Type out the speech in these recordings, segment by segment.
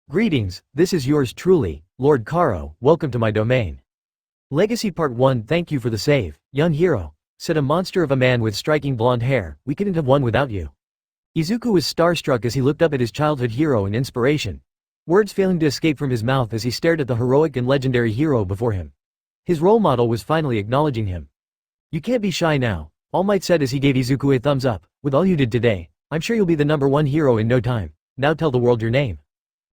Greetings, this is yours truly, Lord Karo, welcome to my domain. Legacy Part 1. Thank you for the save, young hero, said a monster of a man with striking blonde hair. We couldn't have won without you. Izuku was starstruck as he looked up at his childhood hero and inspiration. Words failing to escape from his mouth as he stared at the heroic and legendary hero before him. His role model was finally acknowledging him. You can't be shy now, All Might said as he gave Izuku a thumbs up. With all you did today, I'm sure you'll be the #1 hero in no time. Now tell the world your name.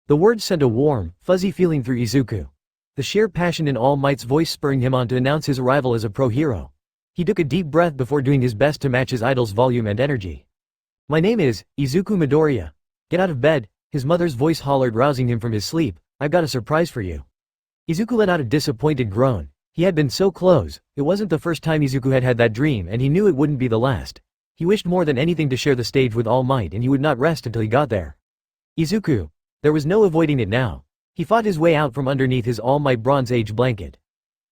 The words sent a warm, fuzzy feeling through Izuku. The sheer passion in All Might's voice spurring him on to announce his arrival as a pro-hero. He took a deep breath before doing his best to match his idol's volume and energy. My name is Izuku Midoriya. Get out of bed, his mother's voice hollered, rousing him from his sleep. I've got a surprise for you. Izuku let out a disappointed groan. He had been so close. It wasn't the first time Izuku had had that dream, and he knew it wouldn't be the last. He wished more than anything to share the stage with All Might, and he would not rest until he got there. Izuku. There was no avoiding it now. He fought his way out from underneath his All Might Bronze Age blanket.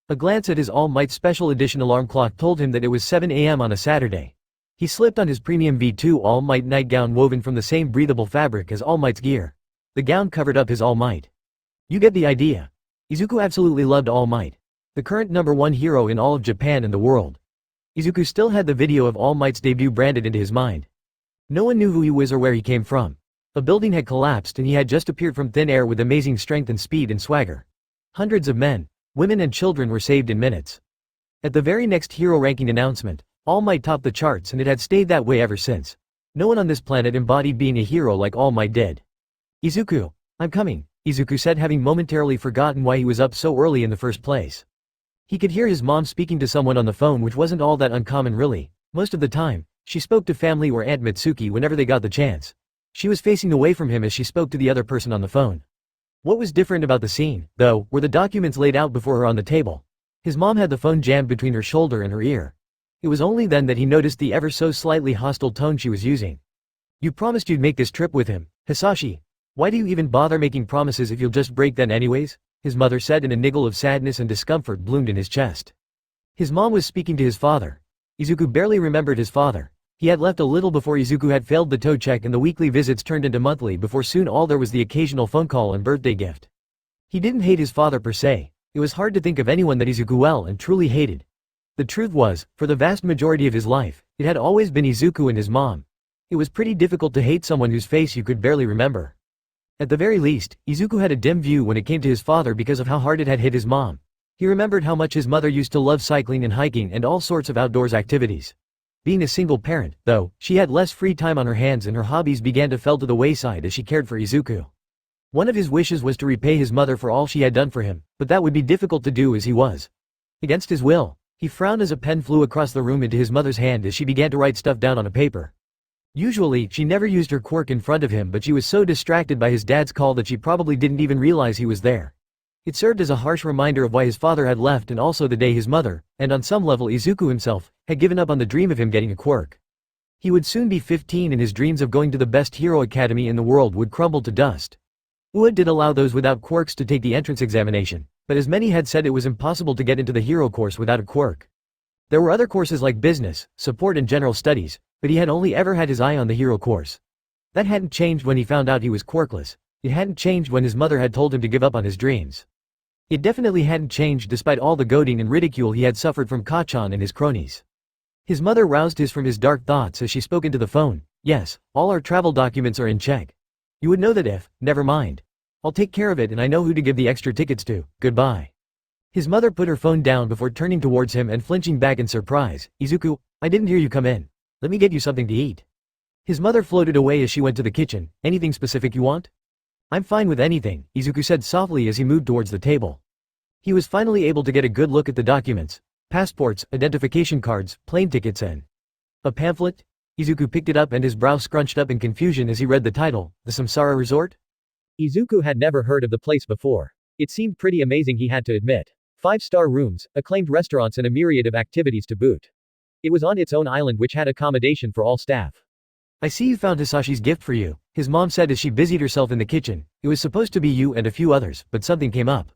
A glance at his All Might Special Edition alarm clock told him that it was 7 a.m. on a Saturday. He slipped on his premium V2 All Might nightgown woven from the same breathable fabric as All Might's gear. The gown covered up his All Might. You get the idea. Izuku absolutely loved All Might, the current #1 hero in all of Japan and the world. Izuku still had the video of All Might's debut branded into his mind. No one knew who he was or where he came from. A building had collapsed and he had just appeared from thin air with amazing strength and speed and swagger. Hundreds of men, women and children were saved in minutes. At the very next hero ranking announcement, All Might topped the charts, and it had stayed that way ever since. No one on this planet embodied being a hero like All Might did. Izuku, I'm coming, Izuku said, having momentarily forgotten why he was up so early in the first place. He could hear his mom speaking to someone on the phone, which wasn't all that uncommon really. Most of the time, she spoke to family or Aunt Mitsuki whenever they got the chance. She was facing away from him as she spoke to the other person on the phone. What was different about the scene, though, were the documents laid out before her on the table. His mom had the phone jammed between her shoulder and her ear. It was only then that he noticed the ever so slightly hostile tone she was using. You promised you'd make this trip with him, Hisashi. Why do you even bother making promises if you'll just break them anyways? His mother said, and a niggle of sadness and discomfort bloomed in his chest. His mom was speaking to his father. Izuku barely remembered his father. He had left a little before Izuku had failed the toe check, and the weekly visits turned into monthly before soon all there was the occasional phone call and birthday gift. He didn't hate his father per se. It was hard to think of anyone that Izuku well and truly hated. The truth was, for the vast majority of his life, it had always been Izuku and his mom. It was pretty difficult to hate someone whose face you could barely remember. At the very least, Izuku had a dim view when it came to his father because of how hard it had hit his mom. He remembered how much his mother used to love cycling and hiking and all sorts of outdoors activities. Being a single parent, though, she had less free time on her hands and her hobbies began to fall to the wayside as she cared for Izuku. One of his wishes was to repay his mother for all she had done for him, but that would be difficult to do as he was. Against his will, he frowned as a pen flew across the room into his mother's hand as she began to write stuff down on a paper. Usually, she never used her quirk in front of him, but she was so distracted by his dad's call that she probably didn't even realize he was there. It served as a harsh reminder of why his father had left, and also the day his mother, and on some level Izuku himself, had given up on the dream of him getting a quirk. He would soon be 15 and his dreams of going to the best hero academy in the world would crumble to dust. UA did allow those without quirks to take the entrance examination, but as many had said, it was impossible to get into the hero course without a quirk. There were other courses like business, support and general studies, but he had only ever had his eye on the hero course. That hadn't changed when he found out he was quirkless. It hadn't changed when his mother had told him to give up on his dreams. It definitely hadn't changed despite all the goading and ridicule he had suffered from Kachan and his cronies. His mother roused him from his dark thoughts as she spoke into the phone. Yes, all our travel documents are in check. You would know that if, never mind. I'll take care of it, and I know who to give the extra tickets to. Goodbye. His mother put her phone down before turning towards him and flinching back in surprise. Izuku, I didn't hear you come in. Let me get you something to eat. His mother floated away as she went to the kitchen. Anything specific you want? I'm fine with anything, Izuku said softly as he moved towards the table. He was finally able to get a good look at the documents. Passports, identification cards, plane tickets and a pamphlet? Izuku picked it up and his brow scrunched up in confusion as he read the title, The Samsara Resort? Izuku had never heard of the place before. It seemed pretty amazing, he had to admit. 5-star rooms, acclaimed restaurants and a myriad of activities to boot. It was on its own island which had accommodation for all staff. I see you found Hisashi's gift for you, his mom said as she busied herself in the kitchen. It was supposed to be you and a few others, but something came up.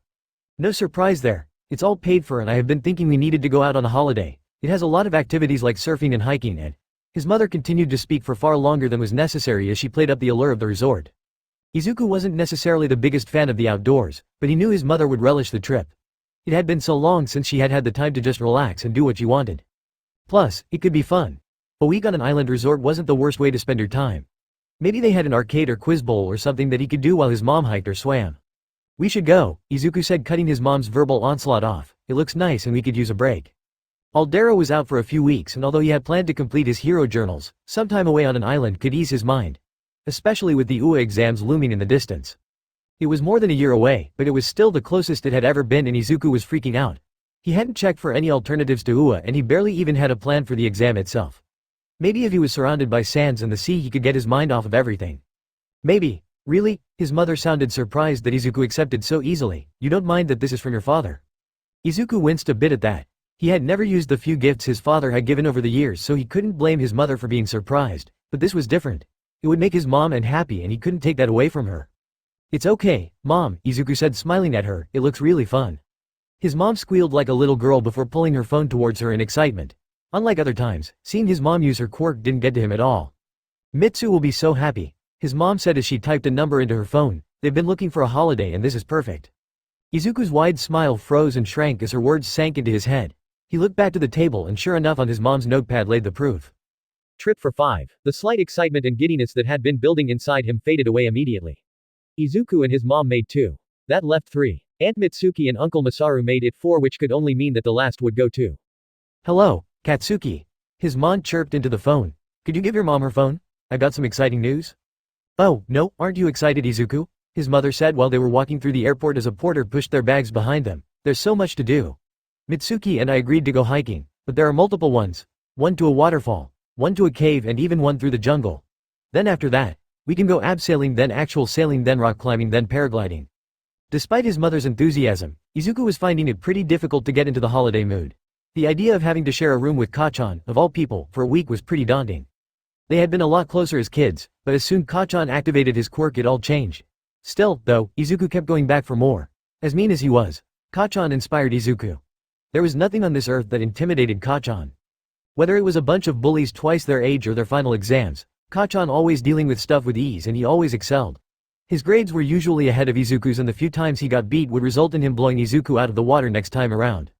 No surprise there. It's all paid for and I have been thinking we needed to go out on a holiday. It has a lot of activities like surfing and hiking and… His mother continued to speak for far longer than was necessary as she played up the allure of the resort. Izuku wasn't necessarily the biggest fan of the outdoors, but he knew his mother would relish the trip. It had been so long since she had had the time to just relax and do what she wanted. Plus, it could be fun. A week on an island resort wasn't the worst way to spend your time. Maybe they had an arcade or quiz bowl or something that he could do while his mom hiked or swam. We should go, Izuku said, cutting his mom's verbal onslaught off. It looks nice and we could use a break. Aldera was out for a few weeks, and although he had planned to complete his hero journals, some time away on an island could ease his mind. Especially with the UA exams looming in the distance. It was more than a year away, but it was still the closest it had ever been, and Izuku was freaking out. He hadn't checked for any alternatives to UA, and he barely even had a plan for the exam itself. Maybe if he was surrounded by sands and the sea he could get his mind off of everything. Maybe. Really? His mother sounded surprised that Izuku accepted so easily. You don't mind that this is from your father? Izuku winced a bit at that. He had never used the few gifts his father had given over the years, so he couldn't blame his mother for being surprised, but this was different. It would make his mom unhappy and he couldn't take that away from her. It's okay, Mom, Izuku said, smiling at her, it looks really fun. His mom squealed like a little girl before pulling her phone towards her in excitement. Unlike other times, seeing his mom use her quirk didn't get to him at all. Mitsu will be so happy, his mom said as she typed a number into her phone. They've been looking for a holiday and this is perfect. Izuku's wide smile froze and shrank as her words sank into his head. He looked back to the table and sure enough on his mom's notepad laid the proof. Trip for 5. The slight excitement and giddiness that had been building inside him faded away immediately. Izuku and his mom made 2. That left 3. Aunt Mitsuki and Uncle Masaru made it 4, which could only mean that the last would go too. Hello, Katsuki. His mom chirped into the phone. Could you give your mom her phone? I got some exciting news. Oh, no, aren't you excited, Izuku? His mother said while they were walking through the airport as a porter pushed their bags behind them. There's so much to do. Mitsuki and I agreed to go hiking, but there are multiple ones. One to a waterfall, one to a cave, and even one through the jungle. Then after that, we can go abseiling, then actual sailing, then rock climbing, then paragliding. Despite his mother's enthusiasm, Izuku was finding it pretty difficult to get into the holiday mood. The idea of having to share a room with Kachan, of all people, for a week was pretty daunting. They had been a lot closer as kids, but as soon Kachan activated his quirk it all changed. Still, though, Izuku kept going back for more. As mean as he was, Kachan inspired Izuku. There was nothing on this earth that intimidated Kachan. Whether it was a bunch of bullies twice their age or their final exams, Kachan always dealing with stuff with ease, and he always excelled. His grades were usually ahead of Izuku's, and the few times he got beat would result in him blowing Izuku out of the water next time around.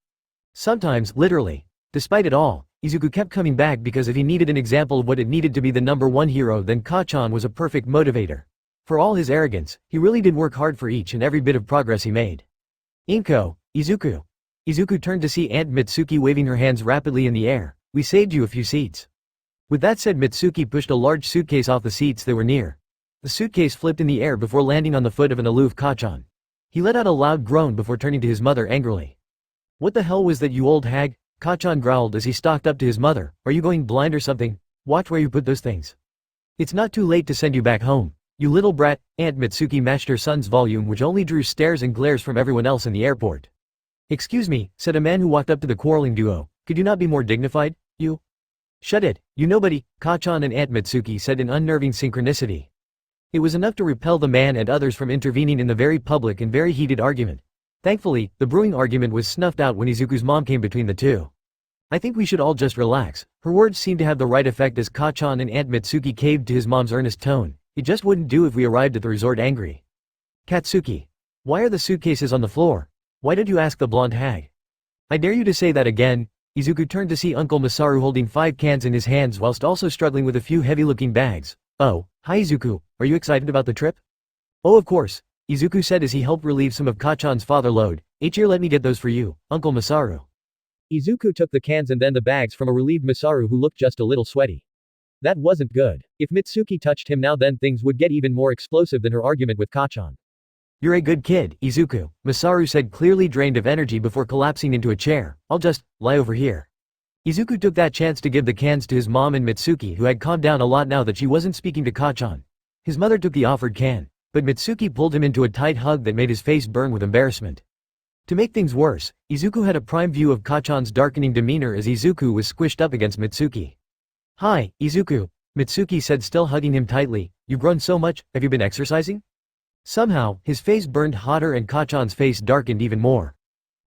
Sometimes, literally. Despite it all, Izuku kept coming back because if he needed an example of what it needed to be the #1 hero, then Kachan was a perfect motivator. For all his arrogance, he really did work hard for each and every bit of progress he made. Inko, Izuku. Izuku turned to see Aunt Mitsuki waving her hands rapidly in the air. We saved you a few seats. With that said, Mitsuki pushed a large suitcase off the seats they were near. The suitcase flipped in the air before landing on the foot of an aloof Kachan. He let out a loud groan before turning to his mother angrily. What the hell was that, you old hag? Kachan growled as he stalked up to his mother. Are you going blind or something? Watch where you put those things. It's not too late to send you back home. You little brat. Aunt Mitsuki matched her son's volume, which only drew stares and glares from everyone else in the airport. Excuse me, said a man who walked up to the quarreling duo. Could you not be more dignified, you? Shut it, you nobody, Kachan and Aunt Mitsuki said in unnerving synchronicity. It was enough to repel the man and others from intervening in the very public and very heated argument. Thankfully, the brewing argument was snuffed out when Izuku's mom came between the two. I think we should all just relax. Her words seemed to have the right effect as Kachan and Aunt Mitsuki caved to his mom's earnest tone. It just wouldn't do if we arrived at the resort angry. Katsuki. Why are the suitcases on the floor? Why did you ask the blonde hag? I dare you to say that again. Izuku turned to see Uncle Masaru holding 5 cans in his hands whilst also struggling with a few heavy-looking bags. Oh, hi Izuku, are you excited about the trip? Oh, of course, Izuku said as he helped relieve some of Kachan's father load. Here, let me get those for you, Uncle Masaru. Izuku took the cans and then the bags from a relieved Masaru who looked just a little sweaty. That wasn't good. If Mitsuki touched him now, then things would get even more explosive than her argument with Kachan. You're a good kid, Izuku, Masaru said, clearly drained of energy before collapsing into a chair. I'll just lie over here. Izuku took that chance to give the cans to his mom and Mitsuki, who had calmed down a lot now that she wasn't speaking to Kachan. His mother took the offered can, but Mitsuki pulled him into a tight hug that made his face burn with embarrassment. To make things worse, Izuku had a prime view of Kachan's darkening demeanor as Izuku was squished up against Mitsuki. Hi, Izuku, Mitsuki said, still hugging him tightly. You've grown so much, have you been exercising? Somehow, his face burned hotter and Kachan's face darkened even more.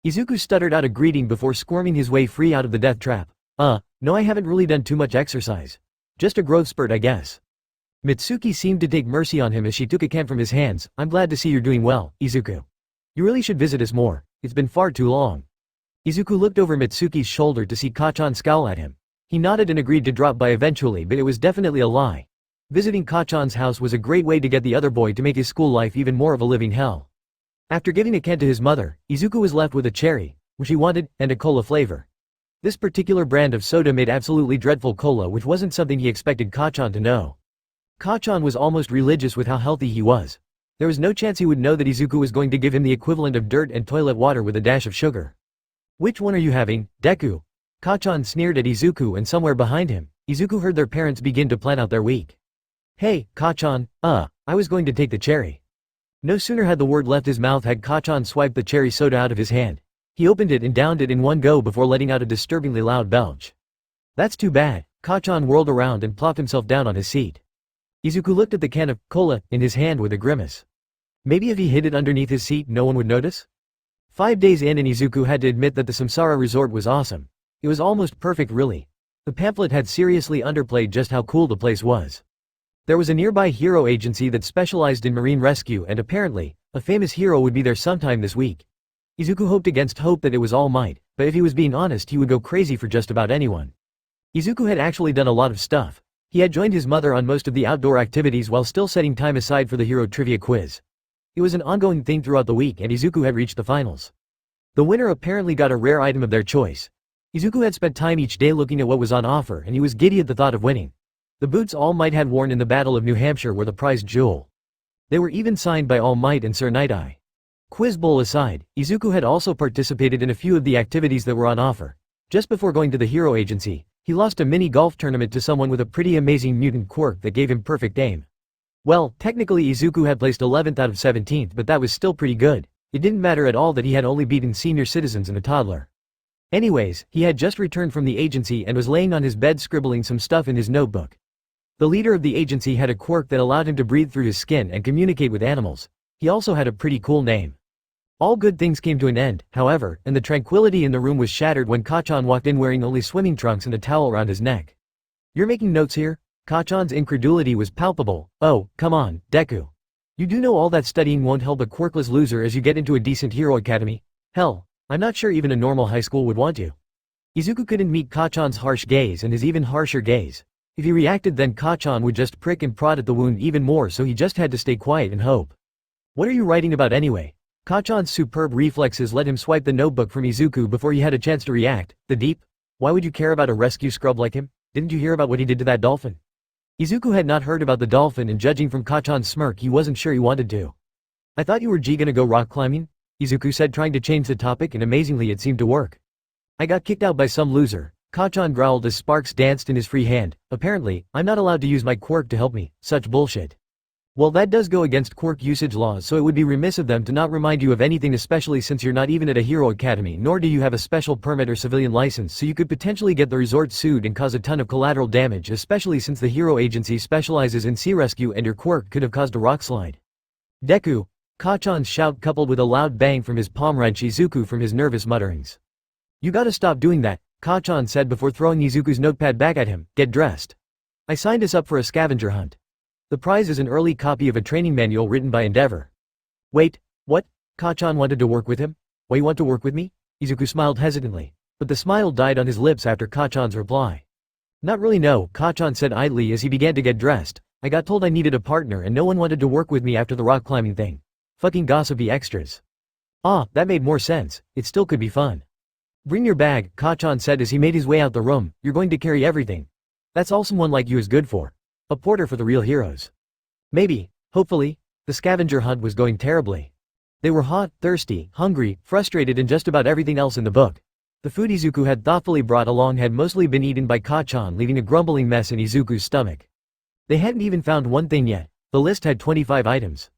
Izuku stuttered out a greeting before squirming his way free out of the death trap. No, I haven't really done too much exercise. Just a growth spurt, I guess. Mitsuki seemed to take mercy on him as she took a can from his hands. I'm glad to see you're doing well, Izuku. You really should visit us more. It's been far too long. Izuku looked over Mitsuki's shoulder to see Kachan scowl at him. He nodded and agreed to drop by eventually, but it was definitely a lie. Visiting Kachan's house was a great way to get the other boy to make his school life even more of a living hell. After giving a can to his mother, Izuku was left with a cherry, which he wanted, and a cola flavor. This particular brand of soda made absolutely dreadful cola, which wasn't something he expected Kachan to know. Kachan was almost religious with how healthy he was. There was no chance he would know that Izuku was going to give him the equivalent of dirt and toilet water with a dash of sugar. Which one are you having, Deku? Kachan sneered at Izuku, and somewhere behind him, Izuku heard their parents begin to plan out their week. Hey, Kachan, I was going to take the cherry. No sooner had the word left his mouth had Kachan swiped the cherry soda out of his hand. He opened it and downed it in one go before letting out a disturbingly loud belch. That's too bad. Kachan whirled around and plopped himself down on his seat. Izuku looked at the can of cola in his hand with a grimace. Maybe if he hid it underneath his seat no one would notice? 5 days in and Izuku had to admit that the Samsara resort was awesome. It was almost perfect really. The pamphlet had seriously underplayed just how cool the place was. There was a nearby hero agency that specialized in marine rescue, and apparently, a famous hero would be there sometime this week. Izuku hoped against hope that it was All Might, but if he was being honest he would go crazy for just about anyone. Izuku had actually done a lot of stuff. He had joined his mother on most of the outdoor activities while still setting time aside for the hero trivia quiz. It was an ongoing thing throughout the week and Izuku had reached the finals. The winner apparently got a rare item of their choice. Izuku had spent time each day looking at what was on offer and he was giddy at the thought of winning. The boots All Might had worn in the Battle of New Hampshire were the prized jewel. They were even signed by All Might and Sir Night-Eye. Quiz bowl aside, Izuku had also participated in a few of the activities that were on offer. Just before going to the hero agency, he lost a mini golf tournament to someone with a pretty amazing mutant quirk that gave him perfect aim. Well, technically Izuku had placed 11th out of 17th, but that was still pretty good. It didn't matter at all that he had only beaten senior citizens and a toddler. Anyways, he had just returned from the agency and was laying on his bed scribbling some stuff in his notebook. The leader of the agency had a quirk that allowed him to breathe through his skin and communicate with animals. He also had a pretty cool name. All good things came to an end, however, and the tranquility in the room was shattered when Kachan walked in wearing only swimming trunks and a towel around his neck. You're making notes here? Kachan's incredulity was palpable. Oh, come on, Deku. You do know all that studying won't help a quirkless loser as you get into a decent hero academy? Hell, I'm not sure even a normal high school would want you. Izuku couldn't meet Kachan's harsh gaze and his even harsher gaze. If he reacted then Kachan would just prick and prod at the wound even more, so he just had to stay quiet and hope. What are you writing about anyway? Kachan's superb reflexes let him swipe the notebook from Izuku before he had a chance to react. The deep? Why would you care about a rescue scrub like him? Didn't you hear about what he did to that dolphin? Izuku had not heard about the dolphin, and judging from Kachan's smirk he wasn't sure he wanted to. I thought you were gonna go rock climbing? Izuku said, trying to change the topic, and amazingly it seemed to work. I got kicked out by some loser. Kachan growled as sparks danced in his free hand. Apparently, I'm not allowed to use my quirk to help me. Such bullshit. Well, that does go against quirk usage laws, so it would be remiss of them to not remind you of anything, especially since you're not even at a hero academy nor do you have a special permit or civilian license, so you could potentially get the resort sued and cause a ton of collateral damage, especially since the hero agency specializes in sea rescue and your quirk could have caused a rock slide. Deku! Kachan's shout coupled with a loud bang from his palm wrenched Izuku from his nervous mutterings. You gotta stop doing that, Kachan said before throwing Izuku's notepad back at him. Get dressed. I signed us up for a scavenger hunt. The prize is an early copy of a training manual written by Endeavor. Wait, what? Kachan wanted to work with him? Why you want to work with me? Izuku smiled hesitantly, but the smile died on his lips after Kachan's reply. Not really, no, Kachan said idly as he began to get dressed. I got told I needed a partner and no one wanted to work with me after the rock climbing thing. Fucking gossipy extras. Ah, that made more sense. It still could be fun. Bring your bag, Kachan said as he made his way out the room. You're going to carry everything. That's all someone like you is good for. A porter for the real heroes. Maybe, hopefully. The scavenger hunt was going terribly. They were hot, thirsty, hungry, frustrated, and just about everything else in the book. The food Izuku had thoughtfully brought along had mostly been eaten by Kachan, leaving a grumbling mess in Izuku's stomach. They hadn't even found one thing yet. The list had 25 items.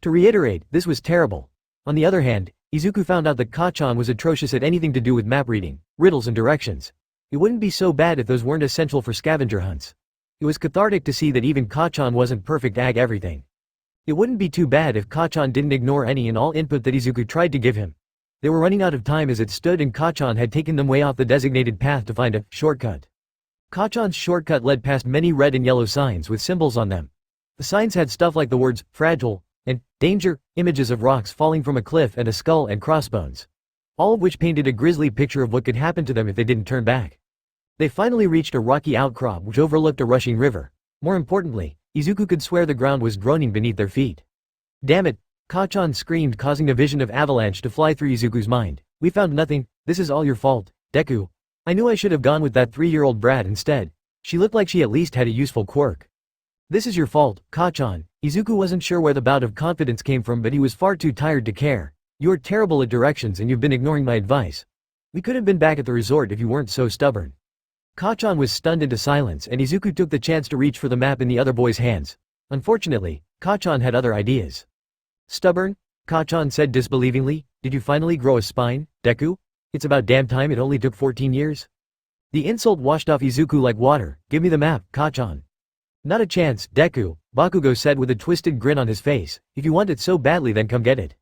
To reiterate, this was terrible. On the other hand, Izuku found out that Kachan was atrocious at anything to do with map reading, riddles and directions. It wouldn't be so bad if those weren't essential for scavenger hunts. It was cathartic to see that even Kachan wasn't perfect at everything. It wouldn't be too bad if Kachan didn't ignore any and all input that Izuku tried to give him. They were running out of time as it stood, and Kachan had taken them way off the designated path to find a shortcut. Kachan's shortcut led past many red and yellow signs with symbols on them. The signs had stuff like the words, fragile, and danger, images of rocks falling from a cliff and a skull and crossbones. All of which painted a grisly picture of what could happen to them if they didn't turn back. They finally reached a rocky outcrop which overlooked a rushing river. More importantly, Izuku could swear the ground was groaning beneath their feet. Damn it! Kacchan screamed, causing a vision of avalanche to fly through Izuku's mind. We found nothing, this is all your fault, Deku. I knew I should have gone with that 3-year-old brat instead. She looked like she at least had a useful quirk. This is your fault, Kacchan. Izuku wasn't sure where the bout of confidence came from, but he was far too tired to care. You're terrible at directions and you've been ignoring my advice. We could have been back at the resort if you weren't so stubborn. Kacchan was stunned into silence and Izuku took the chance to reach for the map in the other boy's hands. Unfortunately, Kacchan had other ideas. Stubborn? Kacchan said disbelievingly. Did you finally grow a spine, Deku? It's about damn time it only took 14 years. The insult washed off Izuku like water. Give me the map, Kacchan. Not a chance, Deku, Bakugou said with a twisted grin on his face. If you want it so badly then come get it.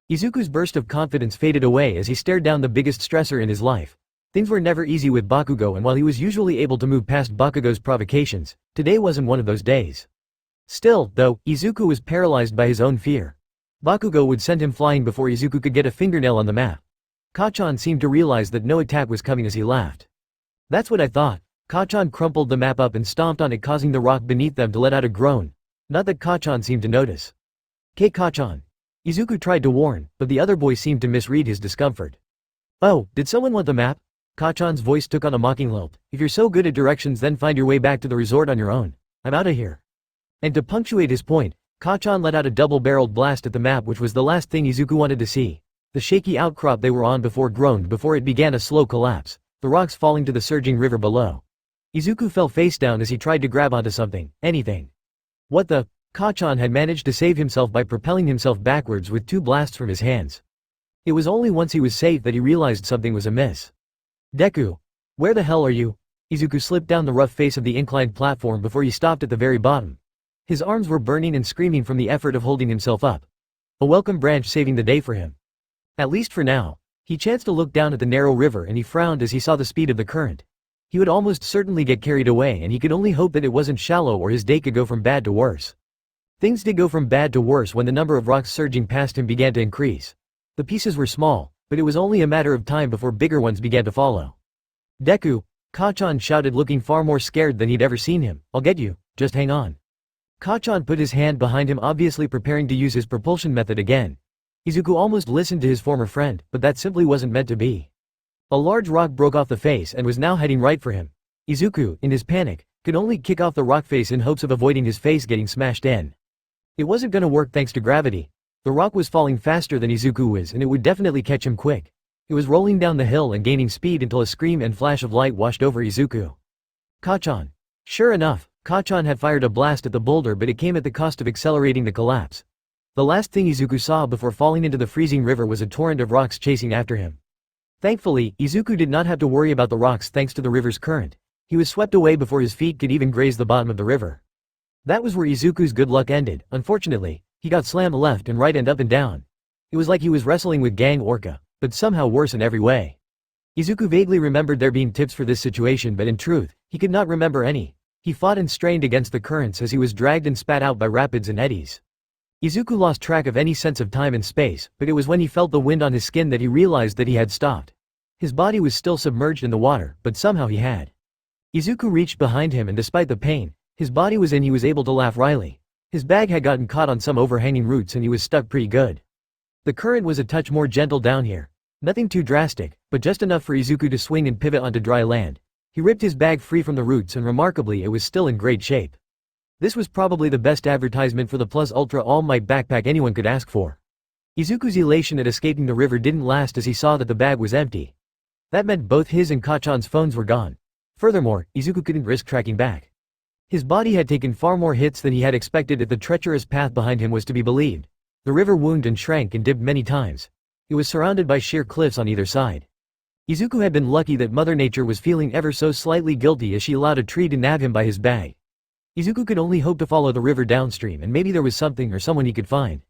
Izuku's burst of confidence faded away as he stared down the biggest stressor in his life. Things were never easy with Bakugou, and while he was usually able to move past Bakugou's provocations, today wasn't one of those days. Still, though, Izuku was paralyzed by his own fear. Bakugou would send him flying before Izuku could get a fingernail on the map. Kacchan seemed to realize that no attack was coming as he laughed. That's what I thought. Kacchan crumpled the map up and stomped on it, causing the rock beneath them to let out a groan. Not that Kacchan seemed to notice. Kacchan. Izuku tried to warn, but the other boy seemed to misread his discomfort. Oh, did someone want the map? Kacchan's voice took on a mocking lilt. If you're so good at directions then find your way back to the resort on your own. I'm outta here. And to punctuate his point, Kacchan let out a double-barreled blast at the map, which was the last thing Izuku wanted to see. The shaky outcrop they were on groaned before it began a slow collapse, the rocks falling to the surging river below. Izuku fell face down as he tried to grab onto something, anything. What the? Kacchan had managed to save himself by propelling himself backwards with 2 blasts from his hands. It was only once he was safe that he realized something was amiss. Deku. Where the hell are you? Izuku slipped down the rough face of the inclined platform before he stopped at the very bottom. His arms were burning and screaming from the effort of holding himself up. A welcome branch saving the day for him. At least for now. He chanced to look down at the narrow river and he frowned as he saw the speed of the current. He would almost certainly get carried away, and he could only hope that it wasn't shallow or his day could go from bad to worse. Things did go from bad to worse when the number of rocks surging past him began to increase. The pieces were small, but it was only a matter of time before bigger ones began to follow. Deku, Kacchan shouted, looking far more scared than he'd ever seen him. I'll get you, just hang on. Kacchan put his hand behind him, obviously preparing to use his propulsion method again. Izuku almost listened to his former friend, but that simply wasn't meant to be. A large rock broke off the face and was now heading right for him. Izuku, in his panic, could only kick off the rock face in hopes of avoiding his face getting smashed in. It wasn't gonna work thanks to gravity. The rock was falling faster than Izuku was, and it would definitely catch him quick. It was rolling down the hill and gaining speed until a scream and flash of light washed over Izuku. Kacchan. Sure enough, Kacchan had fired a blast at the boulder, but it came at the cost of accelerating the collapse. The last thing Izuku saw before falling into the freezing river was a torrent of rocks chasing after him. Thankfully, Izuku did not have to worry about the rocks thanks to the river's current. He was swept away before his feet could even graze the bottom of the river. That was where Izuku's good luck ended. Unfortunately, he got slammed left and right and up and down. It was like he was wrestling with Gang Orca, but somehow worse in every way. Izuku vaguely remembered there being tips for this situation, but in truth, he could not remember any. He fought and strained against the currents as he was dragged and spat out by rapids and eddies. Izuku lost track of any sense of time and space, but it was when he felt the wind on his skin that he realized that he had stopped. His body was still submerged in the water, but somehow he had. Izuku reached behind him, and despite the pain his body was in, he was able to laugh wryly. His bag had gotten caught on some overhanging roots and he was stuck pretty good. The current was a touch more gentle down here. Nothing too drastic, but just enough for Izuku to swing and pivot onto dry land. He ripped his bag free from the roots, and remarkably it was still in great shape. This was probably the best advertisement for the Plus Ultra All-Might backpack anyone could ask for. Izuku's elation at escaping the river didn't last as he saw that the bag was empty. That meant both his and Kacchan's phones were gone. Furthermore, Izuku couldn't risk tracking back. His body had taken far more hits than he had expected if the treacherous path behind him was to be believed. The river wound and shrank and dipped many times. It was surrounded by sheer cliffs on either side. Izuku had been lucky that Mother Nature was feeling ever so slightly guilty as she allowed a tree to nab him by his bag. Izuku could only hope to follow the river downstream, and maybe there was something or someone he could find.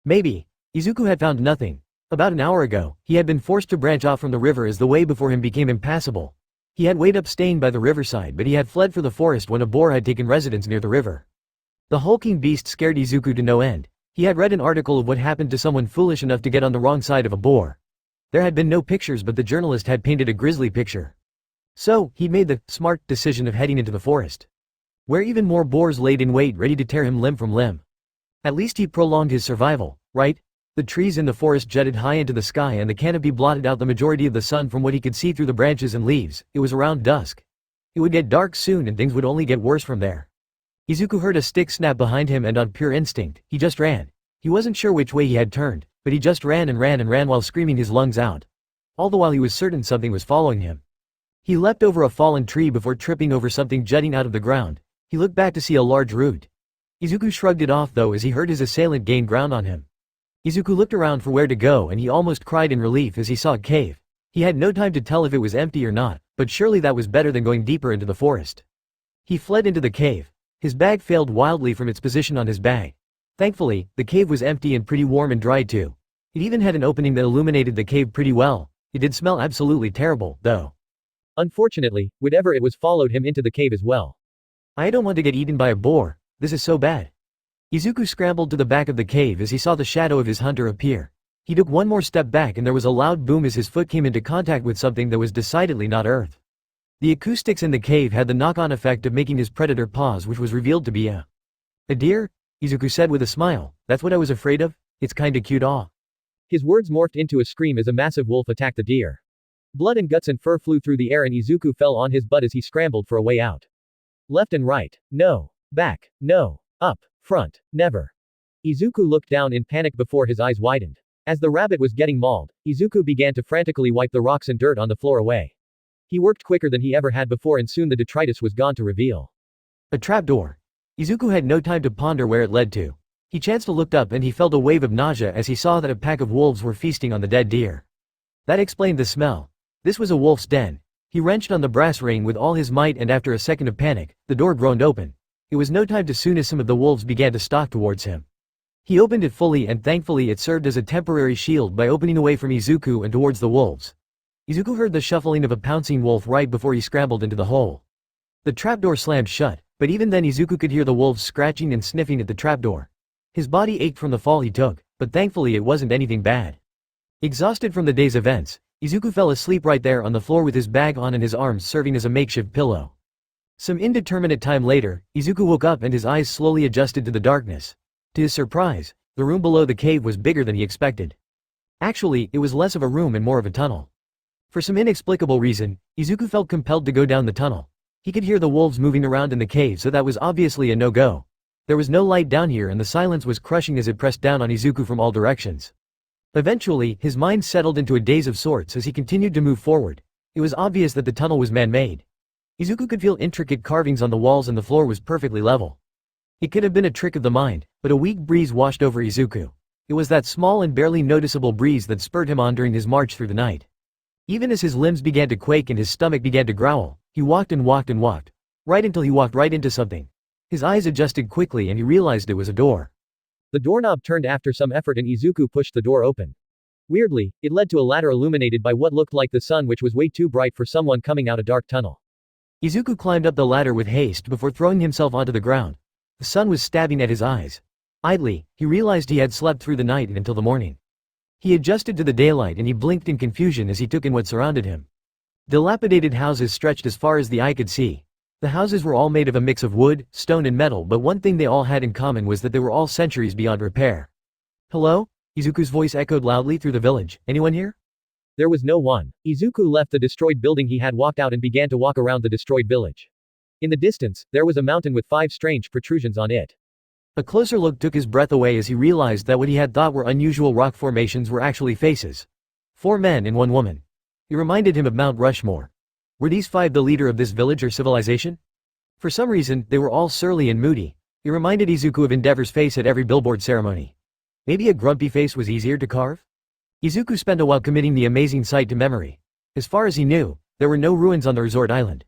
Maybe. Izuku had found nothing. About an hour ago, he had been forced to branch off from the river as the way before him became impassable. He had weighed up staying by the riverside, but he had fled for the forest when a boar had taken residence near the river. The hulking beast scared Izuku to no end. He had read an article of what happened to someone foolish enough to get on the wrong side of a boar. There had been no pictures, but the journalist had painted a grisly picture. So, he'd made the smart decision of heading into the forest, where even more boars laid in wait ready to tear him limb from limb. At least he prolonged his survival, right? The trees in the forest jutted high into the sky and the canopy blotted out the majority of the sun from what he could see through the branches and leaves. It was around dusk. It would get dark soon and things would only get worse from there. Izuku heard a stick snap behind him and on pure instinct, he just ran. He wasn't sure which way he had turned, but he just ran and ran and ran while screaming his lungs out. All the while he was certain something was following him. He leapt over a fallen tree before tripping over something jutting out of the ground. He looked back to see a large root. Izuku shrugged it off though as he heard his assailant gain ground on him. Izuku looked around for where to go and he almost cried in relief as he saw a cave. He had no time to tell if it was empty or not, but surely that was better than going deeper into the forest. He fled into the cave. His bag failed wildly from its position on his bag. Thankfully, the cave was empty and pretty warm and dry too. It even had an opening that illuminated the cave pretty well. It did smell absolutely terrible, though. Unfortunately, whatever it was followed him into the cave as well. I don't want to get eaten by a boar. This is so bad. Izuku scrambled to the back of the cave as he saw the shadow of his hunter appear. He took one more step back and there was a loud boom as his foot came into contact with something that was decidedly not earth. The acoustics in the cave had the knock-on effect of making his predator pause, which was revealed to be a deer? Izuku said with a smile. That's what I was afraid of? It's kinda cute, aw. His words morphed into a scream as a massive wolf attacked the deer. Blood and guts and fur flew through the air and Izuku fell on his butt as he scrambled for a way out. Left and right. No. Back. No. Up. Front. Never. Izuku looked down in panic before his eyes widened. As the rabbit was getting mauled, Izuku began to frantically wipe the rocks and dirt on the floor away. He worked quicker than he ever had before and soon the detritus was gone to reveal a trapdoor. Izuku had no time to ponder where it led to. He chanced to look up and he felt a wave of nausea as he saw that a pack of wolves were feasting on the dead deer. That explained the smell. This was a wolf's den. He wrenched on the brass ring with all his might and after a second of panic, the door groaned open. It was no time to soon as some of the wolves began to stalk towards him. He opened it fully and thankfully it served as a temporary shield by opening away from Izuku and towards the wolves. Izuku heard the shuffling of a pouncing wolf right before he scrambled into the hole. The trapdoor slammed shut, but even then Izuku could hear the wolves scratching and sniffing at the trapdoor. His body ached from the fall he took, but thankfully it wasn't anything bad. Exhausted from the day's events, Izuku fell asleep right there on the floor with his bag on and his arms serving as a makeshift pillow. Some indeterminate time later, Izuku woke up and his eyes slowly adjusted to the darkness. To his surprise, the room below the cave was bigger than he expected. Actually, it was less of a room and more of a tunnel. For some inexplicable reason, Izuku felt compelled to go down the tunnel. He could hear the wolves moving around in the cave, so that was obviously a no-go. There was no light down here and the silence was crushing as it pressed down on Izuku from all directions. Eventually, his mind settled into a daze of sorts as he continued to move forward. It was obvious that the tunnel was man-made. Izuku could feel intricate carvings on the walls and the floor was perfectly level. It could have been a trick of the mind, but a weak breeze washed over Izuku. It was that small and barely noticeable breeze that spurred him on during his march through the night. Even as his limbs began to quake and his stomach began to growl, he walked and walked and walked. Right until he walked right into something. His eyes adjusted quickly and he realized it was a door. The doorknob turned after some effort and Izuku pushed the door open. Weirdly, it led to a ladder illuminated by what looked like the sun, which was way too bright for someone coming out a dark tunnel. Izuku climbed up the ladder with haste before throwing himself onto the ground. The sun was stabbing at his eyes. Idly, he realized he had slept through the night and until the morning. He adjusted to the daylight and he blinked in confusion as he took in what surrounded him. Dilapidated houses stretched as far as the eye could see. The houses were all made of a mix of wood, stone and metal, but one thing they all had in common was that they were all centuries beyond repair. Hello? Izuku's voice echoed loudly through the village. Anyone here? There was no one. Izuku left the destroyed building he had walked out and began to walk around the destroyed village. In the distance, there was a mountain with 5 strange protrusions on it. A closer look took his breath away as he realized that what he had thought were unusual rock formations were actually faces. 4 men and 1 woman. It reminded him of Mount Rushmore. Were these 5 the leader of this village or civilization? For some reason, they were all surly and moody. It reminded Izuku of Endeavor's face at every billboard ceremony. Maybe a grumpy face was easier to carve? Izuku spent a while committing the amazing sight to memory. As far as he knew, there were no ruins on the resort island.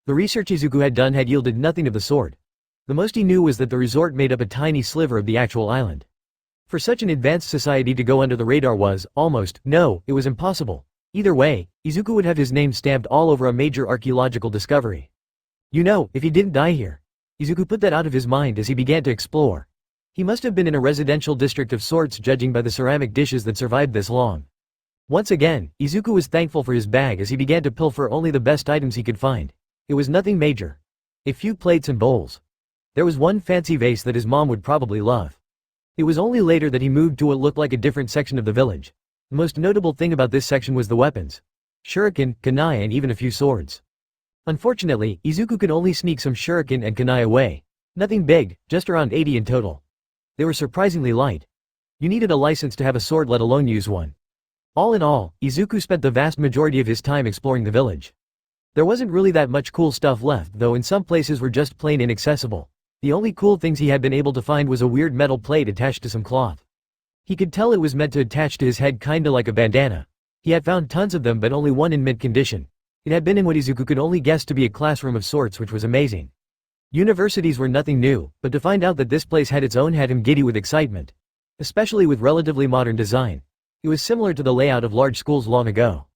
The research Izuku had done had yielded nothing of the sort. The most he knew was that the resort made up a tiny sliver of the actual island. For such an advanced society to go under the radar was, almost, no, it was impossible. Either way, Izuku would have his name stamped all over a major archaeological discovery. You know, if he didn't die here. Izuku put that out of his mind as he began to explore. He must have been in a residential district of sorts judging by the ceramic dishes that survived this long. Once again, Izuku was thankful for his bag as he began to pilfer only the best items he could find. It was nothing major. A few plates and bowls. There was one fancy vase that his mom would probably love. It was only later that he moved to what looked like a different section of the village. The most notable thing about this section was the weapons. Shuriken, kunai and even a few swords. Unfortunately, Izuku could only sneak some shuriken and kunai away. Nothing big, just around 80 in total. They were surprisingly light. You needed a license to have a sword, let alone use one. All in all, Izuku spent the vast majority of his time exploring the village. There wasn't really that much cool stuff left, though in some places were just plain inaccessible. The only cool things he had been able to find was a weird metal plate attached to some cloth. He could tell it was meant to attach to his head kinda like a bandana. He had found tons of them but only one in mint condition. It had been in what Izuku could only guess to be a classroom of sorts, which was amazing. Universities were nothing new, but to find out that this place had its own had him giddy with excitement. Especially with relatively modern design. It was similar to the layout of large schools long ago.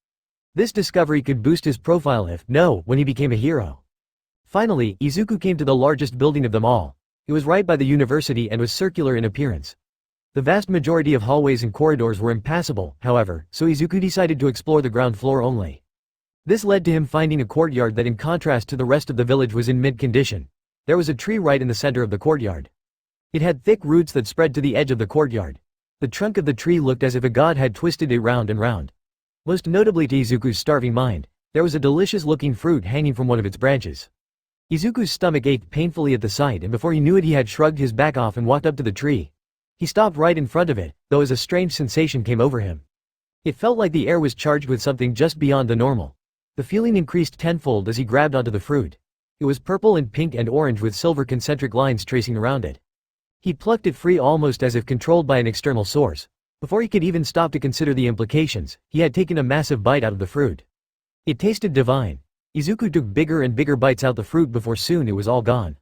This discovery could boost his profile when he became a hero. Finally, Izuku came to the largest building of them all. It was right by the university and was circular in appearance. The vast majority of hallways and corridors were impassable, however, so Izuku decided to explore the ground floor only. This led to him finding a courtyard that in contrast to the rest of the village was in mint condition. There was a tree right in the center of the courtyard. It had thick roots that spread to the edge of the courtyard. The trunk of the tree looked as if a god had twisted it round and round. Most notably to Izuku's starving mind, there was a delicious-looking fruit hanging from one of its branches. Izuku's stomach ached painfully at the sight, and before he knew it he had shrugged his back off and walked up to the tree. He stopped right in front of it, though as a strange sensation came over him. It felt like the air was charged with something just beyond the normal. The feeling increased tenfold as he grabbed onto the fruit. It was purple and pink and orange with silver concentric lines tracing around it. He plucked it free almost as if controlled by an external source. Before he could even stop to consider the implications, he had taken a massive bite out of the fruit. It tasted divine. Izuku took bigger and bigger bites out the fruit before soon it was all gone.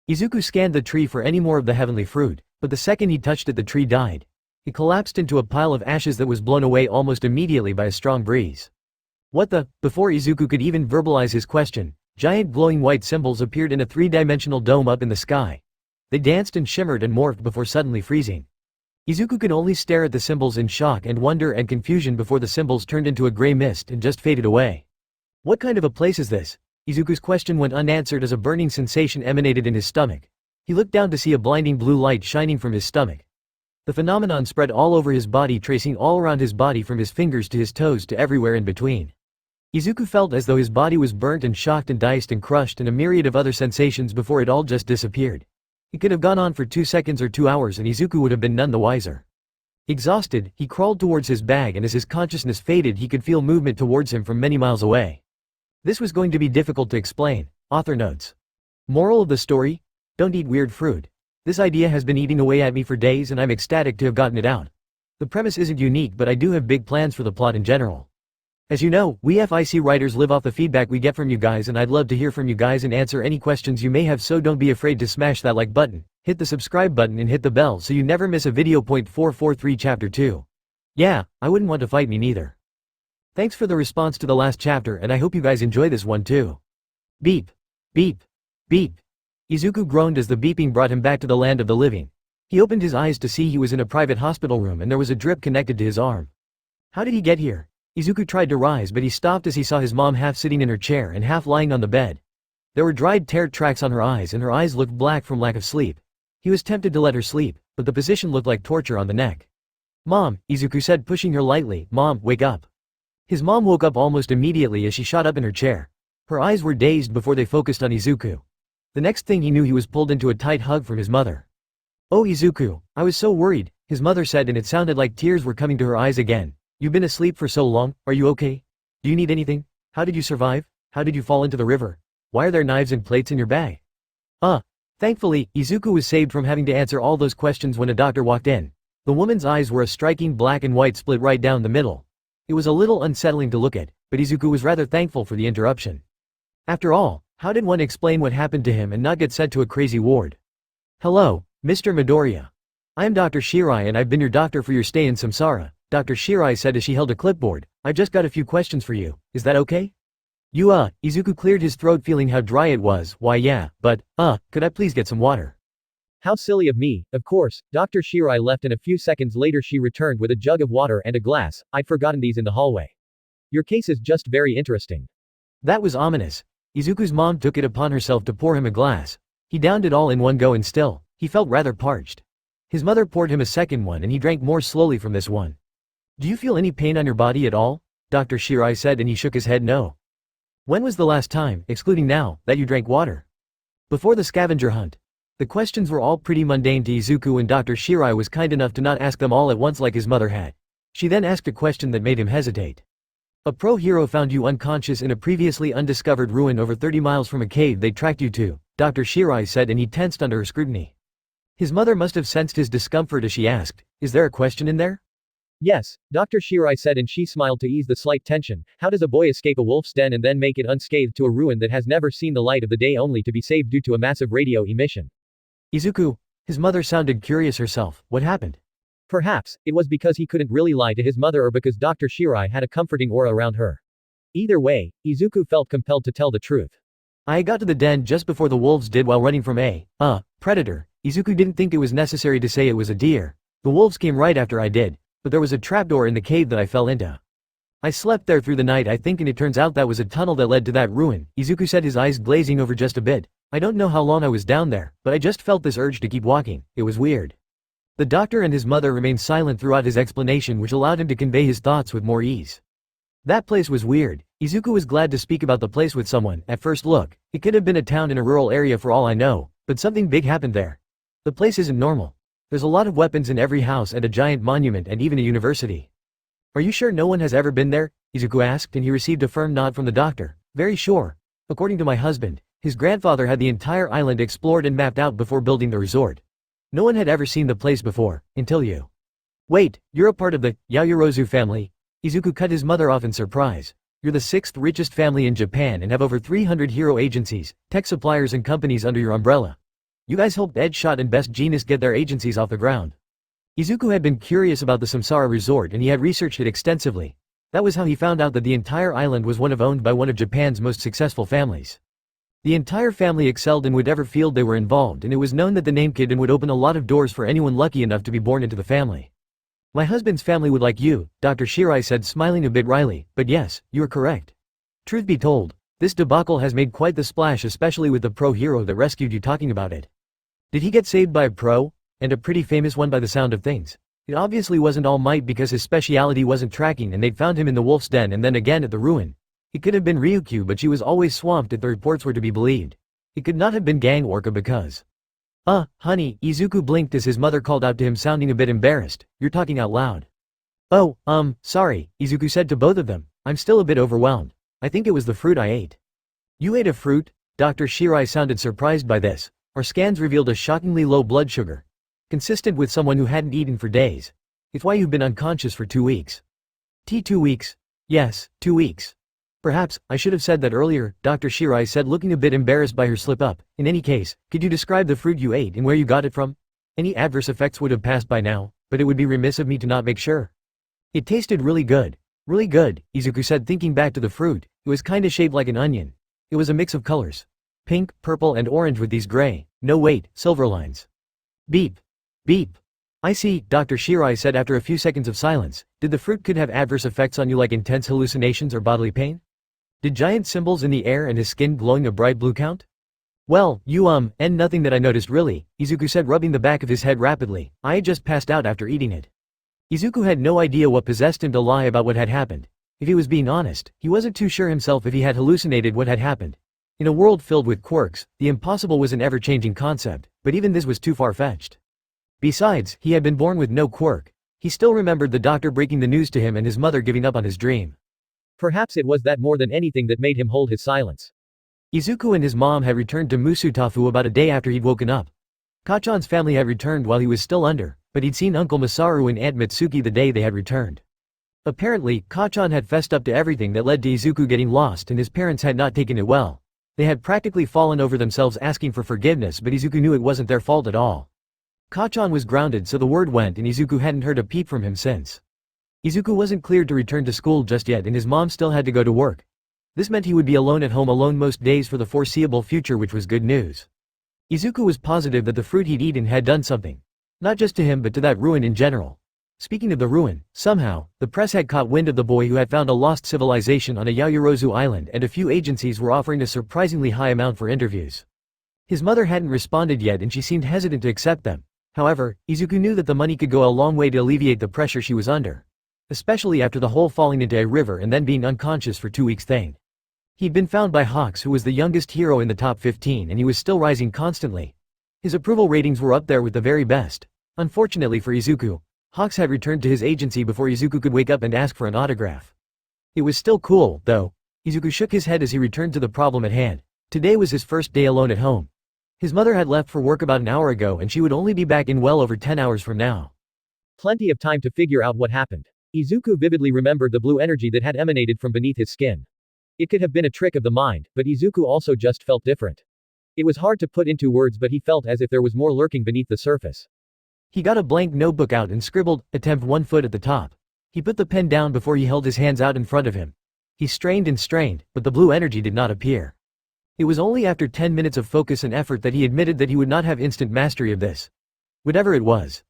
Izuku scanned the tree for any more of the heavenly fruit, but the second he touched it the tree died. It collapsed into a pile of ashes that was blown away almost immediately by a strong breeze. What the? Before Izuku could even verbalize his question, giant glowing white symbols appeared in a three-dimensional dome up in the sky. They danced and shimmered and morphed before suddenly freezing. Izuku could only stare at the symbols in shock and wonder and confusion before the symbols turned into a gray mist and just faded away. What kind of a place is this? Izuku's question went unanswered as a burning sensation emanated in his stomach. He looked down to see a blinding blue light shining from his stomach. The phenomenon spread all over his body, tracing all around his body from his fingers to his toes to everywhere in between. Izuku felt as though his body was burnt and shocked and diced and crushed and a myriad of other sensations before it all just disappeared. It could have gone on for 2 seconds or 2 hours and Izuku would have been none the wiser. Exhausted, he crawled towards his bag and as his consciousness faded he could feel movement towards him from many miles away. This was going to be difficult to explain. Author notes. Moral of the story? Don't eat weird fruit. This idea has been eating away at me for days and I'm ecstatic to have gotten it out. The premise isn't unique but I do have big plans for the plot in general. As you know, we FIC writers live off the feedback we get from you guys and I'd love to hear from you guys and answer any questions you may have, so don't be afraid to smash that like button, hit the subscribe button and hit the bell so you never miss a video. 443 Chapter 2. Yeah, I wouldn't want to fight me neither. Thanks for the response to the last chapter and I hope you guys enjoy this one too. Beep. Beep. Beep. Izuku groaned as the beeping brought him back to the land of the living. He opened his eyes to see he was in a private hospital room and there was a drip connected to his arm. How did he get here? Izuku tried to rise but he stopped as he saw his mom half sitting in her chair and half lying on the bed. There were dried tear tracks on her eyes and her eyes looked black from lack of sleep. He was tempted to let her sleep, but the position looked like torture on the neck. Mom, Izuku said, pushing her lightly. Mom, wake up. His mom woke up almost immediately as she shot up in her chair. Her eyes were dazed before they focused on Izuku. The next thing he knew he was pulled into a tight hug from his mother. Oh Izuku, I was so worried, his mother said and it sounded like tears were coming to her eyes again. You've been asleep for so long, are you okay? Do you need anything? How did you survive? How did you fall into the river? Why are there knives and plates in your bag? Thankfully, Izuku was saved from having to answer all those questions when a doctor walked in. The woman's eyes were a striking black and white split right down the middle. It was a little unsettling to look at, but Izuku was rather thankful for the interruption. After all, how did one explain what happened to him and not get sent to a crazy ward? Hello, Mr. Midoriya. I am Dr. Shirai and I've been your doctor for your stay in Samsara, Dr. Shirai said as she held a clipboard. I've just got a few questions for you, is that okay? Izuku cleared his throat feeling how dry it was. Why yeah, but, could I please get some water? How silly of me, of course. Dr. Shirai left and a few seconds later she returned with a jug of water and a glass. I'd forgotten these in the hallway. Your case is just very interesting. That was ominous. Izuku's mom took it upon herself to pour him a glass. He downed it all in one go and still, he felt rather parched. His mother poured him a second one and he drank more slowly from this one. Do you feel any pain on your body at all? Dr. Shirai said and he shook his head no. When was the last time, excluding now, that you drank water? Before the scavenger hunt. The questions were all pretty mundane to Izuku and Dr. Shirai was kind enough to not ask them all at once like his mother had. She then asked a question that made him hesitate. A pro hero found you unconscious in a previously undiscovered ruin over 30 miles from a cave they tracked you to, Dr. Shirai said and he tensed under her scrutiny. His mother must have sensed his discomfort as she asked, is there a question in there? Yes, Dr. Shirai said and she smiled to ease the slight tension. How does a boy escape a wolf's den and then make it unscathed to a ruin that has never seen the light of the day only to be saved due to a massive radio emission? Izuku, his mother sounded curious herself, what happened? Perhaps, it was because he couldn't really lie to his mother or because Dr. Shirai had a comforting aura around her. Either way, Izuku felt compelled to tell the truth. I got to the den just before the wolves did while running from a predator. Izuku didn't think it was necessary to say it was a deer. The wolves came right after I did, but there was a trapdoor in the cave that I fell into. I slept there through the night I think and it turns out that was a tunnel that led to that ruin, Izuku said his eyes glazing over just a bit. I don't know how long I was down there, but I just felt this urge to keep walking, it was weird. The doctor and his mother remained silent throughout his explanation which allowed him to convey his thoughts with more ease. That place was weird. Izuku was glad to speak about the place with someone. At first look, it could have been a town in a rural area for all I know, but something big happened there. The place isn't normal. There's a lot of weapons in every house and a giant monument and even a university. Are you sure no one has ever been there? Izuku asked and he received a firm nod from the doctor. Very sure. According to my husband, his grandfather had the entire island explored and mapped out before building the resort. No one had ever seen the place before, until you. Wait, you're a part of the Yaoyorozu family? Izuku cut his mother off in surprise. You're the 6th richest family in Japan and have over 300 hero agencies, tech suppliers and companies under your umbrella. You guys helped Edgeshot and Best Jeanist get their agencies off the ground. Izuku had been curious about the Samsara resort and he had researched it extensively. That was how he found out that the entire island was owned by one of Japan's most successful families. The entire family excelled in whatever field they were involved and it was known that the name Kiden would open a lot of doors for anyone lucky enough to be born into the family. My husband's family would like you, Dr. Shirai said smiling a bit wryly, but yes, you are correct. Truth be told, this debacle has made quite the splash especially with the pro hero that rescued you talking about it. Did he get saved by a pro? And a pretty famous one by the sound of things. It obviously wasn't All Might because his speciality wasn't tracking and they'd found him in the wolf's den and then again at the ruin. It could have been Ryukyu but she was always swamped if the reports were to be believed. It could not have been Gang Orca because… honey, Izuku blinked as his mother called out to him sounding a bit embarrassed, you're talking out loud. Oh, sorry, Izuku said to both of them, I'm still a bit overwhelmed. I think it was the fruit I ate. You ate a fruit? Dr. Shirai sounded surprised by this. Our scans revealed a shockingly low blood sugar. Consistent with someone who hadn't eaten for days. It's why you've been unconscious for 2 weeks. 2 weeks? Yes, 2 weeks. Perhaps, I should have said that earlier, Dr. Shirai said looking a bit embarrassed by her slip-up. In any case, could you describe the fruit you ate and where you got it from? Any adverse effects would have passed by now, but it would be remiss of me to not make sure. It tasted really good. Really good, Izuku said thinking back to the fruit. It was kinda shaped like an onion. It was a mix of colors. Pink, purple and orange with these gray, no wait, silver lines. Beep. Beep. I see, Dr. Shirai said after a few seconds of silence. Did the fruit could have adverse effects on you like intense hallucinations or bodily pain? Did giant symbols in the air and his skin glowing a bright blue count? Well, and nothing that I noticed really, Izuku said rubbing the back of his head rapidly. I had just passed out after eating it. Izuku had no idea what possessed him to lie about what had happened. If he was being honest, he wasn't too sure himself if he had hallucinated what had happened. In a world filled with quirks, the impossible was an ever-changing concept, but even this was too far-fetched. Besides, he had been born with no quirk. He still remembered the doctor breaking the news to him and his mother giving up on his dream. Perhaps it was that more than anything that made him hold his silence. Izuku and his mom had returned to Musutafu about a day after he'd woken up. Kachan's family had returned while he was still under, but he'd seen Uncle Masaru and Aunt Mitsuki the day they had returned. Apparently, Kachan had fessed up to everything that led to Izuku getting lost and his parents had not taken it well. They had practically fallen over themselves asking for forgiveness but Izuku knew it wasn't their fault at all. Kachan was grounded so the word went and Izuku hadn't heard a peep from him since. Izuku wasn't cleared to return to school just yet and his mom still had to go to work. This meant he would be alone at home alone most days for the foreseeable future, which was good news. Izuku was positive that the fruit he'd eaten had done something. Not just to him but to that ruin in general. Speaking of the ruin, somehow, the press had caught wind of the boy who had found a lost civilization on a Yaoyorozu island, and a few agencies were offering a surprisingly high amount for interviews. His mother hadn't responded yet and she seemed hesitant to accept them. However, Izuku knew that the money could go a long way to alleviate the pressure she was under. Especially after the whole falling into a river and then being unconscious for 2 weeks thing. He'd been found by Hawks, who was the youngest hero in the top 15, and he was still rising constantly. His approval ratings were up there with the very best. Unfortunately for Izuku, Hawks had returned to his agency before Izuku could wake up and ask for an autograph. It was still cool, though. Izuku shook his head as he returned to the problem at hand. Today was his first day alone at home. His mother had left for work about an hour ago and she would only be back in well over 10 hours from now. Plenty of time to figure out what happened. Izuku vividly remembered the blue energy that had emanated from beneath his skin. It could have been a trick of the mind, but Izuku also just felt different. It was hard to put into words, but he felt as if there was more lurking beneath the surface. He got a blank notebook out and scribbled, "Attempt 1 foot" at the top. He put the pen down before he held his hands out in front of him. He strained and strained, but the blue energy did not appear. It was only after 10 minutes of focus and effort that he admitted that he would not have instant mastery of this. Whatever it was.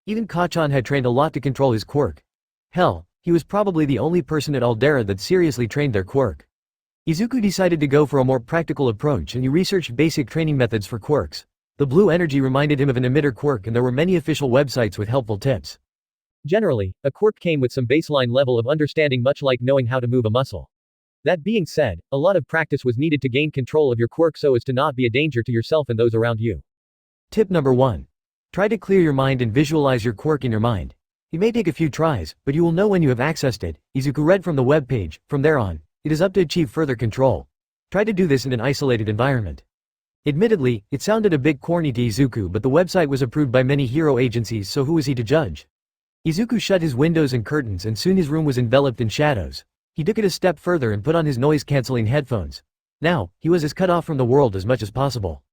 Even Kachan had trained a lot to control his quirk. Hell, he was probably the only person at Aldera that seriously trained their quirk. Izuku decided to go for a more practical approach and he researched basic training methods for quirks. The blue energy reminded him of an emitter quirk and there were many official websites with helpful tips. Generally, a quirk came with some baseline level of understanding, much like knowing how to move a muscle. That being said, a lot of practice was needed to gain control of your quirk so as to not be a danger to yourself and those around you. Tip number 1. Try to clear your mind and visualize your quirk in your mind. It may take a few tries, but you will know when you have accessed it. Izuku read from the web page. From there on, it is up to achieve further control. Try to do this in an isolated environment. Admittedly, it sounded a bit corny to Izuku, but the website was approved by many hero agencies, so who was he to judge? Izuku shut his windows and curtains and soon his room was enveloped in shadows. He took it a step further and put on his noise-canceling headphones. Now, he was as cut off from the world as much as possible.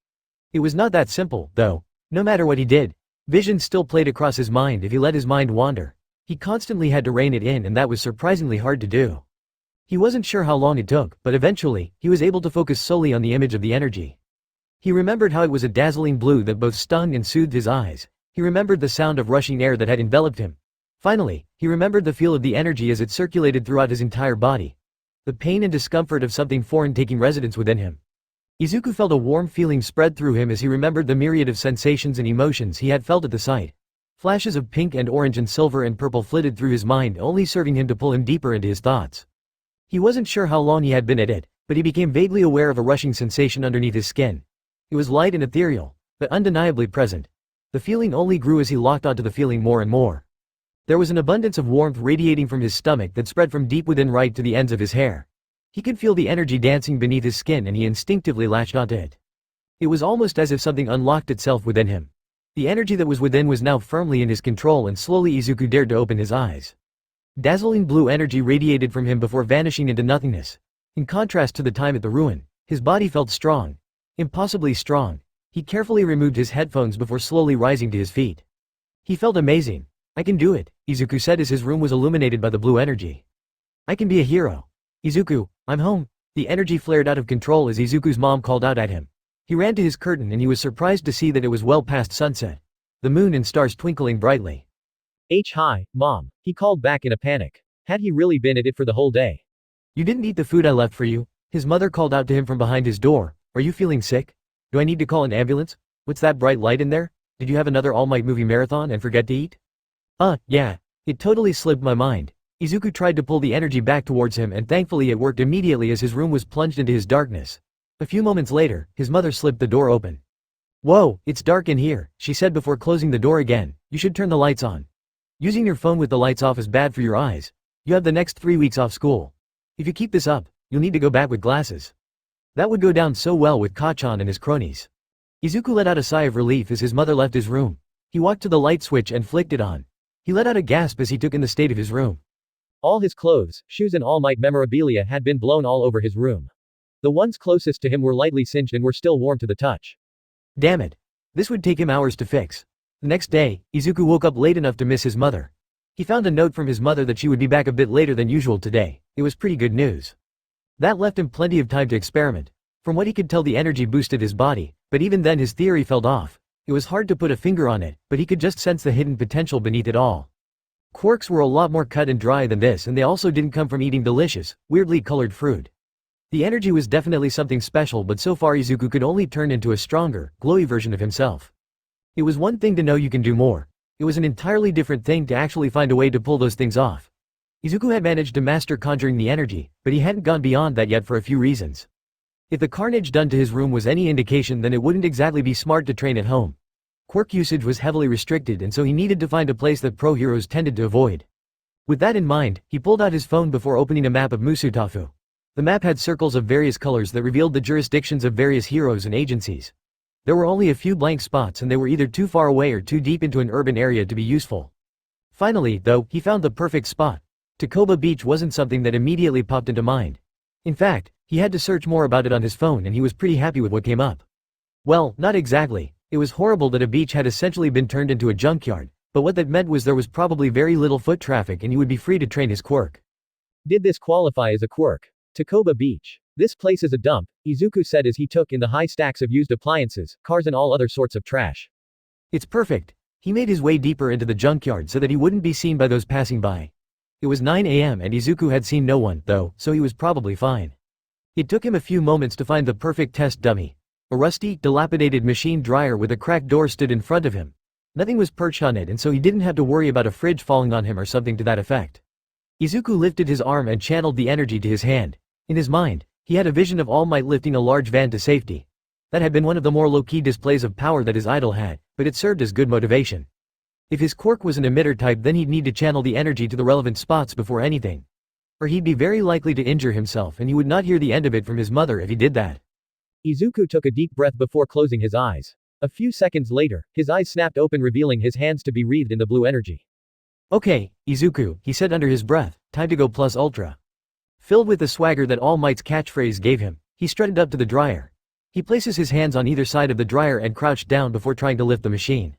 It was not that simple, though. No matter what he did, visions still played across his mind if he let his mind wander. He constantly had to rein it in and that was surprisingly hard to do. He wasn't sure how long it took, but eventually, he was able to focus solely on the image of the energy. He remembered how it was a dazzling blue that both stung and soothed his eyes. He remembered the sound of rushing air that had enveloped him. Finally, he remembered the feel of the energy as it circulated throughout his entire body. The pain and discomfort of something foreign taking residence within him. Izuku felt a warm feeling spread through him as he remembered the myriad of sensations and emotions he had felt at the sight. Flashes of pink and orange and silver and purple flitted through his mind, only serving him to pull him deeper into his thoughts. He wasn't sure how long he had been at it, but he became vaguely aware of a rushing sensation underneath his skin. It was light and ethereal, but undeniably present. The feeling only grew as he locked onto the feeling more and more. There was an abundance of warmth radiating from his stomach that spread from deep within right to the ends of his hair. He could feel the energy dancing beneath his skin and he instinctively latched onto it. It was almost as if something unlocked itself within him. The energy that was within was now firmly in his control and slowly Izuku dared to open his eyes. Dazzling blue energy radiated from him before vanishing into nothingness. In contrast to the time at the ruin, his body felt strong. Impossibly strong. He carefully removed his headphones before slowly rising to his feet. He felt amazing. "I can do it," Izuku said as his room was illuminated by the blue energy. "I can be a hero. Izuku, I'm home." The energy flared out of control as Izuku's mom called out at him. He ran to his curtain and he was surprised to see that it was well past sunset. The moon and stars twinkling brightly. Hi, Mom," he called back in a panic. Had he really been at it for the whole day? "You didn't eat the food I left for you?" His mother called out to him from behind his door. "Are you feeling sick? Do I need to call an ambulance? What's that bright light in there? Did you have another All Might movie marathon and forget to eat?" Yeah. It totally slipped my mind." Izuku tried to pull the energy back towards him and thankfully it worked immediately as his room was plunged into his darkness. A few moments later, his mother slipped the door open. "Whoa, it's dark in here," she said before closing the door again. "You should turn the lights on. Using your phone with the lights off is bad for your eyes. You have the next 3 weeks off school. If you keep this up, you'll need to go back with glasses." That would go down so well with Kachan and his cronies. Izuku let out a sigh of relief as his mother left his room. He walked to the light switch and flicked it on. He let out a gasp as he took in the state of his room. All his clothes, shoes and All Might memorabilia had been blown all over his room. The ones closest to him were lightly singed and were still warm to the touch. Damn it. This would take him hours to fix. The next day, Izuku woke up late enough to miss his mother. He found a note from his mother that she would be back a bit later than usual today. It was pretty good news. That left him plenty of time to experiment. From what he could tell, the energy boosted his body, but even then his theory fell off. It was hard to put a finger on it, but he could just sense the hidden potential beneath it all. Quirks were a lot more cut and dry than this, and they also didn't come from eating delicious, weirdly colored fruit. The energy was definitely something special, but so far Izuku could only turn into a stronger, glowy version of himself. It was one thing to know you can do more. It was an entirely different thing to actually find a way to pull those things off. Izuku had managed to master conjuring the energy, but he hadn't gone beyond that yet for a few reasons. If the carnage done to his room was any indication, then it wouldn't exactly be smart to train at home. Quirk usage was heavily restricted, and so he needed to find a place that pro heroes tended to avoid. With that in mind, he pulled out his phone before opening a map of Musutafu. The map had circles of various colors that revealed the jurisdictions of various heroes and agencies. There were only a few blank spots, and they were either too far away or too deep into an urban area to be useful. Finally, though, he found the perfect spot. Takoba Beach wasn't something that immediately popped into mind. In fact, he had to search more about it on his phone, and he was pretty happy with what came up. Well, not exactly. It was horrible that a beach had essentially been turned into a junkyard, but what that meant was there was probably very little foot traffic and he would be free to train his quirk. Did this qualify as a quirk? Takoba Beach. This place is a dump, Izuku said as he took in the high stacks of used appliances, cars and all other sorts of trash. It's perfect. He made his way deeper into the junkyard so that he wouldn't be seen by those passing by. It was 9 a.m. and Izuku had seen no one, though, so he was probably fine. It took him a few moments to find the perfect test dummy. A rusty, dilapidated machine dryer with a cracked door stood in front of him. Nothing was perched on it, and so he didn't have to worry about a fridge falling on him or something to that effect. Izuku lifted his arm and channeled the energy to his hand. In his mind, he had a vision of All Might lifting a large van to safety. That had been one of the more low-key displays of power that his idol had, but it served as good motivation. If his quirk was an emitter type, then he'd need to channel the energy to the relevant spots before anything. Or he'd be very likely to injure himself, and he would not hear the end of it from his mother if he did that. Izuku took a deep breath before closing his eyes. A few seconds later, his eyes snapped open, revealing his hands to be wreathed in the blue energy. Okay, Izuku, he said under his breath, time to go plus ultra. Filled with the swagger that All Might's catchphrase gave him, he strutted up to the dryer. He places his hands on either side of the dryer and crouched down before trying to lift the machine.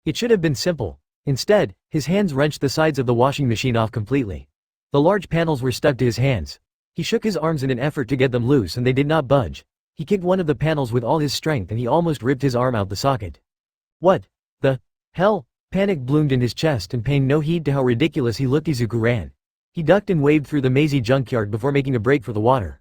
It should have been simple. Instead, his hands wrenched the sides of the washing machine off completely. The large panels were stuck to his hands. He shook his arms in an effort to get them loose, and they did not budge. He kicked one of the panels with all his strength and he almost ripped his arm out the socket. What the hell? Panic bloomed in his chest, and paying no heed to how ridiculous he looked, Izuku ran. He ducked and waved through the mazy junkyard before making a break for the water.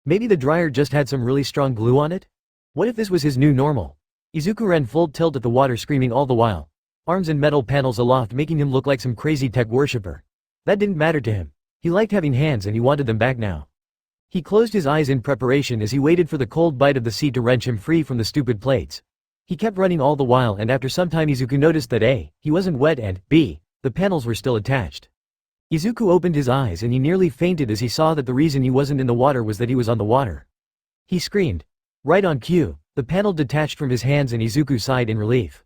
Maybe the dryer just had some really strong glue on it? What if this was his new normal? Izuku ran full tilt at the water, screaming all the while. Arms and metal panels aloft, making him look like some crazy tech worshipper. That didn't matter to him. He liked having hands and he wanted them back now. He closed his eyes in preparation as he waited for the cold bite of the sea to wrench him free from the stupid plates. He kept running all the while, and after some time Izuku noticed that A, he wasn't wet, and B, the panels were still attached. Izuku opened his eyes and he nearly fainted as he saw that the reason he wasn't in the water was that he was on the water. He screamed. Right on cue, the panel detached from his hands and Izuku sighed in relief.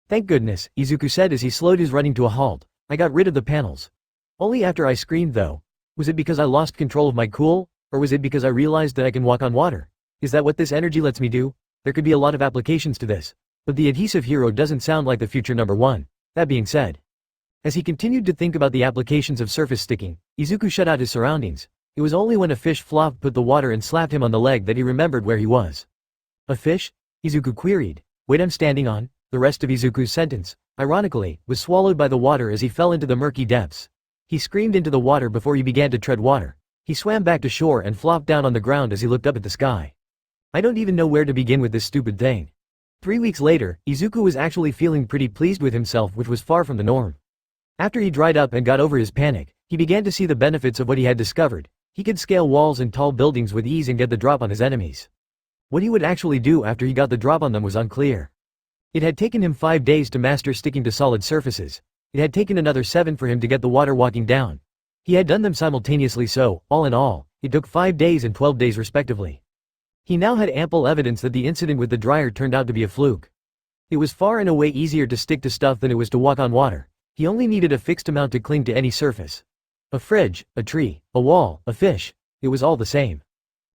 Thank goodness, Izuku said as he slowed his running to a halt. I got rid of the panels. Only after I screamed though. Was it because I lost control of my cool? Or was it because I realized that I can walk on water? Is that what this energy lets me do? There could be a lot of applications to this. But the adhesive hero doesn't sound like the future number one. That being said, as he continued to think about the applications of surface sticking, Izuku shut out his surroundings. It was only when a fish flopped put the water and slapped him on the leg that he remembered where he was. A fish? Izuku queried. Wait, I'm standing on. The rest of Izuku's sentence, ironically, was swallowed by the water as he fell into the murky depths. He screamed into the water before he began to tread water. He swam back to shore and flopped down on the ground as he looked up at the sky. I don't even know where to begin with this stupid thing. 3 weeks later, Izuku was actually feeling pretty pleased with himself, which was far from the norm. After he dried up and got over his panic, he began to see the benefits of what he had discovered. He could scale walls and tall buildings with ease and get the drop on his enemies. What he would actually do after he got the drop on them was unclear. It had taken him 5 days to master sticking to solid surfaces. It had taken another 7 for him to get the water walking down. He had done them simultaneously, so, all in all, it took 5 days and 12 days respectively. He now had ample evidence that the incident with the dryer turned out to be a fluke. It was far and away easier to stick to stuff than it was to walk on water. He only needed a fixed amount to cling to any surface. A fridge, a tree, a wall, a fish. It was all the same.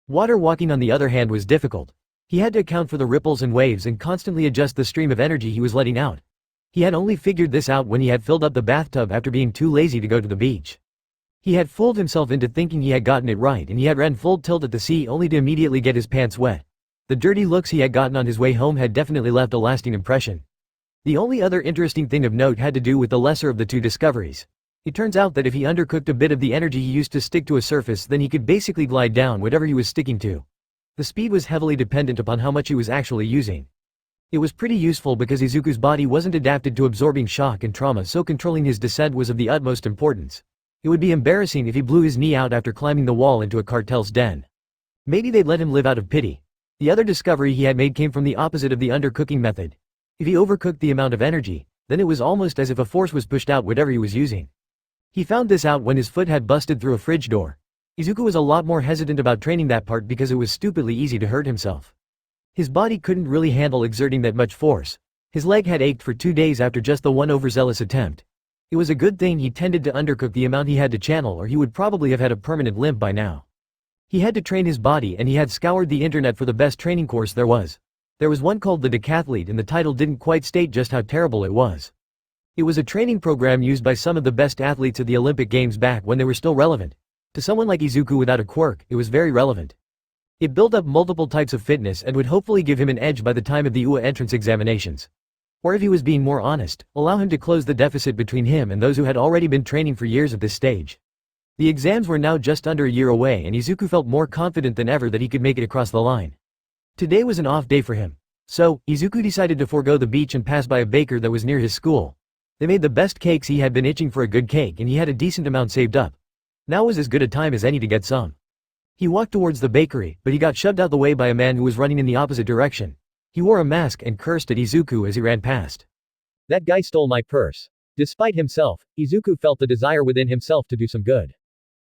Water walking, on the other hand, was difficult. He had to account for the ripples and waves and constantly adjust the stream of energy he was letting out. He had only figured this out when he had filled up the bathtub after being too lazy to go to the beach. He had fooled himself into thinking he had gotten it right, and he had ran full tilt at the sea only to immediately get his pants wet. The dirty looks he had gotten on his way home had definitely left a lasting impression. The only other interesting thing of note had to do with the lesser of the two discoveries. It turns out that if he undercooked a bit of the energy he used to stick to a surface, then he could basically glide down whatever he was sticking to. The speed was heavily dependent upon how much he was actually using. It was pretty useful because Izuku's body wasn't adapted to absorbing shock and trauma, so controlling his descent was of the utmost importance. It would be embarrassing if he blew his knee out after climbing the wall into a cartel's den. Maybe they'd let him live out of pity. The other discovery he had made came from the opposite of the undercooking method. If he overcooked the amount of energy, then it was almost as if a force was pushed out whatever he was using. He found this out when his foot had busted through a fridge door. Izuku was a lot more hesitant about training that part because it was stupidly easy to hurt himself. His body couldn't really handle exerting that much force. His leg had ached for 2 days after just the one overzealous attempt. It was a good thing he tended to undercook the amount he had to channel, or he would probably have had a permanent limp by now. He had to train his body, and he had scoured the internet for the best training course there was. There was one called the Decathlete, and the title didn't quite state just how terrible it was. It was a training program used by some of the best athletes at the Olympic Games back when they were still relevant. To someone like Izuku without a quirk, it was very relevant. It built up multiple types of fitness and would hopefully give him an edge by the time of the UA entrance examinations. Or if he was being more honest, allow him to close the deficit between him and those who had already been training for years at this stage. The exams were now just under a year away, and Izuku felt more confident than ever that he could make it across the line. Today was an off day for him. So, Izuku decided to forego the beach and pass by a baker that was near his school. They made the best cakes. He had been itching for a good cake, and he had a decent amount saved up. Now was as good a time as any to get some. He walked towards the bakery, but he got shoved out the way by a man who was running in the opposite direction. He wore a mask and cursed at Izuku as he ran past. "That guy stole my purse." Despite himself, Izuku felt the desire within himself to do some good.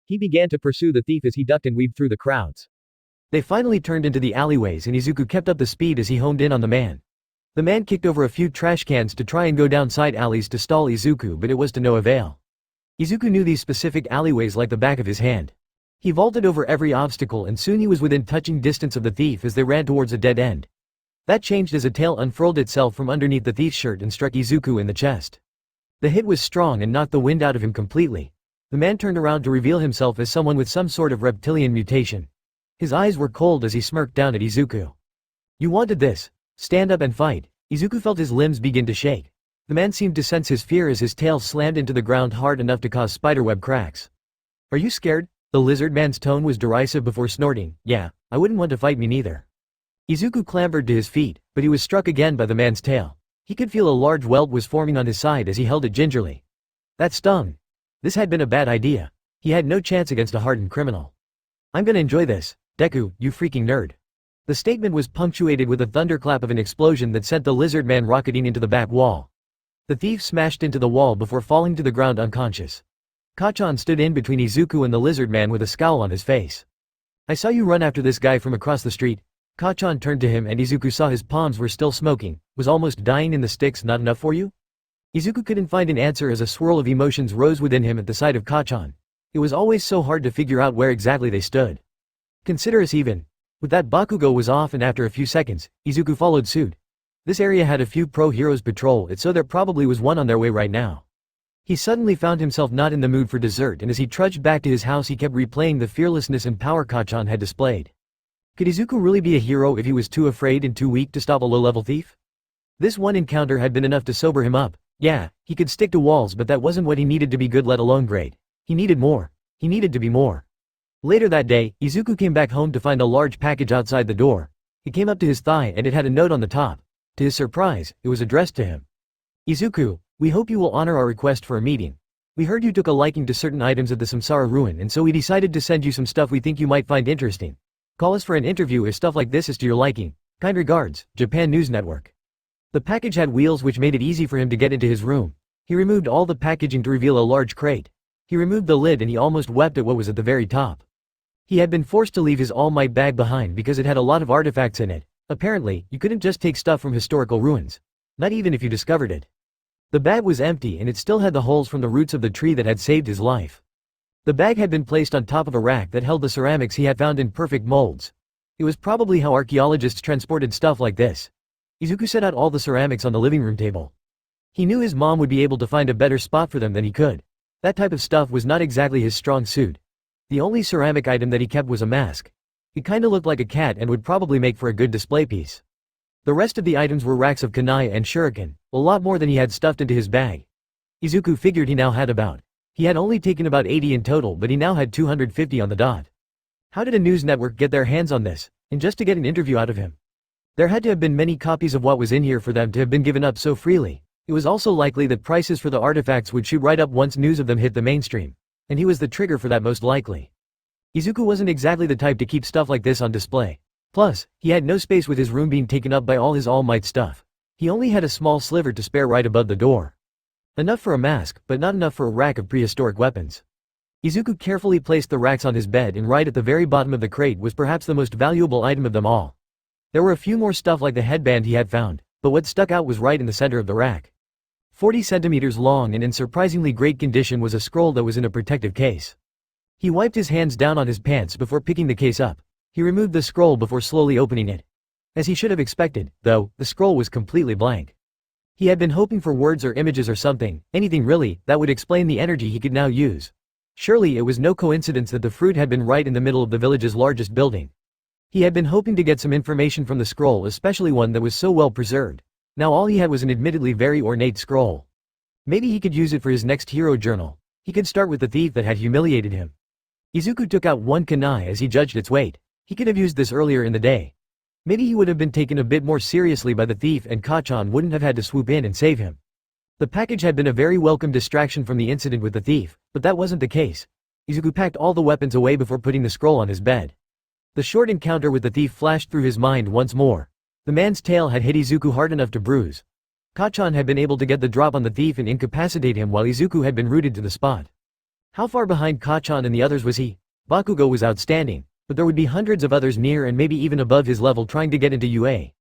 He began to pursue the thief as he ducked and weaved through the crowds. They finally turned into the alleyways, and Izuku kept up the speed as he honed in on the man. The man kicked over a few trash cans to try and go down side alleys to stall Izuku, but it was to no avail. Izuku knew these specific alleyways like the back of his hand. He vaulted over every obstacle, and soon he was within touching distance of the thief as they ran towards a dead end. That changed as a tail unfurled itself from underneath the thief's shirt and struck Izuku in the chest. The hit was strong and knocked the wind out of him completely. The man turned around to reveal himself as someone with some sort of reptilian mutation. His eyes were cold as he smirked down at Izuku. "You wanted this. Stand up and fight." Izuku felt his limbs begin to shake. The man seemed to sense his fear as his tail slammed into the ground hard enough to cause spiderweb cracks. "Are you scared?" The lizard man's tone was derisive before snorting. "Yeah, I wouldn't want to fight me neither." Izuku clambered to his feet, but he was struck again by the man's tail. He could feel a large welt was forming on his side as he held it gingerly. That stung. This had been a bad idea. He had no chance against a hardened criminal. "I'm gonna enjoy this, Deku, you freaking nerd." The statement was punctuated with a thunderclap of an explosion that sent the lizard man rocketing into the back wall. The thief smashed into the wall before falling to the ground unconscious. Kacchan stood in between Izuku and the lizard man with a scowl on his face. "I saw you run after this guy from across the street." Kacchan turned to him, and Izuku saw his palms were still smoking. "Was almost dying in the sticks not enough for you?" Izuku couldn't find an answer as a swirl of emotions rose within him at the sight of Kacchan. It was always so hard to figure out where exactly they stood. "Consider us even." With that, Bakugou was off, and after a few seconds, Izuku followed suit. This area had a few pro-heroes patrol it, so there probably was one on their way right now. He suddenly found himself not in the mood for dessert, and as he trudged back to his house he kept replaying the fearlessness and power Kacchan had displayed. Could Izuku really be a hero if he was too afraid and too weak to stop a low-level thief? This one encounter had been enough to sober him up. Yeah, he could stick to walls, but that wasn't what he needed to be good, let alone great. He needed more. He needed to be more. Later that day, Izuku came back home to find a large package outside the door. It came up to his thigh and it had a note on the top. To his surprise, it was addressed to him. "Izuku, we hope you will honor our request for a meeting. We heard you took a liking to certain items at the Samsara ruin, and so we decided to send you some stuff we think you might find interesting. Call us for an interview if stuff like this is to your liking. Kind regards, Japan News Network." The package had wheels which made it easy for him to get into his room. He removed all the packaging to reveal a large crate. He removed the lid and he almost wept at what was at the very top. He had been forced to leave his All Might bag behind because it had a lot of artifacts in it. Apparently, you couldn't just take stuff from historical ruins. Not even if you discovered it. The bag was empty and it still had the holes from the roots of the tree that had saved his life. The bag had been placed on top of a rack that held the ceramics he had found in perfect molds. It was probably how archaeologists transported stuff like this. Izuku set out all the ceramics on the living room table. He knew his mom would be able to find a better spot for them than he could. That type of stuff was not exactly his strong suit. The only ceramic item that he kept was a mask. It kinda looked like a cat and would probably make for a good display piece. The rest of the items were racks of kunai and shuriken, a lot more than he had stuffed into his bag. Izuku figured he now had about. He had only taken about 80 in total, but he now had 250 on the dot. How did a news network get their hands on this, and just to get an interview out of him? There had to have been many copies of what was in here for them to have been given up so freely. It was also likely that prices for the artifacts would shoot right up once news of them hit the mainstream. And he was the trigger for that most likely. Izuku wasn't exactly the type to keep stuff like this on display. Plus, he had no space with his room being taken up by all his All Might stuff. He only had a small sliver to spare right above the door. Enough for a mask, but not enough for a rack of prehistoric weapons. Izuku carefully placed the racks on his bed, and right at the very bottom of the crate was perhaps the most valuable item of them all. There were a few more stuff like the headband he had found, but what stuck out was right in the center of the rack. 40 centimeters long and in surprisingly great condition was a scroll that was in a protective case. He wiped his hands down on his pants before picking the case up. He removed the scroll before slowly opening it. As he should have expected, though, the scroll was completely blank. He had been hoping for words or images or something, anything really, that would explain the energy he could now use. Surely it was no coincidence that the fruit had been right in the middle of the village's largest building. He had been hoping to get some information from the scroll, especially one that was so well preserved. Now all he had was an admittedly very ornate scroll. Maybe he could use it for his next hero journal. He could start with the thief that had humiliated him. Izuku took out one kunai as he judged its weight. He could have used this earlier in the day. Maybe he would have been taken a bit more seriously by the thief and Kachan wouldn't have had to swoop in and save him. The package had been a very welcome distraction from the incident with the thief, but that wasn't the case. Izuku packed all the weapons away before putting the scroll on his bed. The short encounter with the thief flashed through his mind once more. The man's tail had hit Izuku hard enough to bruise. Kachan had been able to get the drop on the thief and incapacitate him while Izuku had been rooted to the spot. How far behind Kachan and the others was he? Bakugou was outstanding, but there would be hundreds of others near and maybe even above his level trying to get into UA.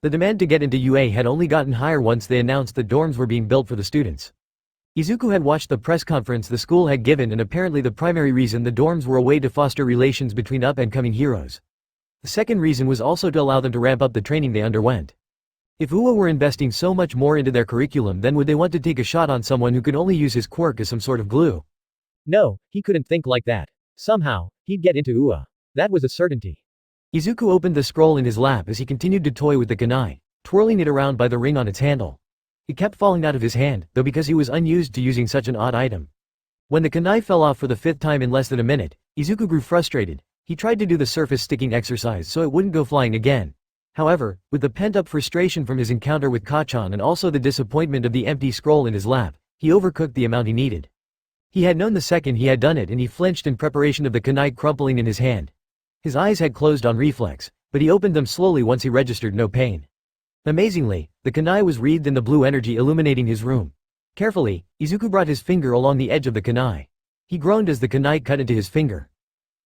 The demand to get into UA had only gotten higher once they announced that dorms were being built for the students. Izuku had watched the press conference the school had given, and apparently the primary reason the dorms were a way to foster relations between up-and-coming heroes. The second reason was also to allow them to ramp up the training they underwent. If UA were investing so much more into their curriculum, then would they want to take a shot on someone who could only use his quirk as some sort of glue? No, he couldn't think like that. Somehow, he'd get into UA. That was a certainty. Izuku opened the scroll in his lap as he continued to toy with the kunai, twirling it around by the ring on its handle. It kept falling out of his hand, though, because he was unused to using such an odd item. When the kunai fell off for the 5th time in less than a minute, Izuku grew frustrated. He tried to do the surface sticking exercise so it wouldn't go flying again. However, with the pent-up frustration from his encounter with Kachan and also the disappointment of the empty scroll in his lap, he overcooked the amount he needed. He had known the second he had done it, and he flinched in preparation of the kunai crumpling in his hand. His eyes had closed on reflex, but he opened them slowly once he registered no pain. Amazingly, the kunai was wreathed in the blue energy illuminating his room. Carefully, Izuku brought his finger along the edge of the kunai. He groaned as the kunai cut into his finger.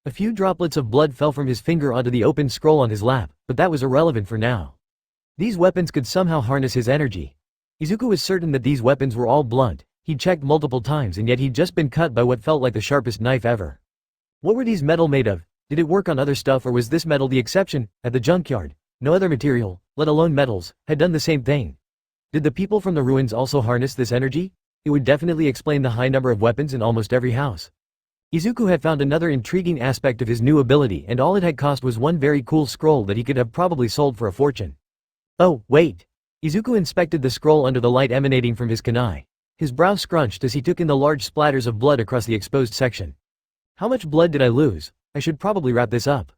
A few droplets of blood fell from his finger onto the open scroll on his lap, but that was irrelevant for now. These weapons could somehow harness his energy. Izuku was certain that these weapons were all blunt. He'd checked multiple times, and yet he'd just been cut by what felt like the sharpest knife ever. What were these metal made of? Did it work on other stuff, or was this metal the exception? At the junkyard, no other material, let alone metals, had done the same thing. Did the people from the ruins also harness this energy? It would definitely explain the high number of weapons in almost every house. Izuku had found another intriguing aspect of his new ability, and all it had cost was one very cool scroll that he could have probably sold for a fortune. Oh, wait. Izuku inspected the scroll under the light emanating from his kunai. His brow scrunched as he took in the large splatters of blood across the exposed section. How much blood did I lose? I should probably wrap this up.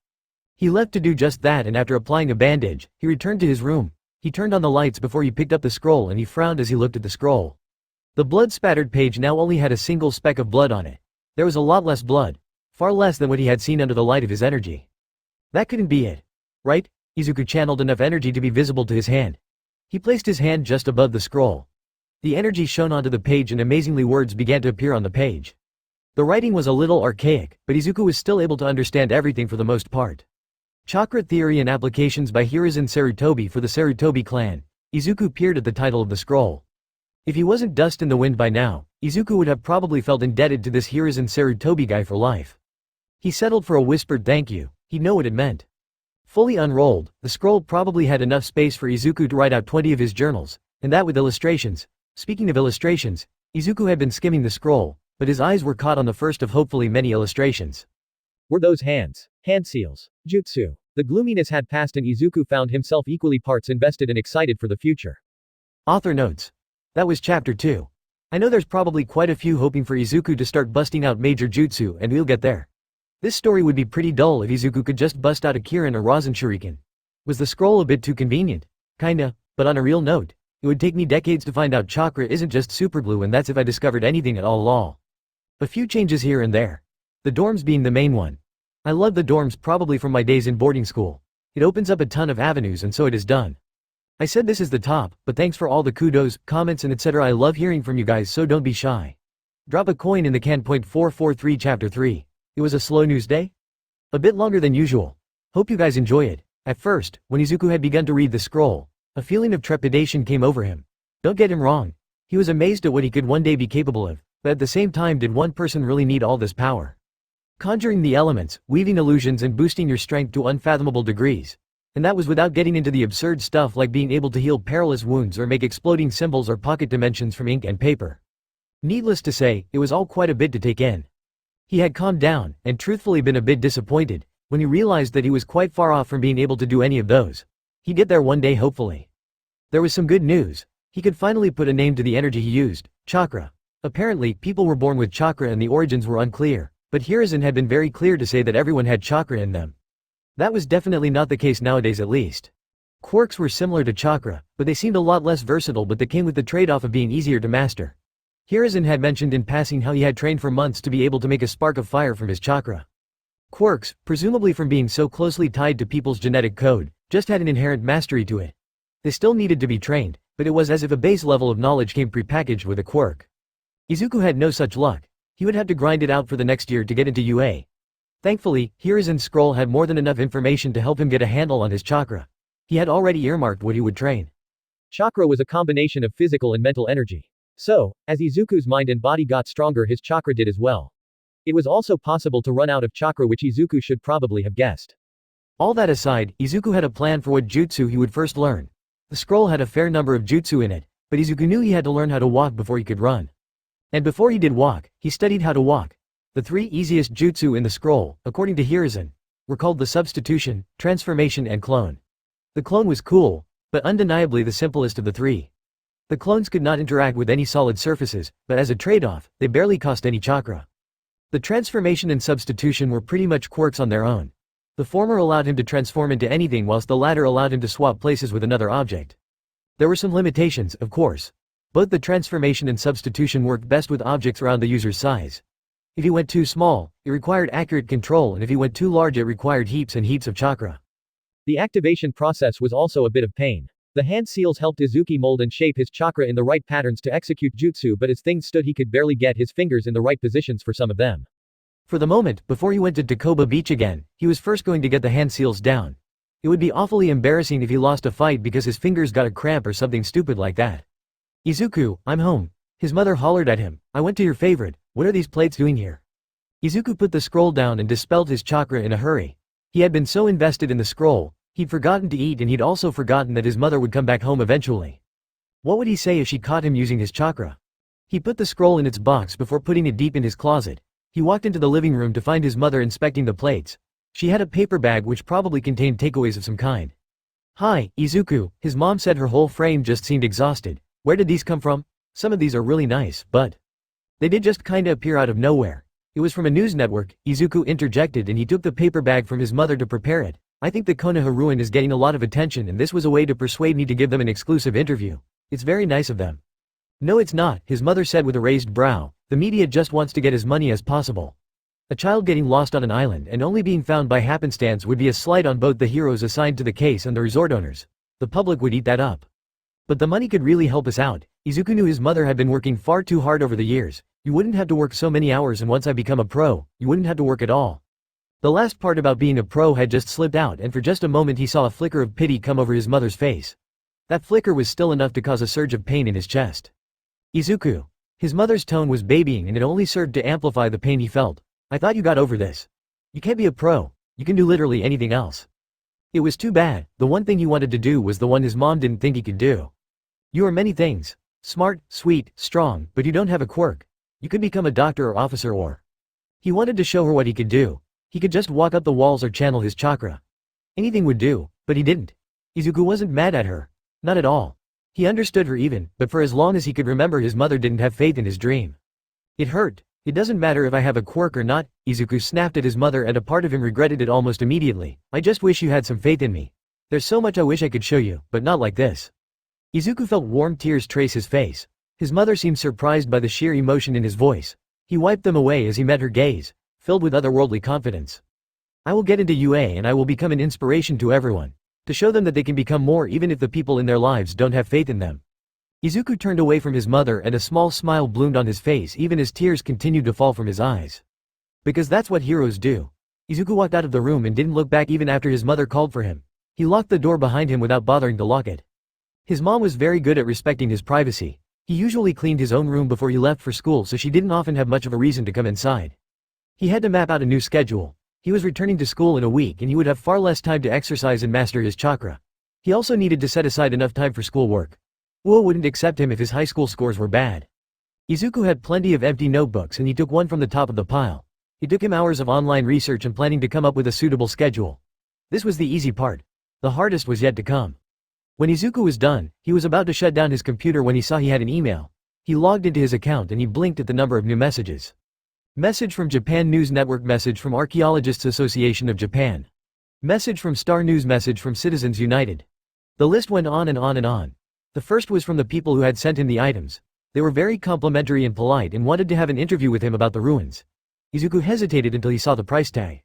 He left to do just that, and after applying a bandage, he returned to his room. He turned on the lights before he picked up the scroll, and he frowned as he looked at the scroll. The blood-spattered page now only had a single speck of blood on it. There was a lot less blood. Far less than what he had seen under the light of his energy. That couldn't be it. Right? Izuku channeled enough energy to be visible to his hand. He placed his hand just above the scroll. The energy shone onto the page, and amazingly words began to appear on the page. The writing was a little archaic, but Izuku was still able to understand everything for the most part. Chakra Theory and Applications by Hiruzen Sarutobi for the Sarutobi clan. Izuku peered at the title of the scroll. If he wasn't dust in the wind by now, Izuku would have probably felt indebted to this Hiruzen Sarutobi guy for life. He settled for a whispered thank you. He'd know what it meant. Fully unrolled, the scroll probably had enough space for Izuku to write out 20 of his journals, and that with illustrations. Speaking of illustrations, Izuku had been skimming the scroll. but his eyes were caught on the first of hopefully many illustrations. Were those hands? Hand seals. Jutsu. The gloominess had passed and Izuku found himself equally parts invested and excited for the future. Author notes. That was chapter 2. I know there's probably quite a few hoping for Izuku to start busting out major jutsu, and we'll get there. This story would be pretty dull if Izuku could just bust out a Kirin or Rasen Shuriken. Was the scroll a bit too convenient? Kinda, but on a real note, it would take me decades to find out Chakra isn't just superglue, and that's if I discovered anything at all. Lol. A few changes here and there. The dorms being the main one. I love the dorms, probably from my days in boarding school. It opens up a ton of avenues, and so it is done. I said this is the top, but thanks for all the kudos, comments and etc. I love hearing from you guys, so don't be shy. Drop a coin in the can. 443 Chapter 3. It was a slow news day? A bit longer than usual. Hope you guys enjoy it. At first, when Izuku had begun to read the scroll, a feeling of trepidation came over him. Don't get him wrong. He was amazed at what he could one day be capable of, but at the same time, did one person really need all this power? Conjuring the elements, weaving illusions and boosting your strength to unfathomable degrees. And that was without getting into the absurd stuff like being able to heal perilous wounds or make exploding symbols or pocket dimensions from ink and paper. Needless to say, it was all quite a bit to take in. He had calmed down, and truthfully been a bit disappointed, when he realized that he was quite far off from being able to do any of those. He'd get there one day, hopefully. There was some good news. He could finally put a name to the energy he used, Chakra. Apparently, people were born with Chakra and the origins were unclear, but Hiruzen had been very clear to say that everyone had Chakra in them. That was definitely not the case nowadays, at least. Quirks were similar to Chakra, but they seemed a lot less versatile, but that came with the trade-off of being easier to master. Hiruzen had mentioned in passing how he had trained for months to be able to make a spark of fire from his chakra. Quirks, presumably from being so closely tied to people's genetic code, just had an inherent mastery to it. They still needed to be trained, but it was as if a base level of knowledge came prepackaged with a quirk. Izuku had no such luck. He would have to grind it out for the next year to get into UA. Thankfully, Hiruzen's scroll had more than enough information to help him get a handle on his chakra. He had already earmarked what he would train. Chakra was a combination of physical and mental energy. So, as Izuku's mind and body got stronger, his chakra did as well. It was also possible to run out of chakra, which Izuku should probably have guessed. All that aside, Izuku had a plan for what jutsu he would first learn. The scroll had a fair number of jutsu in it, but Izuku knew he had to learn how to walk before he could run. And before he did walk, he studied how to walk. The 3 easiest jutsu in the scroll, according to Hiruzen, were called the substitution, transformation and clone. The clone was cool, but undeniably the simplest of the 3. The clones could not interact with any solid surfaces, but as a trade-off, they barely cost any chakra. The transformation and substitution were pretty much quirks on their own. The former allowed him to transform into anything, whilst the latter allowed him to swap places with another object. There were some limitations, of course. Both the transformation and substitution worked best with objects around the user's size. If he went too small, it required accurate control, and if he went too large, it required heaps and heaps of chakra. The activation process was also a bit of pain. The hand seals helped Izuku mold and shape his chakra in the right patterns to execute jutsu, but as things stood, he could barely get his fingers in the right positions for some of them. For the moment, before he went to Takoba Beach again, he was first going to get the hand seals down. It would be awfully embarrassing if he lost a fight because his fingers got a cramp or something stupid like that. Izuku, I'm home. His mother hollered at him. I went to your favorite. What are these plates doing here? Izuku put the scroll down and dispelled his chakra in a hurry. He had been so invested in the scroll, he'd forgotten to eat, and he'd also forgotten that his mother would come back home eventually. What would he say if she caught him using his chakra? He put the scroll in its box before putting it deep in his closet. He walked into the living room to find his mother inspecting the plates. She had a paper bag which probably contained takeaways of some kind. Hi, Izuku, his mom said. Her whole frame just seemed exhausted. Where did these come from? Some of these are really nice, but they did just kinda appear out of nowhere. It was from a news network, Izuku interjected, and he took the paper bag from his mother to prepare it. I think the Konoha ruin is getting a lot of attention, and this was a way to persuade me to give them an exclusive interview. It's very nice of them. No, it's not, his mother said with a raised brow. The media just wants to get as money as possible. A child getting lost on an island and only being found by happenstance would be a slight on both the heroes assigned to the case and the resort owners. The public would eat that up. But the money could really help us out. Izuku knew his mother had been working far too hard over the years. You wouldn't have to work so many hours, and once I become a pro, you wouldn't have to work at all. The last part about being a pro had just slipped out, and for just a moment he saw a flicker of pity come over his mother's face. That flicker was still enough to cause a surge of pain in his chest. Izuku. His mother's tone was babying, and it only served to amplify the pain he felt. I thought you got over this. You can't be a pro. You can do literally anything else. It was too bad. The one thing he wanted to do was the one his mom didn't think he could do. You are many things. Smart, sweet, strong, but you don't have a quirk. You could become a doctor or officer or. He wanted to show her what he could do. He could just walk up the walls or channel his chakra. Anything would do, but he didn't. Izuku wasn't mad at her. Not at all. He understood her even, but for as long as he could remember his mother didn't have faith in his dream. It hurt. It doesn't matter if I have a quirk or not, Izuku snapped at his mother and a part of him regretted it almost immediately. I just wish you had some faith in me. There's so much I wish I could show you, but not like this. Izuku felt warm tears trace his face. His mother seemed surprised by the sheer emotion in his voice. He wiped them away as he met her gaze, filled with otherworldly confidence. I will get into UA and I will become an inspiration to everyone. To show them that they can become more even if the people in their lives don't have faith in them. Izuku turned away from his mother and a small smile bloomed on his face even as tears continued to fall from his eyes. Because that's what heroes do. Izuku walked out of the room and didn't look back even after his mother called for him. He locked the door behind him without bothering to lock it. His mom was very good at respecting his privacy. He usually cleaned his own room before he left for school so she didn't often have much of a reason to come inside. He had to map out a new schedule. He was returning to school in a week and he would have far less time to exercise and master his chakra. He also needed to set aside enough time for schoolwork. Uo wouldn't accept him if his high school scores were bad. Izuku had plenty of empty notebooks and he took one from the top of the pile. It took him hours of online research and planning to come up with a suitable schedule. This was the easy part. The hardest was yet to come. When Izuku was done, he was about to shut down his computer when he saw he had an email. He logged into his account and he blinked at the number of new messages. Message from Japan News Network. Message from Archaeologists Association of Japan. Message from Star News. Message from Citizens United. The list went on and on and on. The first was from the people who had sent him the items. They were very complimentary and polite and wanted to have an interview with him about the ruins. Izuku hesitated until he saw the price tag.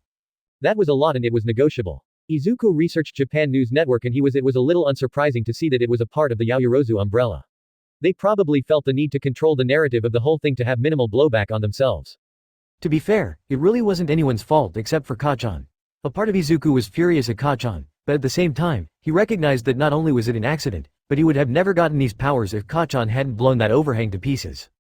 That was a lot and it was negotiable. Izuku researched Japan News Network and it was a little unsurprising to see that it was a part of the Yaoyorozu umbrella. They probably felt the need to control the narrative of the whole thing to have minimal blowback on themselves. To be fair, it really wasn't anyone's fault except for Kachan. A part of Izuku was furious at Kachan, but at the same time, he recognized that not only was it an accident, but he would have never gotten these powers if Kachan hadn't blown that overhang to pieces.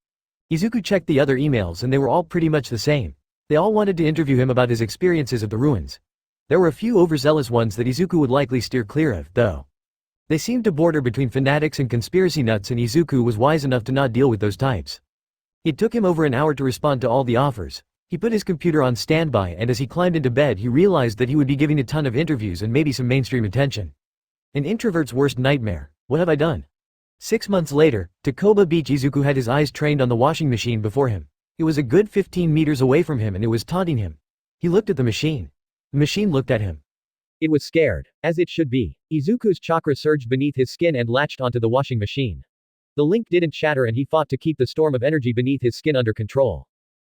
Izuku checked the other emails and they were all pretty much the same. They all wanted to interview him about his experiences of the ruins. There were a few overzealous ones that Izuku would likely steer clear of, though. They seemed to border between fanatics and conspiracy nuts and Izuku was wise enough to not deal with those types. It took him over an hour to respond to all the offers. He put his computer on standby and as he climbed into bed he realized that he would be giving a ton of interviews and maybe some mainstream attention. An introvert's worst nightmare. What have I done? 6 months later, Takoba Beach. Izuku had his eyes trained on the washing machine before him. It was a good 15 meters away from him and it was taunting him. He looked at the machine. The machine looked at him. It was scared. As it should be. Izuku's chakra surged beneath his skin and latched onto the washing machine. The link didn't shatter and he fought to keep the storm of energy beneath his skin under control.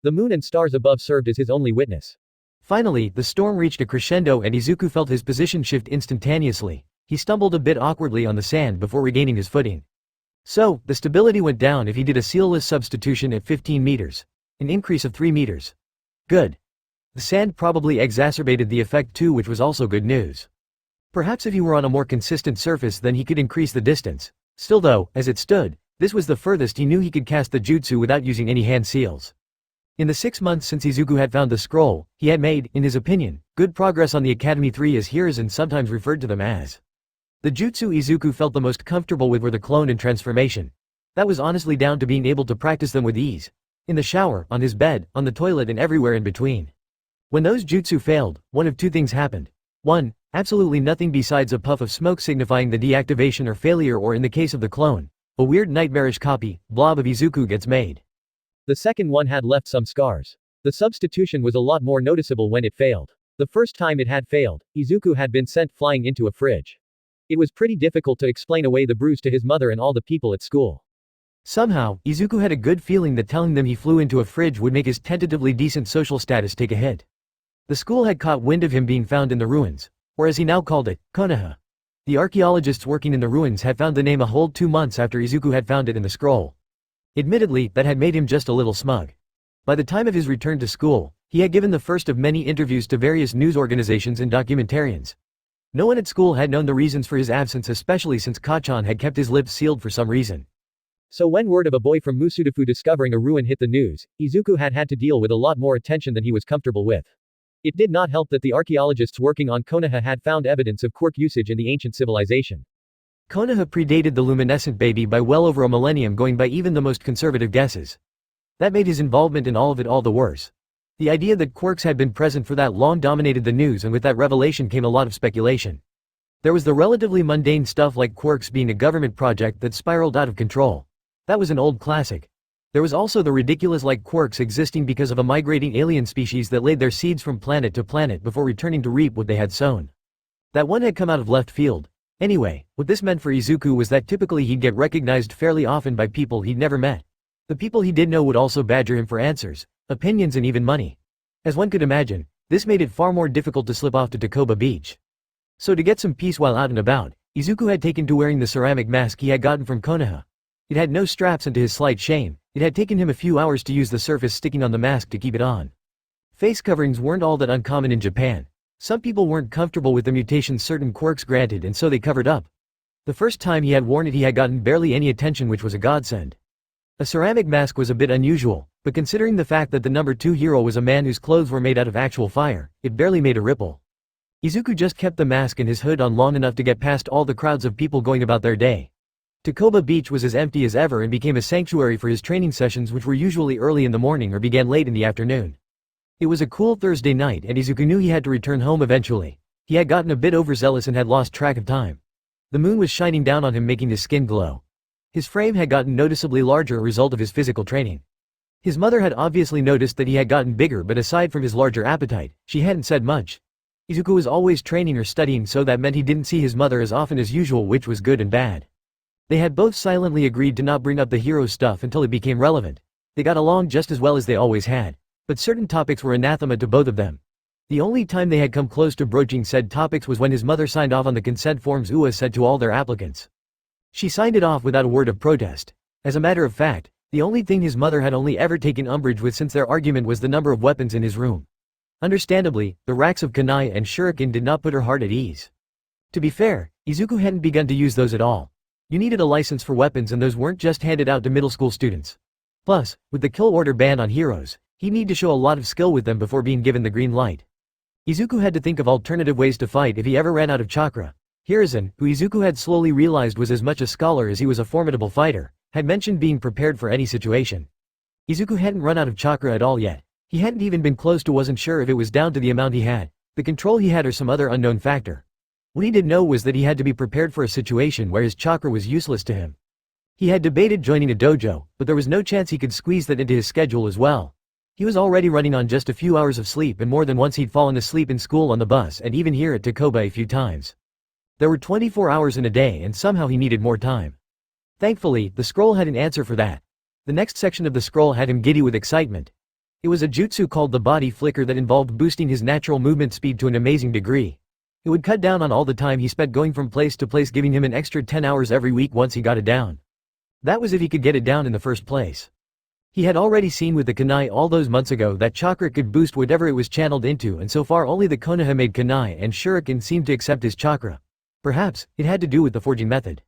The moon and stars above served as his only witness. Finally, the storm reached a crescendo and Izuku felt his position shift instantaneously. He stumbled a bit awkwardly on the sand before regaining his footing. So, the stability went down if he did a sealless substitution at 15 meters. An increase of 3 meters. Good. The sand probably exacerbated the effect too, which was also good news. Perhaps if he were on a more consistent surface then he could increase the distance. Still though, as it stood, this was the furthest he knew he could cast the jutsu without using any hand seals. In the 6 months since Izuku had found the scroll, he had made, in his opinion, good progress on the Academy 3 as Hiruzen sometimes referred to them as. The jutsu Izuku felt the most comfortable with were the clone and transformation. That was honestly down to being able to practice them with ease. In the shower, on his bed, on the toilet and everywhere in between. When those jutsu failed, one of two things happened. 1. Absolutely nothing besides a puff of smoke signifying the deactivation or failure, or in the case of the clone, a weird nightmarish copy, blob of Izuku gets made. The second one had left some scars. The substitution was a lot more noticeable when it failed. The first time it had failed, Izuku had been sent flying into a fridge. It was pretty difficult to explain away the bruise to his mother and all the people at school. Somehow, Izuku had a good feeling that telling them he flew into a fridge would make his tentatively decent social status take a hit. The school had caught wind of him being found in the ruins, or as he now called it, Konoha. The archaeologists working in the ruins had found the name a whole 2 months after Izuku had found it in the scroll. Admittedly, that had made him just a little smug. By the time of his return to school, he had given the first of many interviews to various news organizations and documentarians. No one at school had known the reasons for his absence, especially since Kachan had kept his lips sealed for some reason. So when word of a boy from Musudafu discovering a ruin hit the news, Izuku had to deal with a lot more attention than he was comfortable with. It did not help that the archaeologists working on Konoha had found evidence of quirk usage in the ancient civilization. Konoha predated the luminescent baby by well over a millennium, going by even the most conservative guesses. That made his involvement in all of it all the worse. The idea that quirks had been present for that long dominated the news, and with that revelation came a lot of speculation. There was the relatively mundane stuff like quirks being a government project that spiraled out of control. That was an old classic. There was also the ridiculous like quirks existing because of a migrating alien species that laid their seeds from planet to planet before returning to reap what they had sown. That one had come out of left field. Anyway, what this meant for Izuku was that typically he'd get recognized fairly often by people he'd never met. The people he did know would also badger him for answers, opinions, and even money. As one could imagine, this made it far more difficult to slip off to Takoba Beach. So to get some peace while out and about, Izuku had taken to wearing the ceramic mask he had gotten from Konoha. It had no straps, and to his slight shame, it had taken him a few hours to use the surface sticking on the mask to keep it on. Face coverings weren't all that uncommon in Japan. Some people weren't comfortable with the mutations certain quirks granted, and so they covered up. The first time he had worn it he had gotten barely any attention, which was a godsend. A ceramic mask was a bit unusual, but considering the fact that the number 2 hero was a man whose clothes were made out of actual fire, it barely made a ripple. Izuku just kept the mask and his hood on long enough to get past all the crowds of people going about their day. Takoba Beach was as empty as ever and became a sanctuary for his training sessions, which were usually early in the morning or began late in the afternoon. It was a cool Thursday night and Izuku knew he had to return home eventually. He had gotten a bit overzealous and had lost track of time. The moon was shining down on him, making his skin glow. His frame had gotten noticeably larger, a result of his physical training. His mother had obviously noticed that he had gotten bigger, but aside from his larger appetite, she hadn't said much. Izuku was always training or studying, so that meant he didn't see his mother as often as usual, which was good and bad. They had both silently agreed to not bring up the hero stuff until it became relevant. They got along just as well as they always had. But certain topics were anathema to both of them. The only time they had come close to broaching said topics was when his mother signed off on the consent forms Ua said to all their applicants. She signed it off without a word of protest. As a matter of fact, the only thing his mother had only ever taken umbrage with since their argument was the number of weapons in his room. Understandably, the racks of kunai and shuriken did not put her heart at ease. To be fair, Izuku hadn't begun to use those at all. You needed a license for weapons, and those weren't just handed out to middle school students. Plus, with the kill order ban on heroes, he'd need to show a lot of skill with them before being given the green light. Izuku had to think of alternative ways to fight if he ever ran out of chakra. Hiruzen, who Izuku had slowly realized was as much a scholar as he was a formidable fighter, had mentioned being prepared for any situation. Izuku hadn't run out of chakra at all yet. He hadn't even been close to, wasn't sure if it was down to the amount he had, the control he had, or some other unknown factor. What he did know was that he had to be prepared for a situation where his chakra was useless to him. He had debated joining a dojo, but there was no chance he could squeeze that into his schedule as well. He was already running on just a few hours of sleep, and more than once he'd fallen asleep in school, on the bus, and even here at Takoba a few times. There were 24 hours in a day, and somehow he needed more time. Thankfully, the scroll had an answer for that. The next section of the scroll had him giddy with excitement. It was a jutsu called the body flicker that involved boosting his natural movement speed to an amazing degree. It would cut down on all the time he spent going from place to place, giving him an extra 10 hours every week once he got it down. That was if he could get it down in the first place. He had already seen with the kunai all those months ago that chakra could boost whatever it was channeled into, and so far only the Konoha-made kunai and shuriken seemed to accept his chakra. Perhaps, it had to do with the forging method.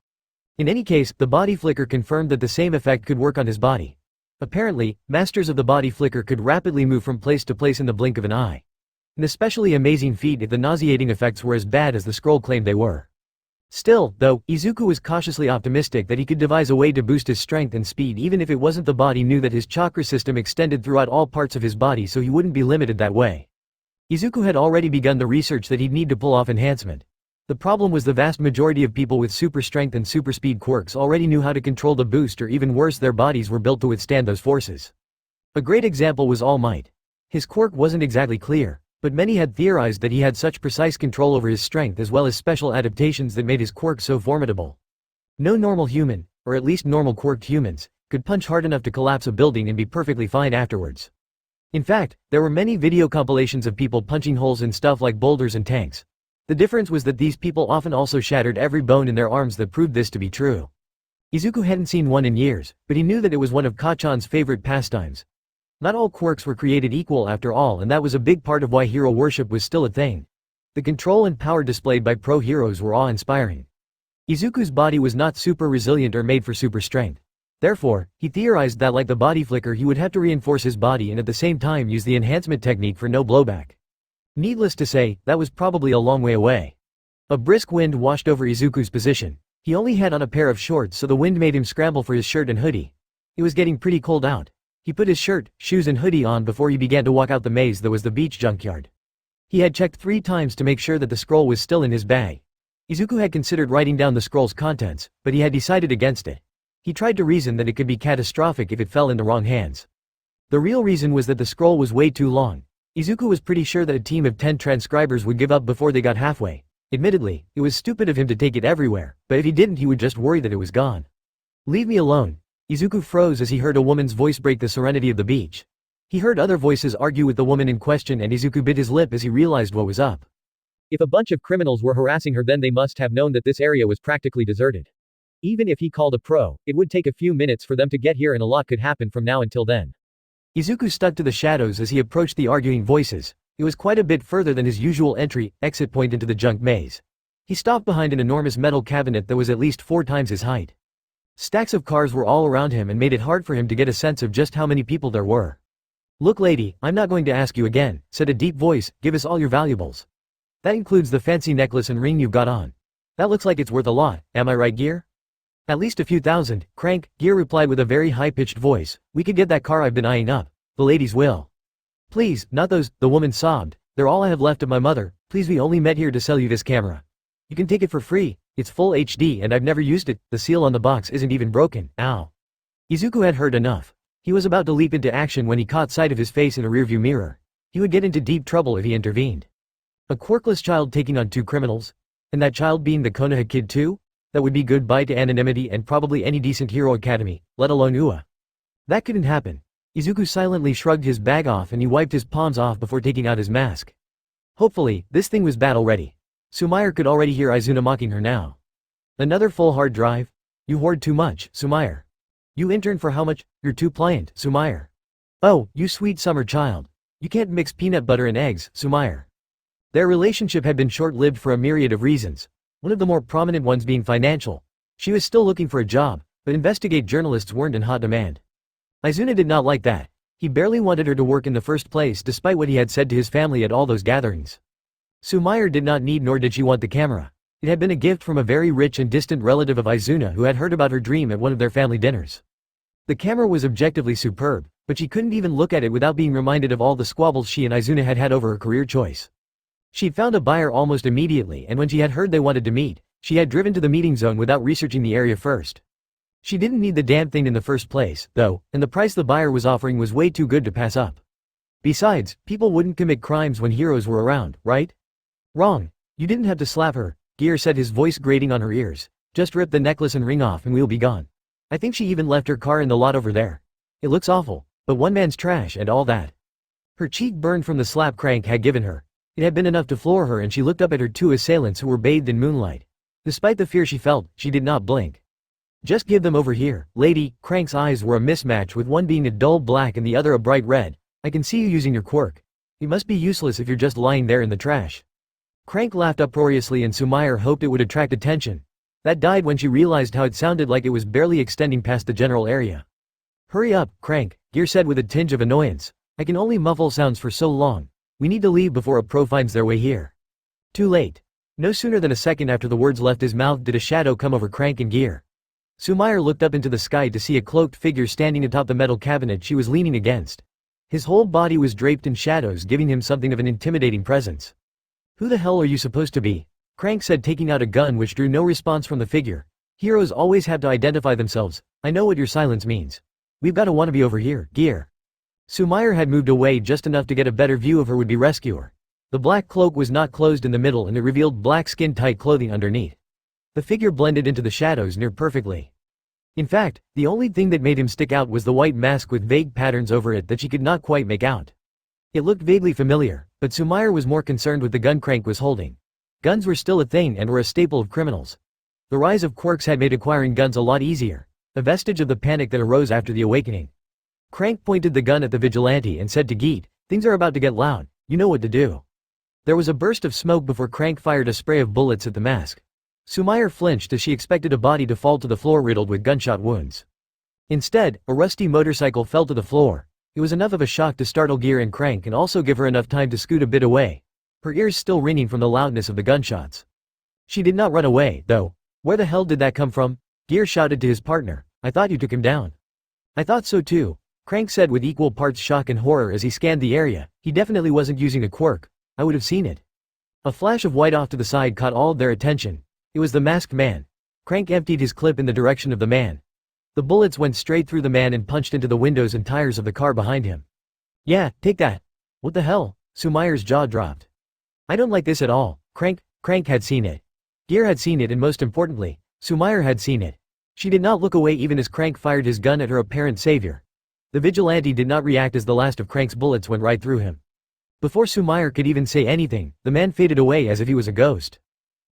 In any case, the body flicker confirmed that the same effect could work on his body. Apparently, masters of the body flicker could rapidly move from place to place in the blink of an eye. An especially amazing feat if the nauseating effects were as bad as the scroll claimed they were. Still, though, Izuku was cautiously optimistic that he could devise a way to boost his strength and speed, even if it wasn't. The body knew that his chakra system extended throughout all parts of his body, so he wouldn't be limited that way. Izuku had already begun the research that he'd need to pull off enhancement. The problem was the vast majority of people with super strength and super speed quirks already knew how to control the boost, or even worse, their bodies were built to withstand those forces. A great example was All Might. His quirk wasn't exactly clear, but many had theorized that he had such precise control over his strength as well as special adaptations that made his quirk so formidable. No normal human, or at least normal quirked humans, could punch hard enough to collapse a building and be perfectly fine afterwards. In fact, there were many video compilations of people punching holes in stuff like boulders and tanks. The difference was that these people often also shattered every bone in their arms that proved this to be true. Izuku hadn't seen one in years, but he knew that it was one of Kachan's favorite pastimes. Not all quirks were created equal after all, and that was a big part of why hero worship was still a thing. The control and power displayed by pro heroes were awe-inspiring. Izuku's body was not super resilient or made for super strength. Therefore, he theorized that like the body flicker, he would have to reinforce his body and at the same time use the enhancement technique for no blowback. Needless to say, that was probably a long way away. A brisk wind washed over Izuku's position. He only had on a pair of shorts, so the wind made him scramble for his shirt and hoodie. It was getting pretty cold out. He put his shirt, shoes and hoodie on before he began to walk out the maze that was the beach junkyard. He had checked 3 times to make sure that the scroll was still in his bag. Izuku had considered writing down the scroll's contents, but he had decided against it. He tried to reason that it could be catastrophic if it fell in the wrong hands. The real reason was that the scroll was way too long. Izuku was pretty sure that a team of 10 transcribers would give up before they got halfway. Admittedly, it was stupid of him to take it everywhere, but if he didn't he would just worry that it was gone. "Leave me alone." Izuku froze as he heard a woman's voice break the serenity of the beach. He heard other voices argue with the woman in question and Izuku bit his lip as he realized what was up. If a bunch of criminals were harassing her then they must have known that this area was practically deserted. Even if he called a pro, it would take a few minutes for them to get here and a lot could happen from now until then. Izuku stuck to the shadows as he approached the arguing voices. It was quite a bit further than his usual entry-exit point into the junk maze. He stopped behind an enormous metal cabinet that was at least 4 times his height. Stacks of cars were all around him and made it hard for him to get a sense of just how many people there were. "Look lady, I'm not going to ask you again," said a deep voice, "give us all your valuables. That includes the fancy necklace and ring you've got on. That looks like it's worth a lot, am I right Gear?" "At least a few thousand, crank," Gear replied with a very high-pitched voice. "We could get that car I've been eyeing up. The ladies will." "Please, not those," the woman sobbed. "They're all I have left of my mother. Please, we only met here to sell you this camera. You can take it for free. It's full HD and I've never used it. The seal on the box isn't even broken." Ow. Izuku had heard enough. He was about to leap into action when he caught sight of his face in a rearview mirror. He would get into deep trouble if he intervened. A quirkless child taking on 2 criminals? And that child being the Konoha kid too? That would be goodbye to anonymity and probably any decent hero academy, let alone UA. That couldn't happen. Izuku silently shrugged his bag off and he wiped his palms off before taking out his mask. Hopefully, this thing was battle ready. Sumair could already hear Izuna mocking her now. "Another full hard drive? You hoard too much, Sumair. You intern for how much? You're too pliant, Sumair. Oh, you sweet summer child. You can't mix peanut butter and eggs, Sumair." Their relationship had been short-lived for a myriad of reasons, one of the more prominent ones being financial. She was still looking for a job, but investigate journalists weren't in hot demand. Izuna did not like that. He barely wanted her to work in the first place despite what he had said to his family at all those gatherings. Sumair did not need nor did she want the camera. It had been a gift from a very rich and distant relative of Izuna who had heard about her dream at one of their family dinners. The camera was objectively superb, but she couldn't even look at it without being reminded of all the squabbles she and Izuna had had over her career choice. She'd found a buyer almost immediately and when she had heard they wanted to meet, she had driven to the meeting zone without researching the area first. She didn't need the damn thing in the first place, though, and the price the buyer was offering was way too good to pass up. Besides, people wouldn't commit crimes when heroes were around, right? "Wrong. You didn't have to slap her," Gear said, his voice grating on her ears. "Just rip the necklace and ring off and we'll be gone. I think she even left her car in the lot over there. It looks awful, but one man's trash and all that." Her cheek burned from the slap Crank had given her. It had been enough to floor her and she looked up at her 2 assailants who were bathed in moonlight. Despite the fear she felt, she did not blink. "Just give them over here, lady." Crank's eyes were a mismatch, with one being a dull black and the other a bright red. "I can see you using your quirk. It must be useless if you're just lying there in the trash." Crank laughed uproariously and Sumair hoped it would attract attention. That died when she realized how it sounded like it was barely extending past the general area. "Hurry up, Crank," Gear said with a tinge of annoyance. "I can only muffle sounds for so long. We need to leave before a pro finds their way here." Too late. No sooner than a second after the words left his mouth did a shadow come over Crank and Gear. Sumair looked up into the sky to see a cloaked figure standing atop the metal cabinet she was leaning against. His whole body was draped in shadows, giving him something of an intimidating presence. "Who the hell are you supposed to be?" Crank said, taking out a gun which drew no response from the figure. "Heroes always have to identify themselves. I know what your silence means. We've got a wannabe over here, Gear." Sumair had moved away just enough to get a better view of her would-be rescuer. The black cloak was not closed in the middle and it revealed black skin-tight clothing underneath. The figure blended into the shadows near perfectly. In fact, the only thing that made him stick out was the white mask with vague patterns over it that she could not quite make out. It looked vaguely familiar, but Sumair was more concerned with the gun Crank was holding. Guns were still a thing and were a staple of criminals. The rise of quirks had made acquiring guns a lot easier, a vestige of the panic that arose after the awakening. Crank pointed the gun at the vigilante and said to Geet, "Things are about to get loud, you know what to do." There was a burst of smoke before Crank fired a spray of bullets at the mask. Sumair flinched as she expected a body to fall to the floor riddled with gunshot wounds. Instead, a rusty motorcycle fell to the floor. It was enough of a shock to startle Gear and Crank and also give her enough time to scoot a bit away, her ears still ringing from the loudness of the gunshots. She did not run away, though. "Where the hell did that come from?" Gear shouted to his partner. "I thought you took him down." "I thought so too. Crank said with equal parts shock and horror as he scanned the area. He definitely wasn't using a quirk. I would have seen it. A flash of white off to the side caught all of their attention. It was the masked man. Crank emptied his clip in the direction of the man. The bullets went straight through the man and punched into the windows and tires of the car behind him. Yeah, take that. What the hell? Sumair's jaw dropped. I don't like this at all. Crank had seen it. Gear had seen it, and most importantly, Sumair had seen it. She did not look away even as Crank fired his gun at her apparent savior. The vigilante did not react as the last of Crank's bullets went right through him. Before Sumair could even say anything, the man faded away as if he was a ghost.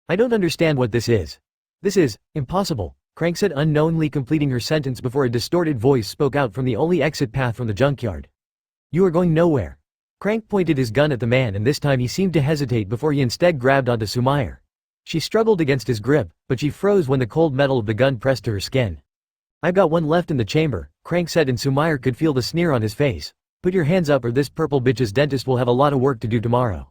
I don't understand what this is. This is impossible, Crank said, unknowingly completing her sentence before a distorted voice spoke out from the only exit path from the junkyard. You are going nowhere. Crank pointed his gun at the man, and this time he seemed to hesitate before he instead grabbed onto Sumair. She struggled against his grip, but she froze when the cold metal of the gun pressed to her skin. I've got one left in the chamber, Crank said, and Sumair could feel the sneer on his face. Put your hands up or this purple bitch's dentist will have a lot of work to do tomorrow.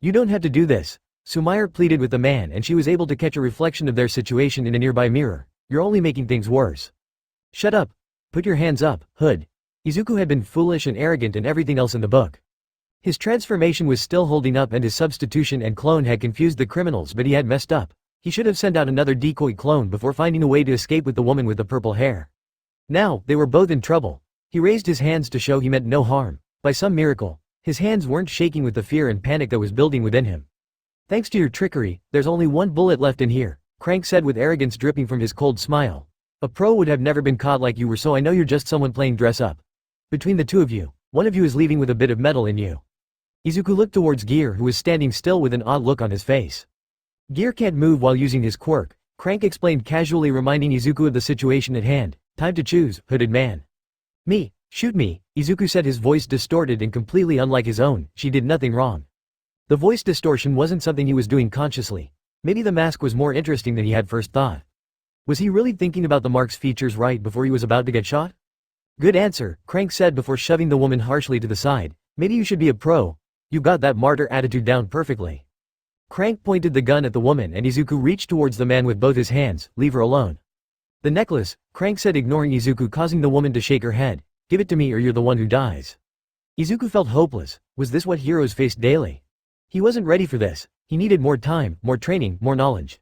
You don't have to do this, Sumair pleaded with the man, and she was able to catch a reflection of their situation in a nearby mirror. You're only making things worse. Shut up. Put your hands up, Hood. Izuku had been foolish and arrogant and everything else in the book. His transformation was still holding up and his substitution and clone had confused the criminals, but he had messed up. He should have sent out another decoy clone before finding a way to escape with the woman with the purple hair. Now, they were both in trouble. He raised his hands to show he meant no harm. By some miracle, his hands weren't shaking with the fear and panic that was building within him. Thanks to your trickery, there's only one bullet left in here, Crank said with arrogance dripping from his cold smile. A pro would have never been caught like you were, so I know you're just someone playing dress up. Between the two of you, one of you is leaving with a bit of metal in you. Izuku looked towards Gear, who was standing still with an odd look on his face. Gear can't move while using his quirk, Crank explained casually, reminding Izuku of the situation at hand. Time to choose, hooded man. Me, shoot me, Izuku said, his voice distorted and completely unlike his own. She did nothing wrong. The voice distortion wasn't something he was doing consciously. Maybe the mask was more interesting than he had first thought. Was he really thinking about the mark's features right before he was about to get shot? Good answer, Crank said before shoving the woman harshly to the side. Maybe you should be a pro. You got that martyr attitude down perfectly. Crank pointed the gun at the woman and Izuku reached towards the man with both his hands. Leave her alone. The necklace, Crank said, ignoring Izuku, causing the woman to shake her head. Give it to me or you're the one who dies. Izuku felt hopeless. Was this what heroes faced daily? He wasn't ready for this. He needed more time, more training, more knowledge.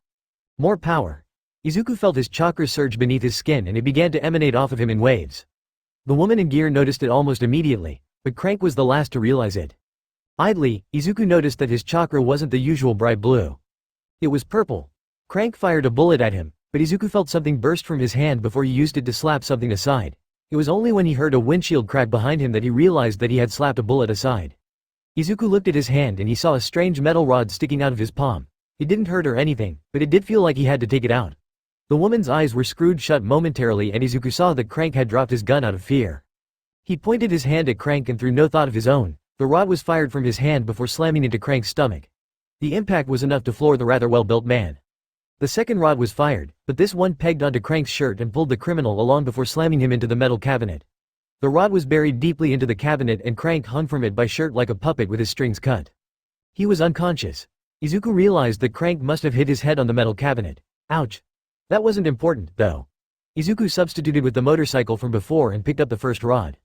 More power. Izuku felt his chakra surge beneath his skin and it began to emanate off of him in waves. The woman in Gear noticed it almost immediately, but Crank was the last to realize it. Idly, Izuku noticed that his chakra wasn't the usual bright blue. It was purple. Crank fired a bullet at him, but Izuku felt something burst from his hand before he used it to slap something aside. It was only when he heard a windshield crack behind him that he realized that he had slapped a bullet aside. Izuku looked at his hand and he saw a strange metal rod sticking out of his palm. It didn't hurt or anything, but it did feel like he had to take it out. The woman's eyes were screwed shut momentarily and Izuku saw that Crank had dropped his gun out of fear. He pointed his hand at Crank and through no thought of his own, the rod was fired from his hand before slamming into Crank's stomach. The impact was enough to floor the rather well-built man. The second rod was fired, but this one pegged onto Crank's shirt and pulled the criminal along before slamming him into the metal cabinet. The rod was buried deeply into the cabinet and Crank hung from it by shirt like a puppet with his strings cut. He was unconscious. Izuku realized that Crank must have hit his head on the metal cabinet. Ouch. That wasn't important, though. Izuku substituted with the motorcycle from before and picked up the first rod.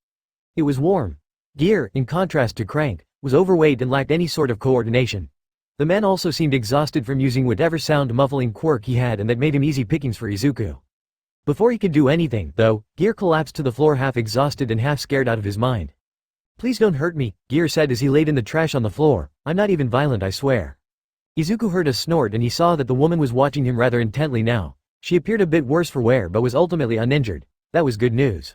It was warm. Gear, in contrast to Crank, was overweight and lacked any sort of coordination. The man also seemed exhausted from using whatever sound muffling quirk he had, and that made him easy pickings for Izuku. Before he could do anything, though, Gear collapsed to the floor, half exhausted and half scared out of his mind. Please don't hurt me, Gear said as he laid in the trash on the floor. I'm not even violent, I swear. Izuku heard a snort and he saw that the woman was watching him rather intently now. She appeared a bit worse for wear but was ultimately uninjured. That was good news.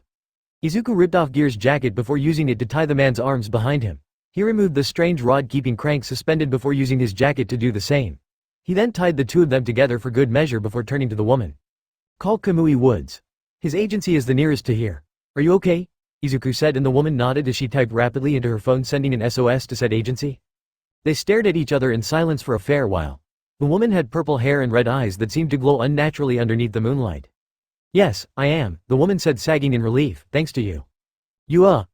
Izuku ripped off Gear's jacket before using it to tie the man's arms behind him. He removed the strange rod keeping Crank suspended before using his jacket to do the same. He then tied the two of them together for good measure before turning to the woman. Call Kamui Woods. His agency is the nearest to here. Are you okay? Izuku said and the woman nodded as she typed rapidly into her phone, sending an SOS to said agency. They stared at each other in silence for a fair while. The woman had purple hair and red eyes that seemed to glow unnaturally underneath the moonlight. Yes, I am, the woman said, sagging in relief, thanks to you.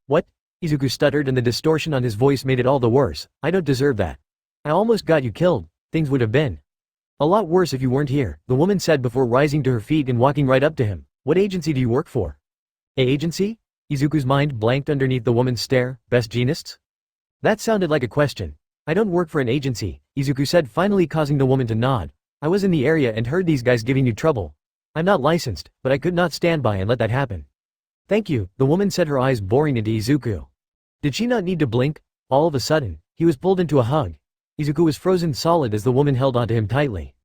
What? Izuku stuttered and the distortion on his voice made it all the worse. I don't deserve that. I almost got you killed. Things would have been a lot worse if you weren't here, the woman said before rising to her feet and walking right up to him. What agency do you work for? A agency? Izuku's mind blanked underneath the woman's stare. Best genists? That sounded like a question. I don't work for an agency, Izuku said, finally causing the woman to nod. I was in the area and heard these guys giving you trouble. I'm not licensed, but I could not stand by and let that happen. Thank you, the woman said, her eyes boring into Izuku. Did she not need to blink? All of a sudden, he was pulled into a hug. Izuku was frozen solid as the woman held onto him tightly.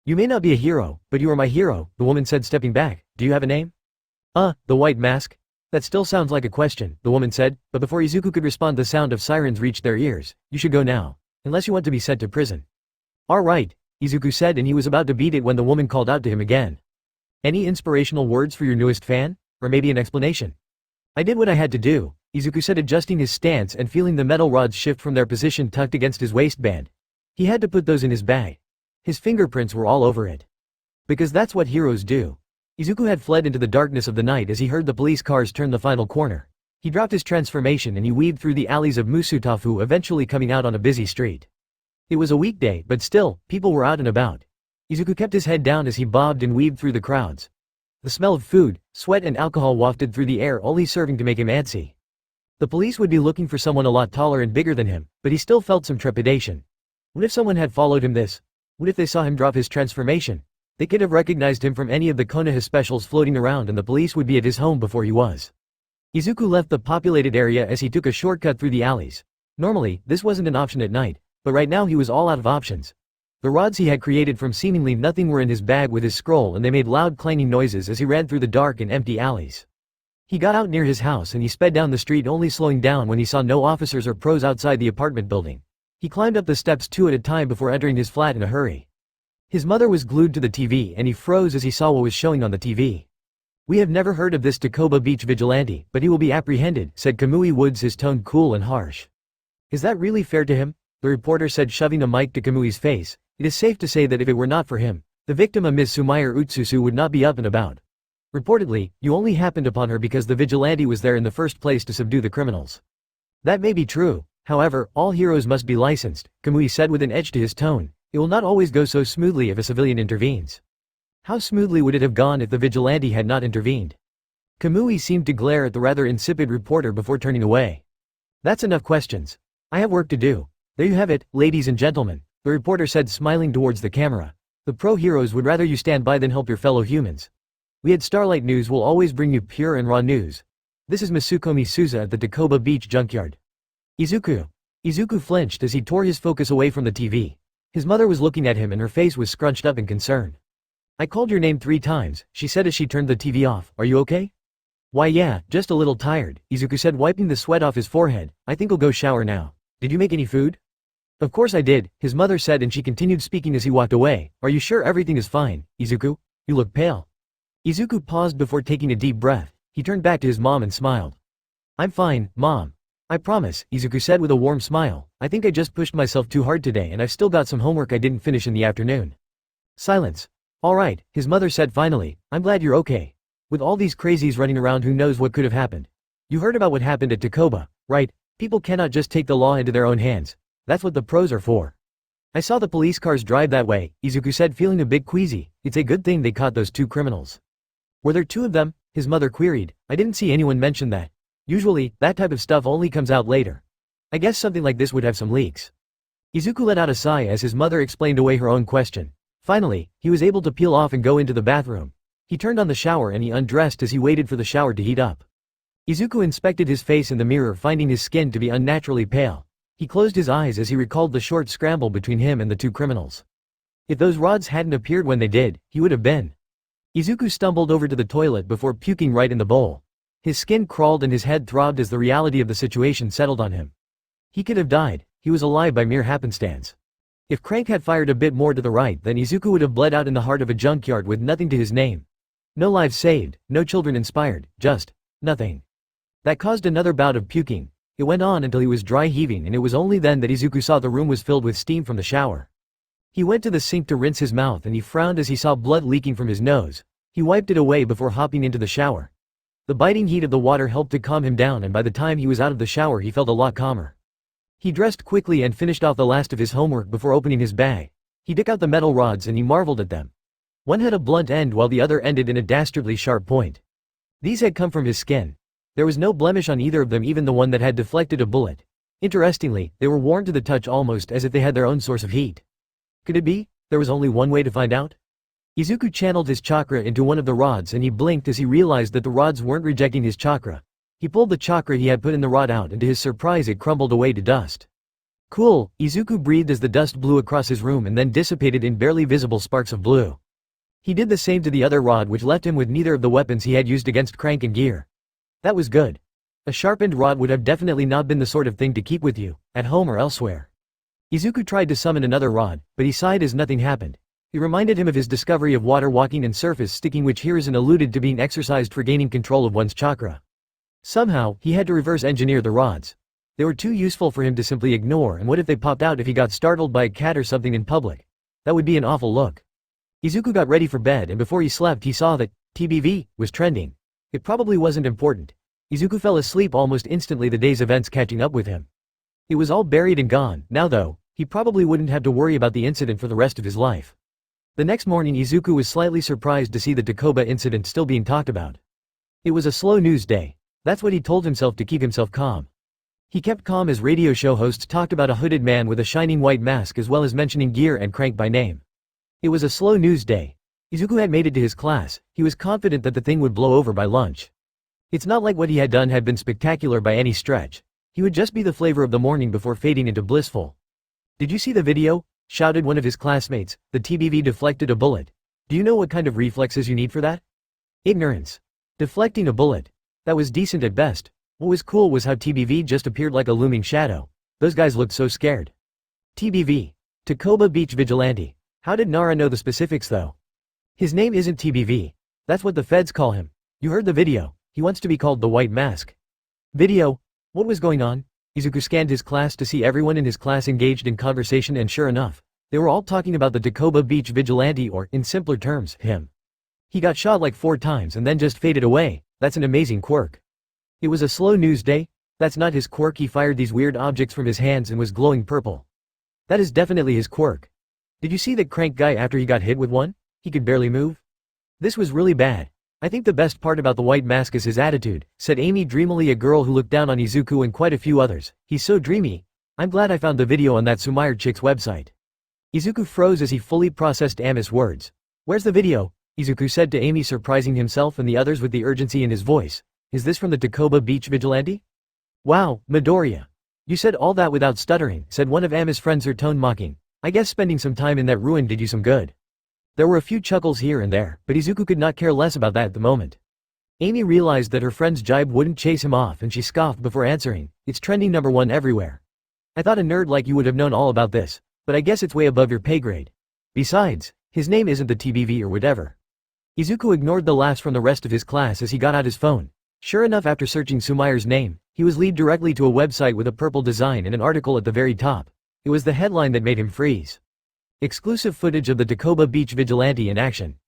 You may not be a hero, but you are my hero, the woman said, stepping back. Do you have a name? The White Mask? That still sounds like a question, the woman said, but before Izuku could respond the sound of sirens reached their ears. You should go now. Unless you want to be sent to prison. Alright, Izuku said, and he was about to beat it when the woman called out to him again. Any inspirational words for your newest fan? Or maybe an explanation? I did what I had to do, Izuku said, adjusting his stance and feeling the metal rods shift from their position tucked against his waistband. He had to put those in his bag. His fingerprints were all over it. Because that's what heroes do. Izuku had fled into the darkness of the night as he heard the police cars turn the final corner. He dropped his transformation and he weaved through the alleys of Musutafu, eventually coming out on a busy street. It was a weekday, but still, people were out and about. Izuku kept his head down as he bobbed and weaved through the crowds. The smell of food, sweat and alcohol wafted through the air, only serving to make him antsy. The police would be looking for someone a lot taller and bigger than him, but he still felt some trepidation. What if someone had followed him this? What if they saw him drop his transformation? They could have recognized him from any of the Konoha specials floating around and the police would be at his home before he was. Izuku left the populated area as he took a shortcut through the alleys. Normally, this wasn't an option at night, but right now he was all out of options. The rods he had created from seemingly nothing were in his bag with his scroll, and they made loud clanging noises as he ran through the dark and empty alleys. He got out near his house and he sped down the street, only slowing down when he saw no officers or pros outside the apartment building. He climbed up the steps 2 at a time before entering his flat in a hurry. His mother was glued to the TV and he froze as he saw what was showing on the TV. We have never heard of this Takoba Beach vigilante, but he will be apprehended, said Kamui Woods, his tone cool and harsh. Is that really fair to him? The reporter said, shoving a mic to Kamui's face. It is safe to say that if it were not for him, the victim, a Miss Sumayer Utsusu, would not be up and about. Reportedly, you only happened upon her because the vigilante was there in the first place to subdue the criminals. That may be true, however, all heroes must be licensed, Kamui said with an edge to his tone. It will not always go so smoothly if a civilian intervenes. How smoothly would it have gone if the vigilante had not intervened? Kamui seemed to glare at the rather insipid reporter before turning away. That's enough questions. I have work to do. There you have it, ladies and gentlemen, the reporter said, smiling towards the camera. The pro-heroes would rather you stand by than help your fellow humans. We at Starlight News will always bring you pure and raw news. This is Masukomi Souza at the Takoba Beach junkyard. Izuku. Izuku flinched as he tore his focus away from the TV. His mother was looking at him and her face was scrunched up in concern. I called your name 3 times, she said as she turned the TV off. Are you okay? Why yeah, just a little tired, Izuku said, wiping the sweat off his forehead. I think I'll go shower now. Did you make any food? Of course I did, his mother said, and she continued speaking as he walked away. Are you sure everything is fine, Izuku? You look pale. Izuku paused before taking a deep breath. He turned back to his mom and smiled. I'm fine, Mom. I promise, Izuku said with a warm smile. I think I just pushed myself too hard today and I've still got some homework I didn't finish in the afternoon. Silence. Alright, his mother said finally. I'm glad you're okay. With all these crazies running around, who knows what could have happened. You heard about what happened at Takoba, right? People cannot just take the law into their own hands. That's what the pros are for. I saw the police cars drive that way, Izuku said, feeling a bit queasy. It's a good thing they caught those 2 criminals. Were there 2 of them? His mother queried. I didn't see anyone mention that. Usually, that type of stuff only comes out later. I guess something like this would have some leaks. Izuku let out a sigh as his mother explained away her own question. Finally, he was able to peel off and go into the bathroom. He turned on the shower and he undressed as he waited for the shower to heat up. Izuku inspected his face in the mirror, finding his skin to be unnaturally pale. He closed his eyes as he recalled the short scramble between him and the 2 criminals. If those rods hadn't appeared when they did, he would have been. Izuku stumbled over to the toilet before puking right in the bowl. His skin crawled and his head throbbed as the reality of the situation settled on him. He could have died. He was alive by mere happenstance. If Crank had fired a bit more to the right, then Izuku would have bled out in the heart of a junkyard with nothing to his name. No lives saved, no children inspired, just nothing. That caused another bout of puking. It went on until he was dry heaving, and it was only then that Izuku saw the room was filled with steam from the shower. He went to the sink to rinse his mouth and he frowned as he saw blood leaking from his nose. He wiped it away before hopping into the shower. The biting heat of the water helped to calm him down, and by the time he was out of the shower he felt a lot calmer. He dressed quickly and finished off the last of his homework before opening his bag. He took out the metal rods and he marveled at them. One had a blunt end while the other ended in a dastardly sharp point. These had come from his skin. There was no blemish on either of them, even the one that had deflected a bullet. Interestingly, they were warm to the touch, almost as if they had their own source of heat. Could it be? There was only one way to find out? Izuku channeled his chakra into one of the rods and he blinked as he realized that the rods weren't rejecting his chakra. He pulled the chakra he had put in the rod out and to his surprise it crumbled away to dust. Cool, Izuku breathed as the dust blew across his room and then dissipated in barely visible sparks of blue. He did the same to the other rod, which left him with neither of the weapons he had used against Crank and Gear. That was good. A sharpened rod would have definitely not been the sort of thing to keep with you, at home or elsewhere. Izuku tried to summon another rod, but he sighed as nothing happened. It reminded him of his discovery of water walking and surface sticking, which Hiruzen alluded to being exercised for gaining control of one's chakra. Somehow, he had to reverse engineer the rods. They were too useful for him to simply ignore, and what if they popped out if he got startled by a cat or something in public? That would be an awful look. Izuku got ready for bed and before he slept he saw that TBV was trending. It probably wasn't important. Izuku fell asleep almost instantly, the day's events catching up with him. It was all buried and gone. Now though, he probably wouldn't have to worry about the incident for the rest of his life. The next morning Izuku was slightly surprised to see the Takoba incident still being talked about. It was a slow news day. That's what he told himself to keep himself calm. He kept calm as radio show hosts talked about a hooded man with a shining white mask as well as mentioning Gear and Crank by name. It was a slow news day. Izuku had made it to his class. He was confident that the thing would blow over by lunch. It's not like what he had done had been spectacular by any stretch. He would just be the flavor of the morning before fading into blissful. Did you see the video? Shouted one of his classmates. The TBV deflected a bullet. Do you know what kind of reflexes you need for that? Ignorance. Deflecting a bullet. That was decent at best. What was cool was how TBV just appeared like a looming shadow. Those guys looked so scared. TBV. Takoba Beach Vigilante. How did Nara know the specifics though? His name isn't TBV. That's what the feds call him. You heard the video. He wants to be called the White Mask. Video? What was going on? Izuku scanned his class to see everyone in his class engaged in conversation, and sure enough, they were all talking about the Takoba Beach Vigilante, or, in simpler terms, him. He got shot like 4 times and then just faded away. That's an amazing quirk. It was a slow news day? That's not his quirk. He fired these weird objects from his hands and was glowing purple. That is definitely his quirk. Did you see that Crank guy after he got hit with one? He could barely move. This was really bad. I think the best part about the White Mask is his attitude, said Amy dreamily, a girl who looked down on Izuku and quite a few others. He's so dreamy. I'm glad I found the video on that Sumair chick's website. Izuku froze as he fully processed Ami's words. Where's the video? Izuku said to Amy, surprising himself and the others with the urgency in his voice. Is this from the Takoba Beach Vigilante? Wow, Midoriya. You said all that without stuttering, said one of Ami's friends, her tone mocking. I guess spending some time in that ruin did you some good. There were a few chuckles here and there, but Izuku could not care less about that at the moment. Amy realized that her friend's jibe wouldn't chase him off and she scoffed before answering. It's trending #1 everywhere. I thought a nerd like you would have known all about this, but I guess it's way above your pay grade. Besides, his name isn't the TBV or whatever. Izuku ignored the laughs from the rest of his class as he got out his phone. Sure enough, after searching Sumair's name, he was led directly to a website with a purple design and an article at the very top. It was the headline that made him freeze. Exclusive footage of the Takoba Beach Vigilante in action.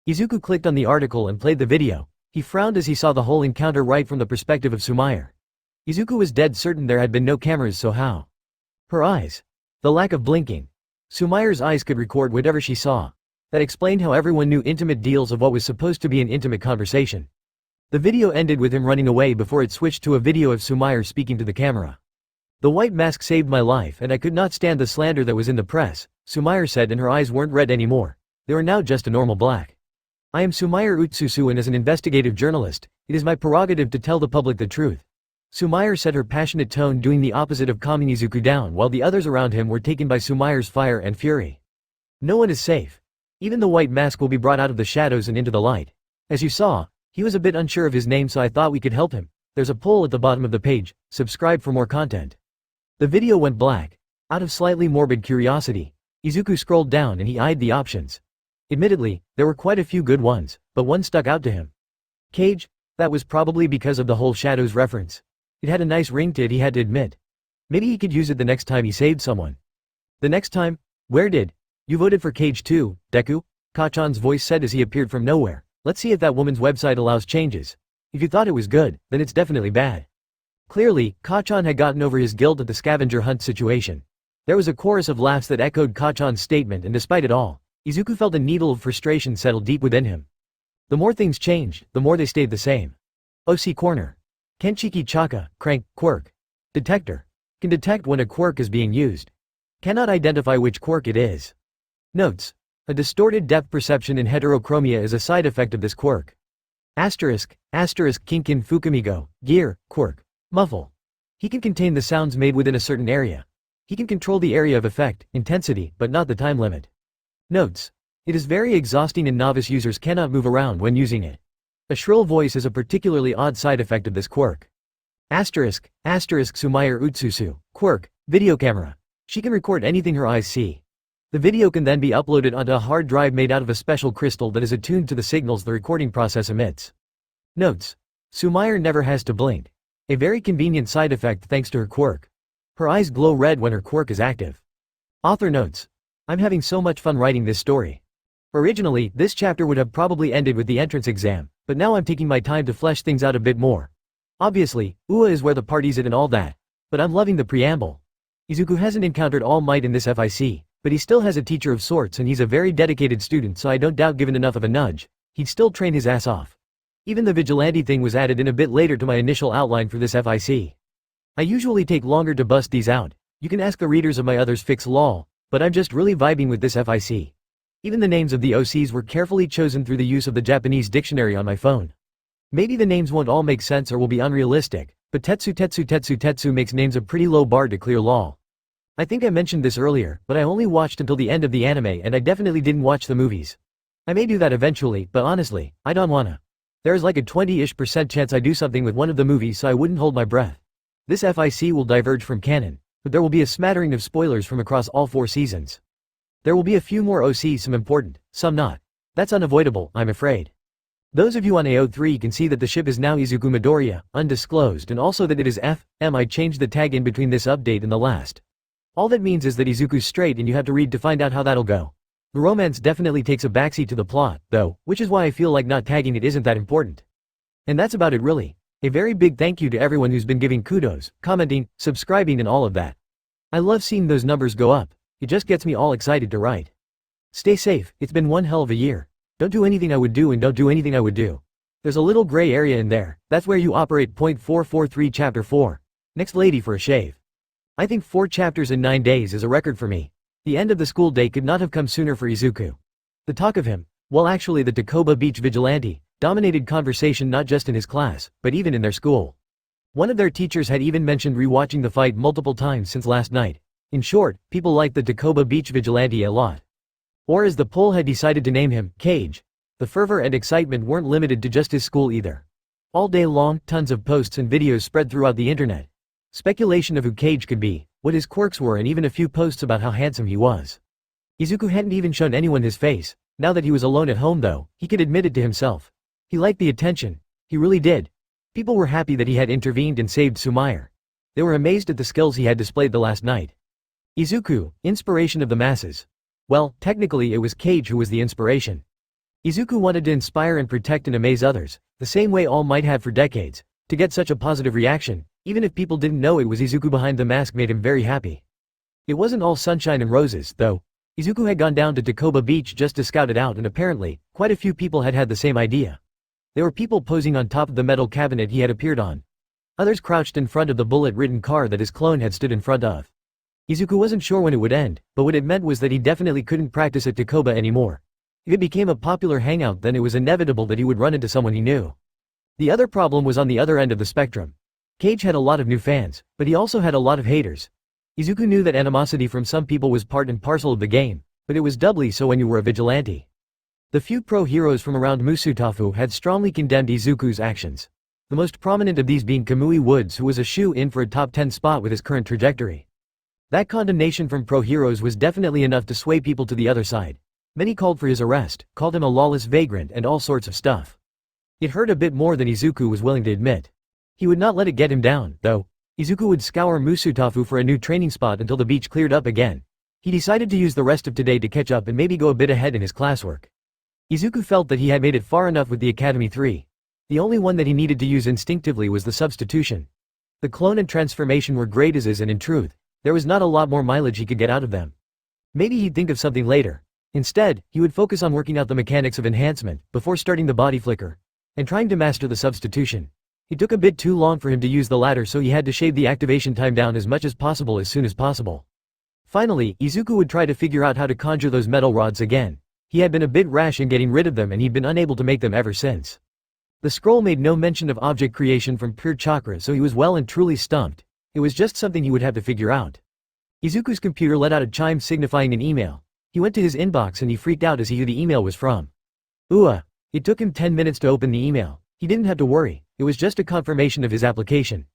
Izuku clicked on the article and played the video. He frowned as he saw the whole encounter right from the perspective of Sumair. Izuku was dead certain there had been no cameras, so how? Her eyes. The lack of blinking. Sumair's eyes could record whatever she saw. That explained how everyone knew intimate deals of what was supposed to be an intimate conversation. The video ended with him running away before it switched to a video of Sumair speaking to the camera. The White Mask saved my life and I could not stand the slander that was in the press, Sumair said, and her eyes weren't red anymore. They were now just a normal black. I am Sumair Utsusu, and as an investigative journalist, it is my prerogative to tell the public the truth. Sumair said, her passionate tone doing the opposite of calming Izuku down, while the others around him were taken by Sumair's fire and fury. No one is safe. Even the White Mask will be brought out of the shadows and into the light. As you saw, he was a bit unsure of his name, so I thought we could help him. There's a poll at the bottom of the page. Subscribe for more content. The video went black. Out of slightly morbid curiosity, Izuku scrolled down and he eyed the options. Admittedly, there were quite a few good ones, but one stuck out to him. Cage? That was probably because of the whole Shadows reference. It had a nice ring to it, he had to admit. Maybe he could use it the next time he saved someone. The next time? Where did? You voted for Cage too, Deku? Kachan's voice said as he appeared from nowhere. Let's see if that woman's website allows changes. If you thought it was good, then it's definitely bad. Clearly, Kachan had gotten over his guilt at the scavenger hunt situation. There was a chorus of laughs that echoed Kachan's statement, and despite it all, Izuku felt a needle of frustration settle deep within him. The more things changed, the more they stayed the same. OC Corner. Kenshiki Chaka, crank, quirk. Detector. Can detect when a quirk is being used. Cannot identify which quirk it is. Notes. A distorted depth perception in heterochromia is a side effect of this quirk. Asterisk kinkin fukumigo, gear, quirk. Muffle. He can contain the sounds made within a certain area. He can control the area of effect, intensity, but not the time limit. Notes. It is very exhausting and novice users cannot move around when using it. A shrill voice is a particularly odd side effect of this quirk. Asterisk Sumayer Utsusu, quirk, video camera. She can record anything her eyes see. The video can then be uploaded onto a hard drive made out of a special crystal that is attuned to the signals the recording process emits. Notes. Sumayer never has to blink. A very convenient side effect thanks to her quirk. Her eyes glow red when her quirk is active. Author notes. I'm having so much fun writing this story. Originally, this chapter would have probably ended with the entrance exam, but now I'm taking my time to flesh things out a bit more. Obviously, UA is where the party's at and all that. But I'm loving the preamble. Izuku hasn't encountered All Might in this FIC, but he still has a teacher of sorts and he's a very dedicated student, so I don't doubt given enough of a nudge, he'd still train his ass off. Even the vigilante thing was added in a bit later to my initial outline for this FIC. I usually take longer to bust these out. You can ask the readers of my others fics lol, but I'm just really vibing with this FIC. Even the names of the OCs were carefully chosen through the use of the Japanese dictionary on my phone. Maybe the names won't all make sense or will be unrealistic, but Tetsu makes names a pretty low bar to clear lol. I think I mentioned this earlier, but I only watched until the end of the anime and I definitely didn't watch the movies. I may do that eventually, but honestly, I don't wanna. There's like a 20-ish% chance I do something with one of the movies, so I wouldn't hold my breath. This FIC will diverge from canon, but there will be a smattering of spoilers from across all 4 seasons. There will be a few more OCs, some important, some not. That's unavoidable, I'm afraid. Those of you on AO3 can see that the ship is now Izuku Midoriya, undisclosed, and also that it is F.M. I changed the tag in between this update and the last. All that means is that Izuku's straight and you have to read to find out how that'll go. The romance definitely takes a backseat to the plot, though, which is why I feel like not tagging it isn't that important. And that's about it really. A very big thank you to everyone who's been giving kudos, commenting, subscribing and all of that. I love seeing those numbers go up. It just gets me all excited to write. Stay safe, it's been one hell of a year. Don't do anything I would do and don't do anything I would do. There's a little gray area in there, that's where you operate. .443 Chapter 4. Next lady for a shave. I think 4 chapters in 9 days is a record for me. The end of the school day could not have come sooner for Izuku. The talk of him, well actually the Takoba Beach vigilante, dominated conversation not just in his class, but even in their school. One of their teachers had even mentioned rewatching the fight multiple times since last night. In short, people liked the Takoba Beach vigilante a lot. Or as the poll had decided to name him, Cage. The fervor and excitement weren't limited to just his school either. All day long, tons of posts and videos spread throughout the internet. Speculation of who Cage could be, what his quirks were, and even a few posts about how handsome he was. Izuku hadn't even shown anyone his face. Now that he was alone at home though, he could admit it to himself. He liked the attention. He really did. People were happy that he had intervened and saved Sumayer. They were amazed at the skills he had displayed the last night. Izuku, inspiration of the masses. Well, technically it was Cage who was the inspiration. Izuku wanted to inspire and protect and amaze others, the same way All Might had for decades. To get such a positive reaction, even if people didn't know it was Izuku behind the mask, made him very happy. It wasn't all sunshine and roses, though. Izuku had gone down to Takoba Beach just to scout it out, and apparently, quite a few people had had the same idea. There were people posing on top of the metal cabinet he had appeared on. Others crouched in front of the bullet-ridden car that his clone had stood in front of. Izuku wasn't sure when it would end, but what it meant was that he definitely couldn't practice at Takoba anymore. If it became a popular hangout, then it was inevitable that he would run into someone he knew. The other problem was on the other end of the spectrum. Cage had a lot of new fans, but he also had a lot of haters. Izuku knew that animosity from some people was part and parcel of the game, but it was doubly so when you were a vigilante. The few pro-heroes from around Musutafu had strongly condemned Izuku's actions. The most prominent of these being Kamui Woods, who was a shoe-in for a top 10 spot with his current trajectory. That condemnation from pro-heroes was definitely enough to sway people to the other side. Many called for his arrest, called him a lawless vagrant and all sorts of stuff. It hurt a bit more than Izuku was willing to admit. He would not let it get him down, though. Izuku would scour Musutafu for a new training spot until the beach cleared up again. He decided to use the rest of today to catch up and maybe go a bit ahead in his classwork. Izuku felt that he had made it far enough with the Academy 3. The only one that he needed to use instinctively was the substitution. The clone and transformation were great as is, and in truth, there was not a lot more mileage he could get out of them. Maybe he'd think of something later. Instead, he would focus on working out the mechanics of enhancement, before starting the body flicker, and trying to master the substitution. It took a bit too long for him to use the latter, so he had to shave the activation time down as much as possible as soon as possible. Finally, Izuku would try to figure out how to conjure those metal rods again. He had been a bit rash in getting rid of them and he'd been unable to make them ever since. The scroll made no mention of object creation from pure chakra, so he was well and truly stumped. It was just something he would have to figure out. Izuku's computer let out a chime signifying an email. He went to his inbox and he freaked out as he knew the email was from. It took him 10 minutes to open the email. He didn't have to worry, it was just a confirmation of his application.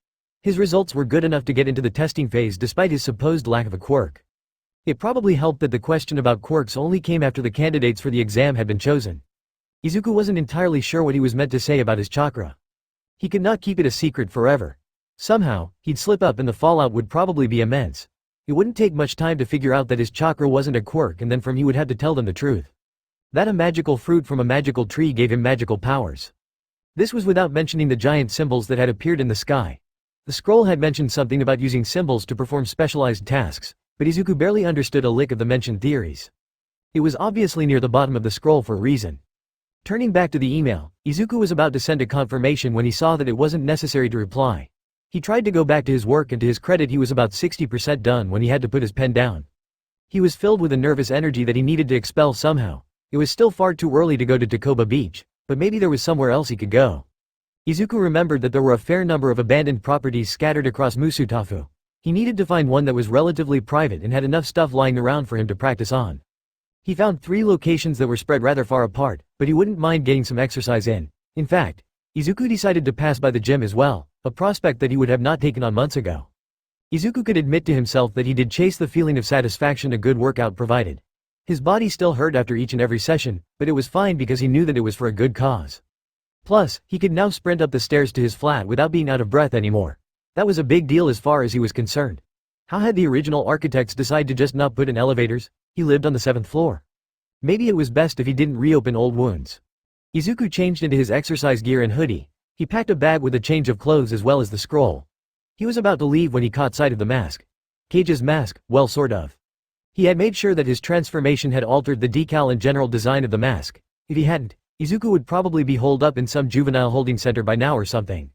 His results were good enough to get into the testing phase despite his supposed lack of a quirk. It probably helped that the question about quirks only came after the candidates for the exam had been chosen. Izuku wasn't entirely sure what he was meant to say about his chakra. He could not keep it a secret forever. Somehow, he'd slip up and the fallout would probably be immense. It wouldn't take much time to figure out that his chakra wasn't a quirk, and then he would have to tell them the truth. That a magical fruit from a magical tree gave him magical powers. This was without mentioning the giant symbols that had appeared in the sky. The scroll had mentioned something about using symbols to perform specialized tasks, but Izuku barely understood a lick of the mentioned theories. It was obviously near the bottom of the scroll for a reason. Turning back to the email, Izuku was about to send a confirmation when he saw that it wasn't necessary to reply. He tried to go back to his work, and to his credit he was about 60% done when he had to put his pen down. He was filled with a nervous energy that he needed to expel somehow. It was still far too early to go to Takoba Beach, but maybe there was somewhere else he could go. Izuku remembered that there were a fair number of abandoned properties scattered across Musutafu. He needed to find one that was relatively private and had enough stuff lying around for him to practice on. He found 3 locations that were spread rather far apart, but he wouldn't mind getting some exercise in. In fact, Izuku decided to pass by the gym as well, a prospect that he would have not taken on months ago. Izuku could admit to himself that he did chase the feeling of satisfaction a good workout provided. His body still hurt after each and every session, but it was fine because he knew that it was for a good cause. Plus, he could now sprint up the stairs to his flat without being out of breath anymore. That was a big deal as far as he was concerned. How had the original architects decided to just not put in elevators? He lived on the 7th floor. Maybe it was best if he didn't reopen old wounds. Izuku changed into his exercise gear and hoodie. He packed a bag with a change of clothes as well as the scroll. He was about to leave when he caught sight of the mask. Cage's mask, well, sort of. He had made sure that his transformation had altered the decal and general design of the mask. If he hadn't, Izuku would probably be holed up in some juvenile holding center by now or something.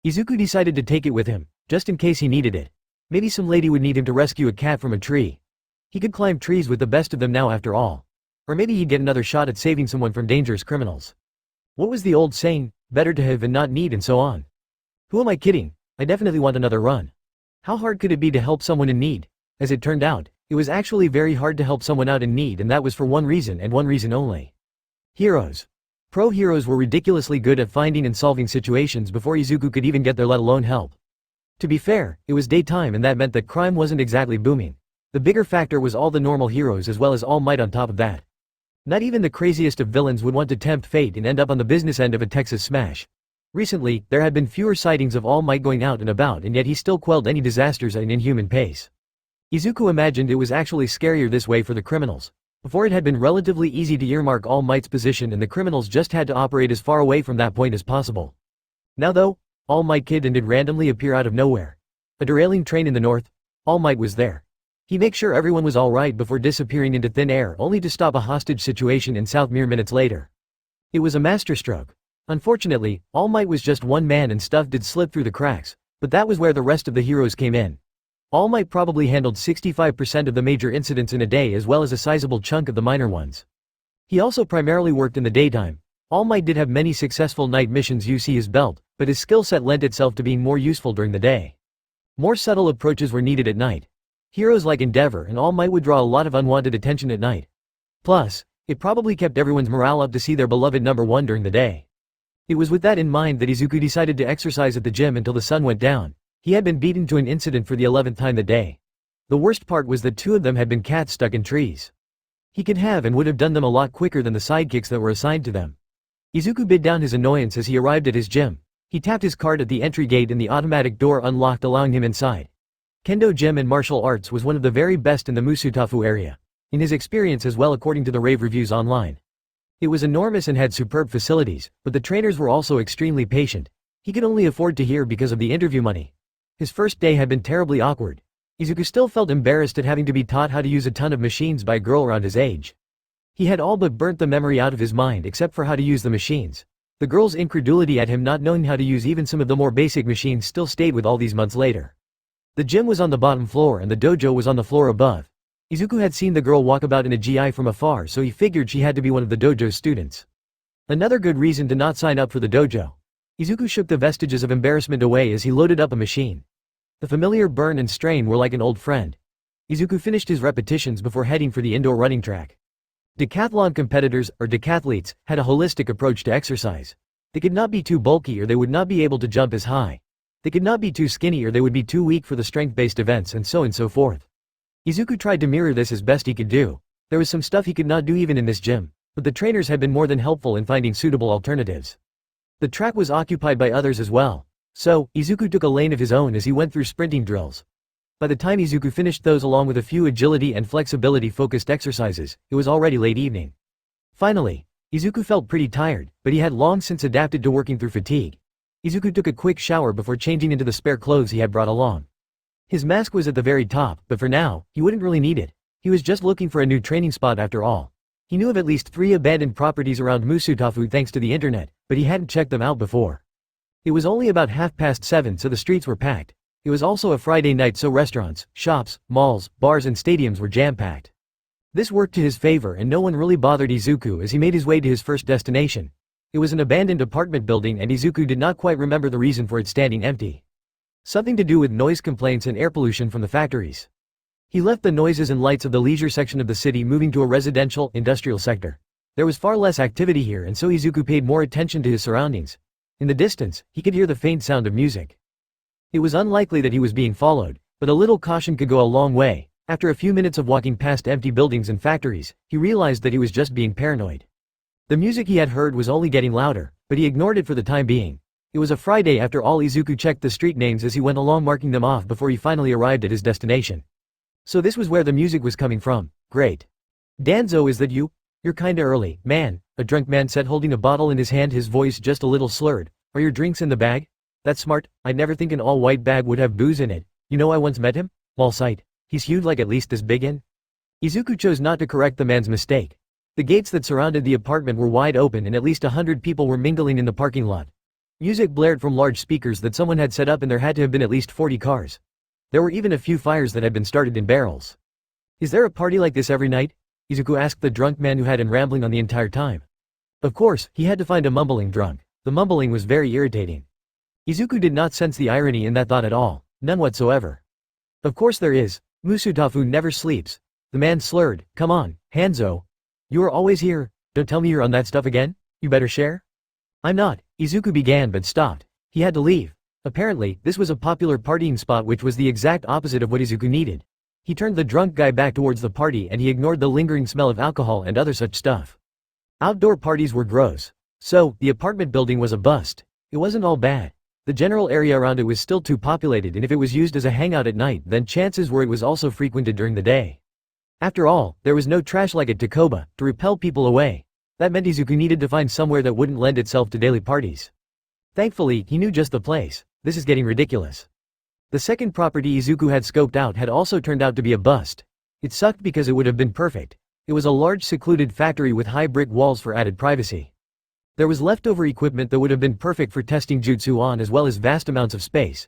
Izuku decided to take it with him, just in case he needed it. Maybe some lady would need him to rescue a cat from a tree. He could climb trees with the best of them now after all. Or maybe he'd get another shot at saving someone from dangerous criminals. What was the old saying? Better to have and not need, and so on. Who am I kidding? I definitely want another run. How hard could it be to help someone in need? As it turned out, it was actually very hard to help someone out in need, and that was for one reason and one reason only. Heroes. Pro heroes were ridiculously good at finding and solving situations before Izuku could even get there, let alone help. To be fair, it was daytime, and that meant that crime wasn't exactly booming. The bigger factor was all the normal heroes as well as All Might on top of that. Not even the craziest of villains would want to tempt fate and end up on the business end of a Texas smash. Recently, there had been fewer sightings of All Might going out and about, and yet he still quelled any disasters at an inhuman pace. Izuku imagined it was actually scarier this way for the criminals. Before, it had been relatively easy to earmark All Might's position, and the criminals just had to operate as far away from that point as possible. Now though, All Might did randomly appear out of nowhere. A derailing train in the north. All Might was there. He made sure everyone was alright before disappearing into thin air, only to stop a hostage situation in South mere minutes later. It was a masterstroke. Unfortunately, All Might was just one man and stuff did slip through the cracks, but that was where the rest of the heroes came in. All Might probably handled 65% of the major incidents in a day as well as a sizable chunk of the minor ones. He also primarily worked in the daytime. All Might did have many successful night missions UC his belt, but his skill set lent itself to being more useful during the day. More subtle approaches were needed at night. Heroes like Endeavor and All Might would draw a lot of unwanted attention at night. Plus, it probably kept everyone's morale up to see their beloved number one during the day. It was with that in mind that Izuku decided to exercise at the gym until the sun went down. He had been beaten to an incident for the 11th time that day. The worst part was that 2 of them had been cats stuck in trees. He could have and would have done them a lot quicker than the sidekicks that were assigned to them. Izuku bid down his annoyance as he arrived at his gym. He tapped his card at the entry gate and the automatic door unlocked, allowing him inside. Kendo gym and martial arts was one of the very best in the Musutafu area. In his experience as well, according to the rave reviews online. It was enormous and had superb facilities, but the trainers were also extremely patient. He could only afford to hear because of the interview money. His first day had been terribly awkward. Izuku still felt embarrassed at having to be taught how to use a ton of machines by a girl around his age. He had all but burnt the memory out of his mind except for how to use the machines. The girl's incredulity at him not knowing how to use even some of the more basic machines still stayed with all these months later. The gym was on the bottom floor and the dojo was on the floor above. Izuku had seen the girl walk about in a GI from afar, so he figured she had to be one of the dojo's students. Another good reason to not sign up for the dojo. Izuku shook the vestiges of embarrassment away as he loaded up a machine. The familiar burn and strain were like an old friend. Izuku finished his repetitions before heading for the indoor running track. Decathlon competitors, or decathletes, had a holistic approach to exercise. They could not be too bulky or they would not be able to jump as high. They could not be too skinny or they would be too weak for the strength-based events, and so on and so forth. Izuku tried to mirror this as best he could do. There was some stuff he could not do even in this gym, but the trainers had been more than helpful in finding suitable alternatives. The track was occupied by others as well, so Izuku took a lane of his own as he went through sprinting drills. By the time Izuku finished those along with a few agility and flexibility-focused exercises, it was already late evening. Finally, Izuku felt pretty tired, but he had long since adapted to working through fatigue. Izuku took a quick shower before changing into the spare clothes he had brought along. His mask was at the very top, but for now, he wouldn't really need it. He was just looking for a new training spot after all. He knew of at least 3 abandoned properties around Musutafu thanks to the internet, but he hadn't checked them out before. It was only about 7:30, so the streets were packed. It was also a Friday night, so restaurants, shops, malls, bars and stadiums were jam-packed. This worked to his favor and no one really bothered Izuku as he made his way to his first destination. It was an abandoned apartment building and Izuku did not quite remember the reason for it standing empty. Something to do with noise complaints and air pollution from the factories. He left the noises and lights of the leisure section of the city, moving to a residential, industrial sector. There was far less activity here and so Izuku paid more attention to his surroundings. In the distance, he could hear the faint sound of music. It was unlikely that he was being followed, but a little caution could go a long way. After a few minutes of walking past empty buildings and factories, he realized that he was just being paranoid. The music he had heard was only getting louder, but he ignored it for the time being. It was a Friday after all. Izuku checked the street names as he went along, marking them off before he finally arrived at his destination. So this was where the music was coming from. Great. Danzo, is that you? You're kinda early, man, a drunk man said, holding a bottle in his hand, his voice just a little slurred. Are your drinks in the bag? That's smart. I'd never think an all-white bag would have booze in it. You know, I once met him? Lol sight. He's huge, like at least this big in? Izuku chose not to correct the man's mistake. The gates that surrounded the apartment were wide open and at least 100 people were mingling in the parking lot. Music blared from large speakers that someone had set up and there had to have been at least 40 cars. There were even a few fires that had been started in barrels. Is there a party like this every night? Izuku asked the drunk man who had been rambling on the entire time. Of course, he had to find a mumbling drunk. The mumbling was very irritating. Izuku did not sense the irony in that thought at all, none whatsoever. Of course there is. Musutafu never sleeps. The man slurred. Come on, Hanzo. You are always here. Don't tell me you're on that stuff again. You better share. I'm not. Izuku began but stopped. He had to leave. Apparently, this was a popular partying spot, which was the exact opposite of what Izuku needed. He turned the drunk guy back towards the party and he ignored the lingering smell of alcohol and other such stuff. Outdoor parties were gross. So, the apartment building was a bust. It wasn't all bad. The general area around it was still too populated, and if it was used as a hangout at night, then chances were it was also frequented during the day. After all, there was no trash like at Takoba to repel people away. That meant Izuku needed to find somewhere that wouldn't lend itself to daily parties. Thankfully, he knew just the place. This is getting ridiculous. The second property Izuku had scoped out had also turned out to be a bust. It sucked because it would have been perfect. It was a large secluded factory with high brick walls for added privacy. There was leftover equipment that would have been perfect for testing jutsu on, as well as vast amounts of space.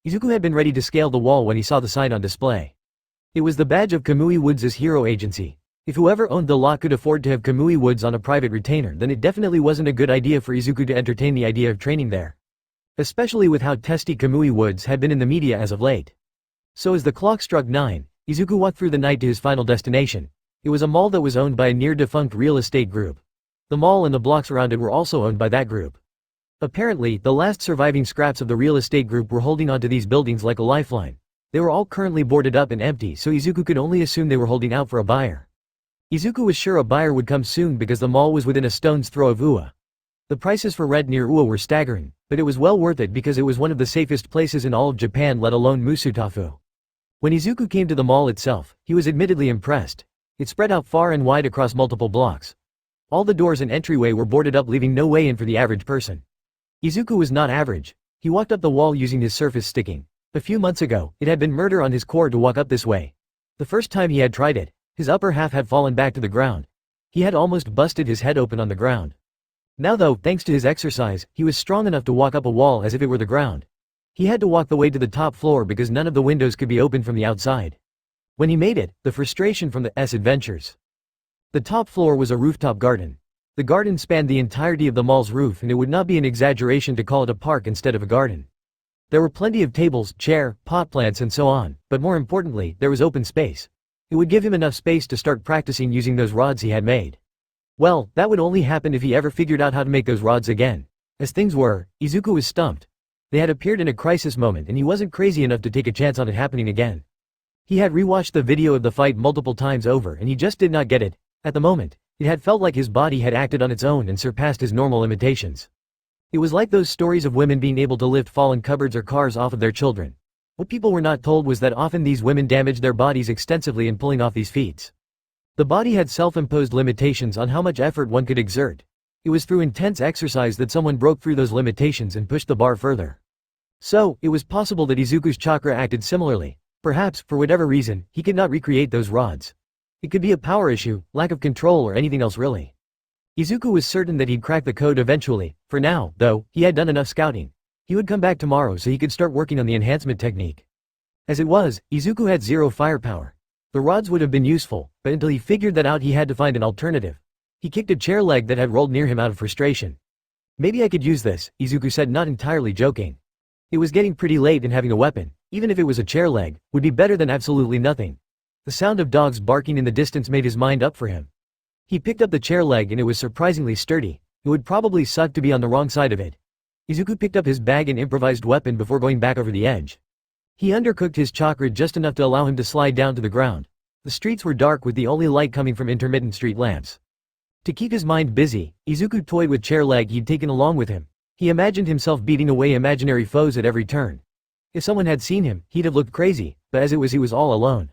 Izuku had been ready to scale the wall when he saw the sign on display. It was the badge of Kamui Woods' hero agency. If whoever owned the lot could afford to have Kamui Woods on a private retainer, then it definitely wasn't a good idea for Izuku to entertain the idea of training there. Especially with how testy Kamui Woods had been in the media as of late. So as the clock struck 9, Izuku walked through the night to his final destination. It was a mall that was owned by a near-defunct real estate group. The mall and the blocks around it were also owned by that group. Apparently, the last surviving scraps of the real estate group were holding onto these buildings like a lifeline. They were all currently boarded up and empty, so Izuku could only assume they were holding out for a buyer. Izuku was sure a buyer would come soon because the mall was within a stone's throw of Ua. The prices for rent near Ua were staggering, but it was well worth it because it was one of the safest places in all of Japan, let alone Musutafu. When Izuku came to the mall itself, he was admittedly impressed. It spread out far and wide across multiple blocks. All the doors and entryway were boarded up, leaving no way in for the average person. Izuku was not average. He walked up the wall using his surface sticking. A few months ago, it had been murder on his core to walk up this way. The first time he had tried it, his upper half had fallen back to the ground. He had almost busted his head open on the ground. Now though, thanks to his exercise, he was strong enough to walk up a wall as if it were the ground. He had to walk the way to the top floor because none of the windows could be opened from the outside. When he made it, the frustration from the adventures. The top floor was a rooftop garden. The garden spanned the entirety of the mall's roof, and it would not be an exaggeration to call it a park instead of a garden. There were plenty of tables, chair, pot plants and so on, but more importantly, there was open space. It would give him enough space to start practicing using those rods he had made. Well, that would only happen if he ever figured out how to make those rods again. As things were, Izuku was stumped. They had appeared in a crisis moment and he wasn't crazy enough to take a chance on it happening again. He had rewatched the video of the fight multiple times over and he just did not get it. At the moment, it had felt like his body had acted on its own and surpassed his normal limitations. It was like those stories of women being able to lift fallen cupboards or cars off of their children. What people were not told was that often these women damaged their bodies extensively in pulling off these feats. The body had self-imposed limitations on how much effort one could exert. It was through intense exercise that someone broke through those limitations and pushed the bar further. So, it was possible that Izuku's chakra acted similarly. Perhaps, for whatever reason, he could not recreate those rods. It could be a power issue, lack of control or anything else really. Izuku was certain that he'd crack the code eventually. For now, though, he had done enough scouting. He would come back tomorrow so he could start working on the enhancement technique. As it was, Izuku had zero firepower. The rods would have been useful, but until he figured that out he had to find an alternative. He kicked a chair leg that had rolled near him out of frustration. Maybe I could use this, Izuku said, not entirely joking. It was getting pretty late and having a weapon, even if it was a chair leg, would be better than absolutely nothing. The sound of dogs barking in the distance made his mind up for him. He picked up the chair leg and it was surprisingly sturdy. It would probably suck to be on the wrong side of it. Izuku picked up his bag and improvised weapon before going back over the edge. He undercooked his chakra just enough to allow him to slide down to the ground. The streets were dark with the only light coming from intermittent street lamps. To keep his mind busy, Izuku toyed with chair leg he'd taken along with him. He imagined himself beating away imaginary foes at every turn. If someone had seen him, he'd have looked crazy, but as it was he was all alone.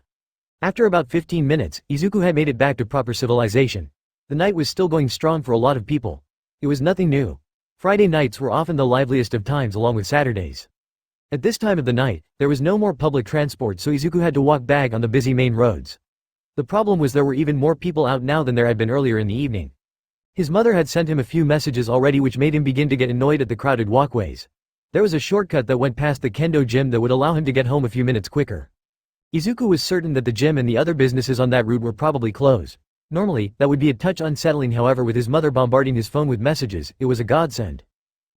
After about 15 minutes, Izuku had made it back to proper civilization. The night was still going strong for a lot of people. It was nothing new. Friday nights were often the liveliest of times along with Saturdays. At this time of the night, there was no more public transport so Izuku had to walk back on the busy main roads. The problem was there were even more people out now than there had been earlier in the evening. His mother had sent him a few messages already which made him begin to get annoyed at the crowded walkways. There was a shortcut that went past the Kendo gym that would allow him to get home a few minutes quicker. Izuku was certain that the gym and the other businesses on that route were probably closed. Normally, that would be a touch unsettling, however with his mother bombarding his phone with messages, it was a godsend.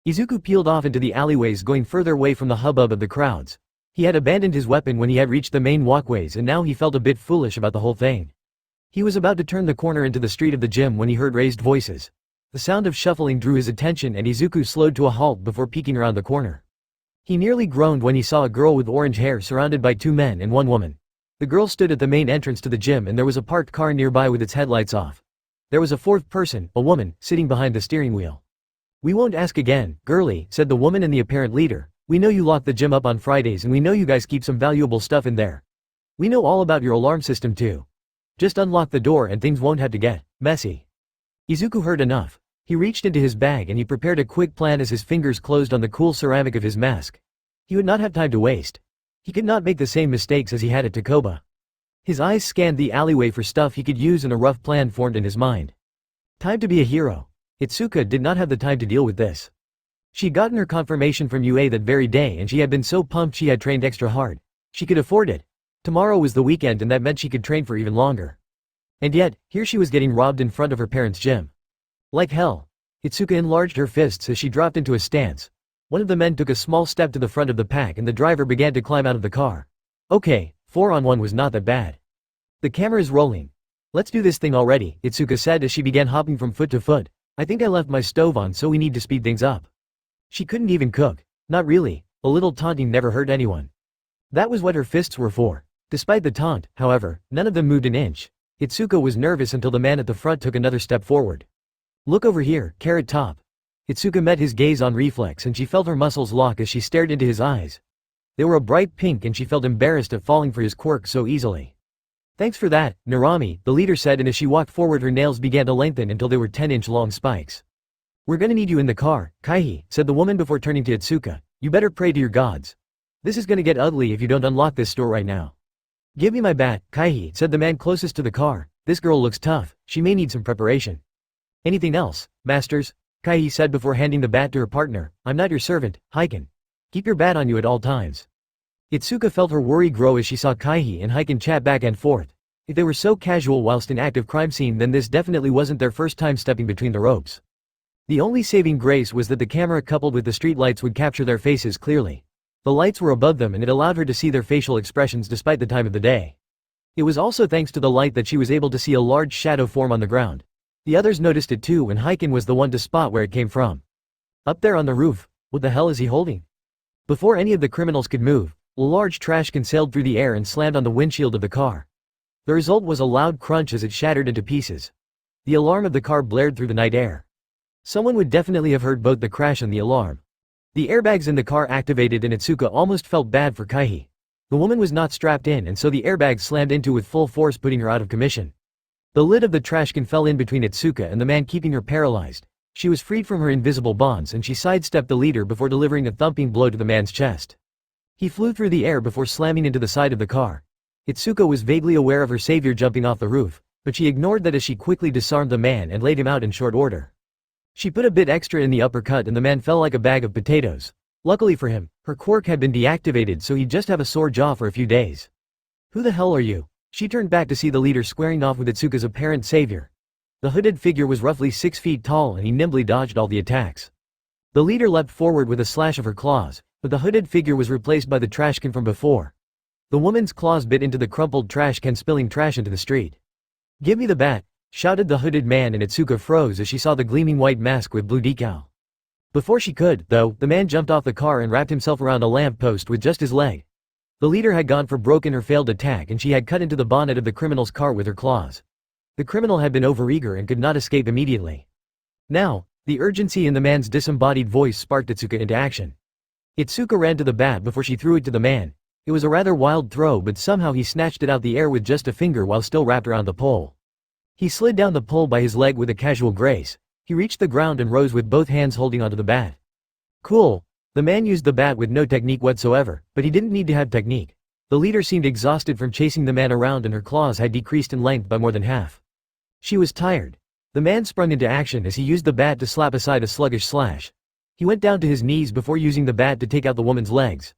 Izuku peeled off into the alleyways going further away from the hubbub of the crowds. He had abandoned his weapon when he had reached the main walkways and now he felt a bit foolish about the whole thing. He was about to turn the corner into the street of the gym when he heard raised voices. The sound of shuffling drew his attention and Izuku slowed to a halt before peeking around the corner. He nearly groaned when he saw a girl with orange hair surrounded by 2 men and 1 woman. The girl stood at the main entrance to the gym and there was a parked car nearby with its headlights off. There was a 4th person, a woman, sitting behind the steering wheel. "We won't ask again, girlie," said the woman and the apparent leader. "We know you lock the gym up on Fridays and we know you guys keep some valuable stuff in there. We know all about your alarm system too. Just unlock the door and things won't have to get messy." Izuku heard enough. He reached into his bag and he prepared a quick plan as his fingers closed on the cool ceramic of his mask. He would not have time to waste. He could not make the same mistakes as he had at Takoba. His eyes scanned the alleyway for stuff he could use and a rough plan formed in his mind. Time to be a hero. Itsuka did not have the time to deal with this. She'd gotten her confirmation from UA that very day and she had been so pumped she had trained extra hard. She could afford it. Tomorrow was the weekend and that meant she could train for even longer. And yet, here she was getting robbed in front of her parents' gym. Like hell. Itsuka enlarged her fists as she dropped into a stance. One of the men took a small step to the front of the pack and the driver began to climb out of the car. Okay, 4-on-1 was not that bad. The camera is rolling. "Let's do this thing already," Itsuka said as she began hopping from foot to foot. "I think I left my stove on so we need to speed things up." She couldn't even cook. Not really. A little taunting never hurt anyone. That was what her fists were for. Despite the taunt, however, none of them moved an inch. Itsuka was nervous until the man at the front took another step forward. "Look over here, Carrot Top." Itsuka met his gaze on reflex and she felt her muscles lock as she stared into his eyes. They were a bright pink and she felt embarrassed at falling for his quirk so easily. "Thanks for that, Narami," the leader said, and as she walked forward her nails began to lengthen until they were 10-inch long spikes. "We're gonna need you in the car, Kaihi," said the woman before turning to Itsuka. "You better pray to your gods. This is gonna get ugly if you don't unlock this door right now." "Give me my bat, Kaihi," said the man closest to the car. "This girl looks tough, she may need some preparation." "Anything else, masters?" Kaiji said before handing the bat to her partner. I'm not your servant, Hiken. Keep your bat on you at all times. Itsuka felt her worry grow as she saw Kaiji and Hiken chat back and forth. If they were so casual whilst in active crime scene, then this definitely wasn't their first time stepping between the ropes. The only saving grace was that the camera coupled with the street lights would capture their faces clearly. The lights were above them and it allowed her to see their facial expressions despite the time of the day. It was also thanks to the light that she was able to see a large shadow form on the ground. The others noticed it too, and Hiken was the one to spot where it came from. Up there on the roof, what the hell is he holding? Before any of the criminals could move, a large trash can sailed through the air and slammed on the windshield of the car. The result was a loud crunch as it shattered into pieces. The alarm of the car blared through the night air. Someone would definitely have heard both the crash and the alarm. The airbags in the car activated and Itsuka almost felt bad for Kaiji. The woman was not strapped in and so the airbags slammed into with full force, putting her out of commission. The lid of the trash can fell in between Itsuka and the man, keeping her paralyzed. She was freed from her invisible bonds and she sidestepped the leader before delivering a thumping blow to the man's chest. He flew through the air before slamming into the side of the car. Itsuka was vaguely aware of her savior jumping off the roof, but she ignored that as she quickly disarmed the man and laid him out in short order. She put a bit extra in the uppercut and the man fell like a bag of potatoes. Luckily for him, her quirk had been deactivated, so he'd just have a sore jaw for a few days. Who the hell are you? She turned back to see the leader squaring off with Itsuka's apparent savior. The hooded figure was roughly 6 feet tall and he nimbly dodged all the attacks. The leader leapt forward with a slash of her claws, but the hooded figure was replaced by the trash can from before. The woman's claws bit into the crumpled trash can, spilling trash into the street. Give me the bat, shouted the hooded man, and Itsuka froze as she saw the gleaming white mask with blue decal. Before she could, though, the man jumped off the car and wrapped himself around a lamp post with just his leg. The leader had gone for broke in her failed attack and she had cut into the bonnet of the criminal's car with her claws. The criminal had been overeager and could not escape immediately. Now, the urgency in the man's disembodied voice sparked Itsuka into action. Itsuka ran to the bat before she threw it to the man. It was a rather wild throw, but somehow he snatched it out the air with just a finger while still wrapped around the pole. He slid down the pole by his leg with a casual grace. He reached the ground and rose with both hands holding onto the bat. Cool. The man used the bat with no technique whatsoever, but he didn't need to have technique. The leader seemed exhausted from chasing the man around and her claws had decreased in length by more than half. She was tired. The man sprung into action as he used the bat to slap aside a sluggish slash. He went down to his knees before using the bat to take out the woman's legs.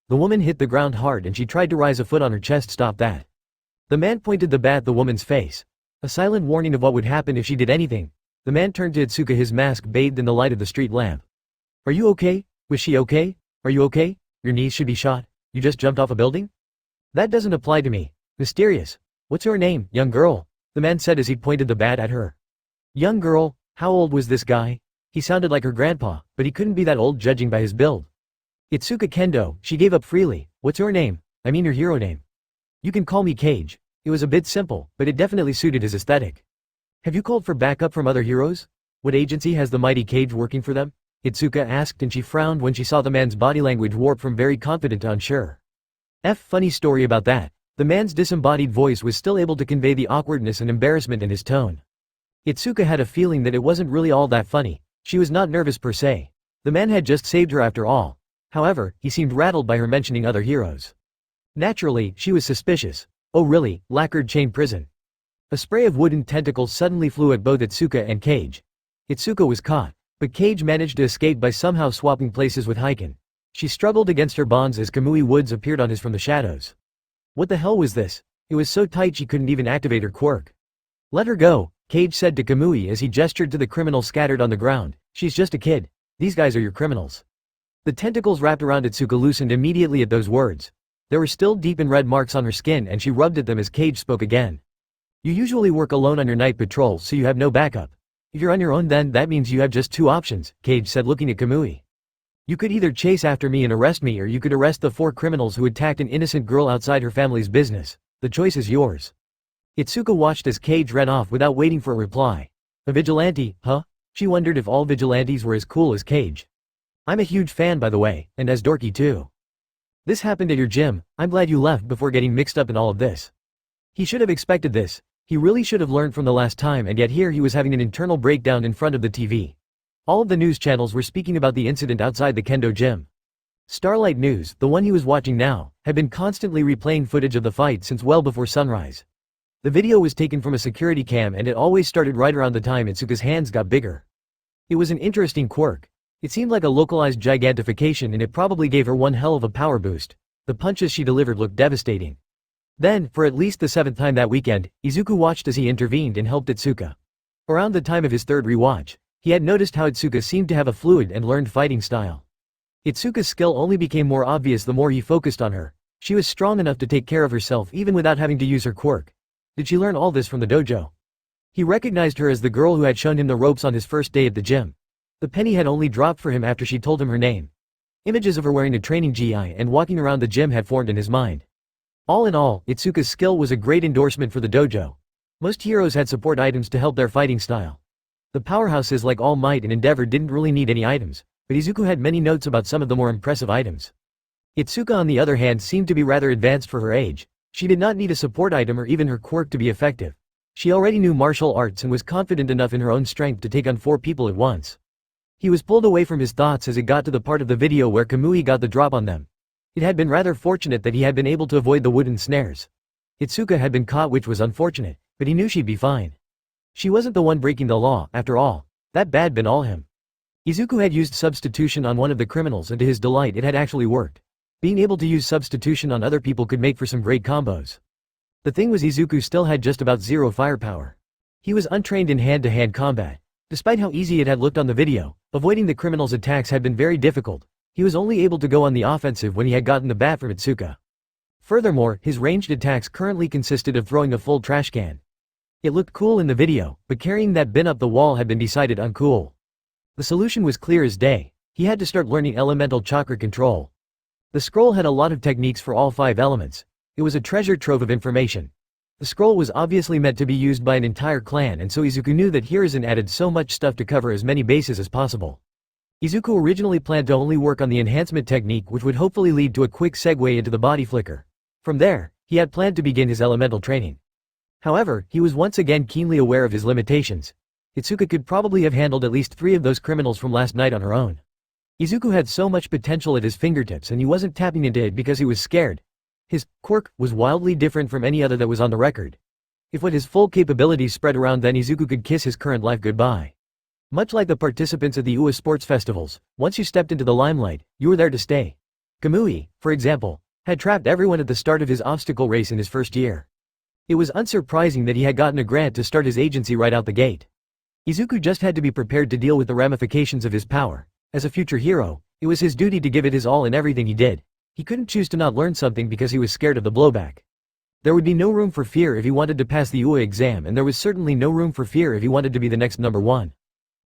The woman hit the ground hard and she tried to rise. A foot on her chest stopped that. The man pointed the bat at the woman's face. A silent warning of what would happen if she did anything. The man turned to Itsuka, his mask bathed in the light of the street lamp. Are you okay? Was she okay? Are you okay? Your knees should be shot. You just jumped off a building? That doesn't apply to me. Mysterious. What's your name, young girl? The man said as he pointed the bat at her. Young girl? How old was this guy? He sounded like her grandpa, but he couldn't be that old judging by his build. Itsuka Kendo, she gave up freely. What's your name? I mean your hero name. You can call me Cage. It was a bit simple, but it definitely suited his aesthetic. Have you called for backup from other heroes? What agency has the mighty Cage working for them? Itsuka asked, and she frowned when she saw the man's body language warp from very confident to unsure. Funny story about that. The man's disembodied voice was still able to convey the awkwardness and embarrassment in his tone. Itsuka had a feeling that it wasn't really all that funny. She was not nervous per se. The man had just saved her after all. However, he seemed rattled by her mentioning other heroes. Naturally, she was suspicious. Oh really, lacquered chain prison. A spray of wooden tentacles suddenly flew at both Itsuka and Cage. Itsuka was caught, but Cage managed to escape by somehow swapping places with Hiken. She struggled against her bonds as Kamui Woods appeared on his from the shadows. What the hell was this? It was so tight she couldn't even activate her quirk. Let her go, Cage said to Kamui as he gestured to the criminal scattered on the ground. She's just a kid. These guys are your criminals. The tentacles wrapped around Itsuka loosened immediately at those words. There were still deep and red marks on her skin and she rubbed at them as Cage spoke again. You usually work alone on your night patrol, so you have no backup. If you're on your own, then that means you have just two options, Cage said, looking at Kamui. You could either chase after me and arrest me, or you could arrest the 4 criminals who attacked an innocent girl outside her family's business. The choice is yours. Itsuka watched as Cage ran off without waiting for a reply. A vigilante, huh? She wondered if all vigilantes were as cool as Cage. I'm a huge fan, by the way, and as dorky too. This happened at your gym. I'm glad you left before getting mixed up in all of this. He should have expected this. He really should have learned from the last time, and yet here he was having an internal breakdown in front of the TV. All of the news channels were speaking about the incident outside the Kendo gym. Starlight News, the one he was watching now, had been constantly replaying footage of the fight since well before sunrise. The video was taken from a security cam and it always started right around the time Itsuka's hands got bigger. It was an interesting quirk. It seemed like a localized gigantification and it probably gave her one hell of a power boost. The punches she delivered looked devastating. Then, for at least the 7th time that weekend, Izuku watched as he intervened and helped Itsuka. Around the time of his 3rd rewatch, he had noticed how Itsuka seemed to have a fluid and learned fighting style. Itsuka's skill only became more obvious the more he focused on her. She was strong enough to take care of herself even without having to use her quirk. Did she learn all this from the dojo? He recognized her as the girl who had shown him the ropes on his first day at the gym. The penny had only dropped for him after she told him her name. Images of her wearing a training gi and walking around the gym had formed in his mind. All in all, Itsuka's skill was a great endorsement for the dojo. Most heroes had support items to help their fighting style. The powerhouses like All Might and Endeavor didn't really need any items, but Izuku had many notes about some of the more impressive items. Itsuka on the other hand seemed to be rather advanced for her age. She did not need a support item or even her quirk to be effective. She already knew martial arts and was confident enough in her own strength to take on 4 people at once. He was pulled away from his thoughts as it got to the part of the video where Kamui got the drop on them. It had been rather fortunate that he had been able to avoid the wooden snares. Itsuka had been caught, which was unfortunate, but he knew she'd be fine. She wasn't the one breaking the law, after all. That bad been all him. Izuku had used substitution on one of the criminals and to his delight it had actually worked. Being able to use substitution on other people could make for some great combos. The thing was Izuku still had just about 0 firepower. He was untrained in hand-to-hand combat. Despite how easy it had looked on the video, avoiding the criminal's attacks had been very difficult. He was only able to go on the offensive when he had gotten the bat from Itsuka. Furthermore, his ranged attacks currently consisted of throwing a full trash can. It looked cool in the video, but carrying that bin up the wall had been decided uncool. The solution was clear as day. He had to start learning elemental chakra control. The scroll had a lot of techniques for all 5 elements. It was a treasure trove of information. The scroll was obviously meant to be used by an entire clan, and so Izuku knew that Hiruzen added so much stuff to cover as many bases as possible. Izuku originally planned to only work on the enhancement technique, which would hopefully lead to a quick segue into the body flicker. From there, he had planned to begin his elemental training. However, he was once again keenly aware of his limitations. Itsuka could probably have handled at least 3 of those criminals from last night on her own. Izuku had so much potential at his fingertips and he wasn't tapping into it because he was scared. His quirk was wildly different from any other that was on the record. If what his full capabilities spread around, then Izuku could kiss his current life goodbye. Much like the participants at the UA sports festivals, once you stepped into the limelight, you were there to stay. Kamui, for example, had trapped everyone at the start of his obstacle race in his first year. It was unsurprising that he had gotten a grant to start his agency right out the gate. Izuku just had to be prepared to deal with the ramifications of his power. As a future hero, it was his duty to give it his all in everything he did. He couldn't choose to not learn something because he was scared of the blowback. There would be no room for fear if he wanted to pass the UA exam, and there was certainly no room for fear if he wanted to be the next number 1.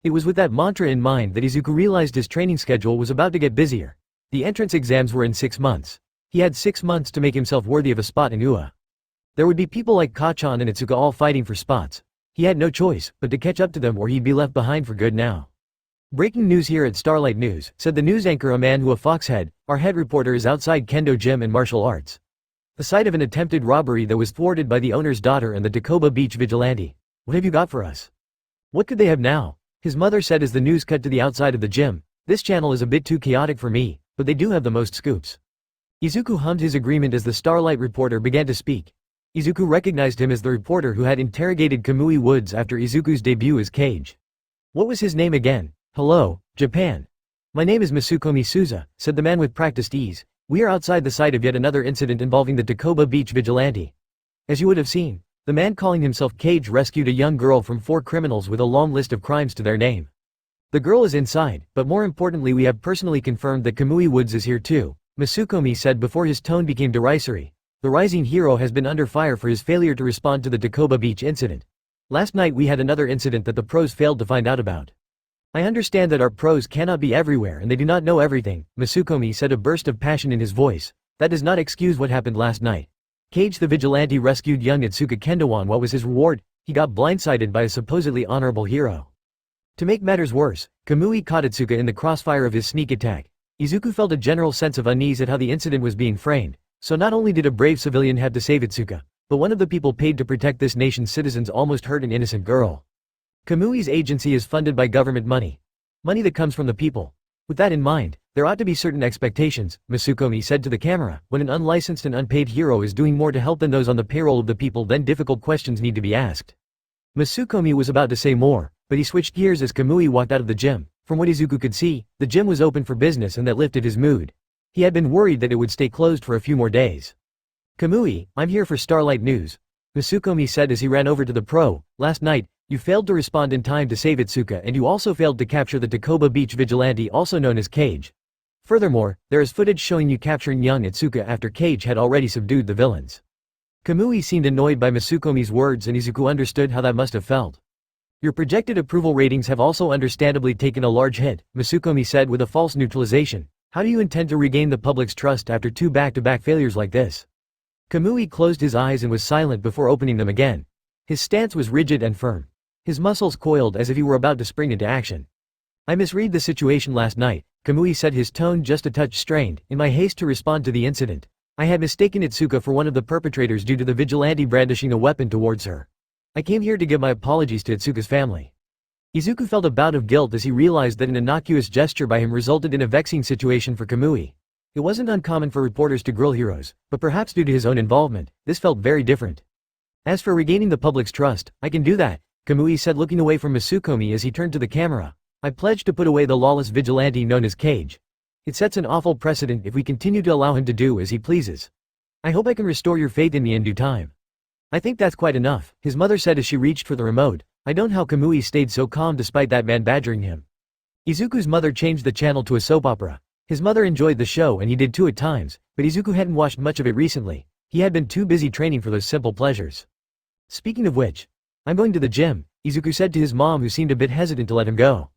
It was with that mantra in mind that Izuku realized his training schedule was about to get busier. The entrance exams were in 6 months. He had 6 months to make himself worthy of a spot in UA. There would be people like Kachan and Itsuka all fighting for spots. He had no choice but to catch up to them or he'd be left behind for good now. Breaking news here at Starlight News, said the news anchor. A man who a foxhead, our head reporter, is outside Kendo gym and martial arts. The site of an attempted robbery that was thwarted by the owner's daughter and the Takoba Beach vigilante. What have you got for us? What could they have now? His mother said as the news cut to the outside of the gym. This channel is a bit too chaotic for me, but they do have the most scoops. Izuku hummed his agreement as the Starlight reporter began to speak. Izuku recognized him as the reporter who had interrogated Kamui Woods after Izuku's debut as Cage. What was his name again? Hello, Japan. My name is Masukomi Suza, said the man with practiced ease. We are outside the site of yet another incident involving the Takoba Beach vigilante. As you would have seen, the man calling himself Cage rescued a young girl from 4 criminals with a long list of crimes to their name. The girl is inside, but more importantly we have personally confirmed that Kamui Woods is here too, Masukomi said before his tone became derisory. The rising hero has been under fire for his failure to respond to the Takoba Beach incident. Last night we had another incident that the pros failed to find out about. I understand that our pros cannot be everywhere and they do not know everything, Masukomi said, a burst of passion in his voice. That does not excuse what happened last night. Cage the vigilante rescued young Itsuka Kendowan. What was his reward? He got blindsided by a supposedly honorable hero. To make matters worse, Kamui caught Itsuka in the crossfire of his sneak attack. Izuku felt a general sense of unease at how the incident was being framed. So not only did a brave civilian have to save Itsuka, but one of the people paid to protect this nation's citizens almost hurt an innocent girl. Kamui's agency is funded by government money. Money that comes from the people. With that in mind, there ought to be certain expectations, Masukomi said to the camera. When an unlicensed and unpaid hero is doing more to help than those on the payroll of the people, then difficult questions need to be asked. Masukomi was about to say more, but he switched gears as Kamui walked out of the gym. From what Izuku could see, the gym was open for business and that lifted his mood. He had been worried that it would stay closed for a few more days. "Kamui, I'm here for Starlight News," Masukomi said as he ran over to the pro. "Last night, you failed to respond in time to save Itsuka and you also failed to capture the Takoba Beach vigilante, also known as Cage. Furthermore, there is footage showing you capturing young Itsuka after Cage had already subdued the villains." Kamui seemed annoyed by Masukomi's words and Izuku understood how that must have felt. "Your projected approval ratings have also understandably taken a large hit," Masukomi said with a false neutralization. "How do you intend to regain the public's trust after two back-to-back failures like this?" Kamui closed his eyes and was silent before opening them again. His stance was rigid and firm. His muscles coiled as if he were about to spring into action. "I misread the situation last night," Kamui said, his tone just a touch strained. "In my haste to respond to the incident, I had mistaken Itsuka for one of the perpetrators due to the vigilante brandishing a weapon towards her. I came here to give my apologies to Itsuka's family." Izuku felt a bout of guilt as he realized that an innocuous gesture by him resulted in a vexing situation for Kamui. It wasn't uncommon for reporters to grill heroes, but perhaps due to his own involvement, this felt very different. "As for regaining the public's trust, I can do that," Kamui said, looking away from Masukomi as he turned to the camera. "I pledge to put away the lawless vigilante known as Cage. It sets an awful precedent if we continue to allow him to do as he pleases. I hope I can restore your faith in me in due time." "I think that's quite enough," his mother said as she reached for the remote. I don't know how Kamui stayed so calm despite that man badgering him. Izuku's mother changed the channel to a soap opera. His mother enjoyed the show and he did too at times, but Izuku hadn't watched much of it recently. He had been too busy training for those simple pleasures. "Speaking of which, I'm going to the gym," Izuku said to his mom, who seemed a bit hesitant to let him go.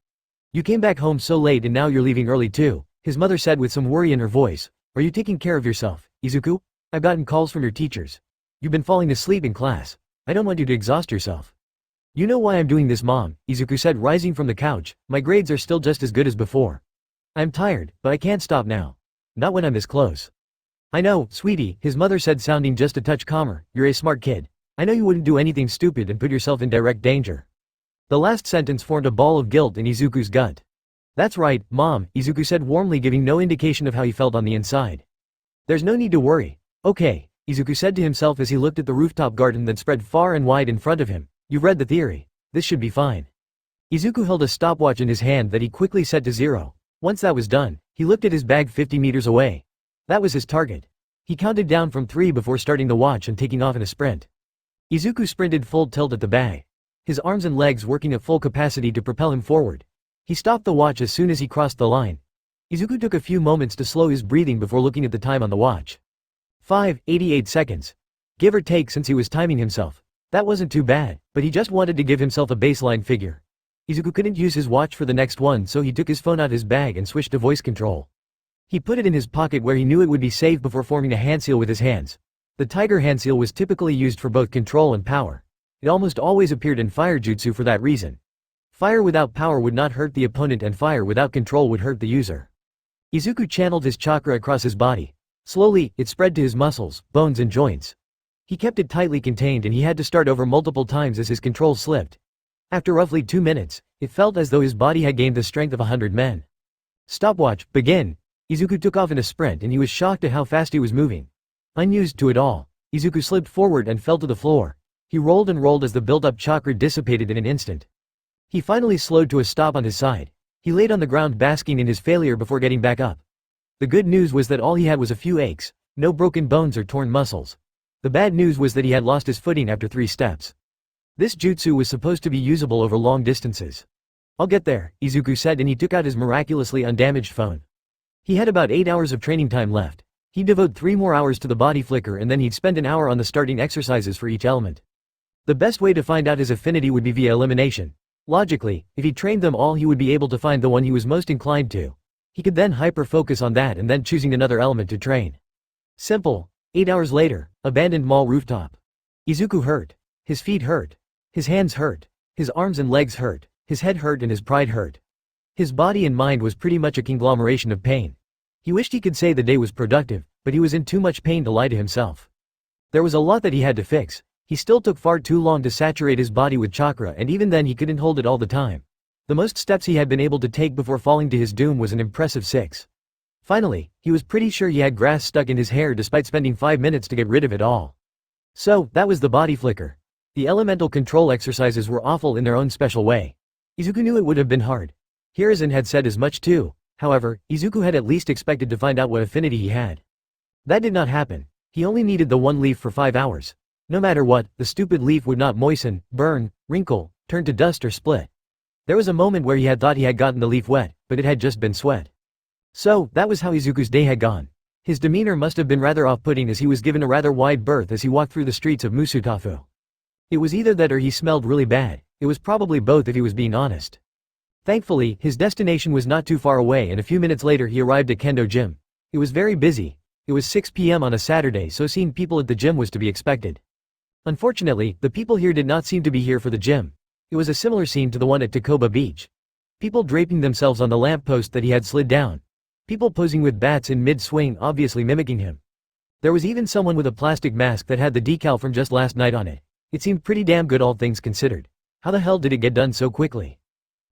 "You came back home so late and now you're leaving early too," his mother said with some worry in her voice. "Are you taking care of yourself, Izuku? I've gotten calls from your teachers. You've been falling asleep in class. I don't want you to exhaust yourself." "You know why I'm doing this, Mom," Izuku said, rising from the couch. "My grades are still just as good as before. I'm tired, but I can't stop now. Not when I'm this close." "I know, sweetie," his mother said, sounding just a touch calmer. "You're a smart kid. I know you wouldn't do anything stupid and put yourself in direct danger." The last sentence formed a ball of guilt in Izuku's gut. "That's right, Mom," Izuku said warmly, giving no indication of how he felt on the inside. "There's no need to worry." "Okay," Izuku said to himself as he looked at the rooftop garden that spread far and wide in front of him. "You've read the theory. This should be fine." Izuku held a stopwatch in his hand that he quickly set to 0. Once that was done, he looked at his bag 50 meters away. That was his target. He counted down from 3 before starting the watch and taking off in a sprint. Izuku sprinted full tilt at the bag, his arms and legs working at full capacity to propel him forward. He stopped the watch as soon as he crossed the line. Izuku took a few moments to slow his breathing before looking at the time on the watch. 5:88 seconds. Give or take, since he was timing himself. That wasn't too bad, but he just wanted to give himself a baseline figure. Izuku couldn't use his watch for the next one, so he took his phone out his bag and switched to voice control. He put it in his pocket where he knew it would be safe before forming a handseal with his hands. The tiger handseal was typically used for both control and power. It almost always appeared in fire jutsu for that reason. Fire without power would not hurt the opponent and fire without control would hurt the user. Izuku channeled his chakra across his body. Slowly, it spread to his muscles, bones and joints. He kept it tightly contained and he had to start over multiple times as his control slipped. After roughly 2 minutes, it felt as though his body had gained the strength of 100 men. "Stopwatch, begin!" Izuku took off in a sprint and he was shocked at how fast he was moving. Unused to it all, Izuku slipped forward and fell to the floor. He rolled and rolled as the built-up chakra dissipated in an instant. He finally slowed to a stop on his side. He laid on the ground basking in his failure before getting back up. The good news was that all he had was a few aches, no broken bones or torn muscles. The bad news was that he had lost his footing after 3 steps. This jutsu was supposed to be usable over long distances. "I'll get there," Izuku said, and he took out his miraculously undamaged phone. He had about 8 hours of training time left. He'd devote 3 more hours to the body flicker and then he'd spend an hour on the starting exercises for each element. The best way to find out his affinity would be via elimination. Logically, if he trained them all, he would be able to find the one he was most inclined to. He could then hyper-focus on that and then choosing another element to train. Simple. 8 hours later, abandoned mall rooftop. Izuku hurt. His feet hurt. His hands hurt. His arms and legs hurt. His head hurt and his pride hurt. His body and mind was pretty much a conglomeration of pain. He wished he could say the day was productive, but he was in too much pain to lie to himself. There was a lot that he had to fix. He still took far too long to saturate his body with chakra, and even then he couldn't hold it all the time. The most steps he had been able to take before falling to his doom was an impressive 6. Finally, he was pretty sure he had grass stuck in his hair despite spending 5 minutes to get rid of it all. So, that was the body flicker. The elemental control exercises were awful in their own special way. Izuku knew it would have been hard. Hiruzen had said as much too. However, Izuku had at least expected to find out what affinity he had. That did not happen. He only needed the one leaf for 5 hours. No matter what, the stupid leaf would not moisten, burn, wrinkle, turn to dust or split. There was a moment where he had thought he had gotten the leaf wet, but it had just been sweat. So, that was how Izuku's day had gone. His demeanor must have been rather off-putting as he was given a rather wide berth as he walked through the streets of Musutafu. It was either that or he smelled really bad. It was probably both if he was being honest. Thankfully, his destination was not too far away and a few minutes later he arrived at Kendo gym. It was very busy. It was 6 p.m. on a Saturday, so seeing people at the gym was to be expected. Unfortunately, the people here did not seem to be here for the gym. It was a similar scene to the one at Takoba Beach. People draping themselves on the lamppost that he had slid down. People posing with bats in mid-swing, obviously mimicking him. There was even someone with a plastic mask that had the decal from just last night on it. It seemed pretty damn good all things considered. How the hell did it get done so quickly?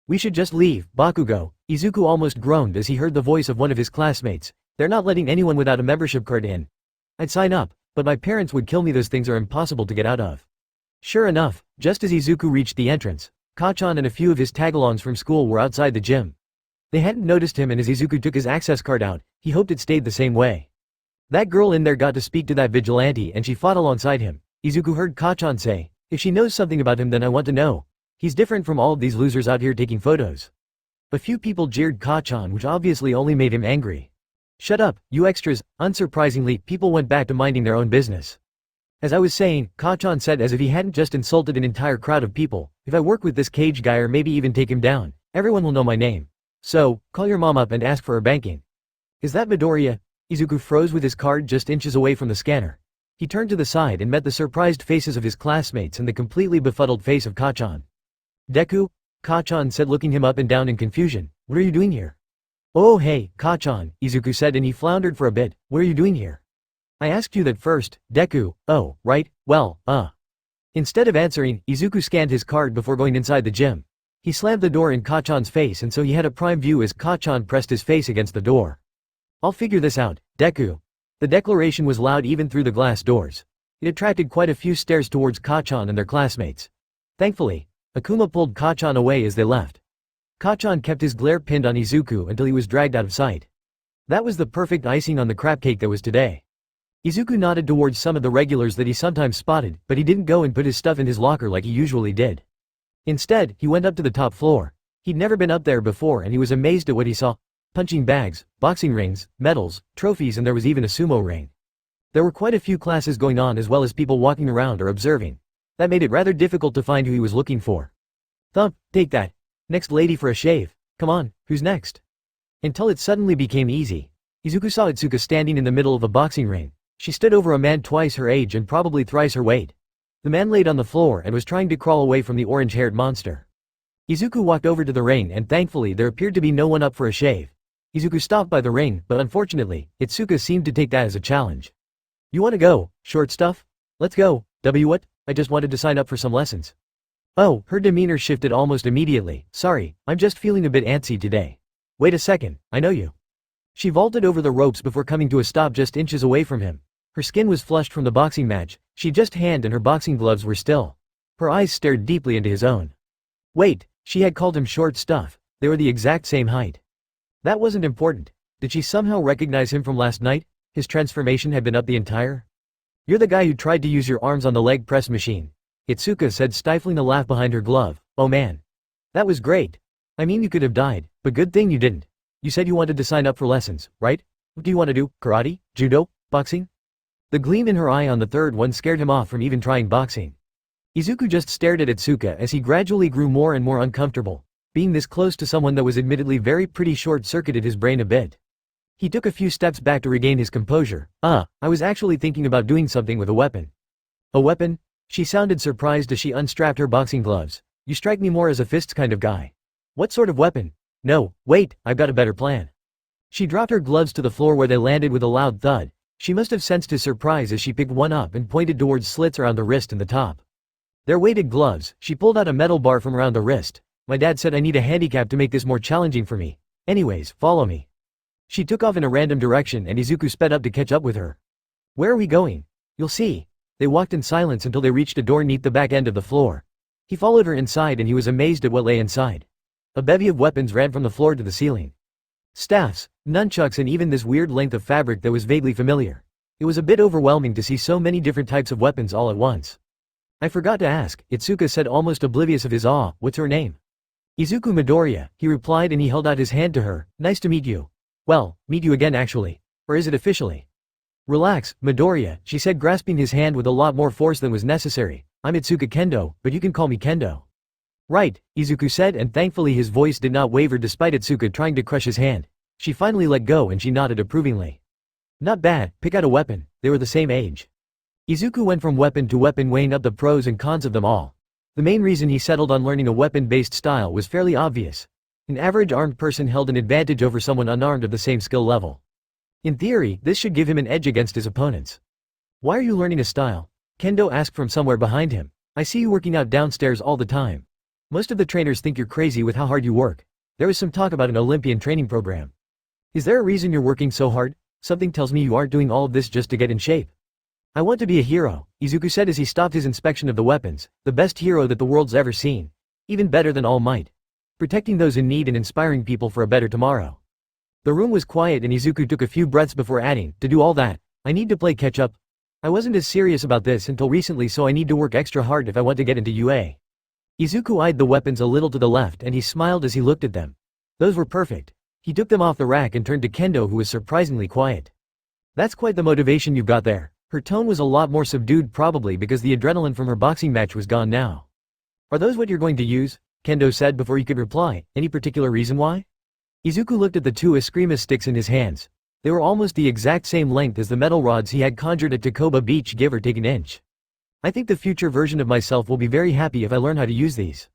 We should just leave, Bakugou. Izuku almost groaned as he heard the voice of one of his classmates. They're not letting anyone without a membership card in. I'd sign up, but my parents would kill me. Those things are impossible to get out of. Sure enough, just as Izuku reached the entrance, Kachan and a few of his tagalongs from school were outside the gym. They hadn't noticed him and as Izuku took his access card out, he hoped it stayed the same way. That girl in there got to speak to that vigilante and she fought alongside him. Izuku heard Kachan say, if she knows something about him then I want to know. He's different from all of these losers out here taking photos. A few people jeered Kachan, which obviously only made him angry. Shut up, you extras. Unsurprisingly, people went back to minding their own business. As I was saying, Kachan said as if he hadn't just insulted an entire crowd of people, if I work with this cage guy or maybe even take him down, everyone will know my name. So, call your mom up and ask for her banking. Is that Midoriya? Izuku froze with his card just inches away from the scanner. He turned to the side and met the surprised faces of his classmates and the completely befuddled face of Kachan. Deku? Kachan said, looking him up and down in confusion. What are you doing here? Oh hey, Kachan, Izuku said and he floundered for a bit. What are you doing here? I asked you that first, Deku. Oh, right, well, Instead of answering, Izuku scanned his card before going inside the gym. He slammed the door in Kachan's face and so he had a prime view as Kachan pressed his face against the door. I'll figure this out, Deku. The declaration was loud even through the glass doors. It attracted quite a few stares towards Kachan and their classmates. Thankfully, Akuma pulled Kachan away as they left. Kachan kept his glare pinned on Izuku until he was dragged out of sight. That was the perfect icing on the crab cake that was today. Izuku nodded towards some of the regulars that he sometimes spotted, but he didn't go and put his stuff in his locker like he usually did. Instead, he went up to the top floor. He'd never been up there before and he was amazed at what he saw. Punching bags, boxing rings, medals, trophies, and there was even a sumo ring. There were quite a few classes going on as well as people walking around or observing. That made it rather difficult to find who he was looking for. Thump, take that. Next lady for a shave. Come on, who's next? Until it suddenly became easy. Izuku saw Itsuka standing in the middle of a boxing ring. She stood over a man twice her age and probably thrice her weight. The man laid on the floor and was trying to crawl away from the orange-haired monster. Izuku walked over to the ring and thankfully there appeared to be no one up for a shave. Izuku stopped by the ring, but unfortunately, Itsuka seemed to take that as a challenge. You wanna go, short stuff? Let's go. What? I just wanted to sign up for some lessons. Oh, her demeanor shifted almost immediately. Sorry, I'm just feeling a bit antsy today. Wait a second, I know you. She vaulted over the ropes before coming to a stop just inches away from him. Her skin was flushed from the boxing match. She just hand and her boxing gloves were still. Her eyes stared deeply into his own. Wait, she had called him short stuff. They were the exact same height. That wasn't important. Did she somehow recognize him from last night? His transformation had been up the entire. You're the guy who tried to use your arms on the leg press machine. Itsuka said, stifling a laugh behind her glove. Oh man. That was great. I mean, you could have died, but good thing you didn't. You said you wanted to sign up for lessons, right? What do you want to do? Karate? Judo? Boxing? The gleam in her eye on the third one scared him off from even trying boxing. Izuku just stared at Itsuka as he gradually grew more and more uncomfortable. Being this close to someone that was admittedly very pretty short-circuited his brain a bit. He took a few steps back to regain his composure. I was actually thinking about doing something with a weapon. A weapon? She sounded surprised as she unstrapped her boxing gloves. You strike me more as a fists kind of guy. What sort of weapon? No, wait, I've got a better plan. She dropped her gloves to the floor where they landed with a loud thud. She must have sensed his surprise as she picked one up and pointed towards slits around the wrist and the top. They're weighted gloves. She pulled out a metal bar from around the wrist. My dad said I need a handicap to make this more challenging for me. Anyways, follow me. She took off in a random direction and Izuku sped up to catch up with her. Where are we going? You'll see. They walked in silence until they reached a door neath the back end of the floor. He followed her inside and he was amazed at what lay inside. A bevy of weapons ran from the floor to the ceiling. Staffs, nunchucks and even this weird length of fabric that was vaguely familiar. It was a bit overwhelming to see so many different types of weapons all at once. I forgot to ask, Itsuka said almost oblivious of his awe, what's her name? Izuku Midoriya, he replied and he held out his hand to her, nice to meet you. Well, meet you again actually. Or is it officially? Relax, Midoriya, she said grasping his hand with a lot more force than was necessary. I'm Itsuka Kendo, but you can call me Kendo. Right, Izuku said and thankfully his voice did not waver despite Itsuka trying to crush his hand. She finally let go and she nodded approvingly. Not bad, pick out a weapon, they were the same age. Izuku went from weapon to weapon weighing up the pros and cons of them all. The main reason he settled on learning a weapon-based style was fairly obvious. An average armed person held an advantage over someone unarmed of the same skill level. In theory, this should give him an edge against his opponents. Why are you learning a style? Kendo asked from somewhere behind him. I see you working out downstairs all the time. Most of the trainers think you're crazy with how hard you work. There was some talk about an Olympian training program. Is there a reason you're working so hard? Something tells me you aren't doing all of this just to get in shape. I want to be a hero, Izuku said as he stopped his inspection of the weapons, the best hero that the world's ever seen. Even better than All Might. Protecting those in need and inspiring people for a better tomorrow. The room was quiet and Izuku took a few breaths before adding, to do all that, I need to play catch up. I wasn't as serious about this until recently so I need to work extra hard if I want to get into UA. Izuku eyed the weapons a little to the left and he smiled as he looked at them. Those were perfect. He took them off the rack and turned to Kendo who was surprisingly quiet. That's quite the motivation you've got there. Her tone was a lot more subdued probably because the adrenaline from her boxing match was gone now. Are those what you're going to use? Kendo said before he could reply, any particular reason why? Izuku looked at the two Eskrima sticks in his hands. They were almost the exact same length as the metal rods he had conjured at Takoba Beach give or take an inch. I think the future version of myself will be very happy if I learn how to use these.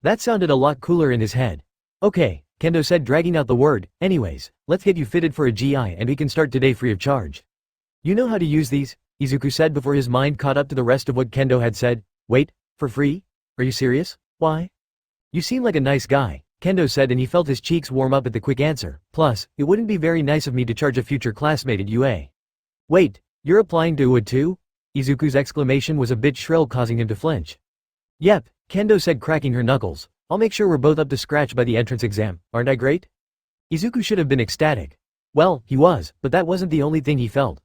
That sounded a lot cooler in his head. Okay, Kendo said dragging out the word, anyways, let's get you fitted for a GI and we can start today free of charge. You know how to use these? Izuku said before his mind caught up to the rest of what Kendo had said. Wait, for free? Are you serious? Why? You seem like a nice guy, Kendo said and he felt his cheeks warm up at the quick answer. Plus, it wouldn't be very nice of me to charge a future classmate at UA. Wait, you're applying to UA too? Izuku's exclamation was a bit shrill causing him to flinch. Yep, Kendo said cracking her knuckles. I'll make sure we're both up to scratch by the entrance exam, aren't I great? Izuku should have been ecstatic. Well, he was, but that wasn't the only thing he felt.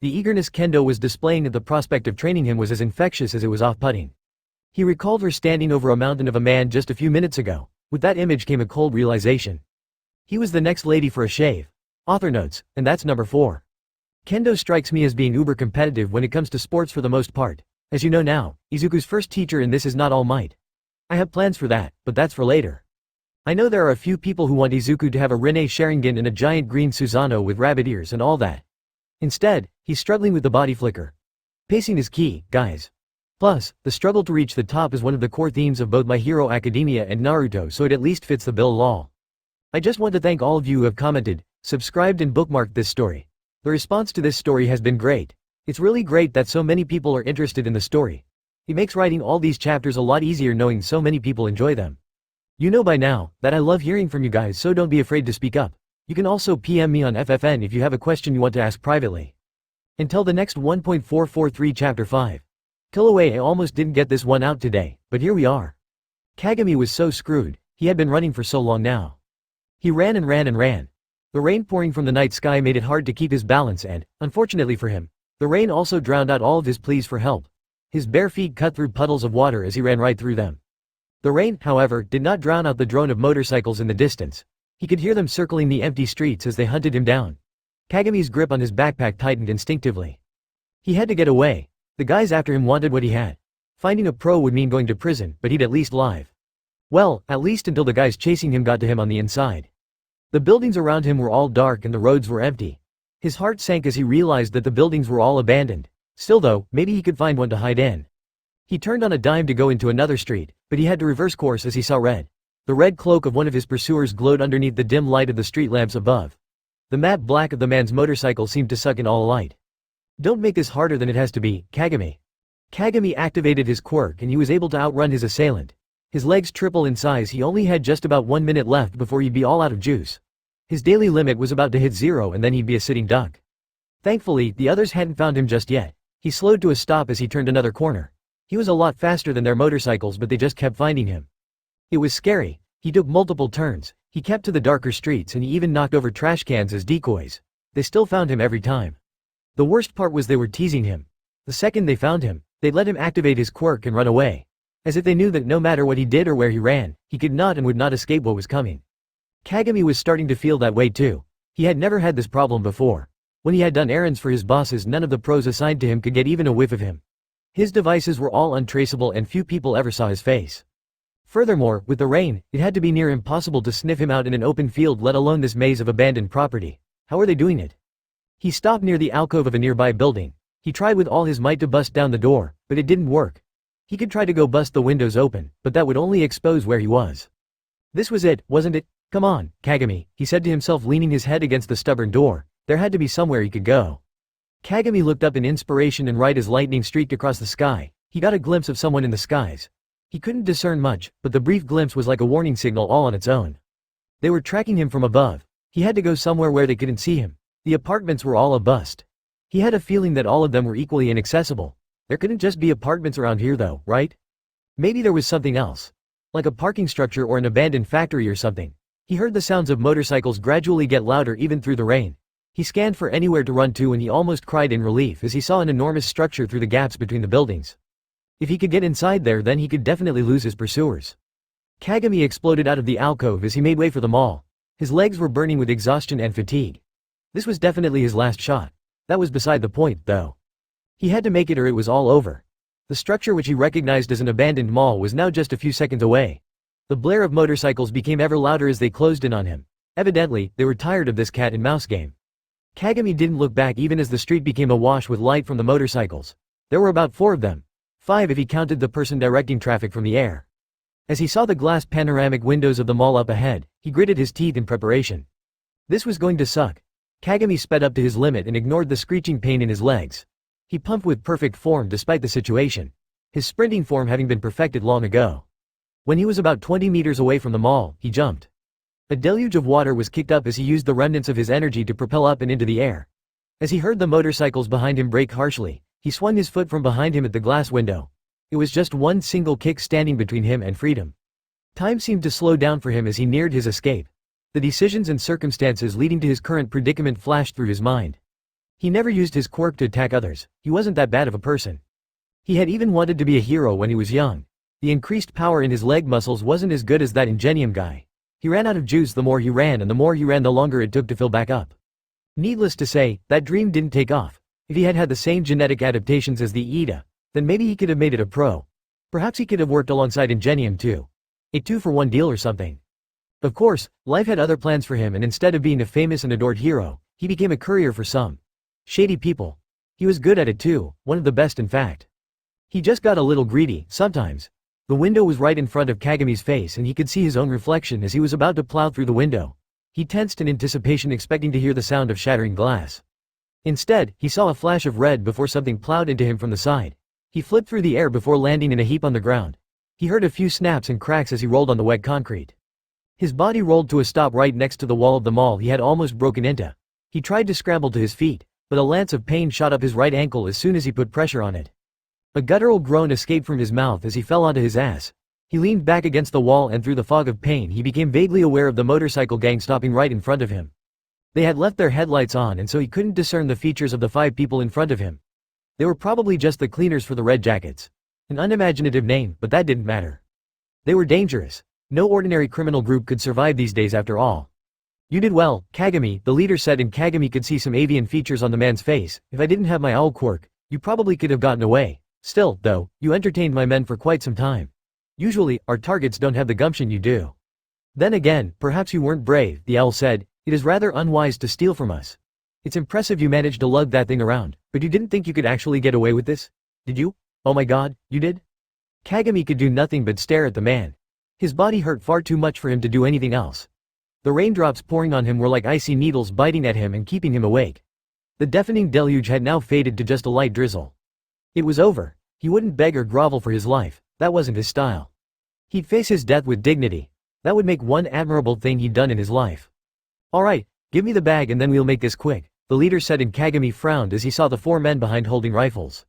The eagerness Kendo was displaying at the prospect of training him was as infectious as it was off-putting. He recalled her standing over a mountain of a man just a few minutes ago. With that image came a cold realization. He was the next lady for a shave. Author notes, and that's number 4. Kendo strikes me as being uber competitive when it comes to sports for the most part. As you know now, Izuku's first teacher in this is not All Might. I have plans for that, but that's for later. I know there are a few people who want Izuku to have a Rinne Sharingan and a giant green Susanoo with rabbit ears and all that. Instead, he's struggling with the body flicker. Pacing is key, guys. Plus, the struggle to reach the top is one of the core themes of both My Hero Academia and Naruto so it at least fits the bill lol. I just want to thank all of you who have commented, subscribed and bookmarked this story. The response to this story has been great. It's really great that so many people are interested in the story. It makes writing all these chapters a lot easier knowing so many people enjoy them. You know by now, that I love hearing from you guys so don't be afraid to speak up. You can also PM me on FFN if you have a question you want to ask privately. Until the next 1.443 Chapter 5. Killaway I almost didn't get this one out today, but here we are. Kagami was so screwed, he had been running for so long now. He ran and ran and ran. The rain pouring from the night sky made it hard to keep his balance and, unfortunately for him, the rain also drowned out all of his pleas for help. His bare feet cut through puddles of water as he ran right through them. The rain, however, did not drown out the drone of motorcycles in the distance. He could hear them circling the empty streets as they hunted him down. Kagami's grip on his backpack tightened instinctively. He had to get away. The guys after him wanted what he had. Finding a pro would mean going to prison, but he'd at least live. Well, at least until the guys chasing him got to him on the inside. The buildings around him were all dark and the roads were empty. His heart sank as he realized that the buildings were all abandoned. Still though, maybe he could find one to hide in. He turned on a dime to go into another street, but he had to reverse course as he saw red. The red cloak of one of his pursuers glowed underneath the dim light of the street lamps above. The matte black of the man's motorcycle seemed to suck in all light. Don't make this harder than it has to be, Kagami. Kagami activated his quirk and he was able to outrun his assailant. His legs triple in size. He only had just about 1 minute left before he'd be all out of juice. His daily limit was about to hit 0 and then he'd be a sitting duck. Thankfully, the others hadn't found him just yet. He slowed to a stop as he turned another corner. He was a lot faster than their motorcycles but they just kept finding him. It was scary. He took multiple turns, he kept to the darker streets and he even knocked over trash cans as decoys. They still found him every time. The worst part was they were teasing him. The second they found him, they'd let him activate his quirk and run away. As if they knew that no matter what he did or where he ran, he could not and would not escape what was coming. Kagami was starting to feel that way too. He had never had this problem before. When he had done errands for his bosses, none of the pros assigned to him could get even a whiff of him. His devices were all untraceable and few people ever saw his face. Furthermore, with the rain, it had to be near impossible to sniff him out in an open field, let alone this maze of abandoned property. How were they doing it? He stopped near the alcove of a nearby building. He tried with all his might to bust down the door, but it didn't work. He could try to go bust the windows open, but that would only expose where he was. This was it, wasn't it? Come on, Kagami, he said to himself, leaning his head against the stubborn door. There had to be somewhere he could go. Kagami looked up in inspiration, and right as lightning streaked across the sky, he got a glimpse of someone in the skies. He couldn't discern much, but the brief glimpse was like a warning signal all on its own. They were tracking him from above. He had to go somewhere where they couldn't see him. The apartments were all a bust. He had a feeling that all of them were equally inaccessible. There couldn't just be apartments around here though, right? Maybe there was something else. Like a parking structure or an abandoned factory or something. He heard the sounds of motorcycles gradually get louder even through the rain. He scanned for anywhere to run to and he almost cried in relief as he saw an enormous structure through the gaps between the buildings. If he could get inside there, then he could definitely lose his pursuers. Kagami exploded out of the alcove as he made way for the mall. His legs were burning with exhaustion and fatigue. This was definitely his last shot. That was beside the point, though. He had to make it or it was all over. The structure which he recognized as an abandoned mall was now just a few seconds away. The blare of motorcycles became ever louder as they closed in on him. Evidently, they were tired of this cat and mouse game. Kagami didn't look back even as the street became awash with light from the motorcycles. There were about 4 of them. 5 if he counted the person directing traffic from the air. As he saw the glass panoramic windows of the mall up ahead, he gritted his teeth in preparation. This was going to suck. Kagami sped up to his limit and ignored the screeching pain in his legs. He pumped with perfect form despite the situation. His sprinting form having been perfected long ago. When he was about 20 meters away from the mall, he jumped. A deluge of water was kicked up as he used the remnants of his energy to propel up and into the air. As he heard the motorcycles behind him brake harshly, he swung his foot from behind him at the glass window. It was just one single kick standing between him and freedom. Time seemed to slow down for him as he neared his escape. The decisions and circumstances leading to his current predicament flashed through his mind. He never used his quirk to attack others. He wasn't that bad of a person. He had even wanted to be a hero when he was young. The increased power in his leg muscles wasn't as good as that ingenium guy. He ran out of juice the more he ran, and the more he ran the longer it took to fill back up. Needless to say, that dream didn't take off. If he had had the same genetic adaptations as the Ida, then maybe he could have made it a pro. Perhaps he could have worked alongside ingenium too. A 2-for-1 deal or something. Of course, life had other plans for him, and instead of being a famous and adored hero, he became a courier for some shady people. He was good at it too, one of the best in fact. He just got a little greedy, sometimes. The window was right in front of Kagami's face and he could see his own reflection as he was about to plow through the window. He tensed in anticipation, expecting to hear the sound of shattering glass. Instead, he saw a flash of red before something plowed into him from the side. He flipped through the air before landing in a heap on the ground. He heard a few snaps and cracks as he rolled on the wet concrete. His body rolled to a stop right next to the wall of the mall he had almost broken into. He tried to scramble to his feet, but a lance of pain shot up his right ankle as soon as he put pressure on it. A guttural groan escaped from his mouth as he fell onto his ass. He leaned back against the wall, and through the fog of pain he became vaguely aware of the motorcycle gang stopping right in front of him. They had left their headlights on, and so he couldn't discern the features of the 5 people in front of him. They were probably just the cleaners for the Red Jackets. An unimaginative name, but that didn't matter. They were dangerous. No ordinary criminal group could survive these days after all. You did well, Kagami, the leader said, and Kagami could see some avian features on the man's face. If I didn't have my owl quirk, you probably could have gotten away. Still, though, you entertained my men for quite some time. Usually, our targets don't have the gumption you do. Then again, perhaps you weren't brave, the owl said. It is rather unwise to steal from us. It's impressive you managed to lug that thing around, but you didn't think you could actually get away with this? Did you? Oh my god, you did? Kagami could do nothing but stare at the man. His body hurt far too much for him to do anything else. The raindrops pouring on him were like icy needles biting at him and keeping him awake. The deafening deluge had now faded to just a light drizzle. It was over. He wouldn't beg or grovel for his life. That wasn't his style. He'd face his death with dignity. That would make one admirable thing he'd done in his life. Alright, give me the bag and then we'll make this quick, the leader said, and Kagami frowned as he saw the 4 men behind holding rifles.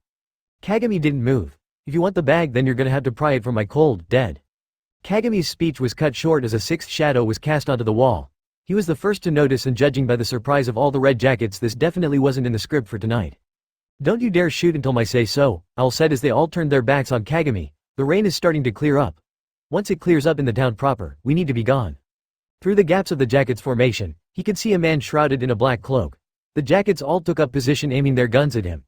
Kagami didn't move. If you want the bag, then you're gonna have to pry it from my cold, dead Kagami's speech was cut short as a sixth shadow was cast onto the wall. He was the first to notice, and judging by the surprise of all the red jackets, this definitely wasn't in the script for tonight. "Don't you dare shoot until I say so," Owl said as they all turned their backs on Kagami. "The rain is starting to clear up. Once it clears up in the town proper, we need to be gone." Through the gaps of the jackets' formation, he could see a man shrouded in a black cloak. The jackets all took up position, aiming their guns at him.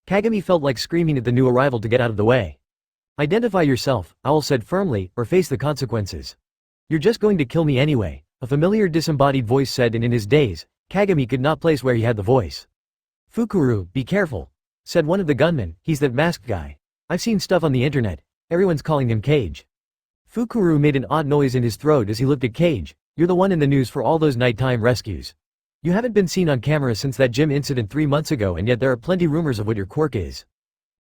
Kagami felt like screaming at the new arrival to get out of the way. "Identify yourself," Owl said firmly, "or face the consequences. You're just going to kill me anyway," a familiar disembodied voice said, and in his daze, Kagami could not place where he had the voice. "Fukuru, be careful," said one of the gunmen. "He's that masked guy. I've seen stuff on the internet. Everyone's calling him Cage." Fukuru made an odd noise in his throat as he looked at Cage. "You're the one in the news for all those nighttime rescues. You haven't been seen on camera since that gym incident 3 months ago, and yet there are plenty rumors of what your quirk is.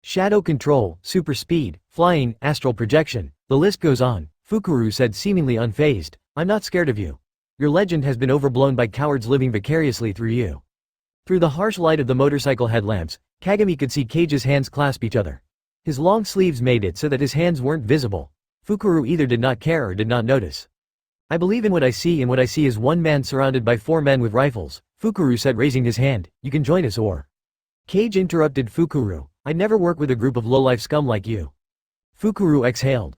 Shadow control, super speed, flying, astral projection, the list goes on," Fukuru said, seemingly unfazed. "I'm not scared of you. Your legend has been overblown by cowards living vicariously through you." Through the harsh light of the motorcycle headlamps, Kagami could see Cage's hands clasp each other. His long sleeves made it so that his hands weren't visible. Fukuru either did not care or did not notice. "I believe in what I see, and what I see is one man surrounded by 4 men with rifles," Fukuru said, raising his hand. "You can join us or—" Cage interrupted Fukuru. "I'd never work with a group of lowlife scum like you." Fukuru exhaled.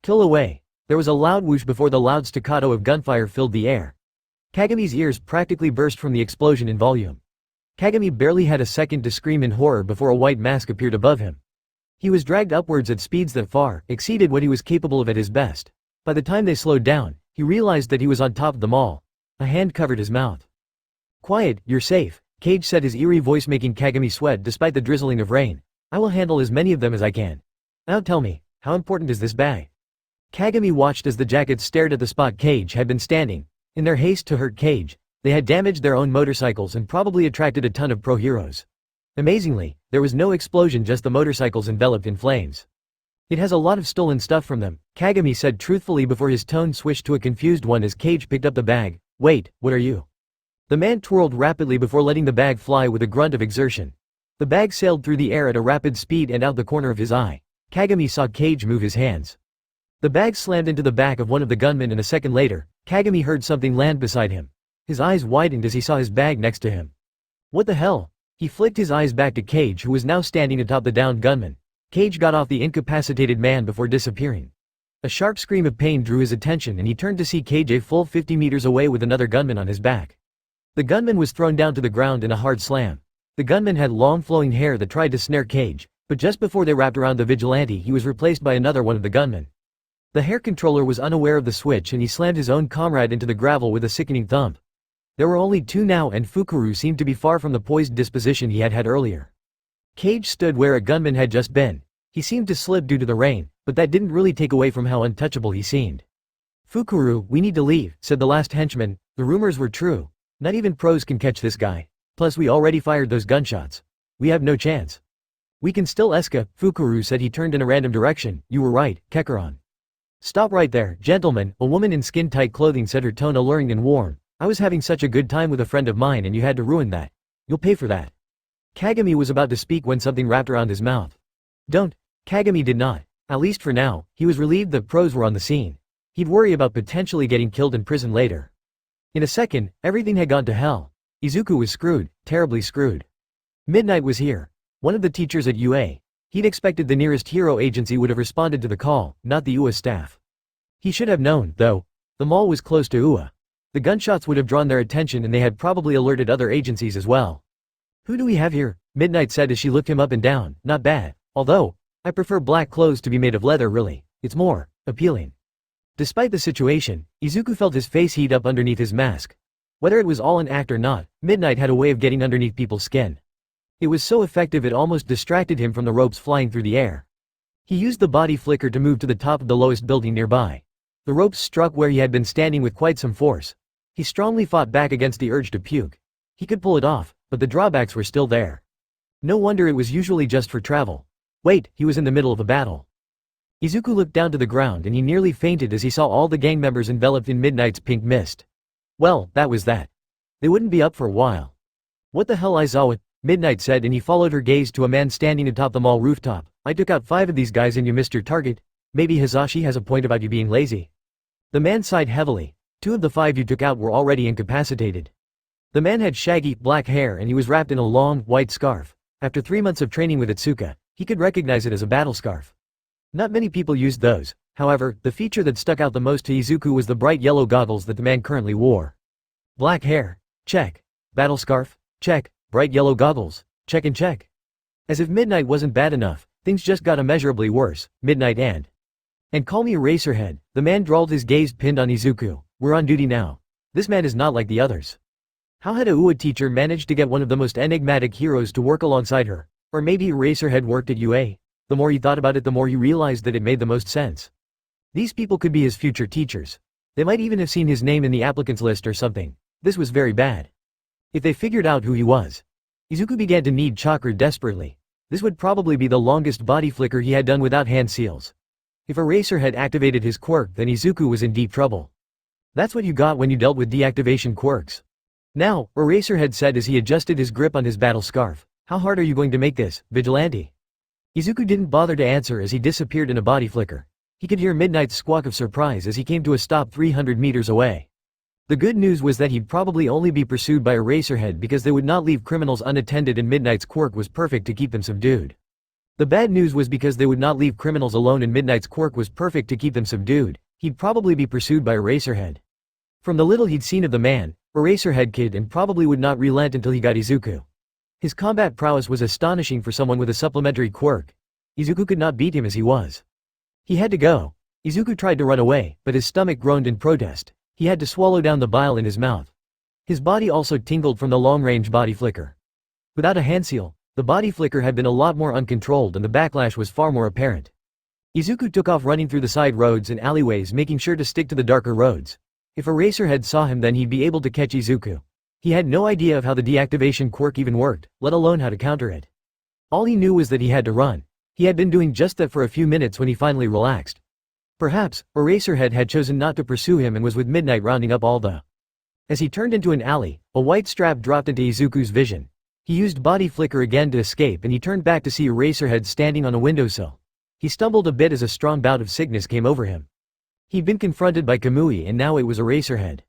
"Kill away." There was a loud whoosh before the loud staccato of gunfire filled the air. Kagami's ears practically burst from the explosion in volume. Kagami barely had a second to scream in horror before a white mask appeared above him. He was dragged upwards at speeds that far exceeded what he was capable of at his best. By the time they slowed down, he realized that he was on top of them all. A hand covered his mouth. "Quiet, you're safe," Cage said, his eerie voice making Kagami sweat despite the drizzling of rain. "I will handle as many of them as I can. Now tell me, how important is this bag?" Kagami watched as the jackets stared at the spot Cage had been standing. In their haste to hurt Cage, they had damaged their own motorcycles and probably attracted a ton of pro-heroes. Amazingly, there was no explosion, just the motorcycles enveloped in flames. "It has a lot of stolen stuff from them," Kagami said truthfully before his tone switched to a confused one as Cage picked up the bag. "Wait, what are you?" The man twirled rapidly before letting the bag fly with a grunt of exertion. The bag sailed through the air at a rapid speed and out the corner of his eye. Kagami saw Cage move his hands. The bag slammed into the back of one of the gunmen, and a second later, Kagami heard something land beside him. His eyes widened as he saw his bag next to him. "What the hell?" He flicked his eyes back to Cage, who was now standing atop the downed gunman. Cage got off the incapacitated man before disappearing. A sharp scream of pain drew his attention, and he turned to see Cage a full 50 meters away with another gunman on his back. The gunman was thrown down to the ground in a hard slam. The gunman had long flowing hair that tried to snare Cage, but just before they wrapped around the vigilante, he was replaced by another one of the gunmen. The hair controller was unaware of the switch, and he slammed his own comrade into the gravel with a sickening thump. There were only 2 now, and Fukuru seemed to be far from the poised disposition he had had earlier. Cage stood where a gunman had just been. He seemed to slip due to the rain, but that didn't really take away from how untouchable he seemed. "Fukuru, we need to leave," said the last henchman. "The rumors were true. Not even pros can catch this guy. Plus we already fired those gunshots. We have no chance." "We can still escape," Fukuru said. He turned in a random direction. "You were right, Kekaron." "Stop right there, gentlemen," a woman in skin-tight clothing said, her tone alluring and warm. "I was having such a good time with a friend of mine, and you had to ruin that. You'll pay for that." Kagami was about to speak when something wrapped around his mouth. "Don't." Kagami did not. At least for now, he was relieved that pros were on the scene. He'd worry about potentially getting killed in prison later. In a second, everything had gone to hell. Izuku was screwed, terribly screwed. Midnight was here. One of the teachers at UA. He'd expected the nearest hero agency would have responded to the call, not the UA staff. He should have known, though. The mall was close to UA. The gunshots would have drawn their attention, and they had probably alerted other agencies as well. "Who do we have here?" Midnight said as she looked him up and down. "Not bad. Although, I prefer black clothes to be made of leather, really. It's more appealing." Despite the situation, Izuku felt his face heat up underneath his mask. Whether it was all an act or not, Midnight had a way of getting underneath people's skin. It was so effective it almost distracted him from the ropes flying through the air. He used the body flicker to move to the top of the lowest building nearby. The ropes struck where he had been standing with quite some force. He strongly fought back against the urge to puke. He could pull it off, but the drawbacks were still there. No wonder it was usually just for travel. Wait, he was in the middle of a battle. Izuku looked down to the ground and he nearly fainted as he saw all the gang members enveloped in Midnight's pink mist. Well, that was that. They wouldn't be up for a while. "What the hell, Aizawa?" Midnight said, and he followed her gaze to a man standing atop the mall rooftop. "I took out 5 of these guys and you missed your target. Maybe Hisashi has a point about you being lazy." The man sighed heavily. 2 of the 5 you took out were already incapacitated. The man had shaggy, black hair and he was wrapped in a long, white scarf. After 3 months of training with Itsuka, he could recognize it as a battle scarf. Not many people used those. However, the feature that stuck out the most to Izuku was the bright yellow goggles that the man currently wore. Black hair. Check. Battle scarf. Check. Bright yellow goggles. Check and check. As if midnight wasn't bad enough, things just got immeasurably worse. Midnight and call me Eraserhead. The man drawled, his gaze pinned on Izuku. We're on duty now. This man is not like the others. How had a UA teacher managed to get one of the most enigmatic heroes to work alongside her? Or maybe Eraserhead worked at UA? The more he thought about it, the more he realized that it made the most sense. These people could be his future teachers. They might even have seen his name in the applicants list or something. This was very bad. If they figured out who he was. Izuku began to need Chakra desperately. This would probably be the longest body flicker he had done without hand seals. If Eraserhead activated his quirk, then Izuku was in deep trouble. That's what you got when you dealt with deactivation quirks. Now, Eraserhead said as he adjusted his grip on his battle scarf. How hard are you going to make this, Vigilante? Izuku didn't bother to answer as he disappeared in a body flicker. He could hear Midnight's squawk of surprise as he came to a stop 300 meters away. The good news was that he'd probably only be pursued by Eraserhead because they would not leave criminals unattended, and Midnight's quirk was perfect to keep them subdued. The bad news was because they would not leave criminals alone and Midnight's quirk was perfect to keep them subdued, he'd probably be pursued by Eraserhead. From the little he'd seen of the man, Eraserhead kid, and probably would not relent until he got Izuku. His combat prowess was astonishing for someone with a supplementary quirk. Izuku could not beat him as he was. He had to go. Izuku tried to run away, but his stomach groaned in protest. He had to swallow down the bile in his mouth. His body also tingled from the long-range body flicker. Without a hand seal, the body flicker had been a lot more uncontrolled and the backlash was far more apparent. Izuku took off running through the side roads and alleyways, making sure to stick to the darker roads. If Eraserhead saw him, then he'd be able to catch Izuku. He had no idea of how the deactivation quirk even worked, let alone how to counter it. All he knew was that he had to run. He had been doing just that for a few minutes when he finally relaxed. Perhaps, Eraserhead had chosen not to pursue him and was with Midnight rounding up all the. As he turned into an alley, a white strap dropped into Izuku's vision. He used body flicker again to escape and he turned back to see Eraserhead standing on a windowsill. He stumbled a bit as a strong bout of sickness came over him. He'd been confronted by Kamui and now it was Eraserhead.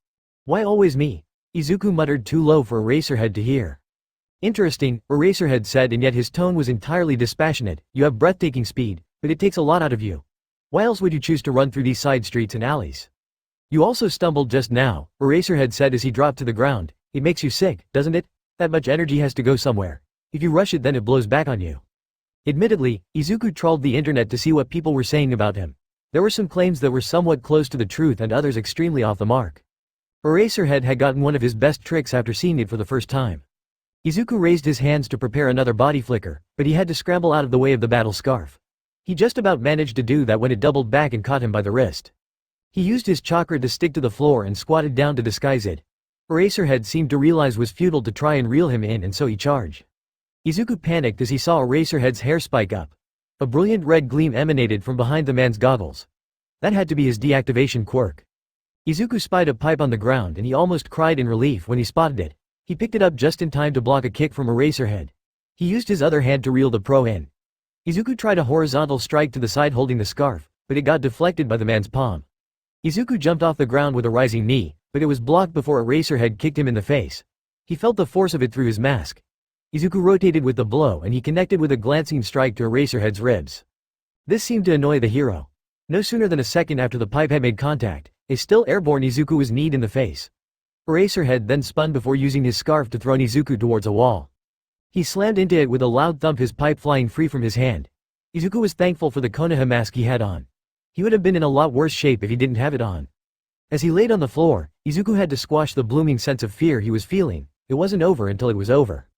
Why always me? Izuku muttered, too low for Eraserhead to hear. Interesting, Eraserhead said, and yet his tone was entirely dispassionate. You have breathtaking speed, but it takes a lot out of you. Why else would you choose to run through these side streets and alleys? You also stumbled just now, Eraserhead said as he dropped to the ground. It makes you sick, doesn't it? That much energy has to go somewhere. If you rush it, then it blows back on you. Admittedly, Izuku trawled the internet to see what people were saying about him. There were some claims that were somewhat close to the truth and others extremely off the mark. Eraserhead had gotten one of his best tricks after seeing it for the first time. Izuku raised his hands to prepare another body flicker, but he had to scramble out of the way of the battle scarf. He just about managed to do that when it doubled back and caught him by the wrist. He used his chakra to stick to the floor and squatted down to disguise it. Eraserhead seemed to realize was futile to try and reel him in, and so he charged. Izuku panicked as he saw Eraserhead's hair spike up. A brilliant red gleam emanated from behind the man's goggles. That had to be his deactivation quirk. Izuku spied a pipe on the ground and he almost cried in relief when he spotted it. He picked it up just in time to block a kick from Eraserhead. He used his other hand to reel the pro in. Izuku tried a horizontal strike to the side holding the scarf, but it got deflected by the man's palm. Izuku jumped off the ground with a rising knee, but it was blocked before Eraserhead kicked him in the face. He felt the force of it through his mask. Izuku rotated with the blow and he connected with a glancing strike to Eraserhead's ribs. This seemed to annoy the hero. No sooner than a second after the pipe had made contact, a still airborne Izuku was kneed in the face. Eraserhead then spun before using his scarf to throw Izuku towards a wall. He slammed into it with a loud thump, his pipe flying free from his hand. Izuku was thankful for the Konoha mask he had on. He would have been in a lot worse shape if he didn't have it on. As he laid on the floor, Izuku had to squash the blooming sense of fear he was feeling. It wasn't over until it was over.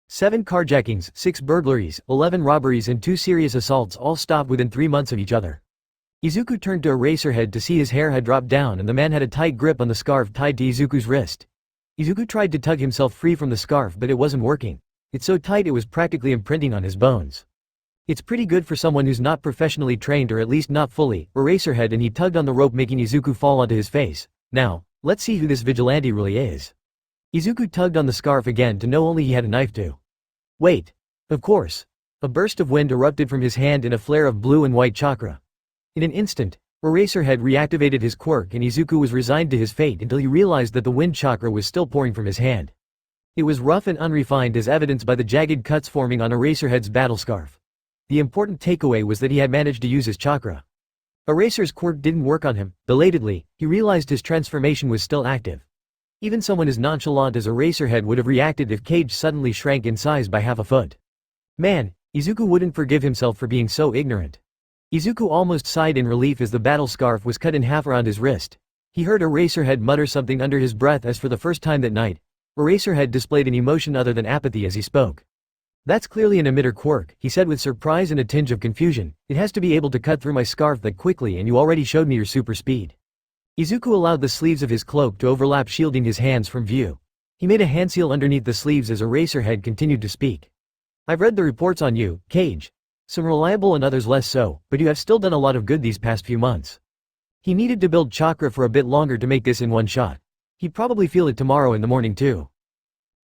7 carjackings, 6 burglaries, 11 robberies and 2 serious assaults all stopped within 3 months of each other. Izuku turned to Eraserhead to see his hair had dropped down and the man had a tight grip on the scarf tied to Izuku's wrist. Izuku tried to tug himself free from the scarf, but it wasn't working. It's so tight it was practically imprinting on his bones. It's pretty good for someone who's not professionally trained, or at least not fully, Eraserhead, and he tugged on the rope, making Izuku fall onto his face. Now, let's see who this vigilante really is. Izuku tugged on the scarf again to know only he had a knife to. Wait. Of course. A burst of wind erupted from his hand in a flare of blue and white chakra. In an instant, Eraserhead reactivated his quirk and Izuku was resigned to his fate until he realized that the wind chakra was still pouring from his hand. It was rough and unrefined as evidenced by the jagged cuts forming on Eraserhead's battle scarf. The important takeaway was that he had managed to use his chakra. Eraser's quirk didn't work on him. Belatedly, he realized his transformation was still active. Even someone as nonchalant as Eraserhead would have reacted if Cage suddenly shrank in size by half a foot. Man, Izuku wouldn't forgive himself for being so ignorant. Izuku almost sighed in relief as the battle scarf was cut in half around his wrist. He heard Eraserhead mutter something under his breath as for the first time that night, Eraserhead displayed an emotion other than apathy as he spoke. That's clearly an emitter quirk, he said with surprise and a tinge of confusion. It has to be able to cut through my scarf that quickly and you already showed me your super speed. Izuku allowed the sleeves of his cloak to overlap, shielding his hands from view. He made a hand seal underneath the sleeves as Eraserhead continued to speak. I've read the reports on you, Cage. Some reliable and others less so, but you have still done a lot of good these past few months. He needed to build chakra for a bit longer to make this in one shot. He'd probably feel it tomorrow in the morning too.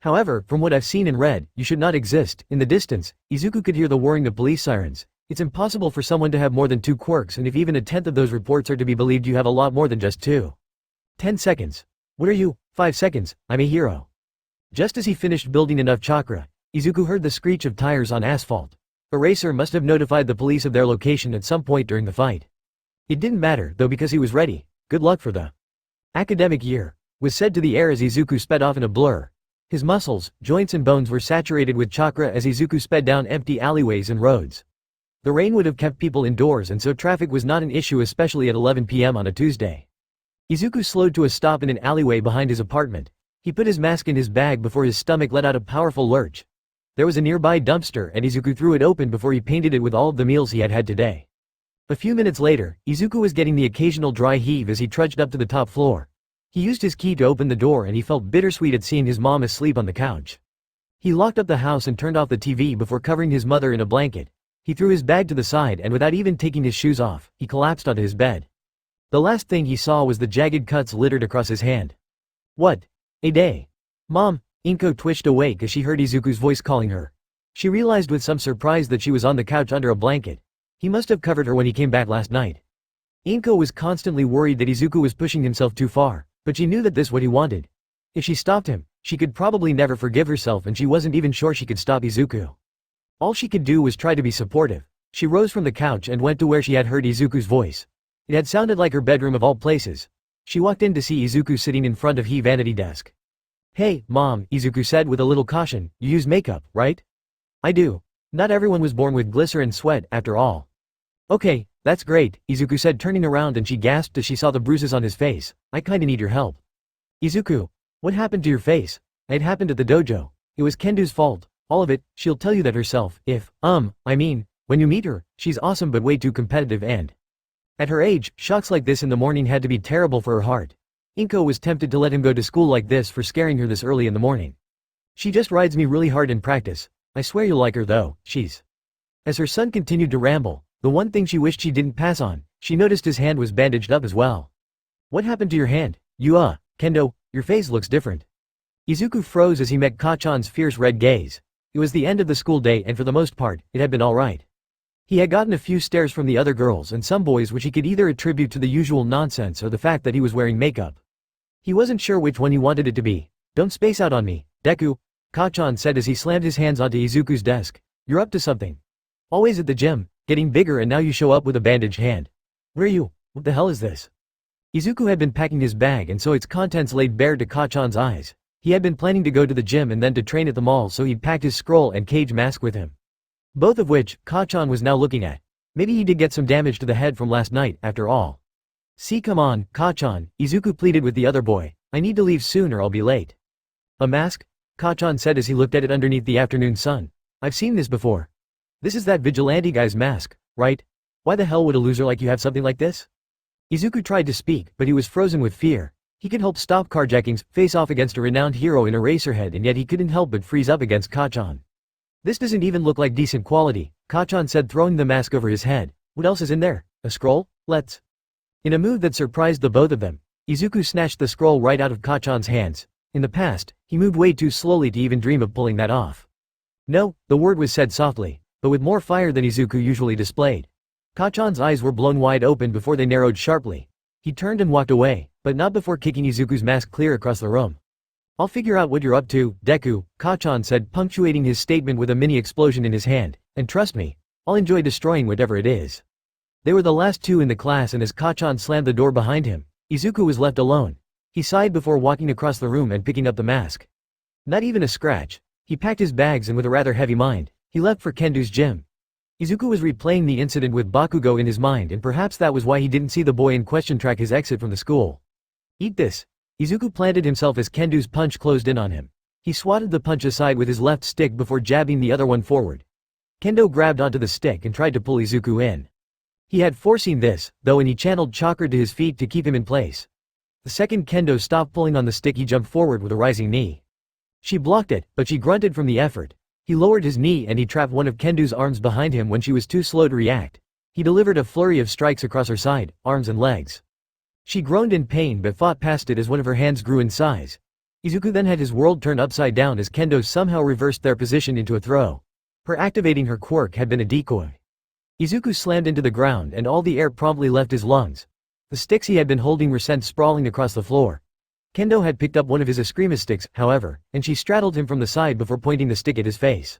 However, from what I've seen and read, you should not exist. In the distance, Izuku could hear the whirring of police sirens. It's impossible for someone to have more than 2 quirks, and if even a tenth of those reports are to be believed, you have a lot more than just 2. 10 seconds. What are you? 5 seconds, I'm a hero. Just as he finished building enough chakra, Izuku heard the screech of tires on asphalt. Eraser must have notified the police of their location at some point during the fight. It didn't matter, though, because he was ready. Good luck for the academic year, was said to the air as Izuku sped off in a blur. His muscles, joints and bones were saturated with chakra as Izuku sped down empty alleyways and roads. The rain would have kept people indoors and so traffic was not an issue, especially at 11 p.m. on a Tuesday. Izuku slowed to a stop in an alleyway behind his apartment. He put his mask in his bag before his stomach let out a powerful lurch. There was a nearby dumpster and Izuku threw it open before he painted it with all of the meals he had had today. A few minutes later, Izuku was getting the occasional dry heave as he trudged up to the top floor. He used his key to open the door and he felt bittersweet at seeing his mom asleep on the couch. He locked up the house and turned off the TV before covering his mother in a blanket. He threw his bag to the side and without even taking his shoes off, he collapsed onto his bed. The last thing he saw was the jagged cuts littered across his hand. What a day. Mom, Inko twitched awake as she heard Izuku's voice calling her. She realized with some surprise that she was on the couch under a blanket. He must have covered her when he came back last night. Inko was constantly worried that Izuku was pushing himself too far, but she knew that this was what he wanted. If she stopped him, she could probably never forgive herself, and she wasn't even sure she could stop Izuku. All she could do was try to be supportive. She rose from the couch and went to where she had heard Izuku's voice. It had sounded like her bedroom of all places. She walked in to see Izuku sitting in front of his vanity desk. Hey, Mom, Izuku said with a little caution, you use makeup, right? I do. Not everyone was born with glycerin sweat, after all. Okay, that's great, Izuku said, turning around, and she gasped as she saw the bruises on his face. I kinda need your help. Izuku, what happened to your face? It happened at the dojo. It was Kendo's fault. All of it. She'll tell you that herself, when you meet her, she's awesome but way too competitive, and at her age, shocks like this in the morning had to be terrible for her heart. Inko was tempted to let him go to school like this for scaring her this early in the morning. She just rides me really hard in practice. I swear you'll like her though, she's. As her son continued to ramble, the one thing she wished she didn't pass on, she noticed his hand was bandaged up as well. What happened to your hand? Kendo, your face looks different. Izuku froze as he met Kachan's fierce red gaze. It was the end of the school day and for the most part, it had been alright. He had gotten a few stares from the other girls and some boys, which he could either attribute to the usual nonsense or the fact that he was wearing makeup. He wasn't sure which one he wanted it to be. Don't space out on me, Deku, Kachan said as he slammed his hands onto Izuku's desk. You're up to something. Always at the gym, getting bigger, and now you show up with a bandaged hand. Where are you? What the hell is this? Izuku had been packing his bag and so its contents laid bare to Kachan's eyes. He had been planning to go to the gym and then to train at the mall, so he'd packed his scroll and cage mask with him. Both of which, Kachan was now looking at. Maybe he did get some damage to the head from last night, after all. See, come on, Kachan, Izuku pleaded with the other boy. I need to leave soon or I'll be late. A mask? Kachan said as he looked at it underneath the afternoon sun. I've seen this before. This is that vigilante guy's mask, right? Why the hell would a loser like you have something like this? Izuku tried to speak, but he was frozen with fear. He could help stop carjackings, face off against a renowned hero in Eraserhead, and yet he couldn't help but freeze up against Kachan. This doesn't even look like decent quality, Kachan said, throwing the mask over his head. What else is in there? A scroll? Let's. In a move that surprised the both of them, Izuku snatched the scroll right out of Kachan's hands. In the past, he moved way too slowly to even dream of pulling that off. No, the word was said softly, but with more fire than Izuku usually displayed. Kachan's eyes were blown wide open before they narrowed sharply. He turned and walked away, but not before kicking Izuku's mask clear across the room. "I'll figure out what you're up to, Deku," Kachan said, punctuating his statement with a mini explosion in his hand, "and trust me, I'll enjoy destroying whatever it is." They were the last two in the class, and as Kachan slammed the door behind him, Izuku was left alone. He sighed before walking across the room and picking up the mask. Not even a scratch. He packed his bags and with a rather heavy mind, he left for Kendo's gym. Izuku was replaying the incident with Bakugou in his mind, and perhaps that was why he didn't see the boy in question track his exit from the school. "Eat this." Izuku planted himself as Kendo's punch closed in on him. He swatted the punch aside with his left stick before jabbing the other one forward. Kendo grabbed onto the stick and tried to pull Izuku in. He had foreseen this, though, and he channeled Chakra to his feet to keep him in place. The second Kendo stopped pulling on the stick, he jumped forward with a rising knee. She blocked it, but she grunted from the effort. He lowered his knee and he trapped one of Kendo's arms behind him when she was too slow to react. He delivered a flurry of strikes across her side, arms and legs. She groaned in pain but fought past it as one of her hands grew in size. Izuku then had his world turned upside down as Kendo somehow reversed their position into a throw. Her activating her quirk had been a decoy. Izuku slammed into the ground and all the air promptly left his lungs. The sticks he had been holding were sent sprawling across the floor. Kendo had picked up one of his eskrima sticks, however, and she straddled him from the side before pointing the stick at his face.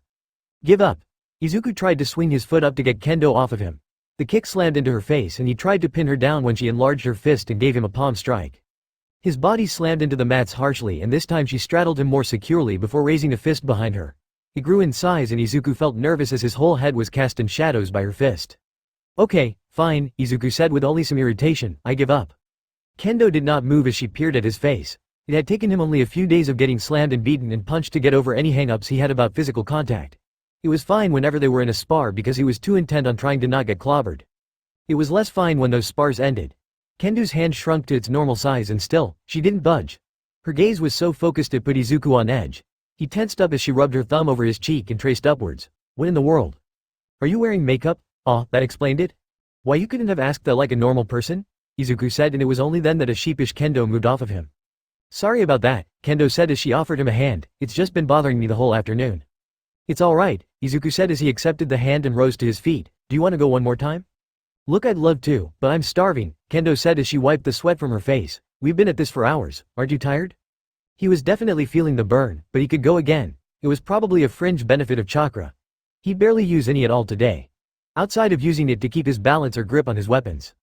"Give up." Izuku tried to swing his foot up to get Kendo off of him. The kick slammed into her face and he tried to pin her down when she enlarged her fist and gave him a palm strike. His body slammed into the mats harshly, and this time she straddled him more securely before raising a fist behind her. It grew in size and Izuku felt nervous as his whole head was cast in shadows by her fist. "Okay, fine," Izuku said with only some irritation, "I give up." Kendo did not move as she peered at his face. It had taken him only a few days of getting slammed and beaten and punched to get over any hang-ups he had about physical contact. It was fine whenever they were in a spar because he was too intent on trying to not get clobbered. It was less fine when those spars ended. Kendo's hand shrunk to its normal size and still, she didn't budge. Her gaze was so focused it put Izuku on edge. He tensed up as she rubbed her thumb over his cheek and traced upwards. "What in the world? Are you wearing makeup?" "Aw, that explained it." "Why, you couldn't have asked that like a normal person?" Izuku said, and it was only then that a sheepish Kendo moved off of him. "Sorry about that," Kendo said as she offered him a hand, "it's just been bothering me the whole afternoon." "It's alright," Izuku said as he accepted the hand and rose to his feet. "Do you want to go one more time?" "Look, I'd love to, but I'm starving," Kendo said as she wiped the sweat from her face. "We've been at this for hours, aren't you tired?" He was definitely feeling the burn, but he could go again. It was probably a fringe benefit of chakra. He'd barely use any at all today, outside of using it to keep his balance or grip on his weapons.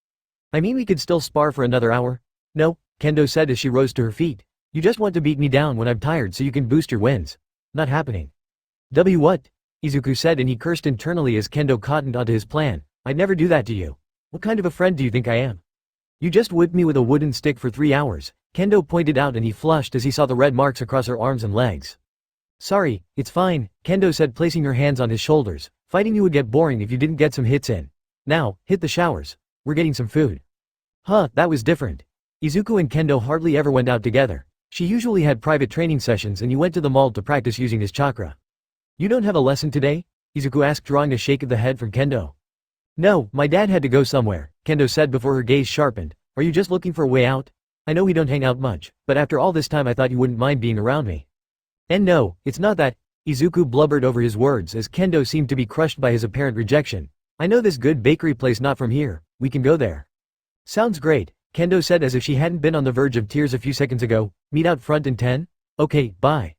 "I mean, we could still spar for another hour." "No," Kendo said as she rose to her feet. "You just want to beat me down when I'm tired so you can boost your wins. Not happening." What?" Izuku said, and he cursed internally as Kendo cottoned onto his plan. "I'd never do that to you. What kind of a friend do you think I am? You just whipped me with a wooden stick for 3 hours, Kendo pointed out, and he flushed as he saw the red marks across her arms and legs. "Sorry, it's fine," Kendo said, placing her hands on his shoulders. "Fighting you would get boring if you didn't get some hits in. Now, hit the showers. We're getting some food." Huh, that was different. Izuku and Kendo hardly ever went out together. She usually had private training sessions and you went to the mall to practice using his chakra. "You don't have a lesson today?" Izuku asked, drawing a shake of the head from Kendo. "No, my dad had to go somewhere," Kendo said before her gaze sharpened. "Are you just looking for a way out? I know we don't hang out much, but after all this time I thought you wouldn't mind being around me." "And no, it's not that," Izuku blubbered over his words as Kendo seemed to be crushed by his apparent rejection. "I know this good bakery place not from here, we can go there." "Sounds great," Kendo said as if she hadn't been on the verge of tears a few seconds ago. "Meet out front in 10? Okay, bye."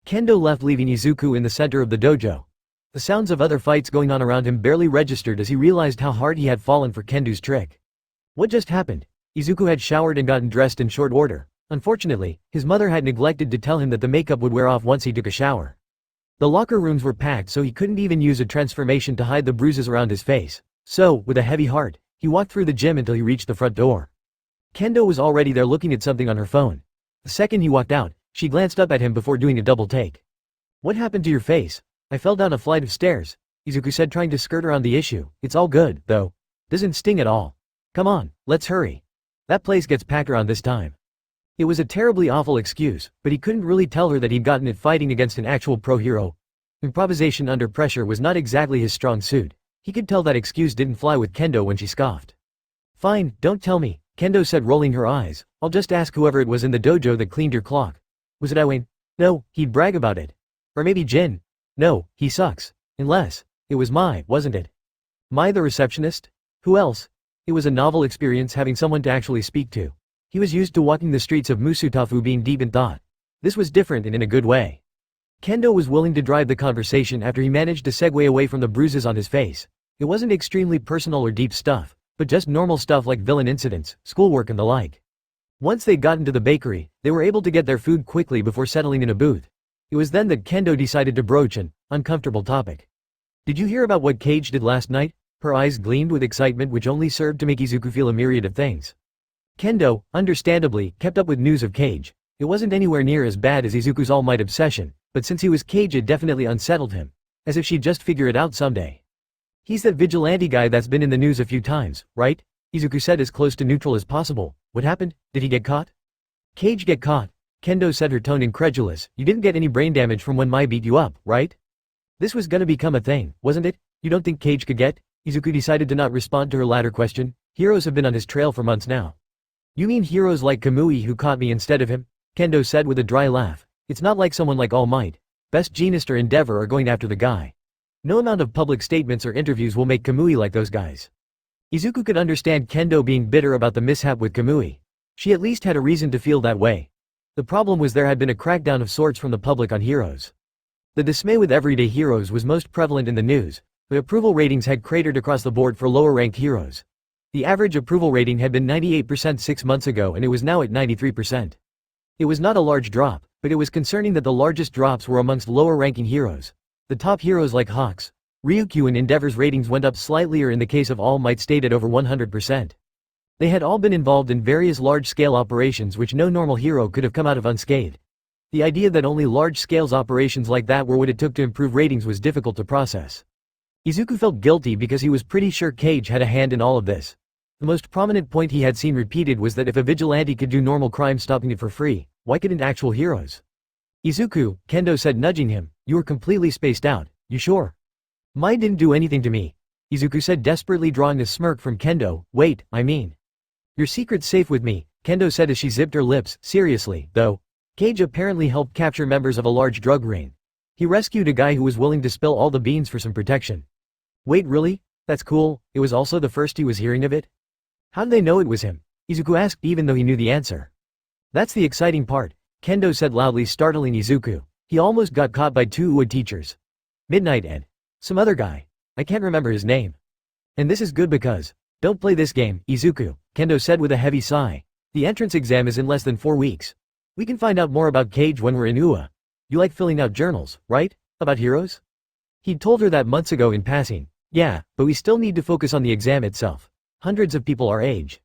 Kendo left, leaving Izuku in the center of the dojo. The sounds of other fights going on around him barely registered as he realized how hard he had fallen for Kendo's trick. What just happened? Izuku had showered and gotten dressed in short order. Unfortunately, his mother had neglected to tell him that the makeup would wear off once he took a shower. The locker rooms were packed, so he couldn't even use a transformation to hide the bruises around his face. So, with a heavy heart, he walked through the gym until he reached the front door. Kendo was already there looking at something on her phone. The second he walked out, she glanced up at him before doing a double take. "What happened to your face?" "I fell down a flight of stairs," Izuku said, trying to skirt around the issue. "It's all good, though. Doesn't sting at all. Come on, let's hurry. That place gets packed around this time." It was a terribly awful excuse, but he couldn't really tell her that he'd gotten it fighting against an actual pro hero. Improvisation under pressure was not exactly his strong suit. He could tell that excuse didn't fly with Kendo when she scoffed. "Fine, don't tell me," Kendo said, rolling her eyes. "I'll just ask whoever it was in the dojo that cleaned your clock." "Was it Iwayne?" "No, he'd brag about it." "Or maybe Jin." "No, he sucks. Unless, it was Mai, wasn't it?" "Mai the receptionist?" Who else? It was a novel experience having someone to actually speak to. He was used to walking the streets of Musutafu being deep in thought. This was different and in a good way. Kendo was willing to drive the conversation after he managed to segue away from the bruises on his face. It wasn't extremely personal or deep stuff, but just normal stuff like villain incidents, schoolwork and the like. Once they got into the bakery, they were able to get their food quickly before settling in a booth. It was then that Kendo decided to broach an uncomfortable topic. Did you hear about what Cage did last night? Her eyes gleamed with excitement which only served to make Izuku feel a myriad of things. Kendo, understandably, kept up with news of Cage. It wasn't anywhere near as bad as Izuku's All Might obsession, but since he was Cage it definitely unsettled him. As if she'd just figure it out someday. He's that vigilante guy that's been in the news a few times, right? Izuku said as close to neutral as possible. What happened? Did he get caught? Cage get caught? Kendo said, her tone incredulous. You didn't get any brain damage from when Mai beat you up, right? This was gonna become a thing, wasn't it? You don't think Cage could get? Izuku decided to not respond to her latter question. Heroes have been on his trail for months now. You mean heroes like Kamui who caught me instead of him? Kendo said with a dry laugh. It's not like someone like All Might, Best Jeanist or Endeavor are going after the guy. No amount of public statements or interviews will make Kamui like those guys. Izuku could understand Kendo being bitter about the mishap with Kamui. She at least had a reason to feel that way. The problem was there had been a crackdown of sorts from the public on heroes. The dismay with everyday heroes was most prevalent in the news. The approval ratings had cratered across the board for lower-ranked heroes. The average approval rating had been 98% 6 months ago and it was now at 93%. It was not a large drop, but it was concerning that the largest drops were amongst lower-ranking heroes. The top heroes like Hawks, Ryukyu and Endeavor's ratings went up slightly, or in the case of All Might stayed at over 100%. They had all been involved in various large-scale operations which no normal hero could have come out of unscathed. The idea that only large-scale operations like that were what it took to improve ratings was difficult to process. Izuku felt guilty because he was pretty sure Cage had a hand in all of this. The most prominent point he had seen repeated was that if a vigilante could do normal crime stopping it for free, why couldn't actual heroes? Izuku, Kendo said, nudging him, you were completely spaced out, you sure? Mai didn't do anything to me. Izuku said, desperately drawing a smirk from Kendo. Wait, I mean. Your secret's safe with me, Kendo said as she zipped her lips. Seriously, though. Cage apparently helped capture members of a large drug ring. He rescued a guy who was willing to spill all the beans for some protection. Wait, really? That's cool. It was also the first he was hearing of it? How'd they know it was him? Izuku asked, even though he knew the answer. That's the exciting part, Kendo said loudly, startling Izuku. He almost got caught by 2 UA teachers. Midnight and some other guy. I can't remember his name. And this is good because, don't play this game, Izuku, Kendo said with a heavy sigh. The entrance exam is in less than 4 weeks. We can find out more about Cage when we're in UA. You like filling out journals, right? About heroes? He'd told her that months ago in passing. Yeah, but we still need to focus on the exam itself. Hundreds of people our age.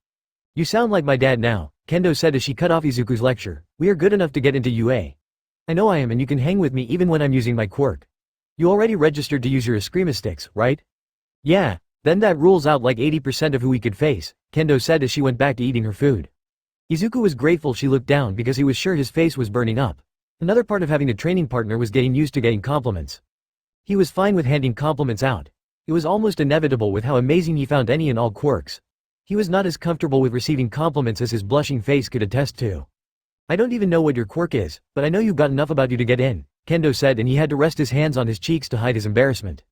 You sound like my dad now, Kendo said as she cut off Izuku's lecture. We are good enough to get into UA. I know I am, and you can hang with me even when I'm using my quirk. You already registered to use your Eskrima sticks, right? Yeah, then that rules out like 80% of who we could face, Kendo said as she went back to eating her food. Izuku was grateful she looked down because he was sure his face was burning up. Another part of having a training partner was getting used to getting compliments. He was fine with handing compliments out. It was almost inevitable with how amazing he found any and all quirks. He was not as comfortable with receiving compliments as his blushing face could attest to. I don't even know what your quirk is, but I know you've got enough about you to get in, Kendo said, and he had to rest his hands on his cheeks to hide his embarrassment.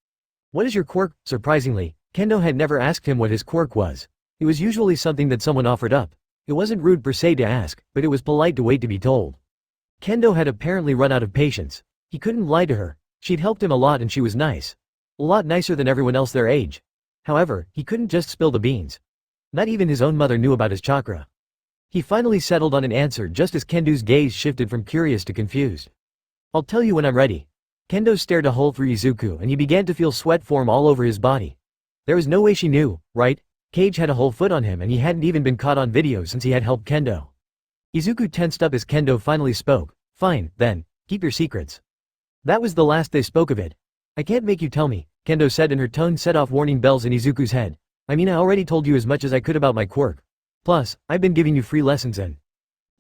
What is your quirk? Surprisingly, Kendo had never asked him what his quirk was. It was usually something that someone offered up. It wasn't rude per se to ask, but it was polite to wait to be told. Kendo had apparently run out of patience. He couldn't lie to her. She'd helped him a lot and she was nice. A lot nicer than everyone else their age. However, he couldn't just spill the beans. Not even his own mother knew about his chakra. He finally settled on an answer just as Kendo's gaze shifted from curious to confused. I'll tell you when I'm ready. Kendo stared a hole through Izuku and he began to feel sweat form all over his body. There was no way she knew, right? Cage had a whole foot on him and he hadn't even been caught on video since he had helped Kendo. Izuku tensed up as Kendo finally spoke. Fine, then, keep your secrets. That was the last they spoke of it. I can't make you tell me, Kendo said, and her tone set off warning bells in Izuku's head. I mean, I already told you as much as I could about my quirk. Plus, I've been giving you free lessons and…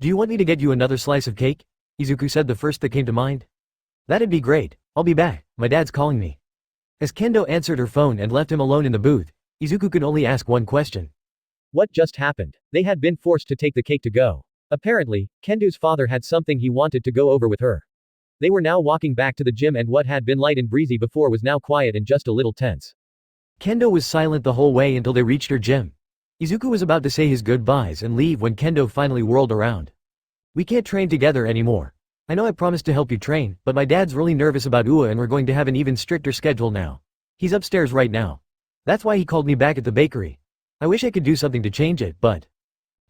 Do you want me to get you another slice of cake? Izuku said, the first that came to mind. That'd be great. I'll be back, my dad's calling me. As Kendo answered her phone and left him alone in the booth, Izuku could only ask one question. What just happened? They had been forced to take the cake to go. Apparently, Kendo's father had something he wanted to go over with her. They were now walking back to the gym and what had been light and breezy before was now quiet and just a little tense. Kendo was silent the whole way until they reached her gym. Izuku was about to say his goodbyes and leave when Kendo finally whirled around. "We can't train together anymore. I know I promised to help you train, but my dad's really nervous about UA and we're going to have an even stricter schedule now. He's upstairs right now. That's why he called me back at the bakery. I wish I could do something to change it, but..."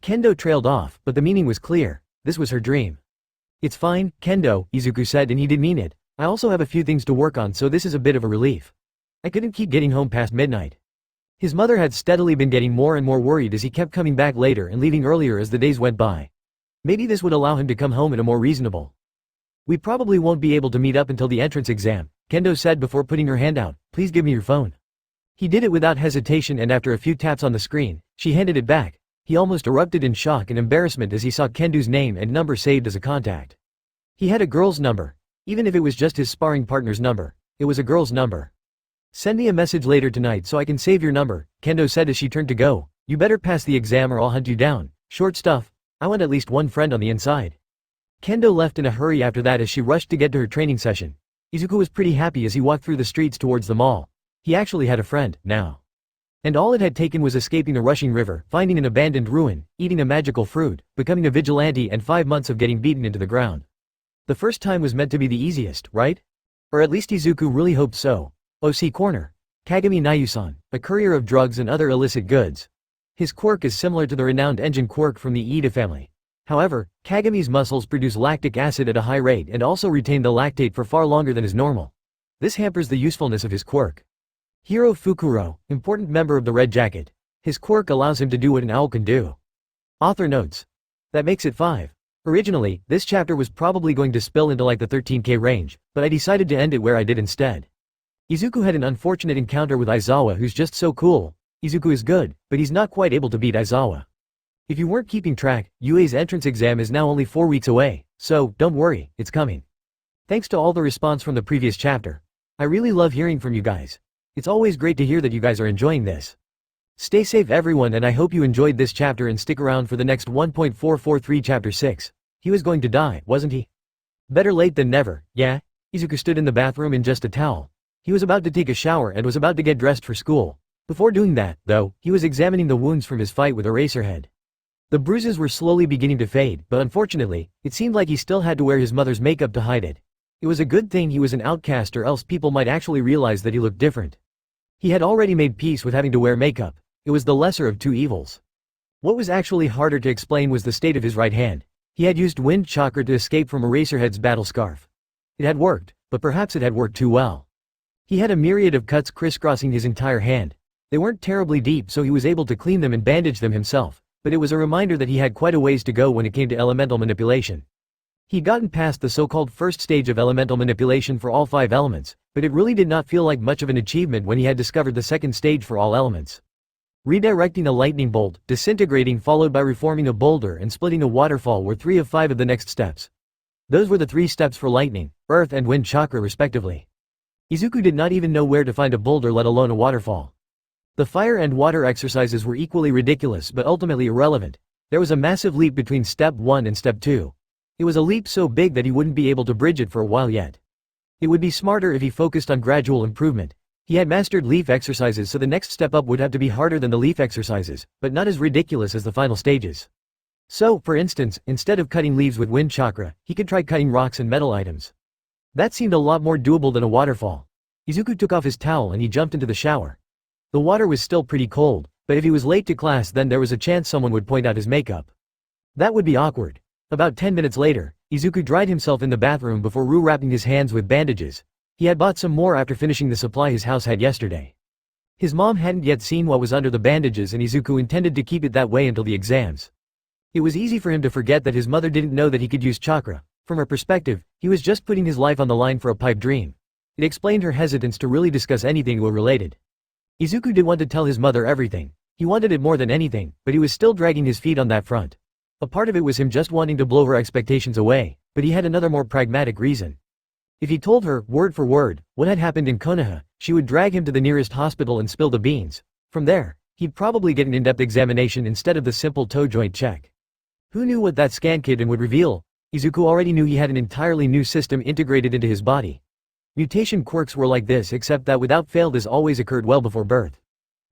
Kendo trailed off, but the meaning was clear. This was her dream. "It's fine, Kendo," Izuku said, and he did mean it. "I also have a few things to work on, so this is a bit of a relief. I couldn't keep getting home past midnight." His mother had steadily been getting more and more worried as he kept coming back later and leaving earlier as the days went by. Maybe this would allow him to come home at a more reasonable. "We probably won't be able to meet up until the entrance exam," Kendo said before putting her hand out. "Please give me your phone." He did it without hesitation, and after a few taps on the screen, she handed it back. He almost erupted in shock and embarrassment as he saw Kendo's name and number saved as a contact. He had a girl's number. Even if it was just his sparring partner's number, it was a girl's number. "Send me a message later tonight so I can save your number," Kendo said as she turned to go. "You better pass the exam or I'll hunt you down. Short stuff. I want at least one friend on the inside." Kendo left in a hurry after that as she rushed to get to her training session. Izuku was pretty happy as he walked through the streets towards the mall. He actually had a friend, now. And all it had taken was escaping the rushing river, finding an abandoned ruin, eating a magical fruit, becoming a vigilante, and 5 months of getting beaten into the ground. The first time was meant to be the easiest, right? Or at least Izuku really hoped so. OC Corner. Kagami Nayusan, a courier of drugs and other illicit goods. His quirk is similar to the renowned engine quirk from the Ida family. However, Kagami's muscles produce lactic acid at a high rate and also retain the lactate for far longer than is normal. This hampers the usefulness of his quirk. Hiro Fukuro, important member of the Red Jacket. His quirk allows him to do what an owl can do. Author notes. That makes it 5. Originally, this chapter was probably going to spill into like the 13k range, but I decided to end it where I did instead. Izuku had an unfortunate encounter with Aizawa, who's just so cool. Izuku is good, but he's not quite able to beat Aizawa. If you weren't keeping track, UA's entrance exam is now only 4 weeks away, so don't worry, it's coming. Thanks to all the response from the previous chapter. I really love hearing from you guys. It's always great to hear that you guys are enjoying this. Stay safe everyone, and I hope you enjoyed this chapter and stick around for the next 1.443 chapter 6. He was going to die, wasn't he? Better late than never, yeah? Izuku stood in the bathroom in just a towel. He was about to take a shower and was about to get dressed for school. Before doing that, though, he was examining the wounds from his fight with Eraserhead. The bruises were slowly beginning to fade, but unfortunately, it seemed like he still had to wear his mother's makeup to hide it. It was a good thing he was an outcast, or else people might actually realize that he looked different. He had already made peace with having to wear makeup. It was the lesser of two evils. What was actually harder to explain was the state of his right hand. He had used wind chakra to escape from Eraserhead's battle scarf. It had worked, but perhaps it had worked too well. He had a myriad of cuts crisscrossing his entire hand. They weren't terribly deep, so he was able to clean them and bandage them himself, but it was a reminder that he had quite a ways to go when it came to elemental manipulation. He'd gotten past the so-called first stage of elemental manipulation for all 5 elements, but it really did not feel like much of an achievement when he had discovered the second stage for all elements. Redirecting a lightning bolt, disintegrating followed by reforming a boulder, and splitting a waterfall were 3 of 5 of the next steps. Those were the 3 steps for lightning, earth and wind chakra respectively. Izuku did not even know where to find a boulder, let alone a waterfall. The fire and water exercises were equally ridiculous but ultimately irrelevant. There was a massive leap between step 1 and step 2. It was a leap so big that he wouldn't be able to bridge it for a while yet. It would be smarter if he focused on gradual improvement. He had mastered leaf exercises, so the next step up would have to be harder than the leaf exercises, but not as ridiculous as the final stages. So, for instance, instead of cutting leaves with wind chakra, he could try cutting rocks and metal items. That seemed a lot more doable than a waterfall. Izuku took off his towel and he jumped into the shower. The water was still pretty cold, but if he was late to class then there was a chance someone would point out his makeup. That would be awkward. About 10 minutes later, Izuku dried himself in the bathroom before wrapping his hands with bandages. He had bought some more after finishing the supply his house had yesterday. His mom hadn't yet seen what was under the bandages, and Izuku intended to keep it that way until the exams. It was easy for him to forget that his mother didn't know that he could use chakra. From her perspective, he was just putting his life on the line for a pipe dream. It explained her hesitance to really discuss anything UA-related. Izuku did want to tell his mother everything. He wanted it more than anything, but he was still dragging his feet on that front. A part of it was him just wanting to blow her expectations away, but he had another more pragmatic reason. If he told her, word for word, what had happened in Konoha, she would drag him to the nearest hospital and spill the beans. From there, he'd probably get an in-depth examination instead of the simple toe joint check. Who knew what that scan kit would reveal? Izuku already knew he had an entirely new system integrated into his body. Mutation quirks were like this, except that without fail this always occurred well before birth.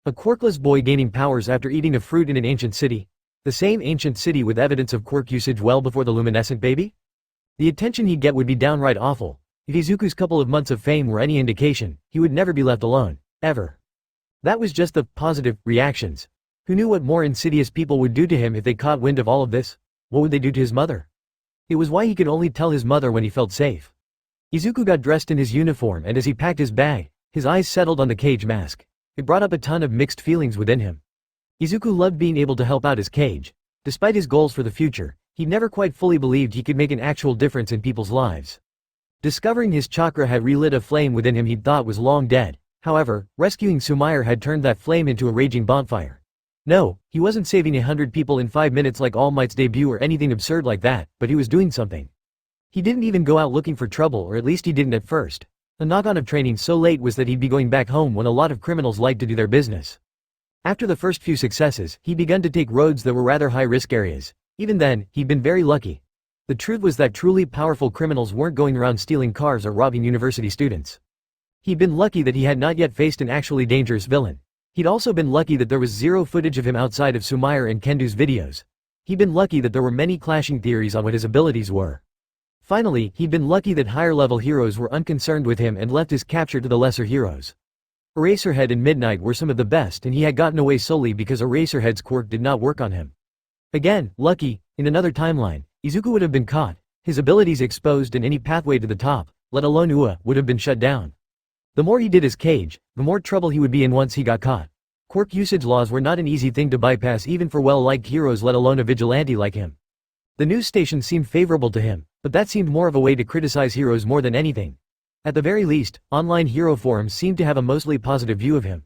A quirkless boy gaining powers after eating a fruit in an ancient city. The same ancient city with evidence of quirk usage well before the luminescent baby? The attention he'd get would be downright awful. If Izuku's couple of months of fame were any indication, he would never be left alone. Ever. That was just the positive reactions. Who knew what more insidious people would do to him if they caught wind of all of this? What would they do to his mother? It was why he could only tell his mother when he felt safe. Izuku got dressed in his uniform, and as he packed his bag, his eyes settled on the cage mask. It brought up a ton of mixed feelings within him. Izuku loved being able to help out his cage. Despite his goals for the future, he never quite fully believed he could make an actual difference in people's lives. Discovering his chakra had relit a flame within him he'd thought was long dead. However, rescuing Sumire had turned that flame into a raging bonfire. No, he wasn't saving 100 people in 5 minutes like All Might's debut or anything absurd like that, but he was doing something. He didn't even go out looking for trouble, or at least he didn't at first. The knock-on of training so late was that he'd be going back home when a lot of criminals liked to do their business. After the first few successes, he'd begun to take roads that were rather high-risk areas. Even then, he'd been very lucky. The truth was that truly powerful criminals weren't going around stealing cars or robbing university students. He'd been lucky that he had not yet faced an actually dangerous villain. He'd also been lucky that there was zero footage of him outside of Sumire and Kendo's videos. He'd been lucky that there were many clashing theories on what his abilities were. Finally, he'd been lucky that higher-level heroes were unconcerned with him and left his capture to the lesser heroes. Eraserhead and Midnight were some of the best, and he had gotten away solely because Eraserhead's quirk did not work on him. Again, lucky, in another timeline, Izuku would have been caught, his abilities exposed, and any pathway to the top, let alone Ua, would have been shut down. The more he did his cage, the more trouble he would be in once he got caught. Quirk usage laws were not an easy thing to bypass even for well-liked heroes, let alone a vigilante like him. The news station seemed favorable to him, but that seemed more of a way to criticize heroes more than anything. At the very least, online hero forums seemed to have a mostly positive view of him.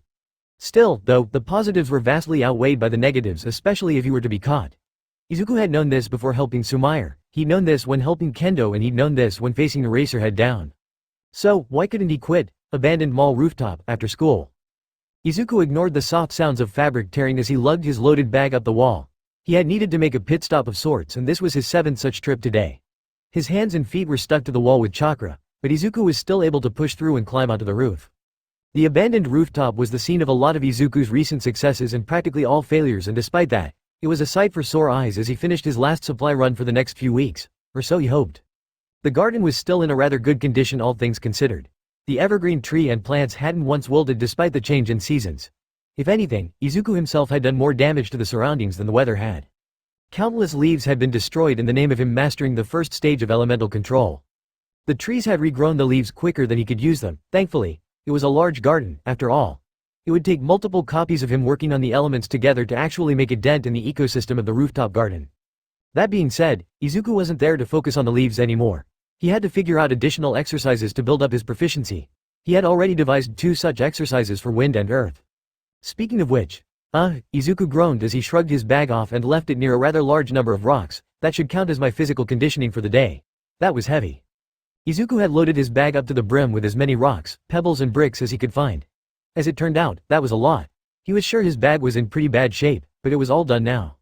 Still, though, the positives were vastly outweighed by the negatives, especially if he were to be caught. Izuku had known this before helping Sumire, he'd known this when helping Kendo, and he'd known this when facing Eraserhead down. So, why couldn't he quit, abandoned mall rooftop, after school? Izuku ignored the soft sounds of fabric tearing as he lugged his loaded bag up the wall. He had needed to make a pit stop of sorts, and this was his 7th such trip today. His hands and feet were stuck to the wall with chakra, but Izuku was still able to push through and climb onto the roof. The abandoned rooftop was the scene of a lot of Izuku's recent successes and practically all failures, and despite that, it was a sight for sore eyes as he finished his last supply run for the next few weeks, or so he hoped. The garden was still in a rather good condition, all things considered. The evergreen tree and plants hadn't once wilted despite the change in seasons. If anything, Izuku himself had done more damage to the surroundings than the weather had. Countless leaves had been destroyed in the name of him mastering the first stage of elemental control. The trees had regrown the leaves quicker than he could use them. Thankfully, it was a large garden, after all. It would take multiple copies of him working on the elements together to actually make a dent in the ecosystem of the rooftop garden. That being said, Izuku wasn't there to focus on the leaves anymore. He had to figure out additional exercises to build up his proficiency. He had already devised 2 such exercises for wind and earth. Speaking of which, Izuku groaned as he shrugged his bag off and left it near a rather large number of rocks. That should count as my physical conditioning for the day. That was heavy. Izuku had loaded his bag up to the brim with as many rocks, pebbles and bricks as he could find. As it turned out, that was a lot. He was sure his bag was in pretty bad shape, but it was all done now.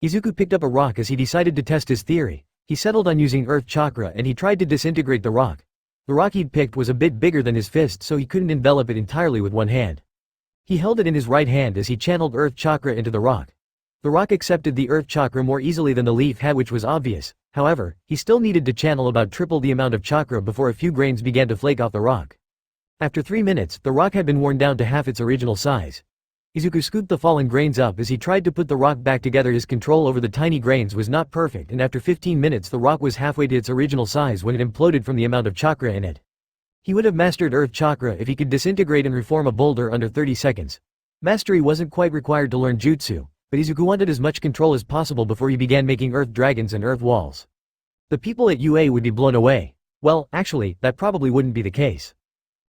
Izuku picked up a rock as he decided to test his theory. He settled on using earth chakra and he tried to disintegrate the rock. The rock he'd picked was a bit bigger than his fist, so he couldn't envelop it entirely with one hand. He held it in his right hand as he channeled earth chakra into the rock. The rock accepted the earth chakra more easily than the leaf had, which was obvious. However, he still needed to channel about triple the amount of chakra before a few grains began to flake off the rock. After 3 minutes, the rock had been worn down to half its original size. Izuku scooped the fallen grains up as he tried to put the rock back together. His control over the tiny grains was not perfect, and after 15 minutes the rock was halfway to its original size when it imploded from the amount of chakra in it. He would have mastered earth chakra if he could disintegrate and reform a boulder under 30 seconds. Mastery wasn't quite required to learn jutsu, but Izuku wanted as much control as possible before he began making earth dragons and earth walls. The people at UA would be blown away. Well, actually, that probably wouldn't be the case.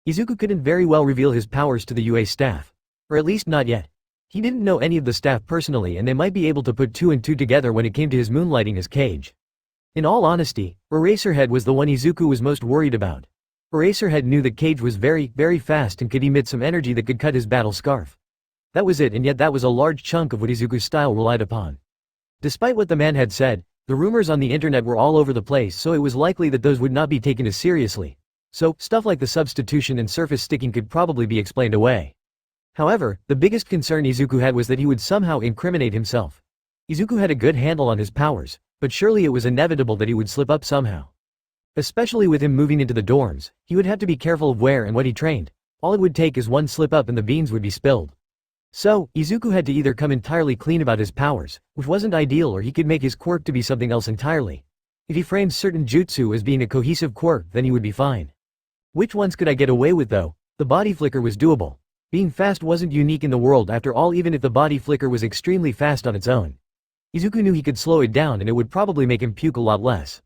Izuku couldn't very well reveal his powers to the UA staff. Or at least not yet. He didn't know any of the staff personally, and they might be able to put 2 and 2 together when it came to his moonlighting as Cage. In all honesty, Eraserhead was the one Izuku was most worried about. Eraserhead knew that Cage was very, very fast and could emit some energy that could cut his battle scarf. That was it, and yet that was a large chunk of what Izuku's style relied upon. Despite what the man had said, the rumors on the internet were all over the place, so it was likely that those would not be taken as seriously. So, stuff like the substitution and surface sticking could probably be explained away. However, the biggest concern Izuku had was that he would somehow incriminate himself. Izuku had a good handle on his powers, but surely it was inevitable that he would slip up somehow. Especially with him moving into the dorms, he would have to be careful of where and what he trained. All it would take is one slip up and the beans would be spilled. So, Izuku had to either come entirely clean about his powers, which wasn't ideal, or he could make his quirk to be something else entirely. If he framed certain jutsu as being a cohesive quirk, then he would be fine. Which ones could I get away with though? The body flicker was doable. Being fast wasn't unique in the world after all, even if the body flicker was extremely fast on its own. Izuku knew he could slow it down and it would probably make him puke a lot less.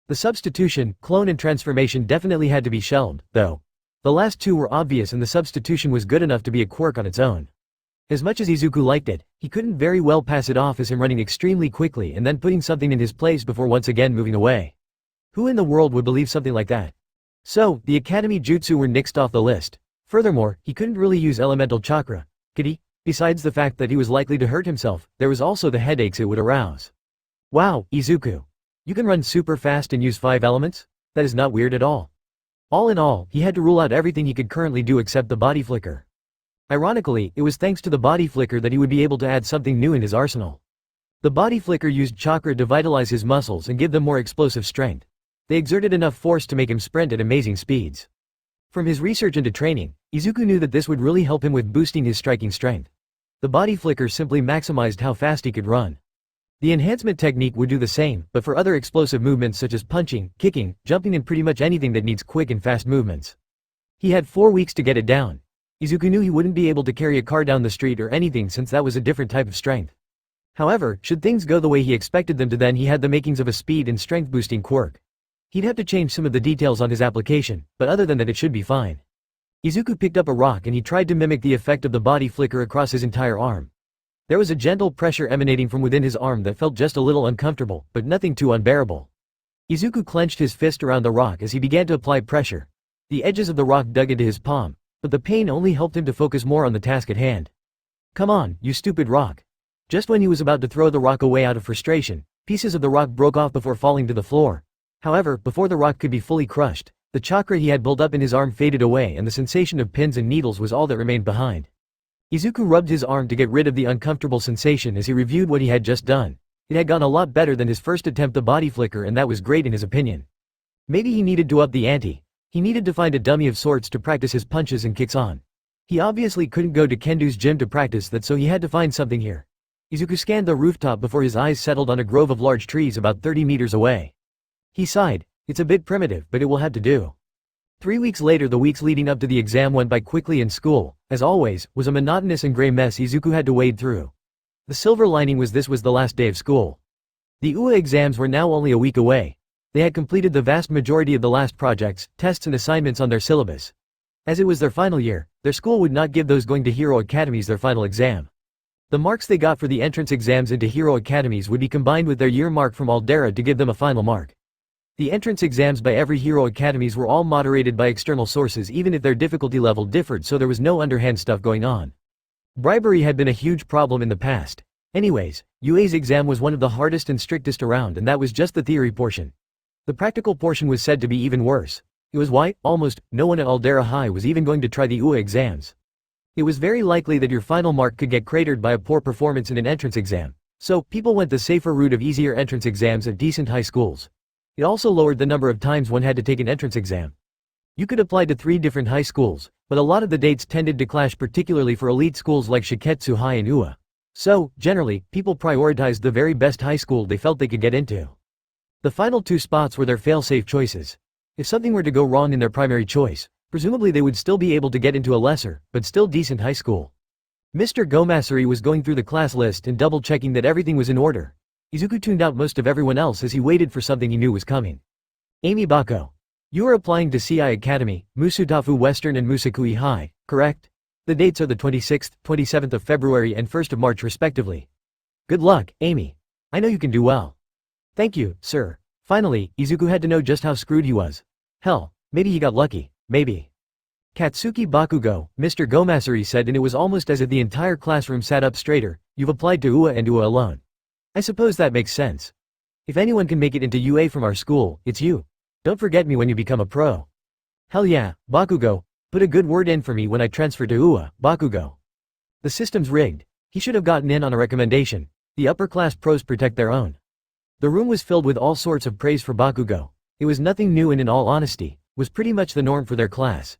The substitution, clone and transformation definitely had to be shelved, though. The last two were obvious and the substitution was good enough to be a quirk on its own. As much as Izuku liked it, he couldn't very well pass it off as him running extremely quickly and then putting something in his place before once again moving away. Who in the world would believe something like that? So, the academy jutsu were nixed off the list. Furthermore, he couldn't really use elemental chakra, could he? Besides the fact that he was likely to hurt himself, there was also the headaches it would arouse. Wow, Izuku. You can run super fast and use 5 elements? That is not weird at all. All in all, he had to rule out everything he could currently do except the body flicker. Ironically, it was thanks to the body flicker that he would be able to add something new in his arsenal. The body flicker used chakra to vitalize his muscles and give them more explosive strength. They exerted enough force to make him sprint at amazing speeds. From his research into training, Izuku knew that this would really help him with boosting his striking strength. The body flicker simply maximized how fast he could run. The enhancement technique would do the same, but for other explosive movements such as punching, kicking, jumping, and pretty much anything that needs quick and fast movements. He had 4 weeks to get it down. Izuku knew he wouldn't be able to carry a car down the street or anything since that was a different type of strength. However, should things go the way he expected them to, then he had the makings of a speed and strength boosting quirk. He'd have to change some of the details on his application, but other than that it should be fine. Izuku picked up a rock and he tried to mimic the effect of the body flicker across his entire arm. There was a gentle pressure emanating from within his arm that felt just a little uncomfortable, but nothing too unbearable. Izuku clenched his fist around the rock as he began to apply pressure. The edges of the rock dug into his palm, but the pain only helped him to focus more on the task at hand. Come on, you stupid rock. Just when he was about to throw the rock away out of frustration, pieces of the rock broke off before falling to the floor. However, before the rock could be fully crushed, the chakra he had built up in his arm faded away and the sensation of pins and needles was all that remained behind. Izuku rubbed his arm to get rid of the uncomfortable sensation as he reviewed what he had just done. It had gone a lot better than his first attempt, the body flicker, and that was great in his opinion. Maybe he needed to up the ante. He needed to find a dummy of sorts to practice his punches and kicks on. He obviously couldn't go to Kendo's gym to practice that, so he had to find something here. Izuku scanned the rooftop before his eyes settled on a grove of large trees about 30 meters away. He sighed. It's a bit primitive, but it will have to do. 3 weeks later, the weeks leading up to the exam went by quickly and school, as always, was a monotonous and gray mess Izuku had to wade through. The silver lining was this was the last day of school. The UA exams were now only a week away. They had completed the vast majority of the last projects, tests and assignments on their syllabus. As it was their final year, their school would not give those going to hero academies their final exam. The marks they got for the entrance exams into hero academies would be combined with their year mark from Aldera to give them a final mark. The entrance exams by every hero academies were all moderated by external sources even if their difficulty level differed, so there was no underhand stuff going on. Bribery had been a huge problem in the past. Anyways, UA's exam was one of the hardest and strictest around, and that was just the theory portion. The practical portion was said to be even worse. It was why, almost, no one at Aldera High was even going to try the UA exams. It was very likely that your final mark could get cratered by a poor performance in an entrance exam. So, people went the safer route of easier entrance exams at decent high schools. It also lowered the number of times one had to take an entrance exam. You could apply to 3 different high schools, but a lot of the dates tended to clash, particularly for elite schools like Shiketsu High and UA. So, generally, people prioritized the very best high school they felt they could get into. The final 2 spots were their fail-safe choices. If something were to go wrong in their primary choice, presumably they would still be able to get into a lesser, but still decent high school. Mr. Gomasari was going through the class list and double-checking that everything was in order. Izuku tuned out most of everyone else as he waited for something he knew was coming. Amy Bako. You are applying to CI Academy, Musutafu Western and Musakui High, correct? The dates are the 26th, 27th of February and 1st of March respectively. Good luck, Amy. I know you can do well. Thank you, sir. Finally, Izuku had to know just how screwed he was. Hell, maybe he got lucky, maybe. Katsuki Bakugou, Mr. Gomasari said, and it was almost as if the entire classroom sat up straighter. You've applied to UA and UA alone. I suppose that makes sense. If anyone can make it into UA from our school, it's you. Don't forget me when you become a pro. Hell yeah, Bakugou. Put a good word in for me when I transfer to UA, Bakugou. The system's rigged. He should have gotten in on a recommendation. The upper-class pros protect their own. The room was filled with all sorts of praise for Bakugou. It was nothing new and in all honesty, was pretty much the norm for their class.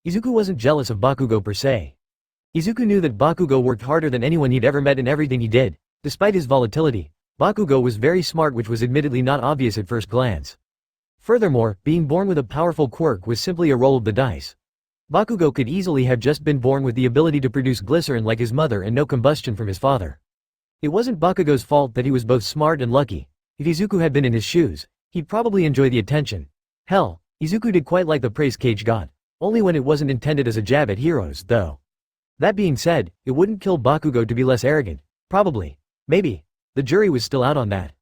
Izuku wasn't jealous of Bakugou per se. Izuku knew that Bakugou worked harder than anyone he'd ever met in everything he did. Despite his volatility, Bakugou was very smart, which was admittedly not obvious at first glance. Furthermore, being born with a powerful quirk was simply a roll of the dice. Bakugou could easily have just been born with the ability to produce glycerin like his mother and no combustion from his father. It wasn't Bakugou's fault that he was both smart and lucky. If Izuku had been in his shoes, he'd probably enjoy the attention. Hell, Izuku did quite like the praise Cage got. Only when it wasn't intended as a jab at heroes, though. That being said, it wouldn't kill Bakugou to be less arrogant. Probably. Maybe. The jury was still out on that.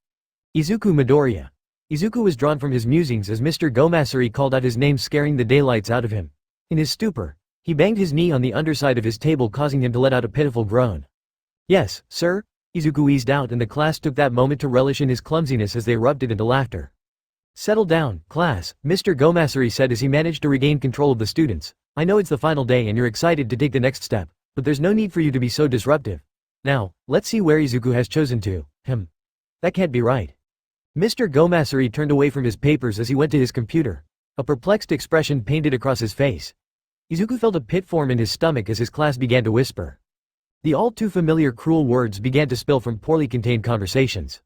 Izuku Midoriya. Izuku was drawn from his musings as Mr. Gomasari called out his name, scaring the daylights out of him. In his stupor, he banged his knee on the underside of his table, causing him to let out a pitiful groan. Yes, sir? Izuku eased out, and the class took that moment to relish in his clumsiness as they erupted into laughter. Settle down, class, Mr. Gomasari said as he managed to regain control of the students. I know it's the final day and you're excited to take the next step, but there's no need for you to be so disruptive. Now, let's see where Izuku has chosen to. That can't be right. Mr. Gomasari turned away from his papers as he went to his computer. A perplexed expression painted across his face. Izuku felt a pit form in his stomach as his class began to whisper. The all-too-familiar cruel words began to spill from poorly contained conversations.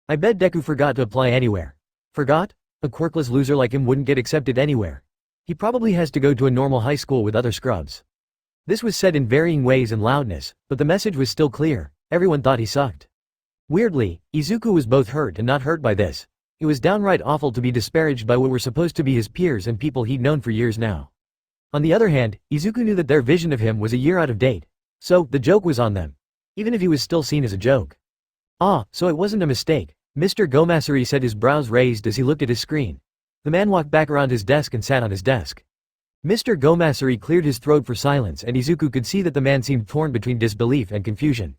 I bet Deku forgot to apply anywhere. Forgot? A quirkless loser like him wouldn't get accepted anywhere. He probably has to go to a normal high school with other scrubs. This was said in varying ways and loudness, but the message was still clear. Everyone thought he sucked. Weirdly, Izuku was both hurt and not hurt by this. It was downright awful to be disparaged by what were supposed to be his peers and people he'd known for years now. On the other hand, Izuku knew that their vision of him was a year out of date. So, the joke was on them. Even if he was still seen as a joke. Ah, so it wasn't a mistake, Mr. Gomasari said, his brows raised as he looked at his screen. The man walked back around his desk and sat on his desk. Mr. Gomasari cleared his throat for silence, and Izuku could see that the man seemed torn between disbelief and confusion.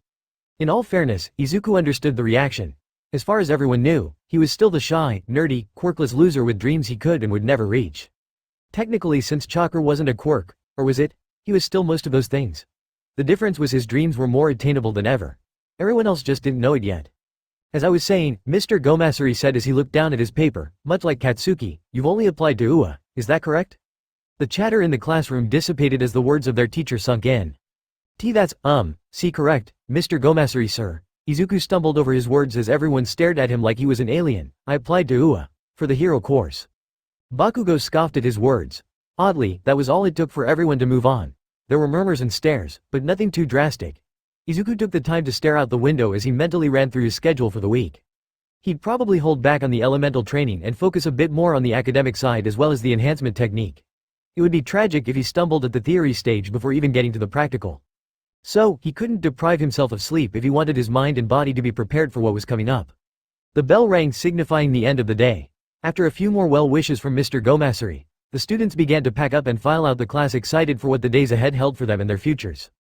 In all fairness, Izuku understood the reaction. As far as everyone knew, he was still the shy, nerdy, quirkless loser with dreams he could and would never reach. Technically, since Chakra wasn't a quirk, or was it? He was still most of those things. The difference was his dreams were more attainable than ever. Everyone else just didn't know it yet. As I was saying, Mr. Gomasari said as he looked down at his paper, much like Katsuki, you've only applied to UA, is that correct? The chatter in the classroom dissipated as the words of their teacher sunk in. That's, see, correct, Mr. Gomasari sir. Izuku stumbled over his words as everyone stared at him like he was an alien. I applied to UA. For the hero course. Bakugou scoffed at his words. Oddly, that was all it took for everyone to move on. There were murmurs and stares, but nothing too drastic. Izuku took the time to stare out the window as he mentally ran through his schedule for the week. He'd probably hold back on the elemental training and focus a bit more on the academic side as well as the enhancement technique. It would be tragic if he stumbled at the theory stage before even getting to the practical. So, he couldn't deprive himself of sleep if he wanted his mind and body to be prepared for what was coming up. The bell rang, signifying the end of the day. After a few more well wishes from Mr. Gomasari, the students began to pack up and file out the class, excited for what the days ahead held for them and their futures.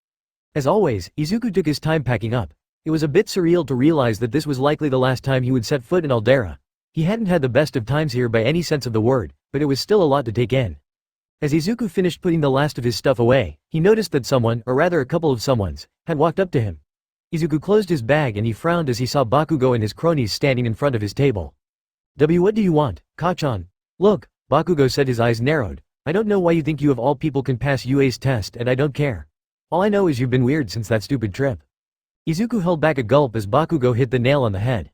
As always, Izuku took his time packing up. It was a bit surreal to realize that this was likely the last time he would set foot in Aldera. He hadn't had the best of times here by any sense of the word, but it was still a lot to take in. As Izuku finished putting the last of his stuff away, he noticed that someone, or rather a couple of someones, had walked up to him. Izuku closed his bag and he frowned as he saw Bakugou and his cronies standing in front of his table. What do you want, Kachan? Look, Bakugou said, his eyes narrowed. I don't know why you think you of all people can pass UA's test, and I don't care. All I know is you've been weird since that stupid trip. Izuku held back a gulp as Bakugou hit the nail on the head.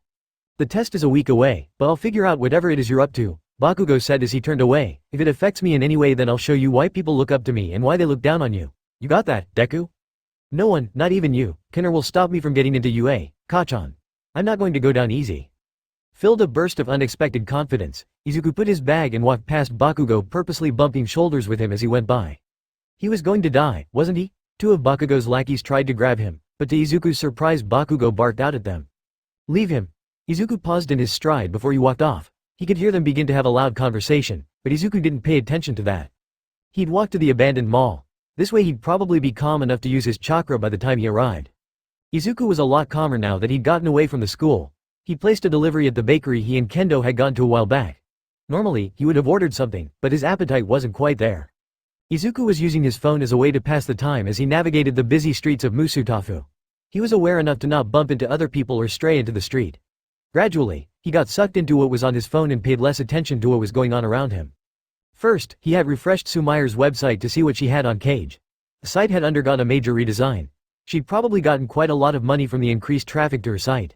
The test is a week away, but I'll figure out whatever it is you're up to, Bakugou said as he turned away. If it affects me in any way, then I'll show you why people look up to me and why they look down on you. You got that, Deku? No one, not even you, can or will stop me from getting into UA, Kachan. I'm not going to go down easy. Filled a burst of unexpected confidence, Izuku put his bag and walked past Bakugou, purposely bumping shoulders with him as he went by. He was going to die, wasn't he? Two of Bakugou's lackeys tried to grab him, but to Izuku's surprise, Bakugou barked out at them. Leave him. Izuku paused in his stride before he walked off. He could hear them begin to have a loud conversation, but Izuku didn't pay attention to that. He'd walk to the abandoned mall. This way he'd probably be calm enough to use his chakra by the time he arrived. Izuku was a lot calmer now that he'd gotten away from the school. He placed a delivery at the bakery he and Kendo had gone to a while back. Normally, he would have ordered something, but his appetite wasn't quite there. Izuku was using his phone as a way to pass the time as he navigated the busy streets of Musutafu. He was aware enough to not bump into other people or stray into the street. Gradually, he got sucked into what was on his phone and paid less attention to what was going on around him. First, he had refreshed Sumire's website to see what she had on Cage. The site had undergone a major redesign. She'd probably gotten quite a lot of money from the increased traffic to her site.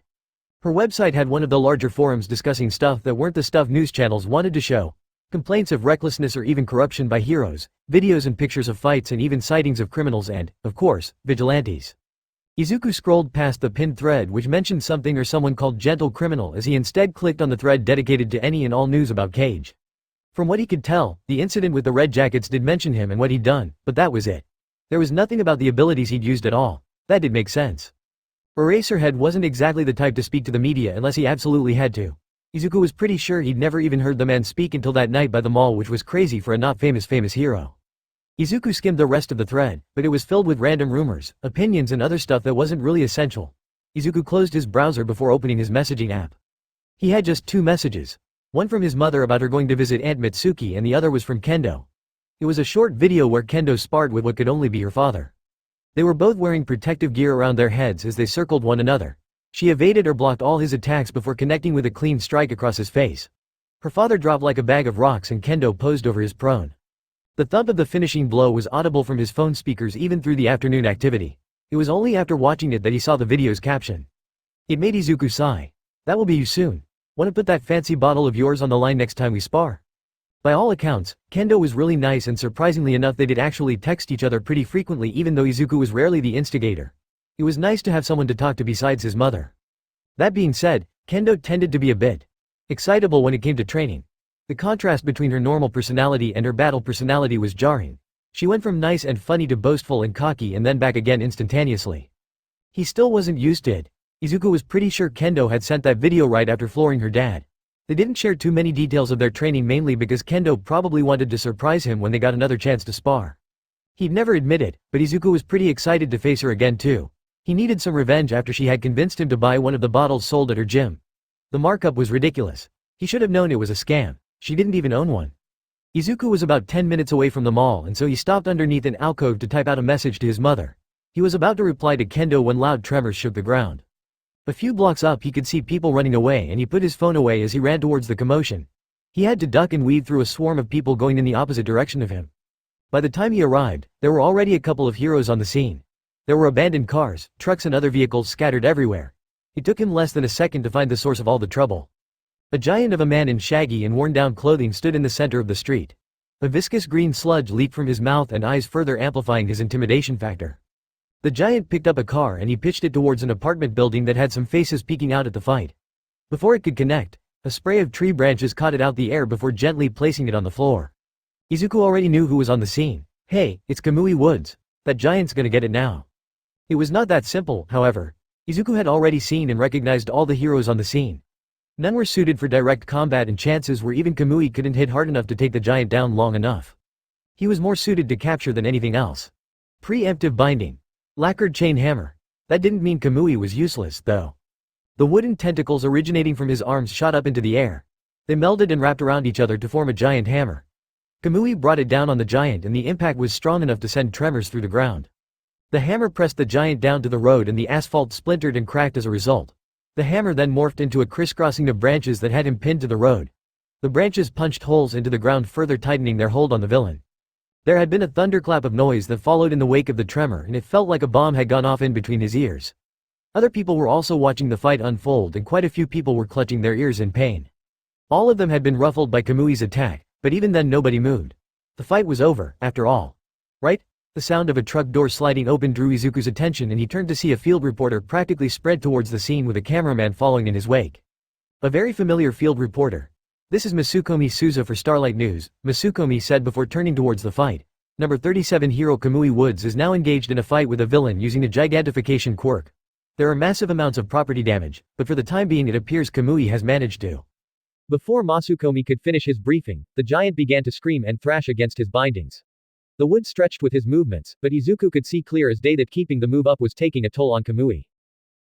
Her website had one of the larger forums discussing stuff that weren't the stuff news channels wanted to show. Complaints of recklessness or even corruption by heroes, videos and pictures of fights and even sightings of criminals and, of course, vigilantes. Izuku scrolled past the pinned thread which mentioned something or someone called Gentle Criminal as he instead clicked on the thread dedicated to any and all news about Cage. From what he could tell, the incident with the red jackets did mention him and what he'd done, but that was it. There was nothing about the abilities he'd used at all. That did make sense. Eraserhead wasn't exactly the type to speak to the media unless he absolutely had to. Izuku was pretty sure he'd never even heard the man speak until that night by the mall, which was crazy for a not famous hero. Izuku skimmed the rest of the thread, but it was filled with random rumors, opinions and other stuff that wasn't really essential. Izuku closed his browser before opening his messaging app. He had just 2 messages. One from his mother about her going to visit Aunt Mitsuki and the other was from Kendo. It was a short video where Kendo sparred with what could only be her father. They were both wearing protective gear around their heads as they circled one another. She evaded or blocked all his attacks before connecting with a clean strike across his face. Her father dropped like a bag of rocks and Kendo posed over his prone. The thump of the finishing blow was audible from his phone speakers even through the afternoon activity. It was only after watching it that he saw the video's caption. It made Izuku sigh. That will be you soon. Want to put that fancy bottle of yours on the line next time we spar? By all accounts, Kendo was really nice and surprisingly enough they did actually text each other pretty frequently even though Izuku was rarely the instigator. It was nice to have someone to talk to besides his mother. That being said, Kendo tended to be a bit excitable when it came to training. The contrast between her normal personality and her battle personality was jarring. She went from nice and funny to boastful and cocky and then back again instantaneously. He still wasn't used to it. Izuku was pretty sure Kendo had sent that video right after flooring her dad. They didn't share too many details of their training mainly because Kendo probably wanted to surprise him when they got another chance to spar. He'd never admit it, but Izuku was pretty excited to face her again too. He needed some revenge after she had convinced him to buy one of the bottles sold at her gym. The markup was ridiculous. He should have known it was a scam. She didn't even own one. Izuku was about 10 minutes away from the mall and so he stopped underneath an alcove to type out a message to his mother. He was about to reply to Kendo when loud tremors shook the ground. A few blocks up he could see people running away and he put his phone away as he ran towards the commotion. He had to duck and weave through a swarm of people going in the opposite direction of him. By the time he arrived, there were already a couple of heroes on the scene. There were abandoned cars, trucks and other vehicles scattered everywhere. It took him less than a second to find the source of all the trouble. A giant of a man in shaggy and worn-down clothing stood in the center of the street. A viscous green sludge leaked from his mouth and eyes, further amplifying his intimidation factor. The giant picked up a car and he pitched it towards an apartment building that had some faces peeking out at the fight. Before it could connect, a spray of tree branches caught it out the air before gently placing it on the floor. Izuku already knew who was on the scene. Hey, it's Kamui Woods. That giant's gonna get it now. It was not that simple, however. Izuku had already seen and recognized all the heroes on the scene. None were suited for direct combat and chances were even Kamui couldn't hit hard enough to take the giant down long enough. He was more suited to capture than anything else. Preemptive binding. Lacquered chain hammer. That didn't mean Kamui was useless, though. The wooden tentacles originating from his arms shot up into the air. They melded and wrapped around each other to form a giant hammer. Kamui brought it down on the giant and the impact was strong enough to send tremors through the ground. The hammer pressed the giant down to the road and the asphalt splintered and cracked as a result. The hammer then morphed into a crisscrossing of branches that had him pinned to the road. The branches punched holes into the ground, further tightening their hold on the villain. There had been a thunderclap of noise that followed in the wake of the tremor and it felt like a bomb had gone off in between his ears. Other people were also watching the fight unfold and quite a few people were clutching their ears in pain. All of them had been ruffled by Kamui's attack, but even then nobody moved. The fight was over, after all. Right? The sound of a truck door sliding open drew Izuku's attention and he turned to see a field reporter practically spread towards the scene with a cameraman following in his wake. A very familiar field reporter. This is Masukomi Souza for Starlight News, Masukomi said before turning towards the fight. Number 37 hero Kamui Woods is now engaged in a fight with a villain using the gigantification quirk. There are massive amounts of property damage, but for the time being it appears Kamui has managed to. Before Masukomi could finish his briefing, the giant began to scream and thrash against his bindings. The wood stretched with his movements, but Izuku could see clear as day that keeping the move up was taking a toll on Kamui.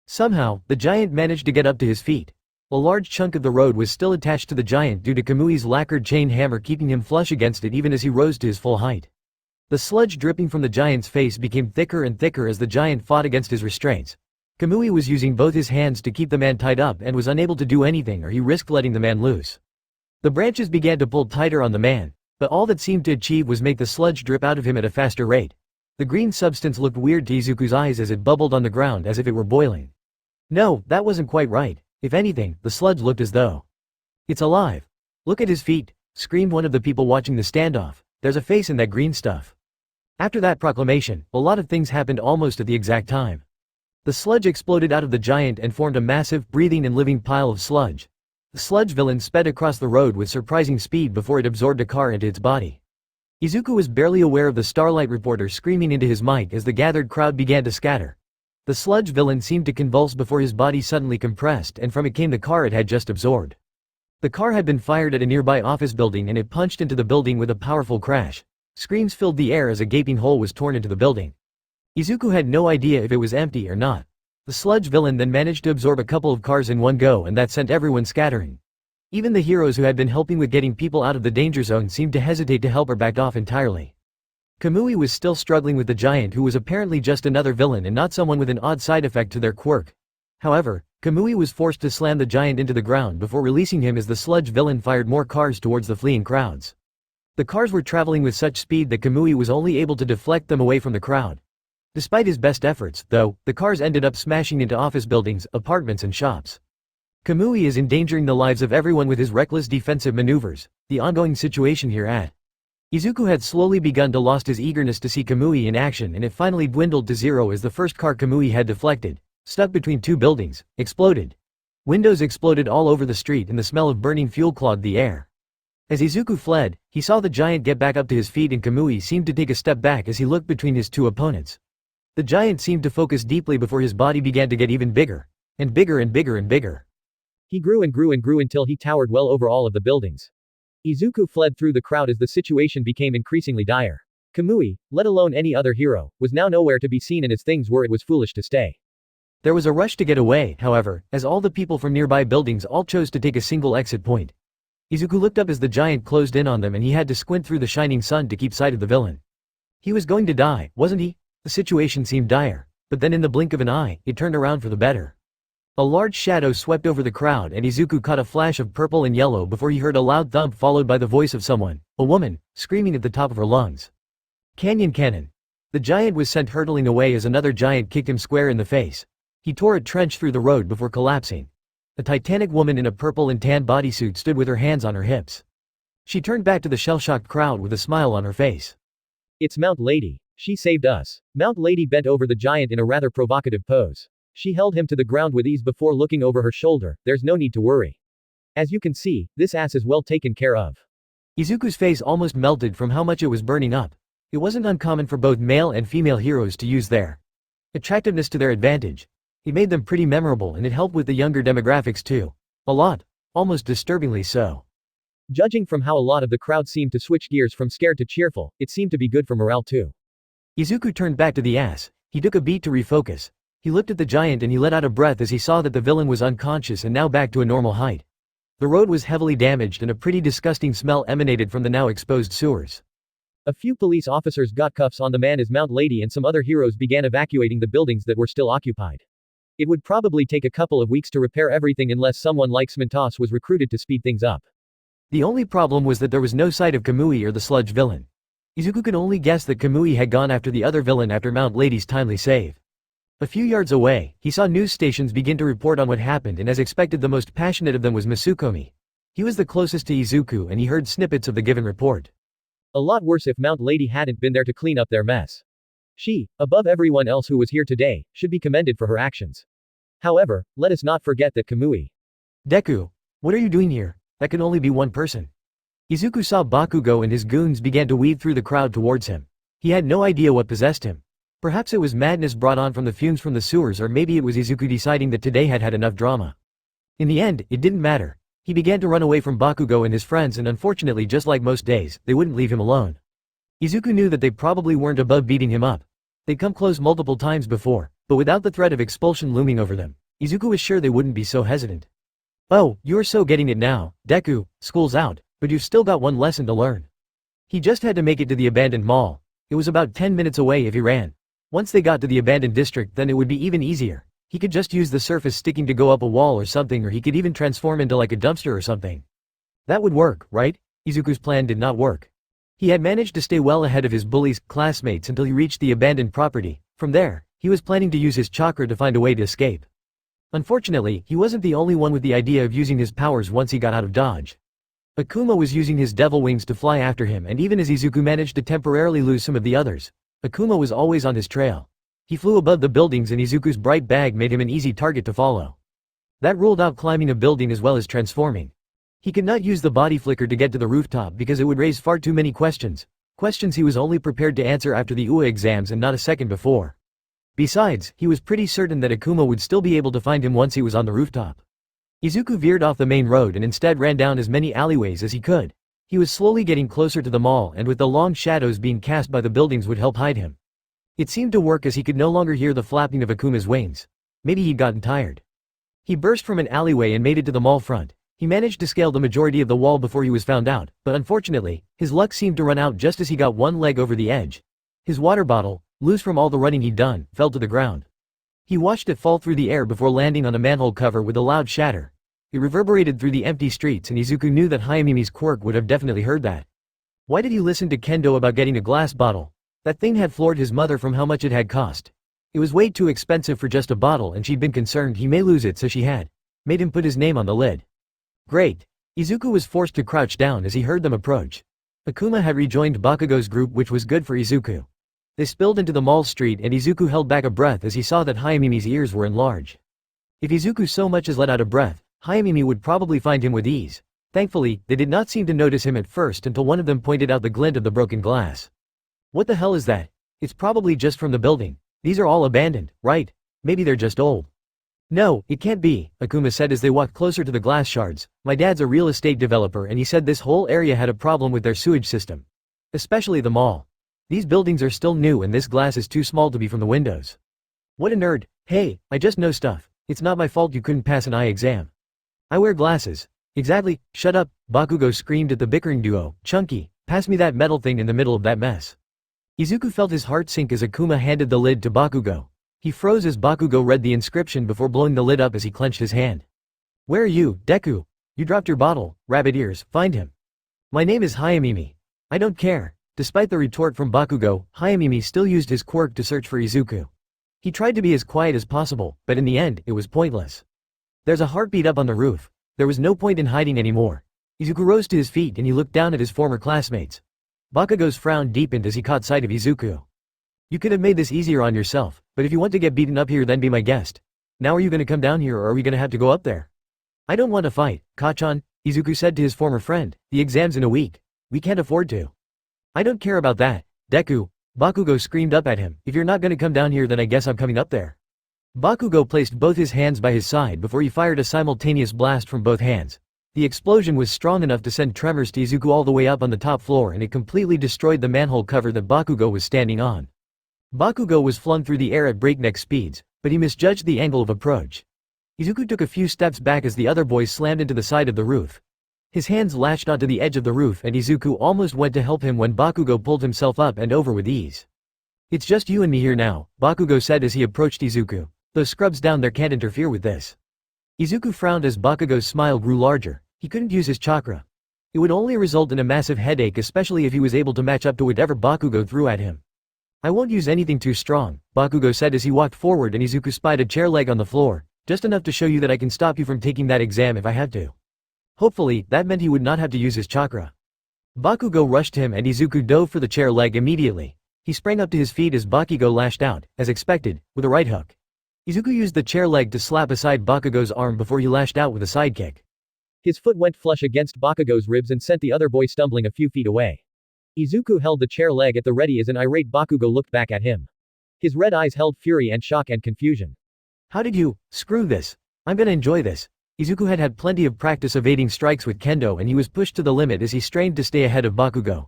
Somehow, the giant managed to get up to his feet. A large chunk of the road was still attached to the giant due to Kamui's lacquered chain hammer keeping him flush against it even as he rose to his full height. The sludge dripping from the giant's face became thicker and thicker as the giant fought against his restraints. Kamui was using both his hands to keep the man tied up and was unable to do anything, or he risked letting the man loose. The branches began to pull tighter on the man, but all that seemed to achieve was make the sludge drip out of him at a faster rate. The green substance looked weird to Izuku's eyes as it bubbled on the ground as if it were boiling. No, that wasn't quite right. If anything, the sludge looked as though it's alive. Look at his feet, screamed one of the people watching the standoff. There's a face in that green stuff. After that proclamation, a lot of things happened almost at the exact time. The sludge exploded out of the giant and formed a massive, breathing and living pile of sludge. The sludge villain sped across the road with surprising speed before it absorbed a car into its body. Izuku was barely aware of the Starlight reporter screaming into his mic as the gathered crowd began to scatter. The sludge villain seemed to convulse before his body suddenly compressed, and from it came the car it had just absorbed. The car had been fired at a nearby office building and it punched into the building with a powerful crash. Screams filled the air as a gaping hole was torn into the building. Izuku had no idea if it was empty or not. The sludge villain then managed to absorb a couple of cars in one go, and that sent everyone scattering. Even the heroes who had been helping with getting people out of the danger zone seemed to hesitate to help or backed off entirely. Kamui was still struggling with the giant, who was apparently just another villain and not someone with an odd side effect to their quirk. However, Kamui was forced to slam the giant into the ground before releasing him as the sludge villain fired more cars towards the fleeing crowds. The cars were traveling with such speed that Kamui was only able to deflect them away from the crowd. Despite his best efforts, though, the cars ended up smashing into office buildings, apartments and shops. Kamui is endangering the lives of everyone with his reckless defensive maneuvers. The ongoing situation here at Izuku had slowly begun to lose his eagerness to see Kamui in action, and it finally dwindled to zero as the first car Kamui had deflected, stuck between two buildings, exploded. Windows exploded all over the street and the smell of burning fuel clogged the air. As Izuku fled, he saw the giant get back up to his feet and Kamui seemed to take a step back as he looked between his two opponents. The giant seemed to focus deeply before his body began to get even bigger. And bigger and bigger and bigger. He grew and grew and grew until he towered well over all of the buildings. Izuku fled through the crowd as the situation became increasingly dire. Kamui, let alone any other hero, was now nowhere to be seen, and as things were, it was foolish to stay. There was a rush to get away, however, as all the people from nearby buildings all chose to take a single exit point. Izuku looked up as the giant closed in on them, and he had to squint through the shining sun to keep sight of the villain. He was going to die, wasn't he? The situation seemed dire, but then in the blink of an eye, it turned around for the better. A large shadow swept over the crowd and Izuku caught a flash of purple and yellow before he heard a loud thump followed by the voice of someone, a woman, screaming at the top of her lungs. Canyon Cannon. The giant was sent hurtling away as another giant kicked him square in the face. He tore a trench through the road before collapsing. A titanic woman in a purple and tan bodysuit stood with her hands on her hips. She turned back to the shell-shocked crowd with a smile on her face. It's Mount Lady. She saved us. Mount Lady bent over the giant in a rather provocative pose. She held him to the ground with ease before looking over her shoulder. There's no need to worry. As you can see, this ass is well taken care of. Izuku's face almost melted from how much it was burning up. It wasn't uncommon for both male and female heroes to use their attractiveness to their advantage. It made them pretty memorable, and it helped with the younger demographics too. A lot. Almost disturbingly so. Judging from how a lot of the crowd seemed to switch gears from scared to cheerful, it seemed to be good for morale too. Izuku turned back to the ass. He took a beat to refocus. He looked at the giant and he let out a breath as he saw that the villain was unconscious and now back to a normal height. The road was heavily damaged and a pretty disgusting smell emanated from the now exposed sewers. A few police officers got cuffs on the man as Mount Lady and some other heroes began evacuating the buildings that were still occupied. It would probably take a couple of weeks to repair everything unless someone like Smintos was recruited to speed things up. The only problem was that there was no sight of Kamui or the sludge villain. Izuku could only guess that Kamui had gone after the other villain after Mount Lady's timely save. A few yards away, he saw news stations begin to report on what happened, and as expected the most passionate of them was Masukomi. He was the closest to Izuku and he heard snippets of the given report. A lot worse if Mount Lady hadn't been there to clean up their mess. She, above everyone else who was here today, should be commended for her actions. However, let us not forget that Kamui. Deku, what are you doing here? That can only be one person. Izuku saw Bakugou and his goons began to weave through the crowd towards him. He had no idea what possessed him. Perhaps it was madness brought on from the fumes from the sewers, or maybe it was Izuku deciding that today had had enough drama. In the end, it didn't matter. He began to run away from Bakugou and his friends, and unfortunately, just like most days, they wouldn't leave him alone. Izuku knew that they probably weren't above beating him up. They'd come close multiple times before, but without the threat of expulsion looming over them, Izuku was sure they wouldn't be so hesitant. Oh, you're so getting it now, Deku, school's out, but you've still got one lesson to learn. He just had to make it to the abandoned mall. It was about 10 minutes away if he ran. Once they got to the abandoned district, then it would be even easier. He could just use the surface sticking to go up a wall or something, or he could even transform into like a dumpster or something. That would work, right? Izuku's plan did not work. He had managed to stay well ahead of his bullies' classmates until he reached the abandoned property. From there, he was planning to use his chakra to find a way to escape. Unfortunately, he wasn't the only one with the idea of using his powers once he got out of dodge. Akuma was using his devil wings to fly after him, and even as Izuku managed to temporarily lose some of the others, Akuma was always on his trail. He flew above the buildings and Izuku's bright bag made him an easy target to follow. That ruled out climbing a building as well as transforming. He could not use the body flicker to get to the rooftop because it would raise far too many questions. Questions he was only prepared to answer after the UA exams and not a second before. Besides, he was pretty certain that Akuma would still be able to find him once he was on the rooftop. Izuku veered off the main road and instead ran down as many alleyways as he could. He was slowly getting closer to the mall, and with the long shadows being cast by the buildings would help hide him. It seemed to work as he could no longer hear the flapping of Akuma's wings. Maybe he'd gotten tired. He burst from an alleyway and made it to the mall front. He managed to scale the majority of the wall before he was found out, but unfortunately, his luck seemed to run out just as he got one leg over the edge. His water bottle, loose from all the running he'd done, fell to the ground. He watched it fall through the air before landing on a manhole cover with a loud shatter. It reverberated through the empty streets, and Izuku knew that Hayamimi's Quirk would have definitely heard that. Why did he listen to Kendo about getting a glass bottle? That thing had floored his mother from how much it had cost. It was way too expensive for just a bottle, and she'd been concerned he may lose it, so she had made him put his name on the lid. Great. Izuku was forced to crouch down as he heard them approach. Akuma had rejoined Bakugou's group, which was good for Izuku. They spilled into the mall street and Izuku held back a breath as he saw that Hayamimi's ears were enlarged. If Izuku so much as let out a breath, Hayamimi would probably find him with ease. Thankfully, they did not seem to notice him at first until one of them pointed out the glint of the broken glass. What the hell is that? It's probably just from the building. These are all abandoned, right? Maybe they're just old. No, it can't be, Akuma said as they walked closer to the glass shards. My dad's a real estate developer and he said this whole area had a problem with their sewage system. Especially the mall. These buildings are still new and this glass is too small to be from the windows. What a nerd. Hey, I just know stuff. It's not my fault you couldn't pass an eye exam. I wear glasses. Exactly, shut up, Bakugou screamed at the bickering duo. Chunky, pass me that metal thing in the middle of that mess. Izuku felt his heart sink as Akuma handed the lid to Bakugou. He froze as Bakugou read the inscription before blowing the lid up as he clenched his hand. Where are you, Deku? You dropped your bottle, rabbit ears, find him. My name is Hayamimi. I don't care. Despite the retort from Bakugou, Hayamimi still used his quirk to search for Izuku. He tried to be as quiet as possible, but in the end, it was pointless. There's a heartbeat up on the roof. There was no point in hiding anymore. Izuku rose to his feet and he looked down at his former classmates. Bakugou's frown deepened as he caught sight of Izuku. You could have made this easier on yourself, but if you want to get beaten up here then be my guest. Now are you gonna come down here or are we gonna have to go up there? I don't want to fight, Kachan, Izuku said to his former friend. The exam's in a week. We can't afford to. I don't care about that, Deku, Bakugou screamed up at him. If you're not gonna come down here then I guess I'm coming up there. Bakugou placed both his hands by his side before he fired a simultaneous blast from both hands. The explosion was strong enough to send tremors to Izuku all the way up on the top floor and it completely destroyed the manhole cover that Bakugou was standing on. Bakugou was flung through the air at breakneck speeds, but he misjudged the angle of approach. Izuku took a few steps back as the other boys slammed into the side of the roof. His hands latched onto the edge of the roof and Izuku almost went to help him when Bakugou pulled himself up and over with ease. It's just you and me here now, Bakugou said as he approached Izuku. Those scrubs down there can't interfere with this. Izuku frowned as Bakugou's smile grew larger. He couldn't use his chakra. It would only result in a massive headache, especially if he was able to match up to whatever Bakugou threw at him. I won't use anything too strong, Bakugou said as he walked forward and Izuku spied a chair leg on the floor, just enough to show you that I can stop you from taking that exam if I have to. Hopefully, that meant he would not have to use his chakra. Bakugou rushed him and Izuku dove for the chair leg immediately. He sprang up to his feet as Bakugou lashed out, as expected, with a right hook. Izuku used the chair leg to slap aside Bakugou's arm before he lashed out with a sidekick. His foot went flush against Bakugou's ribs and sent the other boy stumbling a few feet away. Izuku held the chair leg at the ready as an irate Bakugou looked back at him. His red eyes held fury and shock and confusion. How did you? Screw this. I'm gonna enjoy this. Izuku had had plenty of practice evading strikes with Kendo and he was pushed to the limit as he strained to stay ahead of Bakugou.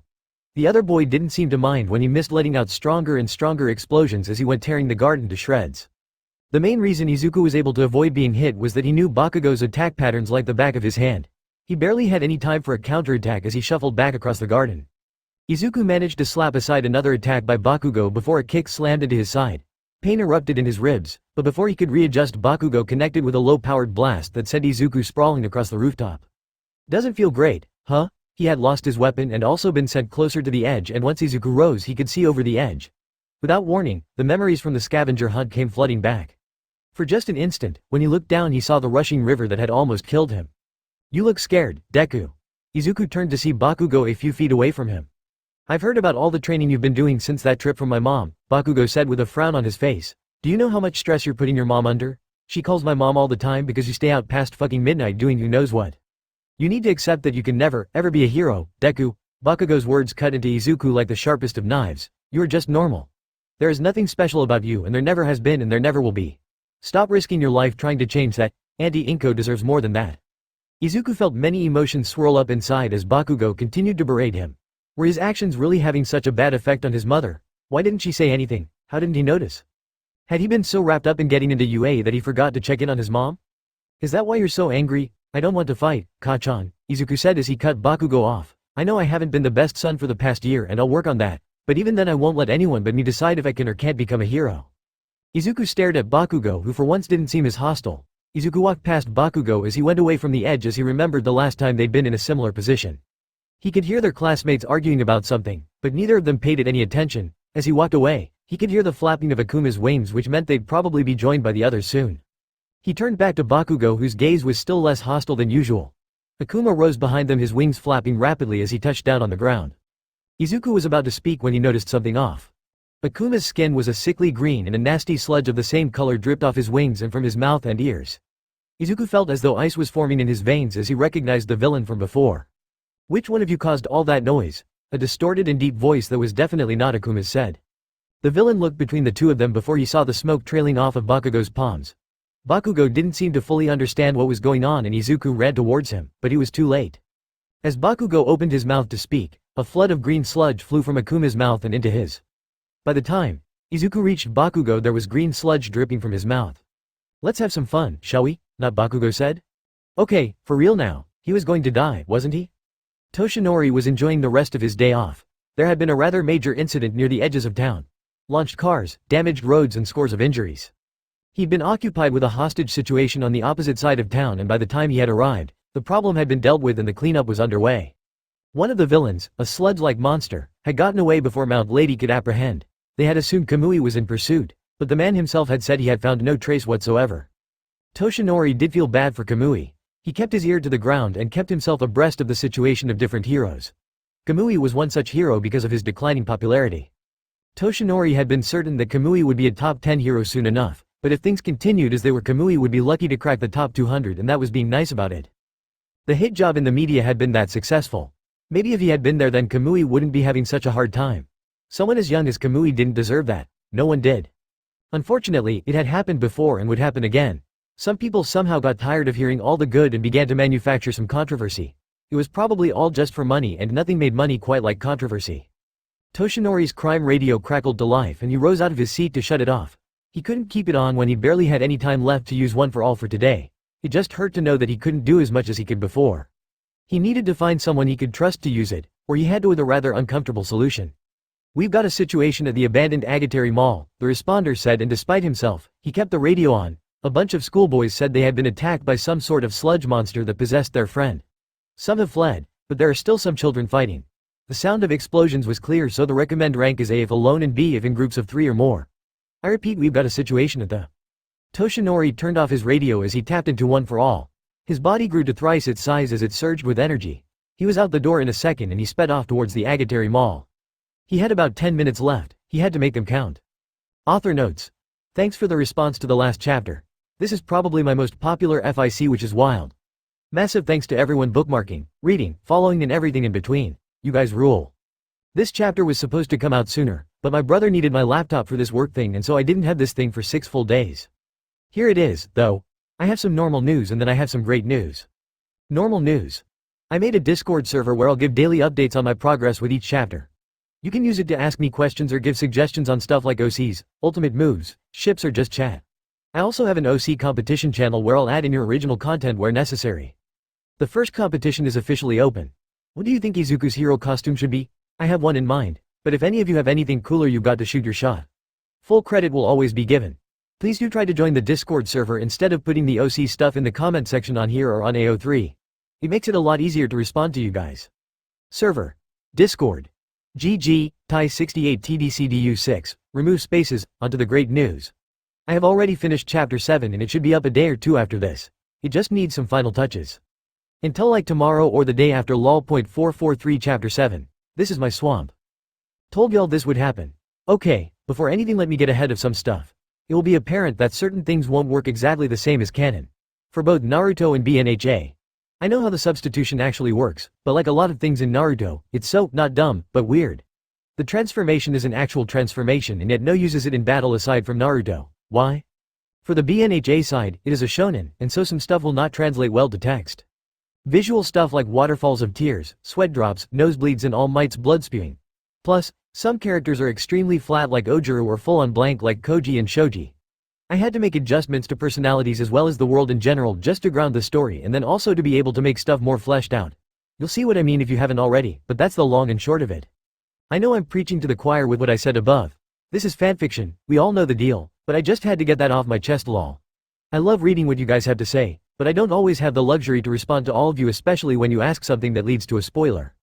The other boy didn't seem to mind when he missed, letting out stronger and stronger explosions as he went tearing the garden to shreds. The main reason Izuku was able to avoid being hit was that he knew Bakugou's attack patterns like the back of his hand. He barely had any time for a counterattack as he shuffled back across the garden. Izuku managed to slap aside another attack by Bakugou before a kick slammed into his side. Pain erupted in his ribs, but before he could readjust, Bakugou connected with a low-powered blast that sent Izuku sprawling across the rooftop. Doesn't feel great, huh? He had lost his weapon and also been sent closer to the edge, and once Izuku rose he could see over the edge. Without warning, the memories from the scavenger hunt came flooding back. For just an instant, when he looked down he saw the rushing river that had almost killed him. You look scared, Deku. Izuku turned to see Bakugou a few feet away from him. I've heard about all the training you've been doing since that trip from my mom, Bakugou said with a frown on his face. Do you know how much stress you're putting your mom under? She calls my mom all the time because you stay out past fucking midnight doing who knows what. You need to accept that you can never, ever be a hero, Deku. Bakugou's words cut into Izuku like the sharpest of knives. You are just normal. There is nothing special about you, and there never has been and there never will be. Stop risking your life trying to change that. Auntie Inko deserves more than that. Izuku felt many emotions swirl up inside as Bakugou continued to berate him. Were his actions really having such a bad effect on his mother? Why didn't she say anything? How didn't he notice? Had he been so wrapped up in getting into UA that he forgot to check in on his mom? Is that why you're so angry? I don't want to fight, Kachan, Izuku said as he cut Bakugou off. I know I haven't been the best son for the past year and I'll work on that, but even then I won't let anyone but me decide if I can or can't become a hero. Izuku stared at Bakugou, who for once didn't seem as hostile. Izuku walked past Bakugou as he went away from the edge as he remembered the last time they'd been in a similar position. He could hear their classmates arguing about something, but neither of them paid it any attention. As he walked away, he could hear the flapping of Akuma's wings, which meant they'd probably be joined by the others soon. He turned back to Bakugou, whose gaze was still less hostile than usual. Akuma rose behind them, his wings flapping rapidly as he touched down on the ground. Izuku was about to speak when he noticed something off. Akuma's skin was a sickly green and a nasty sludge of the same color dripped off his wings and from his mouth and ears. Izuku felt as though ice was forming in his veins as he recognized the villain from before. Which one of you caused all that noise? A distorted and deep voice that was definitely not Akuma's said. The villain looked between the two of them before he saw the smoke trailing off of Bakugou's palms. Bakugou didn't seem to fully understand what was going on and Izuku ran towards him, but he was too late. As Bakugou opened his mouth to speak, a flood of green sludge flew from Akuma's mouth and into his. By the time Izuku reached Bakugou, there was green sludge dripping from his mouth. Let's have some fun, shall we? Not Bakugou said. Okay, for real now. He was going to die, wasn't he? Toshinori was enjoying the rest of his day off. There had been a rather major incident near the edges of town. Launched cars, damaged roads and scores of injuries. He'd been occupied with a hostage situation on the opposite side of town, and by the time he had arrived, the problem had been dealt with and the cleanup was underway. One of the villains, a sludge-like monster, had gotten away before Mount Lady could apprehend. They had assumed Kamui was in pursuit, but the man himself had said he had found no trace whatsoever. Toshinori did feel bad for Kamui. He kept his ear to the ground and kept himself abreast of the situation of different heroes. Kamui was one such hero because of his declining popularity. Toshinori had been certain that Kamui would be a top 10 hero soon enough, but if things continued as they were, Kamui would be lucky to crack the top 200, and that was being nice about it. The hit job in the media had been that successful. Maybe if he had been there, then Kamui wouldn't be having such a hard time. Someone as young as Kamui didn't deserve that. No one did. Unfortunately, it had happened before and would happen again. Some people somehow got tired of hearing all the good and began to manufacture some controversy. It was probably all just for money, and nothing made money quite like controversy. Toshinori's crime radio crackled to life and he rose out of his seat to shut it off. He couldn't keep it on when he barely had any time left to use One for All for today. It just hurt to know that he couldn't do as much as he could before. He needed to find someone he could trust to use it, or he had to with a rather uncomfortable solution. We've got a situation at the abandoned Agatari Mall, the responder said, and despite himself, he kept the radio on. A bunch of schoolboys said they had been attacked by some sort of sludge monster that possessed their friend. Some have fled, but there are still some children fighting. The sound of explosions was clear, so the recommend rank is A if alone and B if in groups of 3 or more. I repeat, we've got a situation at the... Toshinori turned off his radio as he tapped into One for All. His body grew to thrice its size as it surged with energy. He was out the door in a second and he sped off towards the Agatari Mall. He had about 10 minutes left. He had to make them count. Author notes. Thanks for the response to the last chapter. This is probably my most popular FIC, which is wild. Massive thanks to everyone bookmarking, reading, following and everything in between. You guys rule. This chapter was supposed to come out sooner, but my brother needed my laptop for this work thing and so I didn't have this thing for 6 full days. Here it is, though. I have some normal news and then I have some great news. Normal news. I made a Discord server where I'll give daily updates on my progress with each chapter. You can use it to ask me questions or give suggestions on stuff like OCs, ultimate moves, ships or just chat. I also have an OC competition channel where I'll add in your original content where necessary. The first competition is officially open. What do you think Izuku's hero costume should be? I have one in mind. But if any of you have anything cooler, you've got to shoot your shot. Full credit will always be given. Please do try to join the Discord server instead of putting the OC stuff in the comment section on here or on AO3. It makes it a lot easier to respond to you guys. Server. Discord. GG, Thai 68 TDCDU6, remove spaces, onto the great news. I have already finished chapter 7 and it should be up a day or two after this. It just needs some final touches. Until like tomorrow or the day after lol.443 chapter 7. This is my swamp. Told y'all this would happen. Okay, before anything let me get ahead of some stuff. It will be apparent that certain things won't work exactly the same as canon. For both Naruto and BNHA. I know how the substitution actually works, but like a lot of things in Naruto, it's so, not dumb, but weird. The transformation is an actual transformation and yet no uses it in battle aside from Naruto. Why? For the BNHA side, it is a shonen, and so some stuff will not translate well to text. Visual stuff like waterfalls of tears, sweat drops, nosebleeds and All Might's blood spewing. Plus, some characters are extremely flat like Ojuru or full-on blank like Koji and Shoji. I had to make adjustments to personalities as well as the world in general just to ground the story and then also to be able to make stuff more fleshed out. You'll see what I mean if you haven't already, but that's the long and short of it. I know I'm preaching to the choir with what I said above. This is fanfiction, we all know the deal, but I just had to get that off my chest lol. I love reading what you guys have to say, but I don't always have the luxury to respond to all of you, especially when you ask something that leads to a spoiler.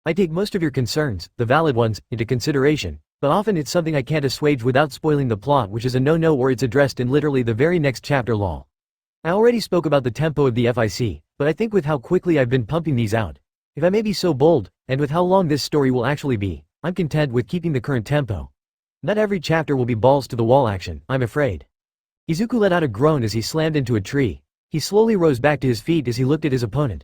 I take most of your concerns, the valid ones, into consideration, but often it's something I can't assuage without spoiling the plot, which is a no-no or it's addressed in literally the very next chapter lol. I already spoke about the tempo of the FIC, but I think with how quickly I've been pumping these out, if I may be so bold, and with how long this story will actually be, I'm content with keeping the current tempo. Not every chapter will be balls to the wall action, I'm afraid. Izuku let out a groan as he slammed into a tree. He slowly rose back to his feet as he looked at his opponent.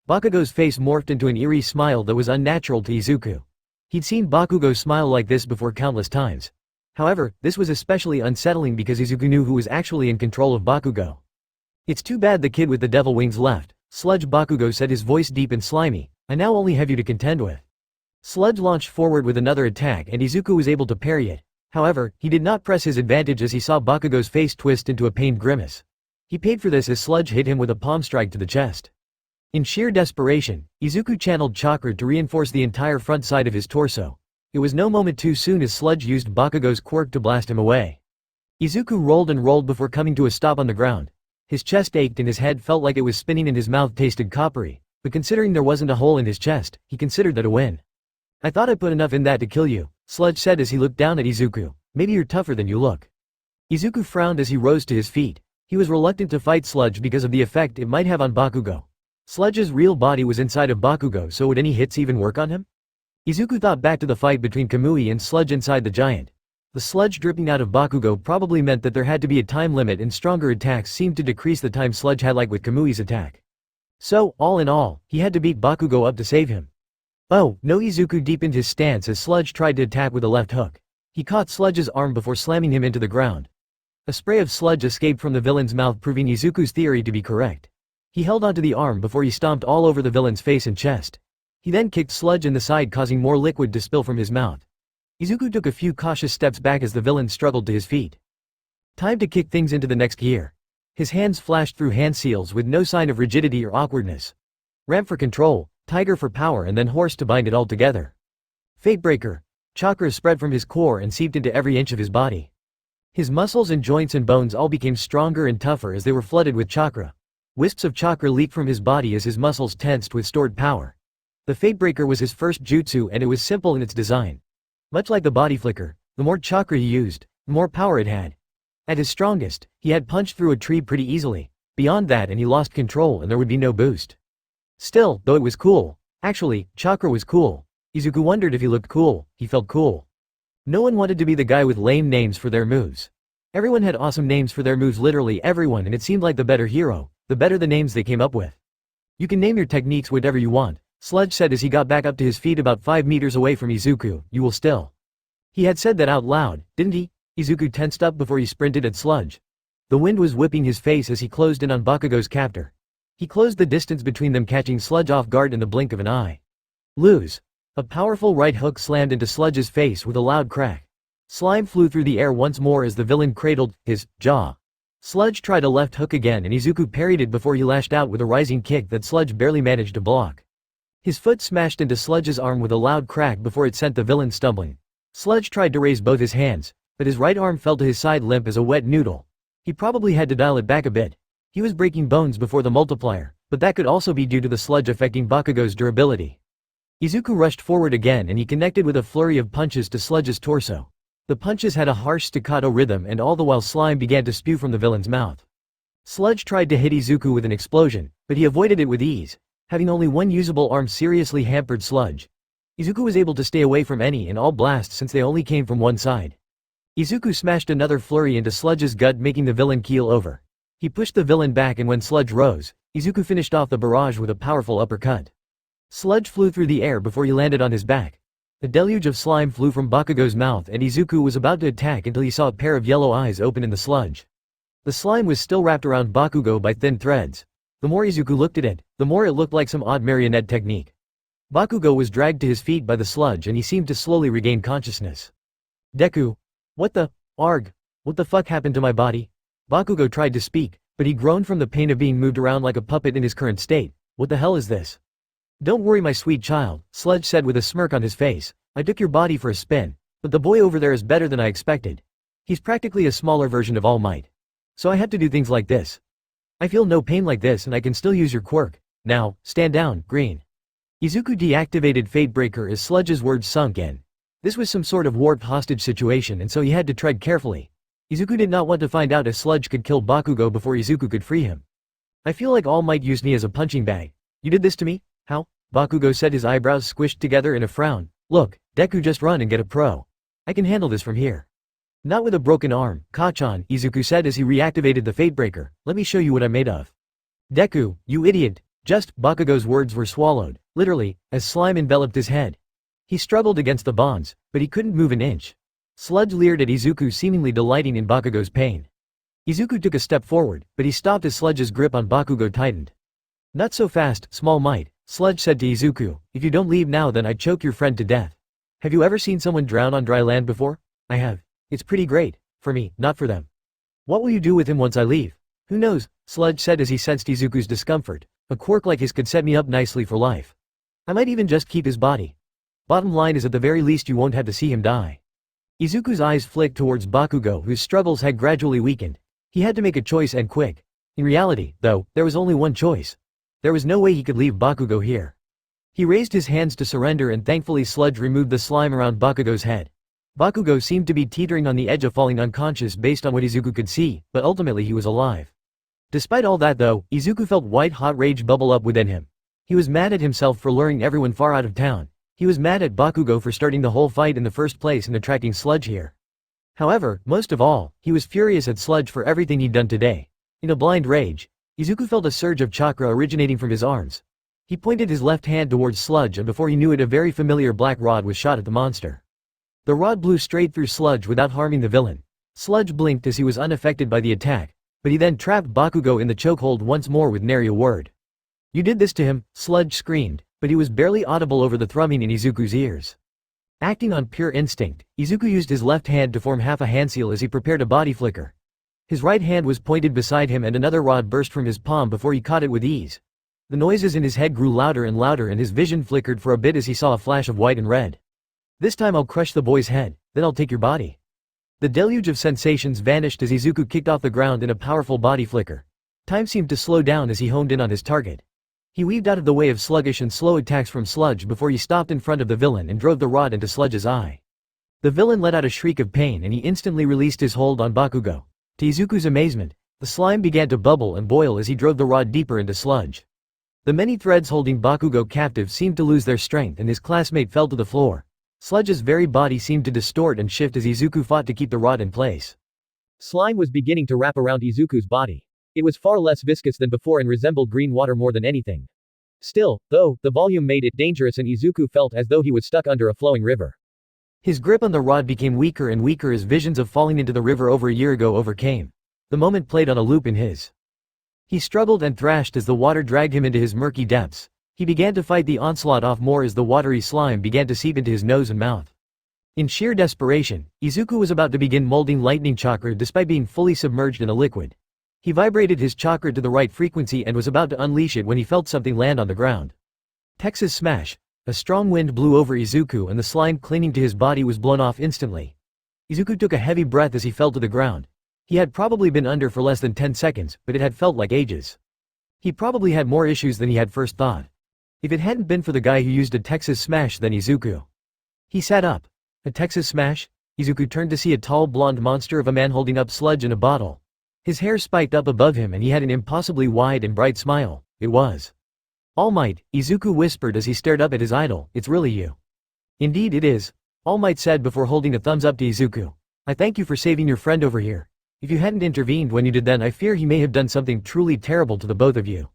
Bakugou's face morphed into an eerie smile that was unnatural to Izuku. He'd seen Bakugou smile like this before countless times. However, this was especially unsettling because Izuku knew who was actually in control of Bakugou. It's too bad the kid with the devil wings left. Sludge, Bakugou said, his voice deep and slimy. I now only have you to contend with. Sludge launched forward with another attack and Izuku was able to parry it. However, he did not press his advantage as he saw Bakugou's face twist into a pained grimace. He paid for this as Sludge hit him with a palm strike to the chest. In sheer desperation, Izuku channeled Chakra to reinforce the entire front side of his torso. It was no moment too soon as Sludge used Bakugou's quirk to blast him away. Izuku rolled and rolled before coming to a stop on the ground. His chest ached and his head felt like it was spinning and his mouth tasted coppery, but considering there wasn't a hole in his chest, he considered that a win. I thought I put enough in that to kill you, Sludge said as he looked down at Izuku. Maybe you're tougher than you look. Izuku frowned as he rose to his feet. He was reluctant to fight Sludge because of the effect it might have on Bakugou. Sludge's real body was inside of Bakugou, so would any hits even work on him? Izuku thought back to the fight between Kamui and Sludge inside the giant. The sludge dripping out of Bakugou probably meant that there had to be a time limit and stronger attacks seemed to decrease the time Sludge had, like with Kamui's attack. So, all in all, he had to beat Bakugou up to save him. Oh, no, Izuku deepened his stance as Sludge tried to attack with a left hook. He caught Sludge's arm before slamming him into the ground. A spray of sludge escaped from the villain's mouth, proving Izuku's theory to be correct. He held onto the arm before he stomped all over the villain's face and chest. He then kicked Sludge in the side, causing more liquid to spill from his mouth. Izuku took a few cautious steps back as the villain struggled to his feet. Time to kick things into the next gear. His hands flashed through hand seals with no sign of rigidity or awkwardness. Ram for control, Tiger for power, and then Horse to bind it all together. Fatebreaker. Chakra spread from his core and seeped into every inch of his body. His muscles and joints and bones all became stronger and tougher as they were flooded with chakra. Wisps of chakra leaked from his body as his muscles tensed with stored power. The Fatebreaker was his first jutsu and it was simple in its design. Much like the body flicker, the more chakra he used, the more power it had. At his strongest, he had punched through a tree pretty easily. Beyond that and he lost control and there would be no boost. Still, though it was cool. Actually, chakra was cool. Izuku wondered if he looked cool. He felt cool. No one wanted to be the guy with lame names for their moves. Everyone had awesome names for their moves, literally everyone, and it seemed like the better hero, the better the names they came up with. You can name your techniques whatever you want, Sludge said as he got back up to his feet about 5 meters away from Izuku. You will still. He had said that out loud, didn't he? Izuku tensed up before he sprinted at Sludge. The wind was whipping his face as he closed in on Bakugou's captor. He closed the distance between them, catching Sludge off guard in the blink of an eye. Lose. A powerful right hook slammed into Sludge's face with a loud crack. Slime flew through the air once more as the villain cradled his jaw. Sludge tried a left hook again and Izuku parried it before he lashed out with a rising kick that Sludge barely managed to block. His foot smashed into Sludge's arm with a loud crack before it sent the villain stumbling. Sludge tried to raise both his hands, but his right arm fell to his side limp as a wet noodle. He probably had to dial it back a bit. He was breaking bones before the multiplier, but that could also be due to the sludge affecting Bakugou's durability. Izuku rushed forward again and he connected with a flurry of punches to Sludge's torso. The punches had a harsh staccato rhythm and all the while slime began to spew from the villain's mouth. Sludge tried to hit Izuku with an explosion, but he avoided it with ease. Having only one usable arm seriously hampered Sludge. Izuku was able to stay away from any and all blasts since they only came from one side. Izuku smashed another flurry into Sludge's gut, making the villain keel over. He pushed the villain back and when Sludge rose, Izuku finished off the barrage with a powerful uppercut. Sludge flew through the air before he landed on his back. A deluge of slime flew from Bakugou's mouth and Izuku was about to attack until he saw a pair of yellow eyes open in the sludge. The slime was still wrapped around Bakugou by thin threads. The more Izuku looked at it, the more it looked like some odd marionette technique. Bakugou was dragged to his feet by the sludge and he seemed to slowly regain consciousness. Deku. What the? Arg. What the fuck happened to my body? Bakugou tried to speak, but he groaned from the pain of being moved around like a puppet in his current state. What the hell is this? Don't worry my sweet child, Sludge said with a smirk on his face. I took your body for a spin, but the boy over there is better than I expected. He's practically a smaller version of All Might. So I had to do things like this. I feel no pain like this and I can still use your quirk. Now, stand down, Green. Izuku deactivated Fatebreaker as Sludge's words sunk in. This was some sort of warped hostage situation and so he had to tread carefully. Izuku did not want to find out if Sludge could kill Bakugou before Izuku could free him. I feel like All Might used me as a punching bag. You did this to me? How? Bakugou said, his eyebrows squished together in a frown. Look, Deku, just run and get a pro. I can handle this from here. Not with a broken arm, Kachan, Izuku said as he reactivated the Fatebreaker. Let me show you what I'm made of. Deku, you idiot. Bakugou's words were swallowed, literally, as slime enveloped his head. He struggled against the bonds, but he couldn't move an inch. Sludge leered at Izuku, seemingly delighting in Bakugou's pain. Izuku took a step forward, but he stopped as Sludge's grip on Bakugou tightened. Not so fast, Small Might, Sludge said to Izuku. If you don't leave now then I'd choke your friend to death. Have you ever seen someone drown on dry land before? I have. It's pretty great. For me, not for them. What will you do with him once I leave? Who knows, Sludge said as he sensed Izuku's discomfort. A quirk like his could set me up nicely for life. I might even just keep his body. Bottom line is at the very least you won't have to see him die. Izuku's eyes flicked towards Bakugou, whose struggles had gradually weakened. He had to make a choice and quick. In reality, though, there was only one choice. There was no way he could leave Bakugou here. He raised his hands to surrender and thankfully Sludge removed the slime around Bakugou's head. Bakugou seemed to be teetering on the edge of falling unconscious based on what Izuku could see, but ultimately he was alive. Despite all that though, Izuku felt white-hot rage bubble up within him. He was mad at himself for luring everyone far out of town. He was mad at Bakugou for starting the whole fight in the first place and attracting Sludge here. However, most of all, he was furious at Sludge for everything he'd done today. In a blind rage, Izuku felt a surge of chakra originating from his arms. He pointed his left hand towards Sludge and before he knew it a very familiar black rod was shot at the monster. The rod blew straight through Sludge without harming the villain. Sludge blinked as he was unaffected by the attack, but he then trapped Bakugou in the chokehold once more with nary a word. You did this to him, Sludge screamed, but he was barely audible over the thrumming in Izuku's ears. Acting on pure instinct, Izuku used his left hand to form half a handseal as he prepared a body flicker. His right hand was pointed beside him and another rod burst from his palm before he caught it with ease. The noises in his head grew louder and louder and his vision flickered for a bit as he saw a flash of white and red. This time I'll crush the boy's head, then I'll take your body. The deluge of sensations vanished as Izuku kicked off the ground in a powerful body flicker. Time seemed to slow down as he honed in on his target. He weaved out of the way of sluggish and slow attacks from Sludge before he stopped in front of the villain and drove the rod into Sludge's eye. The villain let out a shriek of pain and he instantly released his hold on Bakugou. To Izuku's amazement, the slime began to bubble and boil as he drove the rod deeper into Sludge. The many threads holding Bakugou captive seemed to lose their strength and his classmate fell to the floor. Sludge's very body seemed to distort and shift as Izuku fought to keep the rod in place. Slime was beginning to wrap around Izuku's body. It was far less viscous than before and resembled green water more than anything. Still, though, the volume made it dangerous and Izuku felt as though he was stuck under a flowing river. His grip on the rod became weaker and weaker as visions of falling into the river over a year ago overcame. The moment played on a loop in his. He struggled and thrashed as the water dragged him into his murky depths. He began to fight the onslaught off more as the watery slime began to seep into his nose and mouth. In sheer desperation, Izuku was about to begin molding lightning chakra despite being fully submerged in a liquid. He vibrated his chakra to the right frequency and was about to unleash it when he felt something land on the ground. Texas smash. A strong wind blew over Izuku and the slime clinging to his body was blown off instantly. Izuku took a heavy breath as he fell to the ground. He had probably been under for less than 10 seconds, but it had felt like ages. He probably had more issues than he had first thought. If it hadn't been for the guy who used a Texas smash then Izuku. He sat up. A Texas smash? Izuku turned to see a tall blonde monster of a man holding up sludge in a bottle. His hair spiked up above him and he had an impossibly wide and bright smile. It was All Might, Izuku whispered as he stared up at his idol. It's really you. Indeed it is, All Might said before holding a thumbs up to Izuku. I thank you for saving your friend over here. If you hadn't intervened when you did then I fear he may have done something truly terrible to the both of you.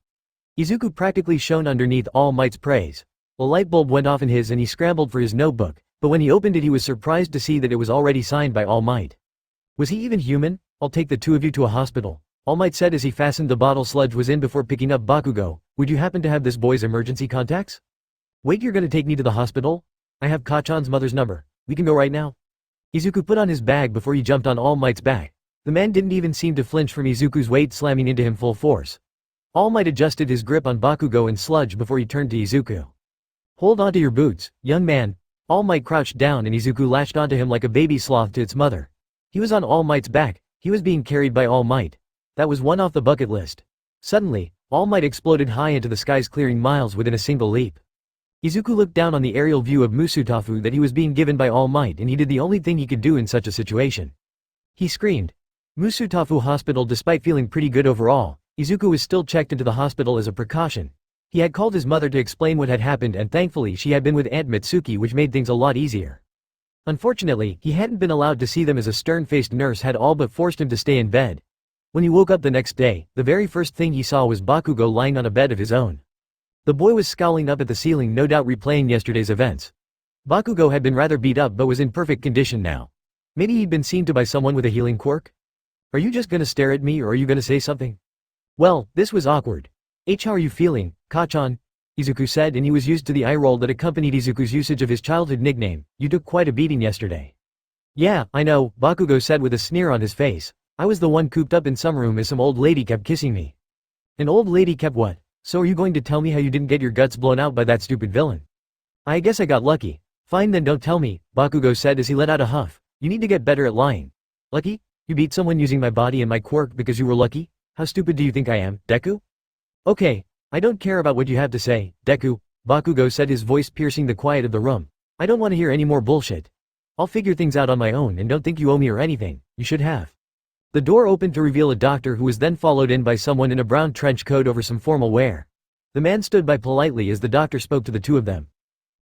Izuku practically shone underneath All Might's praise. A light bulb went off in his and he scrambled for his notebook, but when he opened it he was surprised to see that it was already signed by All Might. Was he even human? I'll take the two of you to a hospital, All Might said as he fastened the bottle sludge was in before picking up Bakugou. Would you happen to have this boy's emergency contacts? Wait, you're gonna take me to the hospital? I have Kachan's mother's number. We can go right now. Izuku put on his bag before he jumped on All Might's back. The man didn't even seem to flinch from Izuku's weight slamming into him full force. All Might adjusted his grip on Bakugou and sludge before he turned to Izuku. Hold on to your boots, young man. All Might crouched down and Izuku latched onto him like a baby sloth to its mother. He was on All Might's back. He was being carried by All Might. That was one off the bucket list. Suddenly, All Might exploded high into the skies, clearing miles within a single leap. Izuku looked down on the aerial view of Musutafu that he was being given by All Might and he did the only thing he could do in such a situation. He screamed. Musutafu Hospital. Despite feeling pretty good overall, Izuku was still checked into the hospital as a precaution. He had called his mother to explain what had happened and thankfully she had been with Aunt Mitsuki, which made things a lot easier. Unfortunately, he hadn't been allowed to see them as a stern-faced nurse had all but forced him to stay in bed. When he woke up the next day, the very first thing he saw was Bakugou lying on a bed of his own. The boy was scowling up at the ceiling, no doubt replaying yesterday's events. Bakugou had been rather beat up but was in perfect condition now. Maybe he'd been seen to by someone with a healing quirk? Are you just gonna stare at me or are you gonna say something? Well, this was awkward. How are you feeling, Kachan? Izuku said, and he was used to the eye roll that accompanied Izuku's usage of his childhood nickname. You took quite a beating yesterday. Yeah, I know, Bakugou said with a sneer on his face. I was the one cooped up in some room as some old lady kept kissing me. An old lady kept what? So are you going to tell me how you didn't get your guts blown out by that stupid villain? I guess I got lucky. Fine then, don't tell me, Bakugou said as he let out a huff. You need to get better at lying. Lucky? You beat someone using my body and my quirk because you were lucky? How stupid do you think I am, Deku? Okay, I don't care about what you have to say, Deku, Bakugou said, his voice piercing the quiet of the room. I don't want to hear any more bullshit. I'll figure things out on my own and don't think you owe me or anything, you should have. The door opened to reveal a doctor who was then followed in by someone in a brown trench coat over some formal wear. The man stood by politely as the doctor spoke to the two of them.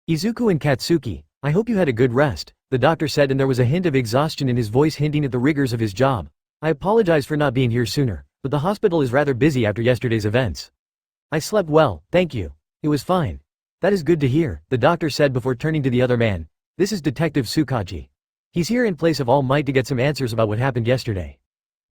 Izuku and Katsuki, I hope you had a good rest, the doctor said, and there was a hint of exhaustion in his voice hinting at the rigors of his job. I apologize for not being here sooner, but the hospital is rather busy after yesterday's events. I slept well, thank you. It was fine. That is good to hear, the doctor said before turning to the other man. This is Detective Tsukachi. He's here in place of All Might to get some answers about what happened yesterday.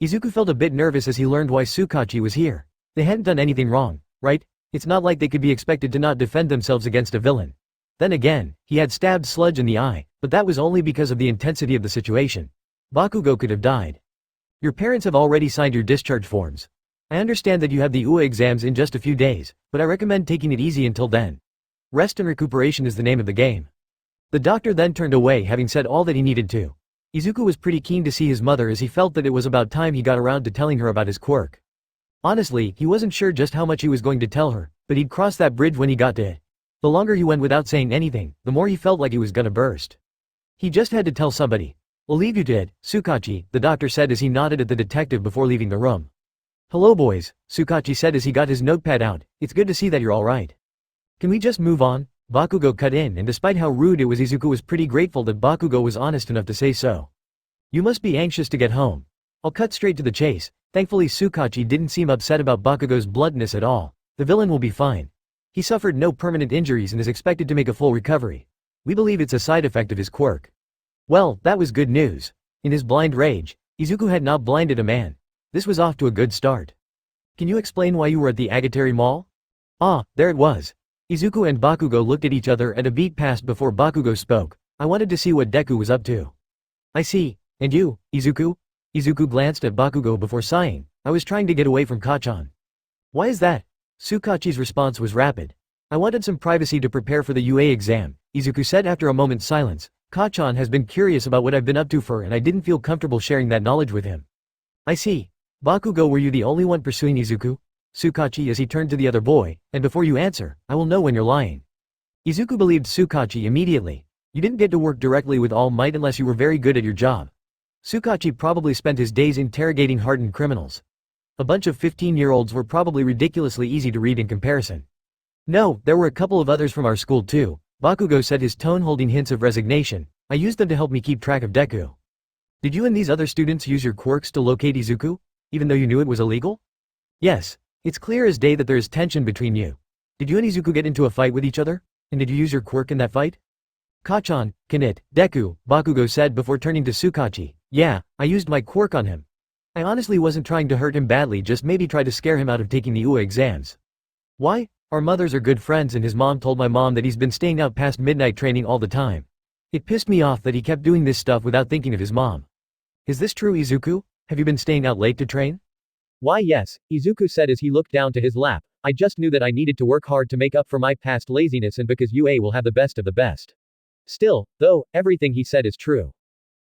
Izuku felt a bit nervous as he learned why Tsukachi was here. They hadn't done anything wrong, right? It's not like they could be expected to not defend themselves against a villain. Then again, he had stabbed Sludge in the eye, but that was only because of the intensity of the situation. Bakugou could have died. Your parents have already signed your discharge forms. I understand that you have the UA exams in just a few days, but I recommend taking it easy until then. Rest and recuperation is the name of the game. The doctor then turned away, having said all that he needed to. Izuku was pretty keen to see his mother as he felt that it was about time he got around to telling her about his quirk. Honestly, he wasn't sure just how much he was going to tell her, but he'd cross that bridge when he got to it. The longer he went without saying anything, the more he felt like he was gonna burst. He just had to tell somebody. I'll leave you to it, Tsukachi, the doctor said as he nodded at the detective before leaving the room. Hello boys, Tsukachi said as he got his notepad out. It's good to see that you're alright. Can we just move on? Bakugou cut in, and despite how rude it was, Izuku was pretty grateful that Bakugou was honest enough to say so. You must be anxious to get home. I'll cut straight to the chase. Thankfully Tsukachi didn't seem upset about Bakugou's bluntness at all. The villain will be fine. He suffered no permanent injuries and is expected to make a full recovery. We believe it's a side effect of his quirk. Well, that was good news. In his blind rage, Izuku had not blinded a man. This was off to a good start. Can you explain why you were at the Agatari Mall? Ah, there it was. Izuku and Bakugou looked at each other and a beat passed before Bakugou spoke. I wanted to see what Deku was up to. I see. And you, Izuku? Izuku glanced at Bakugou before sighing. I was trying to get away from Kachan. Why is that? Tsukachi's response was rapid. I wanted some privacy to prepare for the UA exam, Izuku said after a moment's silence. Kachan has been curious about what I've been up to and I didn't feel comfortable sharing that knowledge with him. I see. Bakugou, were you the only one pursuing Izuku? Tsukachi as he turned to the other boy, and before you answer, I will know when you're lying. Izuku believed Tsukachi immediately. You didn't get to work directly with All Might unless you were very good at your job. Tsukachi probably spent his days interrogating hardened criminals. A bunch of 15-year-olds were probably ridiculously easy to read in comparison. No, there were a couple of others from our school too, Bakugou said, his tone holding hints of resignation. I used them to help me keep track of Deku. Did you and these other students use your quirks to locate Izuku, even though you knew it was illegal? Yes. It's clear as day that there is tension between you. Did you and Izuku get into a fight with each other? And did you use your quirk in that fight? Kachan, can it, Deku, Bakugou said before turning to Tsukachi. Yeah, I used my quirk on him. I honestly wasn't trying to hurt him badly, just maybe try to scare him out of taking the UA exams. Why? Our mothers are good friends and his mom told my mom that he's been staying out past midnight training all the time. It pissed me off that he kept doing this stuff without thinking of his mom. Is this true, Izuku? Have you been staying out late to train? Why yes, Izuku said as he looked down to his lap. I just knew that I needed to work hard to make up for my past laziness and because UA will have the best of the best. Still, though, everything he said is true.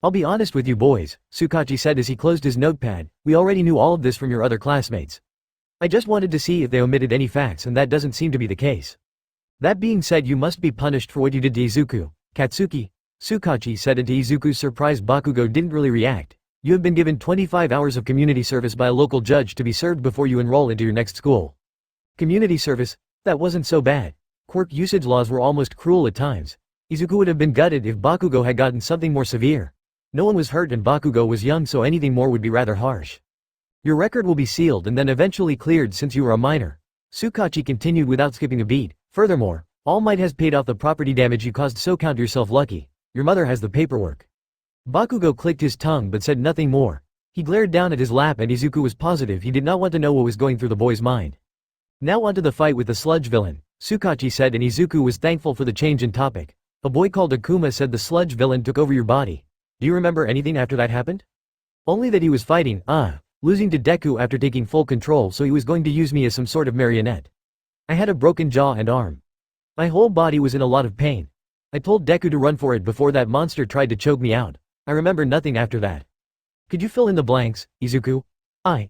I'll be honest with you boys, Tsukachi said as he closed his notepad, we already knew all of this from your other classmates. I just wanted to see if they omitted any facts and that doesn't seem to be the case. That being said, you must be punished for what you did to Izuku, Katsuki, Tsukachi said, and to Izuku's surprise Bakugou didn't really react. You have been given 25 hours of community service by a local judge to be served before you enroll into your next school. Community service? That wasn't so bad. Quirk usage laws were almost cruel at times. Izuku would have been gutted if Bakugou had gotten something more severe. No one was hurt and Bakugou was young, so anything more would be rather harsh. Your record will be sealed and then eventually cleared since you were a minor. Tsukachi continued without skipping a beat. Furthermore, All Might has paid off the property damage you caused, so count yourself lucky. Your mother has the paperwork. Bakugou clicked his tongue but said nothing more. He glared down at his lap and Izuku was positive he did not want to know what was going through the boy's mind. Now onto the fight with the sludge villain, Tsukachi said, and Izuku was thankful for the change in topic. A boy called Akuma said the sludge villain took over your body. Do you remember anything after that happened? Only that he was fighting, losing to Deku after taking full control, so he was going to use me as some sort of marionette. I had a broken jaw and arm. My whole body was in a lot of pain. I told Deku to run for it before that monster tried to choke me out. I remember nothing after that. Could you fill in the blanks, Izuku? I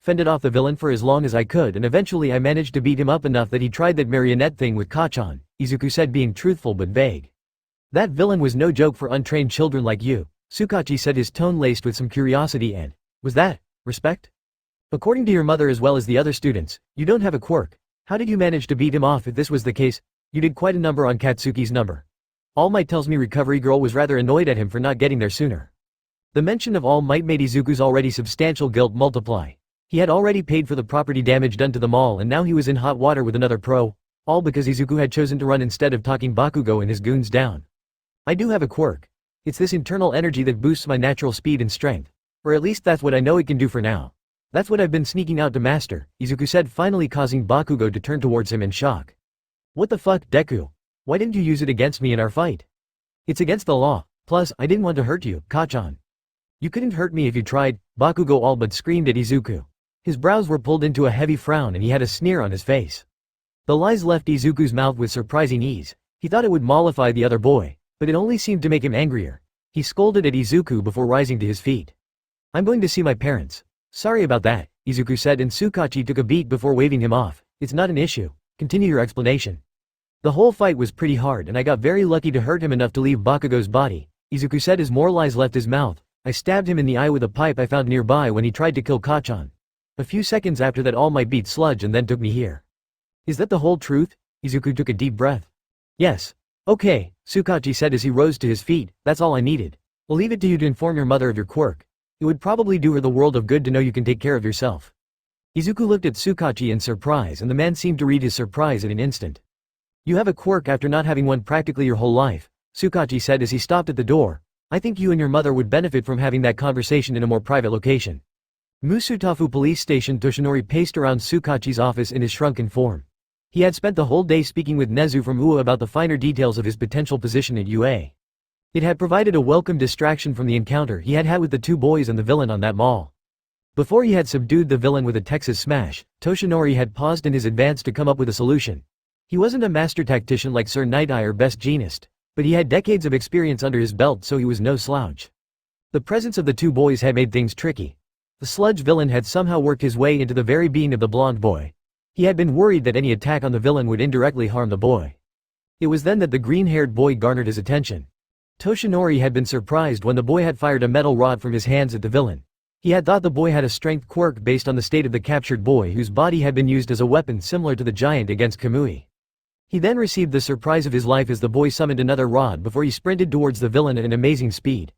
fended off the villain for as long as I could and eventually I managed to beat him up enough that he tried that marionette thing with Kachan, Izuku said, being truthful but vague. That villain was no joke for untrained children like you, Tsukachi said, his tone laced with some curiosity. And was that respect? According to your mother as well as the other students, you don't have a quirk. How did you manage to beat him off if this was the case? You did quite a number on Katsuki's number. All Might tells me Recovery Girl was rather annoyed at him for not getting there sooner. The mention of All Might made Izuku's already substantial guilt multiply. He had already paid for the property damage done to the mall and now he was in hot water with another pro, all because Izuku had chosen to run instead of talking Bakugou and his goons down. I do have a quirk. It's this internal energy that boosts my natural speed and strength. Or at least that's what I know it can do for now. That's what I've been sneaking out to master, Izuku said, finally causing Bakugou to turn towards him in shock. What the fuck, Deku? Why didn't you use it against me in our fight? It's against the law. Plus, I didn't want to hurt you, Kachan. You couldn't hurt me if you tried, Bakugou all but screamed at Izuku. His brows were pulled into a heavy frown and he had a sneer on his face. The lies left Izuku's mouth with surprising ease. He thought it would mollify the other boy, but it only seemed to make him angrier. He scolded at Izuku before rising to his feet. I'm going to see my parents. Sorry about that, Izuku said, and Tsukachi took a beat before waving him off. It's not an issue. Continue your explanation. The whole fight was pretty hard and I got very lucky to hurt him enough to leave Bakugou's body, Izuku said as more lies left his mouth. I stabbed him in the eye with a pipe I found nearby when he tried to kill Kachan. A few seconds after that All Might beat Sludge and then took me here. Is that the whole truth? Izuku took a deep breath. Yes. Okay, Tsukachi said as he rose to his feet, that's all I needed. I'll leave it to you to inform your mother of your quirk. It would probably do her the world of good to know you can take care of yourself. Izuku looked at Tsukachi in surprise and the man seemed to read his surprise in an instant. You have a quirk after not having one practically your whole life, Tsukachi said as he stopped at the door. I think you and your mother would benefit from having that conversation in a more private location. Musutafu Police Station. Toshinori paced around Tsukachi's office in his shrunken form. He had spent the whole day speaking with Nezu from UA about the finer details of his potential position at UA. It had provided a welcome distraction from the encounter he had had with the two boys and the villain on that mall. Before he had subdued the villain with a Texas smash, Toshinori had paused in his advance to come up with a solution. He wasn't a master tactician like Sir Night Eye or Best Jeanist, but he had decades of experience under his belt, so he was no slouch. The presence of the two boys had made things tricky. The sludge villain had somehow worked his way into the very being of the blonde boy. He had been worried that any attack on the villain would indirectly harm the boy. It was then that the green-haired boy garnered his attention. Toshinori had been surprised when the boy had fired a metal rod from his hands at the villain. He had thought the boy had a strength quirk based on the state of the captured boy, whose body had been used as a weapon similar to the giant against Kamui. He then received the surprise of his life as the boy summoned another rod before he sprinted towards the villain at an amazing speed.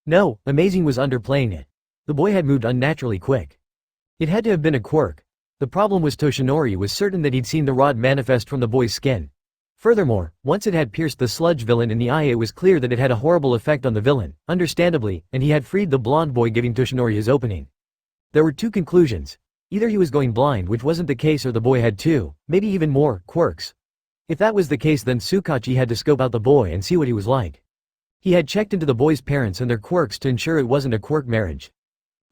No, amazing was underplaying it. The boy had moved unnaturally quick. It had to have been a quirk. The problem was Toshinori was certain that he'd seen the rod manifest from the boy's skin. Furthermore, once it had pierced the sludge villain in the eye, it was clear that it had a horrible effect on the villain, understandably, and he had freed the blonde boy, giving Toshinori his opening. There were two conclusions. Either he was going blind, which wasn't the case, or the boy had two, maybe even more, quirks. If that was the case, then Tsukachi had to scope out the boy and see what he was like. He had checked into the boy's parents and their quirks to ensure it wasn't a quirk marriage.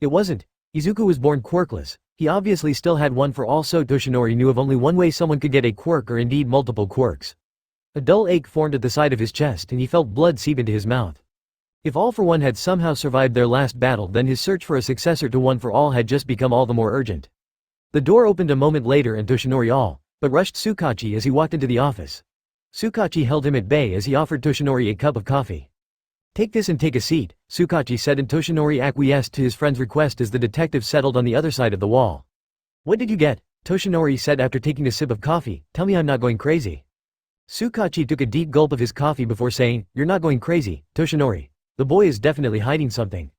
It wasn't. Izuku was born quirkless. He obviously still had one for all, so Toshinori knew of only one way someone could get a quirk, or indeed multiple quirks. A dull ache formed at the side of his chest and he felt blood seep into his mouth. If All for One had somehow survived their last battle, then his search for a successor to One for All had just become all the more urgent. The door opened a moment later and Toshinori but rushed Tsukachi as he walked into the office. Tsukachi held him at bay as he offered Toshinori a cup of coffee. "Take this and take a seat," Tsukachi said, and Toshinori acquiesced to his friend's request as the detective settled on the other side of the wall. "What did you get?" Toshinori said after taking a sip of coffee. "Tell me I'm not going crazy." Tsukachi took a deep gulp of his coffee before saying, "You're not going crazy, Toshinori. The boy is definitely hiding something."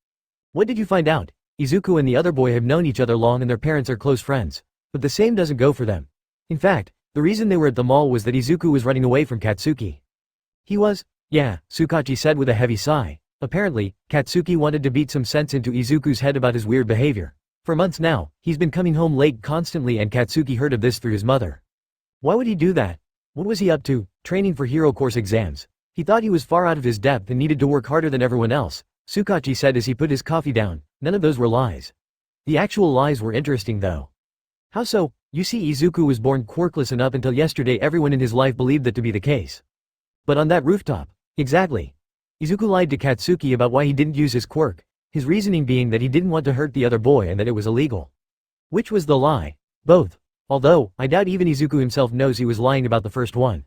"What did you find out?" "Izuku and the other boy have known each other long and their parents are close friends. But the same doesn't go for them. In fact, the reason they were at the mall was that Izuku was running away from Katsuki." "He was?" "Yeah," Tsukachi said with a heavy sigh. "Apparently, Katsuki wanted to beat some sense into Izuku's head about his weird behavior. For months now, he's been coming home late constantly, and Katsuki heard of this through his mother." "Why would he do that? What was he up to?" "Training for hero course exams. He thought he was far out of his depth and needed to work harder than everyone else," Tsukachi said as he put his coffee down. "None of those were lies." "The actual lies were interesting though." "How so?" "You see, Izuku was born quirkless, and up until yesterday everyone in his life believed that to be the case." "But on that rooftop." "Exactly. Izuku lied to Katsuki about why he didn't use his quirk, his reasoning being that he didn't want to hurt the other boy and that it was illegal." "Which was the lie?" "Both. Although, I doubt even Izuku himself knows he was lying about the first one."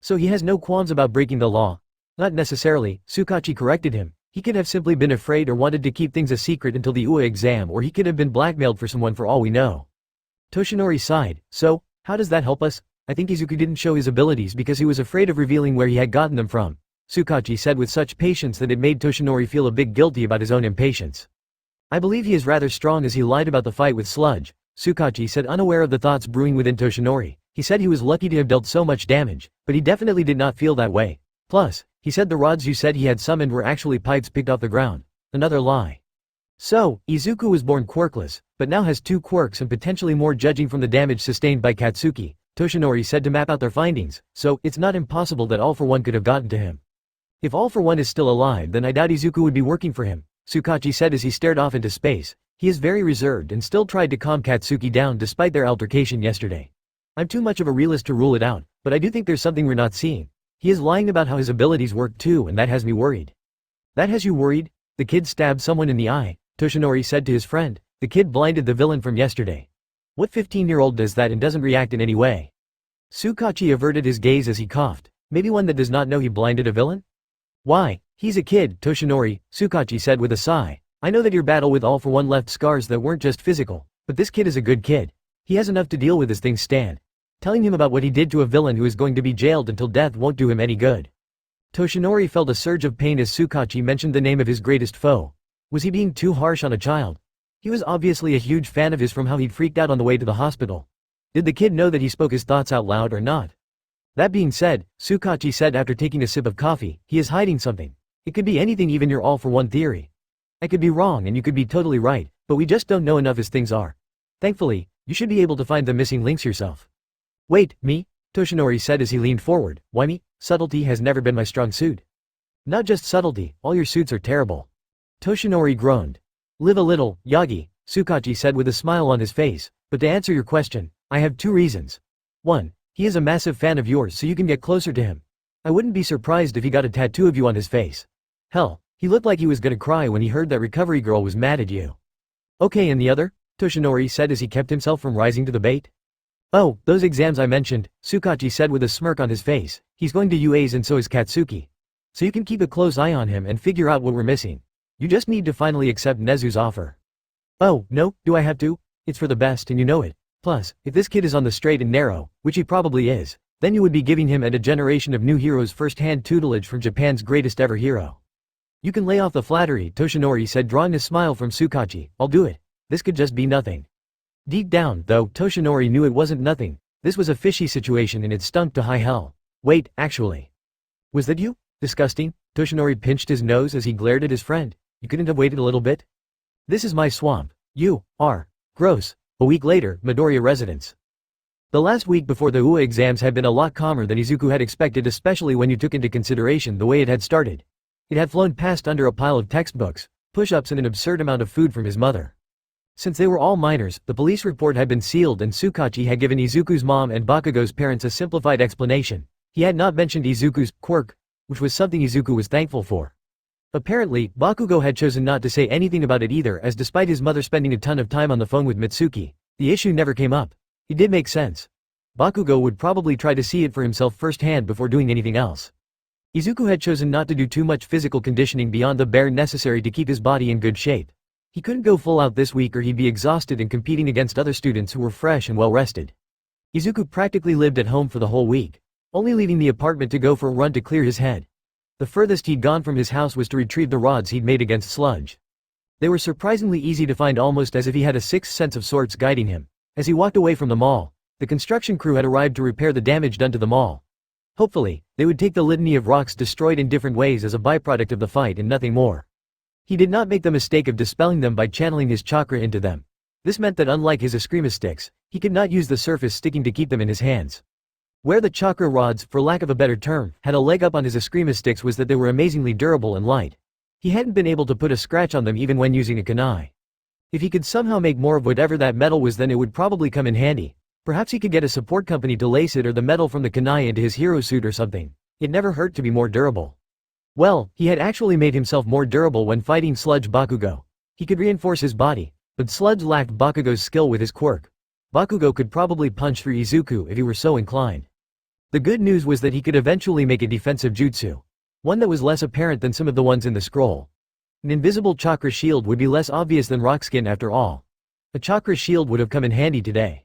"So he has no qualms about breaking the law?" "Not necessarily," Tsukachi corrected him. "He could have simply been afraid or wanted to keep things a secret until the UA exam, or he could have been blackmailed for someone, for all we know." Toshinori sighed. "So, how does that help us?" "I think Izuku didn't show his abilities because he was afraid of revealing where he had gotten them from," Tsukachi said with such patience that it made Toshinori feel a bit guilty about his own impatience. "I believe he is rather strong, as he lied about the fight with Sludge," Tsukachi said, unaware of the thoughts brewing within Toshinori. "He said he was lucky to have dealt so much damage, but he definitely did not feel that way. Plus, he said the rods you said he had summoned were actually pipes picked off the ground." Another lie. "So, Izuku was born quirkless, but now has two quirks and potentially more, judging from the damage sustained by Katsuki," Toshinori said to map out their findings. "So, it's not impossible that All for One could have gotten to him. If All for One is still alive, then I doubt Izuku would be working for him," Tsukachi said as he stared off into space. "He is very reserved and still tried to calm Katsuki down despite their altercation yesterday. I'm too much of a realist to rule it out, but I do think there's something we're not seeing. He is lying about how his abilities work too, and that has me worried." "That has you worried?" "The kid stabbed someone in the eye," Toshinori said to his friend. "The kid blinded the villain from yesterday. What 15-year-old does that and doesn't react in any way?" Tsukachi averted his gaze as he coughed. "Maybe one that does not know he blinded a villain?" "Why, he's a kid, Toshinori," Tsukachi said with a sigh. "I know that your battle with All for One left scars that weren't just physical, but this kid is a good kid. He has enough to deal with as things stand. Telling him about what he did to a villain who is going to be jailed until death won't do him any good." Toshinori felt a surge of pain as Tsukachi mentioned the name of his greatest foe. Was he being too harsh on a child? He was obviously a huge fan of his from how he'd freaked out on the way to the hospital. Did the kid know that he spoke his thoughts out loud or not? "That being said," Tsukachi said after taking a sip of coffee, "he is hiding something. It could be anything, even your All for One theory. I could be wrong and you could be totally right, but we just don't know enough as things are. Thankfully, you should be able to find the missing links yourself." "Wait, me?" Toshinori said as he leaned forward. "Why me? Subtlety has never been my strong suit." "Not just subtlety, all your suits are terrible." Toshinori groaned. "Live a little, Yagi," Tsukachi said with a smile on his face, "but to answer your question, I have two reasons. 1. He is a massive fan of yours, so you can get closer to him. I wouldn't be surprised if he got a tattoo of you on his face. Hell, he looked like he was gonna cry when he heard that recovery girl was mad at you. Okay, and the other? Toshinori said as he kept himself from rising to the bait. Oh, those exams I mentioned, Tsukachi said with a smirk on his face. He's going to UA's and so is Katsuki. So you can keep a close eye on him and figure out what we're missing. You just need to finally accept Nezu's offer. Oh, no, do I have to? It's for the best and you know it. Plus, if this kid is on the straight and narrow, which he probably is, then you would be giving him and a generation of new heroes first-hand tutelage from Japan's greatest ever hero. You can lay off the flattery, Toshinori said, drawing a smile from Tsukachi. I'll do it. This could just be nothing. Deep down, though, Toshinori knew it wasn't nothing. This was a fishy situation and it stunk to high hell. Wait, actually. Was that you? Disgusting. Toshinori pinched his nose as he glared at his friend. You couldn't have waited a little bit? This is my swamp. You are gross. A week later, Midoriya residence. The last week before the UA exams had been a lot calmer than Izuku had expected, especially when you took into consideration the way it had started. It had flown past under a pile of textbooks, push-ups and an absurd amount of food from his mother. Since they were all minors, the police report had been sealed and Tsukachi had given Izuku's mom and Bakugou's parents a simplified explanation. He had not mentioned Izuku's quirk, which was something Izuku was thankful for. Apparently, Bakugou had chosen not to say anything about it either, as despite his mother spending a ton of time on the phone with Mitsuki, the issue never came up. It did make sense. Bakugou would probably try to see it for himself firsthand before doing anything else. Izuku had chosen not to do too much physical conditioning beyond the bare necessary to keep his body in good shape. He couldn't go full out this week or he'd be exhausted and competing against other students who were fresh and well rested. Izuku practically lived at home for the whole week, only leaving the apartment to go for a run to clear his head. The furthest he'd gone from his house was to retrieve the rods he'd made against sludge. They were surprisingly easy to find, almost as if he had a sixth sense of sorts guiding him. As he walked away from the mall, the construction crew had arrived to repair the damage done to the mall. Hopefully, they would take the litany of rocks destroyed in different ways as a byproduct of the fight and nothing more. He did not make the mistake of dispelling them by channeling his chakra into them. This meant that unlike his Eskrima sticks, he could not use the surface sticking to keep them in his hands. Where the chakra rods, for lack of a better term, had a leg up on his Eskrima sticks was that they were amazingly durable and light. He hadn't been able to put a scratch on them even when using a kunai. If he could somehow make more of whatever that metal was, then it would probably come in handy. Perhaps he could get a support company to lace it or the metal from the kunai into his hero suit or something. It never hurt to be more durable. Well, he had actually made himself more durable when fighting Sludge Bakugou. He could reinforce his body, but Sludge lacked Bakugou's skill with his quirk. Bakugou could probably punch through Izuku if he were so inclined. The good news was that he could eventually make a defensive jutsu. One that was less apparent than some of the ones in the scroll. An invisible chakra shield would be less obvious than rock skin after all. A chakra shield would have come in handy today.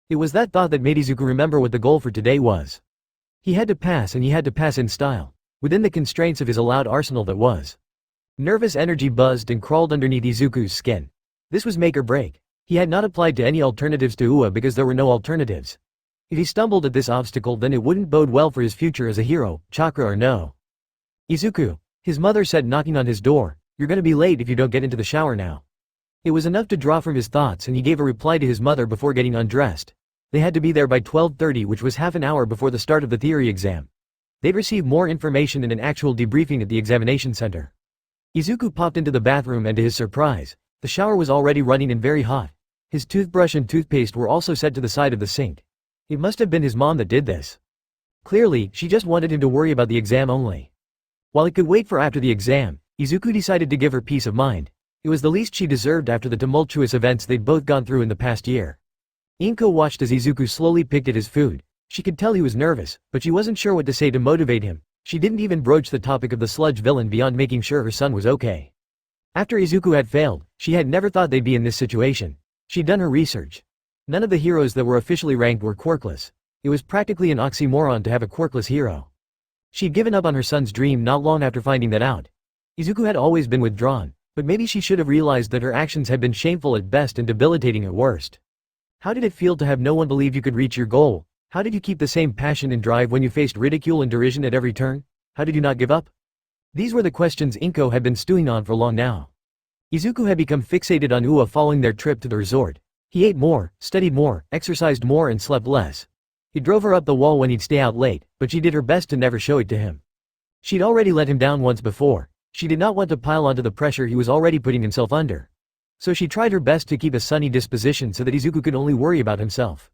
It was that thought that made Izuku remember what the goal for today was. He had to pass, and he had to pass in style, within the constraints of his allowed arsenal that was. Nervous energy buzzed and crawled underneath Izuku's skin. This was make or break. He had not applied to any alternatives to UA because there were no alternatives. If he stumbled at this obstacle, then it wouldn't bode well for his future as a hero, chakra or no. Izuku, his mother said, knocking on his door, "You're gonna be late if you don't get into the shower now." It was enough to draw from his thoughts, and he gave a reply to his mother before getting undressed. They had to be there by 12:30, which was half an hour before the start of the theory exam. They'd receive more information in an actual debriefing at the examination center. Izuku popped into the bathroom, and to his surprise, the shower was already running and very hot. His toothbrush and toothpaste were also set to the side of the sink. It must have been his mom that did this. Clearly, she just wanted him to worry about the exam only. While it could wait for after the exam, Izuku decided to give her peace of mind. It was the least she deserved after the tumultuous events they'd both gone through in the past year. Inko watched as Izuku slowly picked at his food. She could tell he was nervous, but she wasn't sure what to say to motivate him. She didn't even broach the topic of the sludge villain beyond making sure her son was okay. After Izuku had failed, she had never thought they'd be in this situation. She'd done her research. None of the heroes that were officially ranked were quirkless. It was practically an oxymoron to have a quirkless hero. She'd given up on her son's dream not long after finding that out. Izuku had always been withdrawn, but maybe she should have realized that her actions had been shameful at best and debilitating at worst. How did it feel to have no one believe you could reach your goal? How did you keep the same passion and drive when you faced ridicule and derision at every turn? How did you not give up? These were the questions Inko had been stewing on for long now. Izuku had become fixated on UA following their trip to the resort. He ate more, studied more, exercised more and slept less. He drove her up the wall when he'd stay out late, but she did her best to never show it to him. She'd already let him down once before. She did not want to pile onto the pressure he was already putting himself under. So she tried her best to keep a sunny disposition so that Izuku could only worry about himself.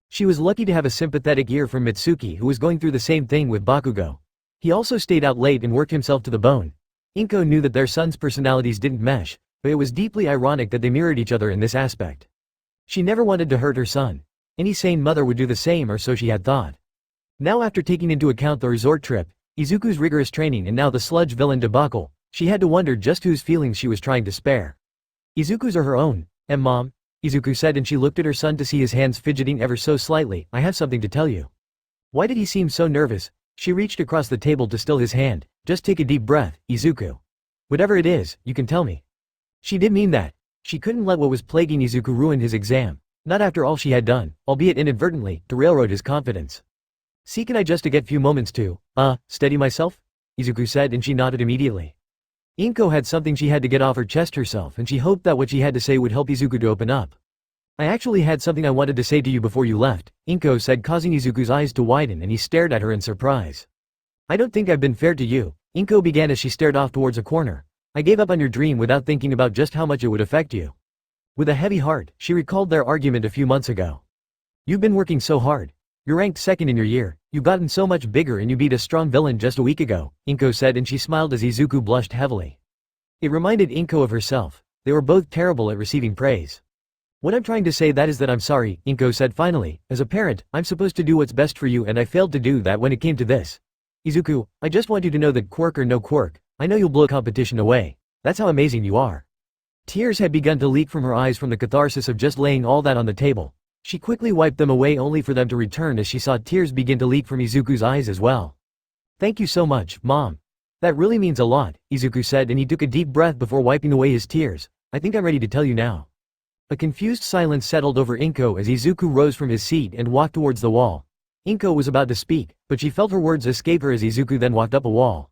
She was lucky to have a sympathetic ear from Mitsuki, who was going through the same thing with Bakugou. He also stayed out late and worked himself to the bone. Inko knew that their sons' personalities didn't mesh, but it was deeply ironic that they mirrored each other in this aspect. She never wanted to hurt her son. Any sane mother would do the same, or so she had thought. Now, after taking into account the resort trip, Izuku's rigorous training, and now the sludge villain debacle, she had to wonder just whose feelings she was trying to spare. Izuku's or her own? Mom? Izuku said, and she looked at her son to see his hands fidgeting ever so slightly. I have something to tell you. Why did he seem so nervous? She reached across the table to still his hand. Just take a deep breath, Izuku. Whatever it is, you can tell me. She did mean that. She couldn't let what was plaguing Izuku ruin his exam. Not after all she had done, albeit inadvertently, to railroad his confidence. See, can I just get few moments to, steady myself? Izuku said, and she nodded immediately. Inko had something she had to get off her chest herself, and she hoped that what she had to say would help Izuku to open up. I actually had something I wanted to say to you before you left, Inko said, causing Izuku's eyes to widen, and he stared at her in surprise. I don't think I've been fair to you, Inko began as she stared off towards a corner. I gave up on your dream without thinking about just how much it would affect you. With a heavy heart, she recalled their argument a few months ago. You've been working so hard. You're ranked second in your year, you've gotten so much bigger, and you beat a strong villain just a week ago, Inko said, and she smiled as Izuku blushed heavily. It reminded Inko of herself. They were both terrible at receiving praise. What I'm trying to say that is that I'm sorry, Inko said finally. As a parent, I'm supposed to do what's best for you, and I failed to do that when it came to this. Izuku, I just want you to know that Quirk or no Quirk, I know you'll blow competition away. That's how amazing you are. Tears had begun to leak from her eyes from the catharsis of just laying all that on the table. She quickly wiped them away only for them to return as she saw tears begin to leak from Izuku's eyes as well. Thank you so much, Mom. That really means a lot, Izuku said, and he took a deep breath before wiping away his tears. I think I'm ready to tell you now. A confused silence settled over Inko as Izuku rose from his seat and walked towards the wall. Inko was about to speak, but she felt her words escape her as Izuku then walked up a wall.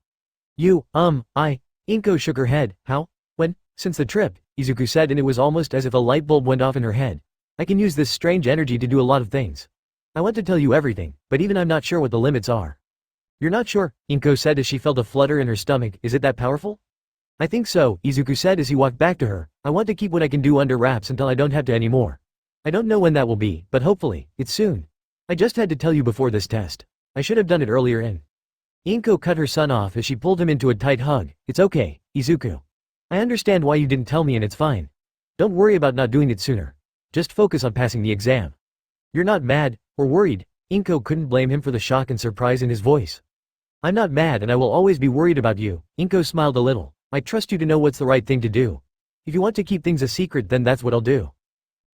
Inko shook her head. How? When? Since the trip, Izuku said, and it was almost as if a light bulb went off in her head. I can use this strange energy to do a lot of things. I want to tell you everything, but even I'm not sure what the limits are. You're not sure? Inko said as she felt a flutter in her stomach. Is it that powerful? I think so, Izuku said as he walked back to her. I want to keep what I can do under wraps until I don't have to anymore. I don't know when that will be, but hopefully, it's soon. I just had to tell you before this test. I should have done it earlier in. Inko cut her son off as she pulled him into a tight hug. It's okay, Izuku. I understand why you didn't tell me, and it's fine. Don't worry about not doing it sooner. Just focus on passing the exam. You're not mad, or worried. Inko couldn't blame him for the shock and surprise in his voice. I'm not mad, and I will always be worried about you. Inko smiled a little. I trust you to know what's the right thing to do. If you want to keep things a secret, then that's what I'll do.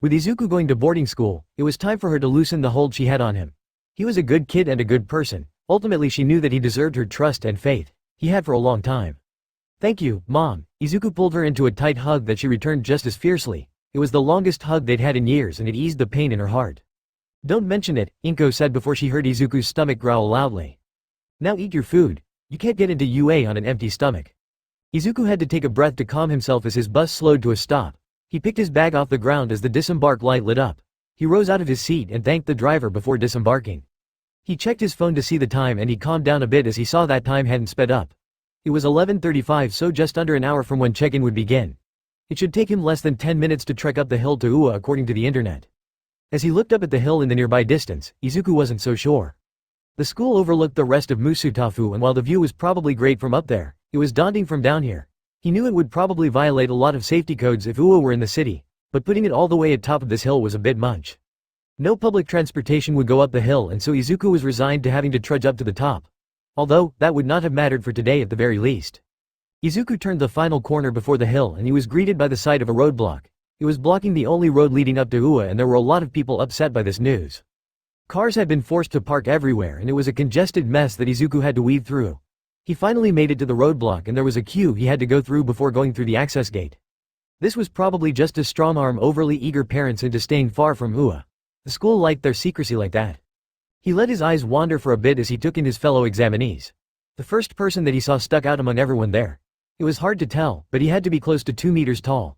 With Izuku going to boarding school, it was time for her to loosen the hold she had on him. He was a good kid and a good person. Ultimately, she knew that he deserved her trust and faith. He had for a long time. Thank you, Mom. Izuku pulled her into a tight hug that she returned just as fiercely. It was the longest hug they'd had in years, and it eased the pain in her heart. Don't mention it, Inko said before she heard Izuku's stomach growl loudly. Now eat your food. You can't get into UA on an empty stomach. Izuku had to take a breath to calm himself as his bus slowed to a stop. He picked his bag off the ground as the disembark light lit up. He rose out of his seat and thanked the driver before disembarking. He checked his phone to see the time, and he calmed down a bit as he saw that time hadn't sped up. It was 11:35, so just under an hour from when check-in would begin. It should take him less than 10 minutes to trek up the hill to Ua according to the internet. As he looked up at the hill in the nearby distance, Izuku wasn't so sure. The school overlooked the rest of Musutafu, and while the view was probably great from up there, it was daunting from down here. He knew it would probably violate a lot of safety codes if Ua were in the city, but putting it all the way at top of this hill was a bit much. No public transportation would go up the hill, and so Izuku was resigned to having to trudge up to the top. Although, that would not have mattered for today at the very least. Izuku turned the final corner before the hill, and he was greeted by the sight of a roadblock. It was blocking the only road leading up to Ua, and there were a lot of people upset by this news. Cars had been forced to park everywhere, and it was a congested mess that Izuku had to weave through. He finally made it to the roadblock, and there was a queue he had to go through before going through the access gate. This was probably just to strong-arm overly eager parents into staying far from Ua. The school liked their secrecy like that. He let his eyes wander for a bit as he took in his fellow examinees. The first person that he saw stuck out among everyone there. It was hard to tell, but he had to be close to 2 meters tall.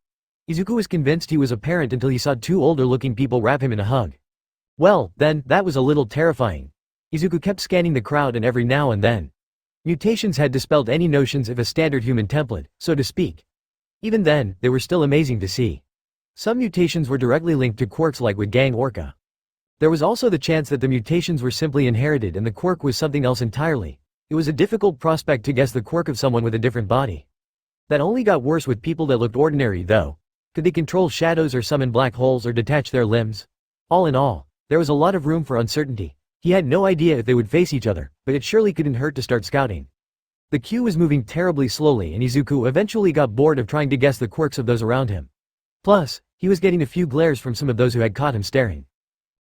Izuku was convinced he was a parent until he saw two older-looking people wrap him in a hug. Well, then, that was a little terrifying. Izuku kept scanning the crowd, and every now and then, mutations had dispelled any notions of a standard human template, so to speak. Even then, they were still amazing to see. Some mutations were directly linked to quirks like with Gang Orca. There was also the chance that the mutations were simply inherited and the quirk was something else entirely. It was a difficult prospect to guess the quirk of someone with a different body. That only got worse with people that looked ordinary, though. Could they control shadows or summon black holes or detach their limbs? All in all, there was a lot of room for uncertainty. He had no idea if they would face each other, but it surely couldn't hurt to start scouting. The queue was moving terribly slowly and Izuku eventually got bored of trying to guess the quirks of those around him. Plus, he was getting a few glares from some of those who had caught him staring.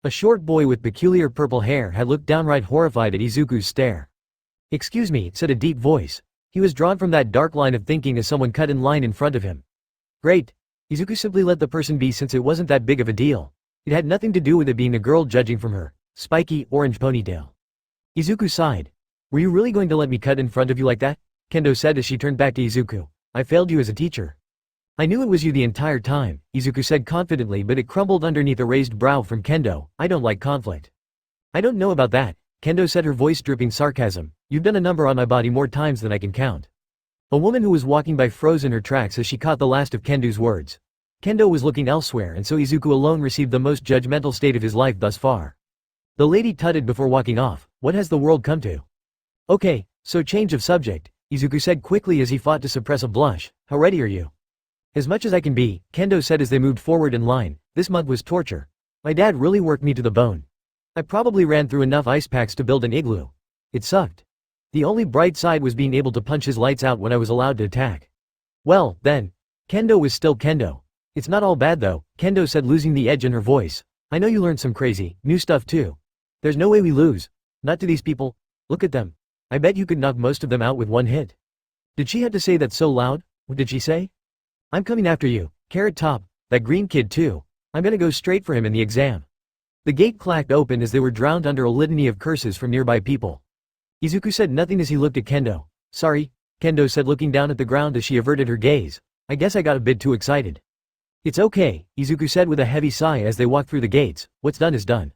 A short boy with peculiar purple hair had looked downright horrified at Izuku's stare. "Excuse me," said a deep voice. He was drawn from that dark line of thinking as someone cut in line in front of him. Great. Izuku simply let the person be since it wasn't that big of a deal. It had nothing to do with it being a girl judging from her spiky, orange ponytail. Izuku sighed. "Were you really going to let me cut in front of you like that?" Kendo said as she turned back to Izuku. "I failed you as a teacher." "I knew it was you the entire time," Izuku said confidently, but it crumbled underneath a raised brow from Kendo. "I don't like conflict." "I don't know about that," Kendo said, her voice dripping sarcasm. "You've done a number on my body more times than I can count." A woman who was walking by froze in her tracks as she caught the last of Kendo's words. Kendo was looking elsewhere and so Izuku alone received the most judgmental state of his life thus far. The lady tutted before walking off. "What has the world come to?" "Okay, so change of subject," Izuku said quickly as he fought to suppress a blush. "How ready are you?" "As much as I can be," Kendo said as they moved forward in line. "This month was torture. My dad really worked me to the bone. I probably ran through enough ice packs to build an igloo. It sucked. The only bright side was being able to punch his lights out when I was allowed to attack." "Well, then." Kendo was still Kendo. "It's not all bad though," Kendo said, losing the edge in her voice. "I know you learned some crazy, new stuff too. There's no way we lose. Not to these people. Look at them. I bet you could knock most of them out with one hit." Did she have to say that so loud? What did she say? "I'm coming after you, Carrot Top, that green kid too. I'm gonna go straight for him in the exam." The gate clacked open as they were drowned under a litany of curses from nearby people. Izuku said nothing as he looked at Kendo. "Sorry," Kendo said, looking down at the ground as she averted her gaze. "I guess I got a bit too excited." "It's okay," Izuku said with a heavy sigh as they walked through the gates. "What's done is done."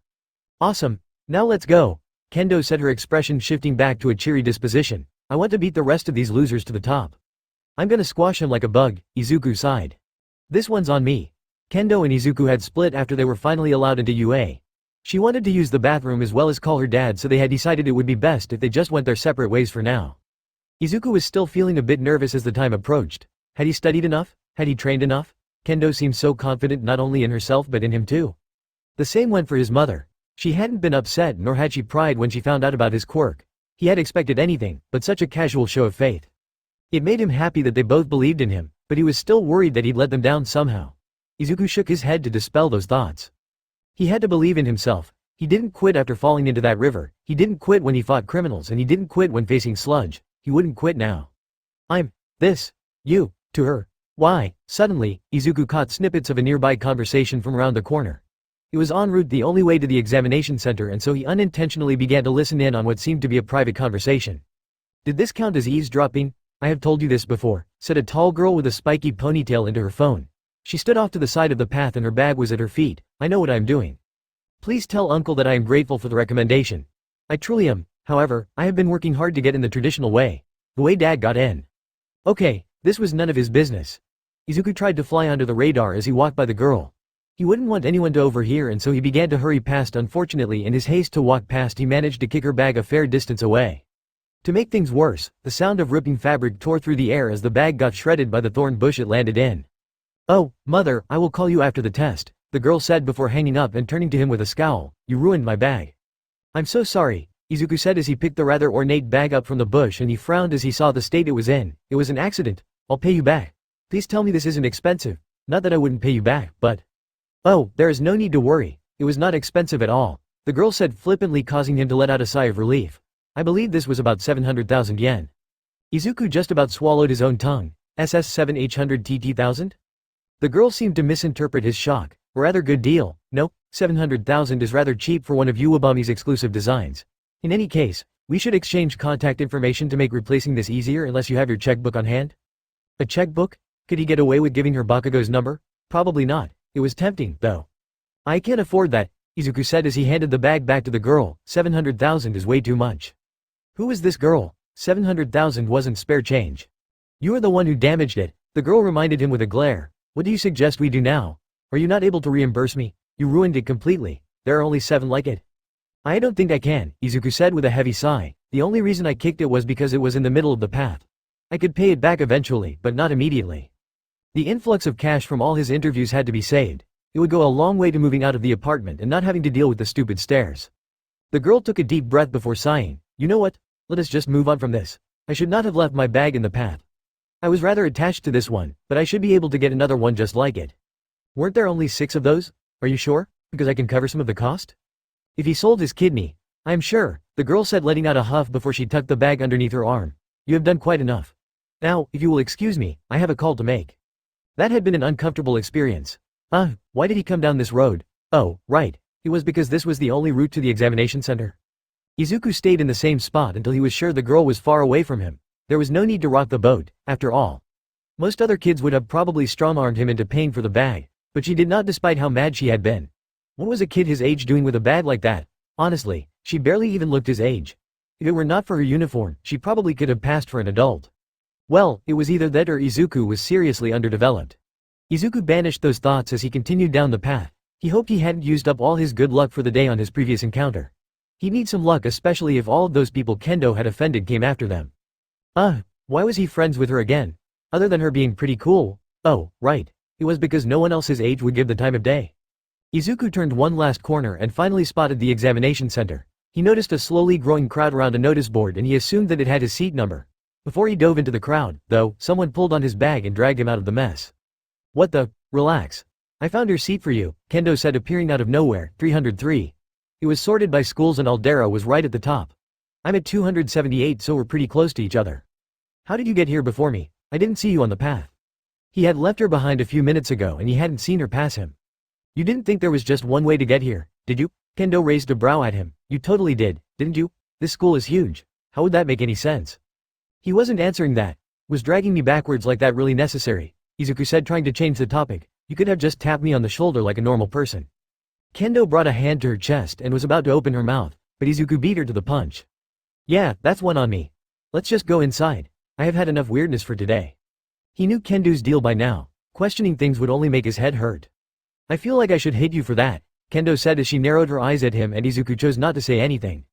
"Awesome. Now let's go," Kendo said, her expression shifting back to a cheery disposition. "I want to beat the rest of these losers to the top." "I'm gonna squash him like a bug," Izuku sighed. "This one's on me." Kendo and Izuku had split after they were finally allowed into UA. She wanted to use the bathroom as well as call her dad, so they had decided it would be best if they just went their separate ways for now. Izuku was still feeling a bit nervous as the time approached. Had he studied enough? Had he trained enough? Kendo seemed so confident not only in herself but in him too. The same went for his mother. She hadn't been upset nor had she pride when she found out about his quirk. He had expected anything but such a casual show of faith. It made him happy that they both believed in him, but he was still worried that he'd let them down somehow. Izuku shook his head to dispel those thoughts. He had to believe in himself. He didn't quit after falling into that river, he didn't quit when he fought criminals, and he didn't quit when facing sludge. He wouldn't quit now. You, to her. Why? Suddenly, Izuku caught snippets of a nearby conversation from around the corner. It was en route the only way to the examination center, and so he unintentionally began to listen in on what seemed to be a private conversation. "Did this count as eavesdropping? I have told you this before," said a tall girl with a spiky ponytail into her phone. She stood off to the side of the path and her bag was at her feet. "I know what I am doing. Please tell uncle that I am grateful for the recommendation. I truly am. However, I have been working hard to get in the traditional way. The way dad got in." Okay, this was none of his business. Izuku tried to fly under the radar as he walked by the girl. He wouldn't want anyone to overhear, and so he began to hurry past. Unfortunately, in his haste to walk past, he managed to kick her bag a fair distance away. To make things worse, the sound of ripping fabric tore through the air as the bag got shredded by the thorn bush it landed in. "Oh, mother, I will call you after the test," the girl said before hanging up and turning to him with a scowl. "You ruined my bag." "I'm so sorry," Izuku said as he picked the rather ornate bag up from the bush, and he frowned as he saw the state it was in. "It was an accident. I'll pay you back. Please tell me this isn't expensive. Not that I wouldn't pay you back, but—" "Oh, there is no need to worry. It was not expensive at all," the girl said flippantly, causing him to let out a sigh of relief. "I believe this was about 700,000 yen. Izuku just about swallowed his own tongue. SS 7 TT,000? The girl seemed to misinterpret his shock. "A rather good deal. No, 700,000 is rather cheap for one of Uwabami's exclusive designs. In any case, we should exchange contact information to make replacing this easier, unless you have your checkbook on hand." A checkbook? Could he get away with giving her Bakugou's number? Probably not. It was tempting, though. "I can't afford that," Izuku said as he handed the bag back to the girl. 700,000 is way too much. Who was this girl? 700,000 wasn't spare change. "You are the one who damaged it," the girl reminded him with a glare. "What do you suggest we do now? Are you not able to reimburse me? You ruined it completely." There are only 7 like it. I don't think I can, Izuku said with a heavy sigh. The only reason I kicked it was because it was in the middle of the path. I could pay it back eventually, but not immediately. The influx of cash from all his interviews had to be saved. It would go a long way to moving out of the apartment and not having to deal with the stupid stairs. The girl took a deep breath before sighing. You know what? Let us just move on from this. I should not have left my bag in the path. I was rather attached to this one, but I should be able to get another one just like it. Weren't there only 6 of those? Are you sure? Because I can cover some of the cost? If he sold his kidney, I am sure, the girl said, letting out a huff before she tucked the bag underneath her arm. You have done quite enough. Now, if you will excuse me, I have a call to make. That had been an uncomfortable experience. Why did he come down this road? Oh, right. It was because this was the only route to the examination center. Izuku stayed in the same spot until he was sure the girl was far away from him. There was no need to rock the boat, after all. Most other kids would have probably strong-armed him into paying for the bag, but she did not, despite how mad she had been. What was a kid his age doing with a bag like that? Honestly, she barely even looked his age. If it were not for her uniform, she probably could have passed for an adult. Well, it was either that or Izuku was seriously underdeveloped. Izuku banished those thoughts as he continued down the path. He hoped he hadn't used up all his good luck for the day on his previous encounter. He'd need some luck, especially if all of those people Kendo had offended came after them. Why was he friends with her again? Other than her being pretty cool? Oh, right. It was because no one else his age would give the time of day. Izuku turned one last corner and finally spotted the examination center. He noticed a slowly growing crowd around a notice board and he assumed that it had his seat number. Before he dove into the crowd, though, someone pulled on his bag and dragged him out of the mess. What the? Relax. I found your seat for you, Kendo said, appearing out of nowhere. 303. It was sorted by schools and Aldera was right at the top. I'm at 278, so we're pretty close to each other. How did you get here before me? I didn't see you on the path. He had left her behind a few minutes ago and he hadn't seen her pass him. You didn't think there was just one way to get here, did you? Kendo raised a brow at him. You totally did, didn't you? This school is huge. How would that make any sense? He wasn't answering that. Was dragging me backwards like that really necessary? Izuku said, trying to change the topic. You could have just tapped me on the shoulder like a normal person. Kendo brought a hand to her chest and was about to open her mouth, but Izuku beat her to the punch. Yeah, that's one on me. Let's just go inside. I have had enough weirdness for today. He knew Kendo's deal by now. Questioning things would only make his head hurt. I feel like I should hate you for that, Kendo said as she narrowed her eyes at him, and Izuku chose not to say anything.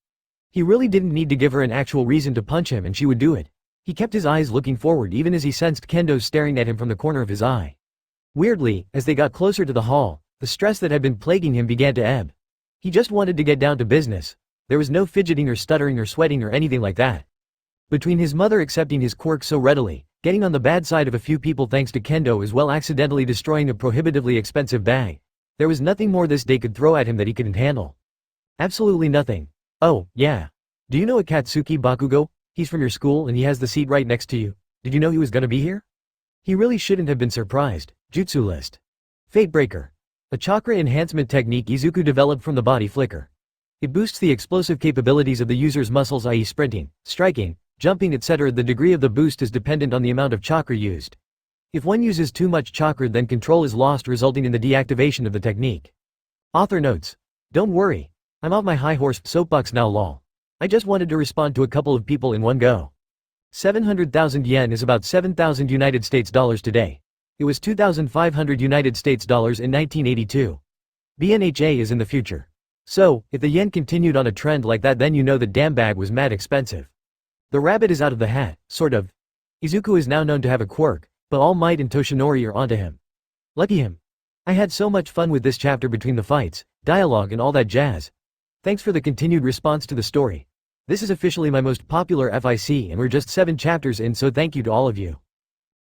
He really didn't need to give her an actual reason to punch him and she would do it. He kept his eyes looking forward even as he sensed Kendo staring at him from the corner of his eye. Weirdly, as they got closer to the hall, the stress that had been plaguing him began to ebb. He just wanted to get down to business. There was no fidgeting or stuttering or sweating or anything like that. Between his mother accepting his quirk so readily, getting on the bad side of a few people thanks to Kendo, as well accidentally destroying a prohibitively expensive bag, there was nothing more this day could throw at him that he couldn't handle. Absolutely nothing. Oh, yeah. Do you know Akatsuki Bakugou? He's from your school and he has the seat right next to you. Did you know he was gonna be here? He really shouldn't have been surprised. Jutsu list. Fate Breaker. A chakra enhancement technique Izuku developed from the body flicker. It boosts the explosive capabilities of the user's muscles, i.e. sprinting, striking, jumping, etc. The degree of the boost is dependent on the amount of chakra used. If one uses too much chakra, then control is lost, resulting in the deactivation of the technique. Author notes. Don't worry. I'm off my high horse soapbox now lol. I just wanted to respond to a couple of people in one go. 700,000 yen is about 7,000 United States dollars today. It was 2,500 United States dollars in 1982. BNHA is in the future. So, if the yen continued on a trend like that, then you know the damn bag was mad expensive. The rabbit is out of the hat, sort of. Izuku is now known to have a quirk, but All Might and Toshinori are onto him. Lucky him. I had so much fun with this chapter between the fights, dialogue and all that jazz. Thanks for the continued response to the story. This is officially my most popular FIC and we're just 7 chapters in, so thank you to all of you.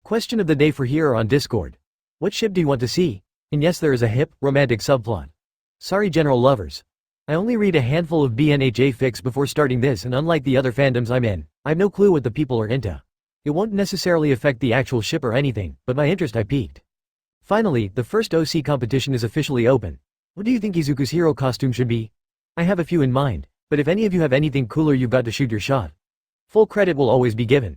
Question of the day for here or on Discord. What ship do you want to see? And yes, there is a hip, romantic subplot. Sorry general lovers. I only read a handful of BNHA fics before starting this, and unlike the other fandoms I'm in, I have no clue what the people are into. It won't necessarily affect the actual ship or anything, but my interest I piqued. Finally, the first OC competition is officially open. What do you think Izuku's hero costume should be? I have a few in mind, but if any of you have anything cooler, you've got to shoot your shot. Full credit will always be given.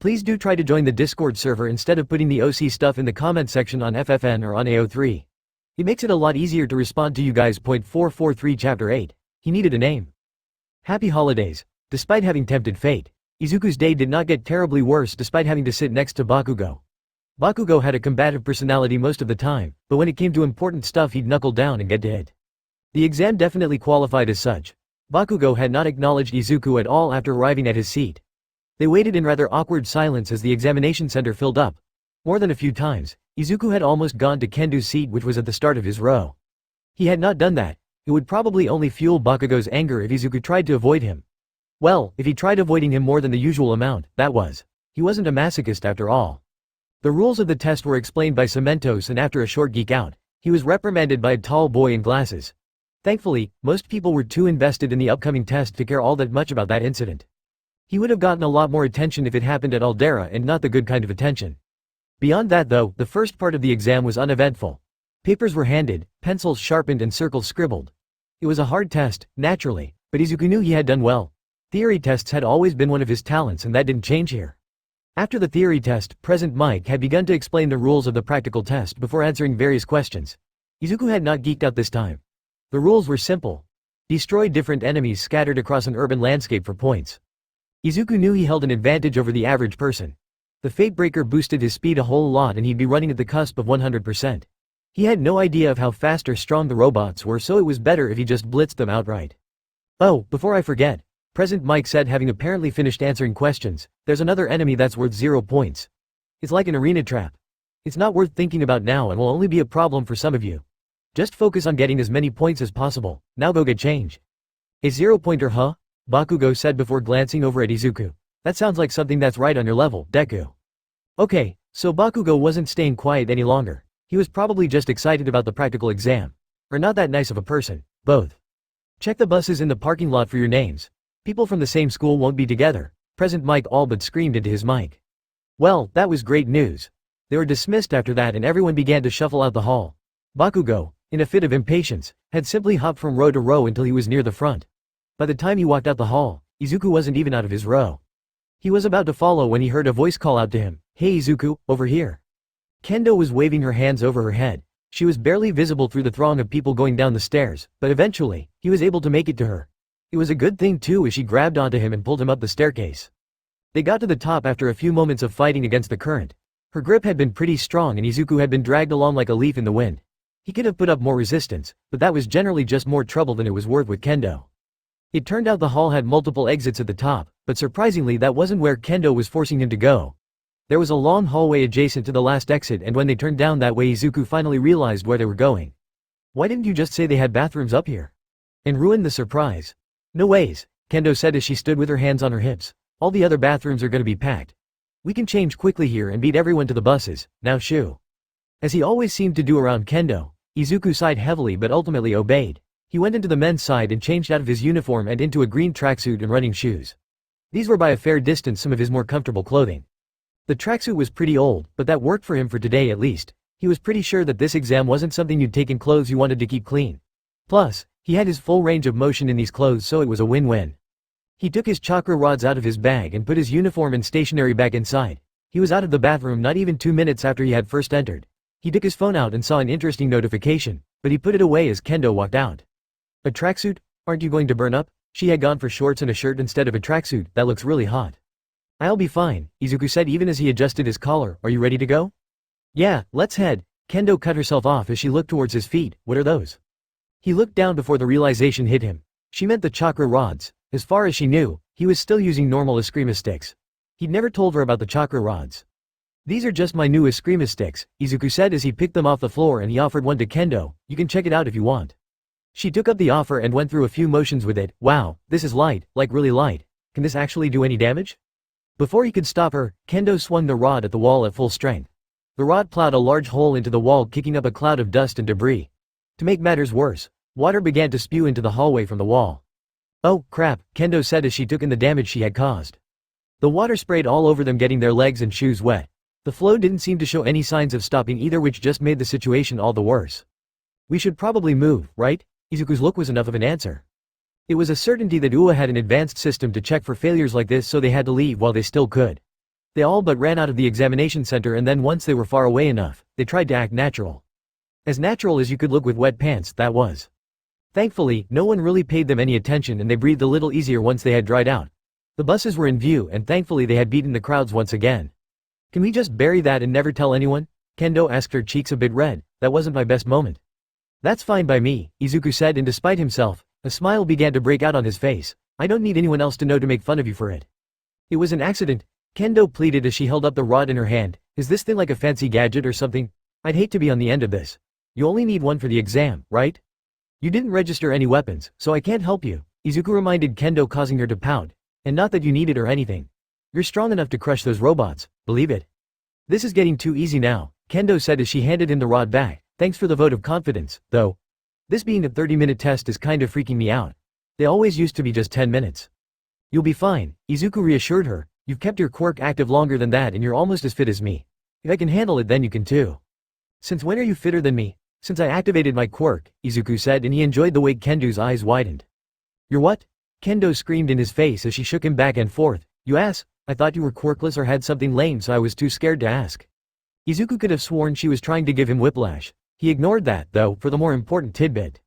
Please do try to join the Discord server instead of putting the OC stuff in the comment section on FFN or on AO3. It makes it a lot easier to respond to you guys. Point 443 Chapter 8. He needed a name. Happy holidays. Despite having tempted fate, Izuku's day did not get terribly worse despite having to sit next to Bakugou. Bakugou had a combative personality most of the time, but when it came to important stuff he'd knuckle down and get to it. The exam definitely qualified as such. Bakugou had not acknowledged Izuku at all after arriving at his seat. They waited in rather awkward silence as the examination center filled up. More than a few times, Izuku had almost gone to Kendo's seat, which was at the start of his row. He had not done that. It would probably only fuel Bakugou's anger if Izuku tried to avoid him. Well, if he tried avoiding him more than the usual amount, that was. He wasn't a masochist after all. The rules of the test were explained by Cementos, and after a short geek out, he was reprimanded by a tall boy in glasses. Thankfully, most people were too invested in the upcoming test to care all that much about that incident. He would have gotten a lot more attention if it happened at Aldera, and not the good kind of attention. Beyond that though, the first part of the exam was uneventful. Papers were handed, pencils sharpened and circles scribbled. It was a hard test, naturally, but Izuku knew he had done well. Theory tests had always been one of his talents, and that didn't change here. After the theory test, President Mike had begun to explain the rules of the practical test before answering various questions. Izuku had not geeked out this time. The rules were simple. Destroy different enemies scattered across an urban landscape for points. Izuku knew he held an advantage over the average person. The Fate Breaker boosted his speed a whole lot, and he'd be running at the cusp of 100%. He had no idea of how fast or strong the robots were, so it was better if he just blitzed them outright. Oh, before I forget, President Mike said, having apparently finished answering questions, there's another enemy that's worth 0 points. It's like an arena trap. It's not worth thinking about now and will only be a problem for some of you. Just focus on getting as many points as possible. Now go get change. A 0-pointer, huh? Bakugou said before glancing over at Izuku. That sounds like something that's right on your level, Deku. Okay, so Bakugou wasn't staying quiet any longer. He was probably just excited about the practical exam. Or not that nice of a person, both. Check the buses in the parking lot for your names. People from the same school won't be together. President Mike all but screamed into his mic. Well, that was great news. They were dismissed after that, and everyone began to shuffle out the hall. Bakugou, in a fit of impatience, had simply hopped from row to row until he was near the front. By the time he walked out the hall, Izuku wasn't even out of his row. He was about to follow when he heard a voice call out to him, "Hey Izuku, over here." Kendo was waving her hands over her head. She was barely visible through the throng of people going down the stairs, but eventually, he was able to make it to her. It was a good thing too, as she grabbed onto him and pulled him up the staircase. They got to the top after a few moments of fighting against the current. Her grip had been pretty strong, and Izuku had been dragged along like a leaf in the wind. He could have put up more resistance, but that was generally just more trouble than it was worth with Kendo. It turned out the hall had multiple exits at the top, but surprisingly that wasn't where Kendo was forcing him to go. There was a long hallway adjacent to the last exit, and when they turned down that way, Izuku finally realized where they were going. Why didn't you just say they had bathrooms up here? And ruin the surprise. No ways, Kendo said as she stood with her hands on her hips. All the other bathrooms are gonna be packed. We can change quickly here and beat everyone to the buses, now shoo. As he always seemed to do around Kendo, Izuku sighed heavily but ultimately obeyed. He went into the men's side and changed out of his uniform and into a green tracksuit and running shoes. These were by a fair distance some of his more comfortable clothing. The tracksuit was pretty old, but that worked for him for today at least. He was pretty sure that this exam wasn't something you'd take in clothes you wanted to keep clean. Plus, he had his full range of motion in these clothes, so it was a win-win. He took his chakra rods out of his bag and put his uniform and stationery back inside. He was out of the bathroom not even 2 minutes after he had first entered. He took his phone out and saw an interesting notification, but he put it away as Kendo walked out. A tracksuit? Aren't you going to burn up? She had gone for shorts and a shirt instead of a tracksuit. That looks really hot. I'll be fine, Izuku said even as he adjusted his collar. Are you ready to go? Yeah, let's head. Kendo cut herself off as she looked towards his feet. What are those? He looked down before the realization hit him. She meant the chakra rods. As far as she knew, he was still using normal Eskrima sticks. He'd never told her about the chakra rods. These are just my new Eskrima sticks, Izuku said as he picked them off the floor, and he offered one to Kendo. You can check it out if you want. She took up the offer and went through a few motions with it. Wow, this is light, like really light. Can this actually do any damage? Before he could stop her, Kendo swung the rod at the wall at full strength. The rod plowed a large hole into the wall, kicking up a cloud of dust and debris. To make matters worse, water began to spew into the hallway from the wall. Oh, crap, Kendo said as she took in the damage she had caused. The water sprayed all over them, getting their legs and shoes wet. The flow didn't seem to show any signs of stopping either, which just made the situation all the worse. We should probably move, right? Izuku's look was enough of an answer. It was a certainty that UA had an advanced system to check for failures like this, so they had to leave while they still could. They all but ran out of the examination center, and then once they were far away enough, they tried to act natural. As natural as you could look with wet pants, that was. Thankfully, no one really paid them any attention, and they breathed a little easier once they had dried out. The buses were in view, and thankfully they had beaten the crowds once again. Can we just bury that and never tell anyone? Kendo asked, her cheeks a bit red. That wasn't my best moment. That's fine by me, Izuku said, and despite himself, a smile began to break out on his face. I don't need anyone else to know to make fun of you for it. It was an accident, Kendo pleaded as she held up the rod in her hand. Is this thing like a fancy gadget or something? I'd hate to be on the end of this. You only need one for the exam, right? You didn't register any weapons, so I can't help you, Izuku reminded Kendo, causing her to pout. And not that you need it or anything. You're strong enough to crush those robots, believe it. This is getting too easy now, Kendo said as she handed him the rod back. Thanks for the vote of confidence, though. This being a 30-minute test is kind of freaking me out. They always used to be just 10 minutes. You'll be fine, Izuku reassured her. You've kept your quirk active longer than that and you're almost as fit as me. If I can handle it then you can too. Since when are you fitter than me? Since I activated my quirk, Izuku said, and he enjoyed the way Kendo's eyes widened. You're what? Kendo screamed in his face as she shook him back and forth. You ass, I thought you were quirkless or had something lame, so I was too scared to ask. Izuku could have sworn she was trying to give him whiplash. He ignored that, though, for the more important tidbit.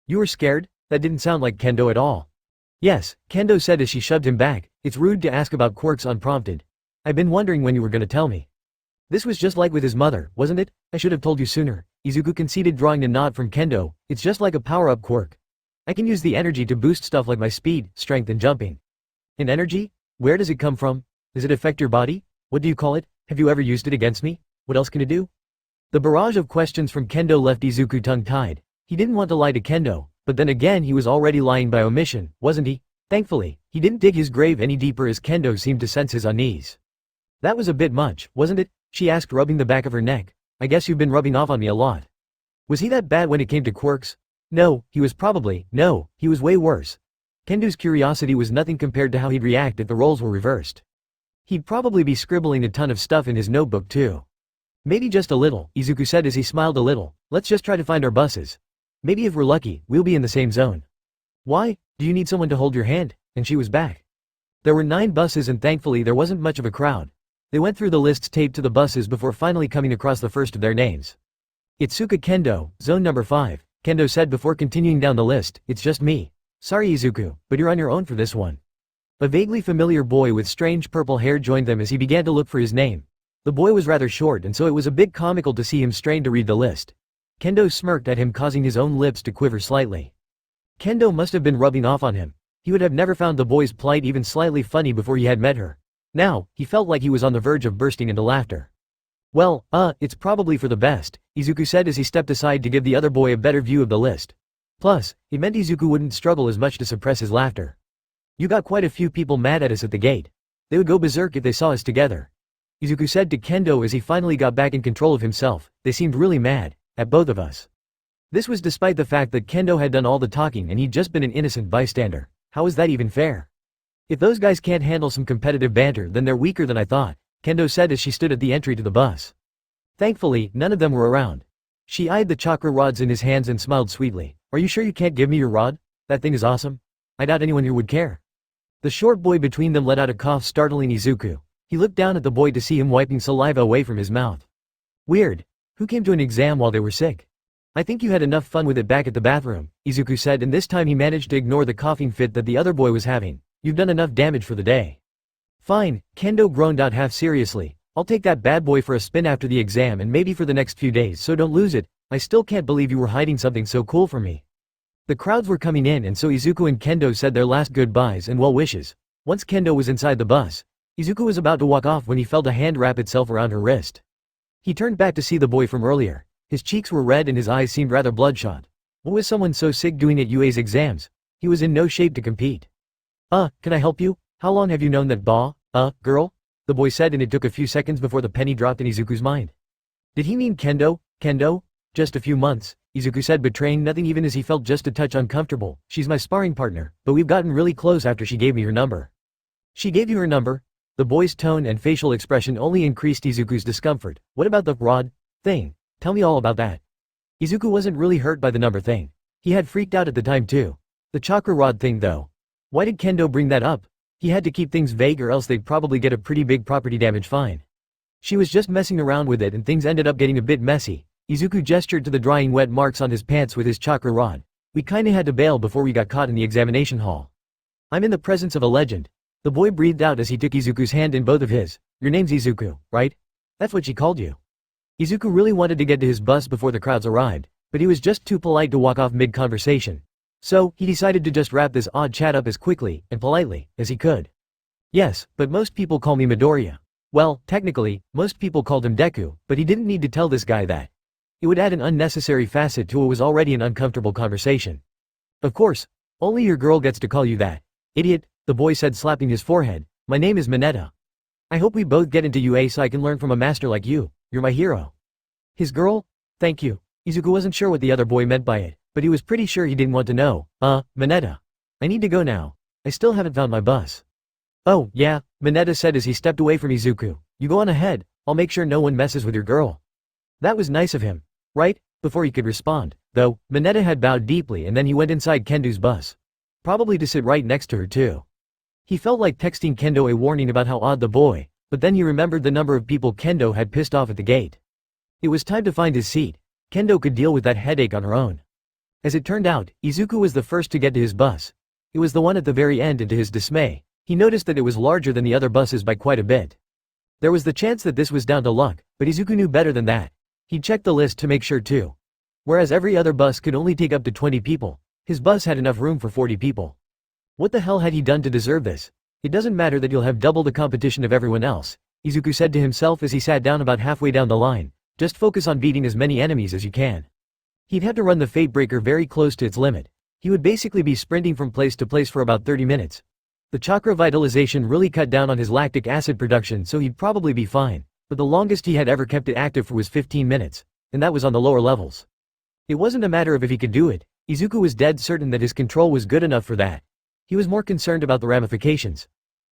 You were scared? That didn't sound like Kendo at all. Yes, Kendo said as she shoved him back. It's rude to ask about quirks unprompted. I've been wondering when you were gonna tell me. This was just like with his mother, wasn't it? I should have told you sooner, Izuku conceded, drawing a nod from Kendo. It's just like a power-up quirk. I can use the energy to boost stuff like my speed, strength and jumping. And energy? Where does it come from? Does it affect your body? What do you call it? Have you ever used it against me? What else can it do? The barrage of questions from Kendo left Izuku tongue-tied. He didn't want to lie to Kendo, but then again he was already lying by omission, wasn't he? Thankfully, he didn't dig his grave any deeper as Kendo seemed to sense his unease. That was a bit much, wasn't it? She asked, rubbing the back of her neck. I guess you've been rubbing off on me a lot. Was he that bad when it came to quirks? No, he was way worse. Kendo's curiosity was nothing compared to how he'd react if the roles were reversed. He'd probably be scribbling a ton of stuff in his notebook too. Maybe just a little, Izuku said as he smiled a little. Let's just try to find our buses. Maybe if we're lucky, we'll be in the same zone. Why? Do you need someone to hold your hand? And she was back. There were 9 buses and thankfully there wasn't much of a crowd. They went through the lists taped to the buses before finally coming across the first of their names. Itsuka Kendo, zone number 5, Kendo said before continuing down the list. It's just me. Sorry Izuku, but you're on your own for this one. A vaguely familiar boy with strange purple hair joined them as he began to look for his name. The boy was rather short and so it was a bit comical to see him strain to read the list. Kendo smirked at him, causing his own lips to quiver slightly. Kendo must have been rubbing off on him. He would have never found the boy's plight even slightly funny before he had met her. Now, he felt like he was on the verge of bursting into laughter. Well, it's probably for the best, Izuku said as he stepped aside to give the other boy a better view of the list. Plus, it meant Izuku wouldn't struggle as much to suppress his laughter. You got quite a few people mad at us at the gate. They would go berserk if they saw us together. Izuku said to Kendo as he finally got back in control of himself. They seemed really mad, at both of us. This was despite the fact that Kendo had done all the talking and he'd just been an innocent bystander. How is that even fair? If those guys can't handle some competitive banter then they're weaker than I thought, Kendo said as she stood at the entry to the bus. Thankfully, none of them were around. She eyed the chakra rods in his hands and smiled sweetly. Are you sure you can't give me your rod? That thing is awesome. I doubt anyone here would care. The short boy between them let out a cough, startling Izuku. He looked down at the boy to see him wiping saliva away from his mouth. Weird. Who came to an exam while they were sick? I think you had enough fun with it back at the bathroom, Izuku said, and this time he managed to ignore the coughing fit that the other boy was having. You've done enough damage for the day. Fine, Kendo groaned out half seriously. I'll take that bad boy for a spin after the exam and maybe for the next few days, so don't lose it. I still can't believe you were hiding something so cool from me. The crowds were coming in and so Izuku and Kendo said their last goodbyes and well wishes. Once Kendo was inside the bus, Izuku was about to walk off when he felt a hand wrap itself around her wrist. He turned back to see the boy from earlier. His cheeks were red and his eyes seemed rather bloodshot. What was someone so sick doing at UA's exams? He was in no shape to compete. Can I help you? How long have you known that girl? The boy said, and it took a few seconds before the penny dropped in Izuku's mind. Did he mean Kendo? Kendo? Just a few months, Izuku said, betraying nothing even as he felt just a touch uncomfortable. She's my sparring partner, but we've gotten really close after she gave me her number. She gave you her number? The boy's tone and facial expression only increased Izuku's discomfort. What about the rod thing? Tell me all about that. Izuku wasn't really hurt by the number thing. He had freaked out at the time too. The chakra rod thing though. Why did Kendo bring that up? He had to keep things vague or else they'd probably get a pretty big property damage fine. She was just messing around with it and things ended up getting a bit messy. Izuku gestured to the drying wet marks on his pants with his chakra rod. We kinda had to bail before we got caught in the examination hall. I'm in the presence of a legend. The boy breathed out as he took Izuku's hand in both of his. Your name's Izuku, right? That's what she called you. Izuku really wanted to get to his bus before the crowds arrived. but he was just too polite to walk off mid-conversation. So, he decided to just wrap this odd chat up as quickly, and politely, as he could. Yes, but most people call me Midoriya. Well, technically, most people called him Deku, but he didn't need to tell this guy that. It would add an unnecessary facet to what was already an uncomfortable conversation. Of course, only your girl gets to call you that. Idiot, the boy said, slapping his forehead. My name is Mineta. I hope we both get into UA so I can learn from a master like you. You're my hero. His girl? Thank you. Izuku wasn't sure what the other boy meant by it, but he was pretty sure he didn't want to know. Mineta. I need to go now. I still haven't found my bus. Oh, yeah, Mineta said as he stepped away from Izuku. You go on ahead, I'll make sure no one messes with your girl. That was nice of him. Right? Before he could respond, though, Mineta had bowed deeply and then he went inside Kendo's bus. Probably to sit right next to her too. He felt like texting Kendo a warning about how odd the boy, but then he remembered the number of people Kendo had pissed off at the gate. It was time to find his seat. Kendo could deal with that headache on her own. As it turned out, Izuku was the first to get to his bus. It was the one at the very end, and to his dismay, he noticed that it was larger than the other buses by quite a bit. There was the chance that this was down to luck, but Izuku knew better than that. He checked the list to make sure too. Whereas every other bus could only take up to 20 people, his bus had enough room for 40 people. What the hell had he done to deserve this? It doesn't matter that you'll have double the competition of everyone else, Izuku said to himself as he sat down about halfway down the line. Just focus on beating as many enemies as you can. He'd have to run the Fate Breaker very close to its limit. He would basically be sprinting from place to place for about 30 minutes. The chakra vitalization really cut down on his lactic acid production, so he'd probably be fine, but the longest he had ever kept it active for was 15 minutes, and that was on the lower levels. It wasn't a matter of if he could do it. Izuku was dead certain that his control was good enough for that. He was more concerned about the ramifications.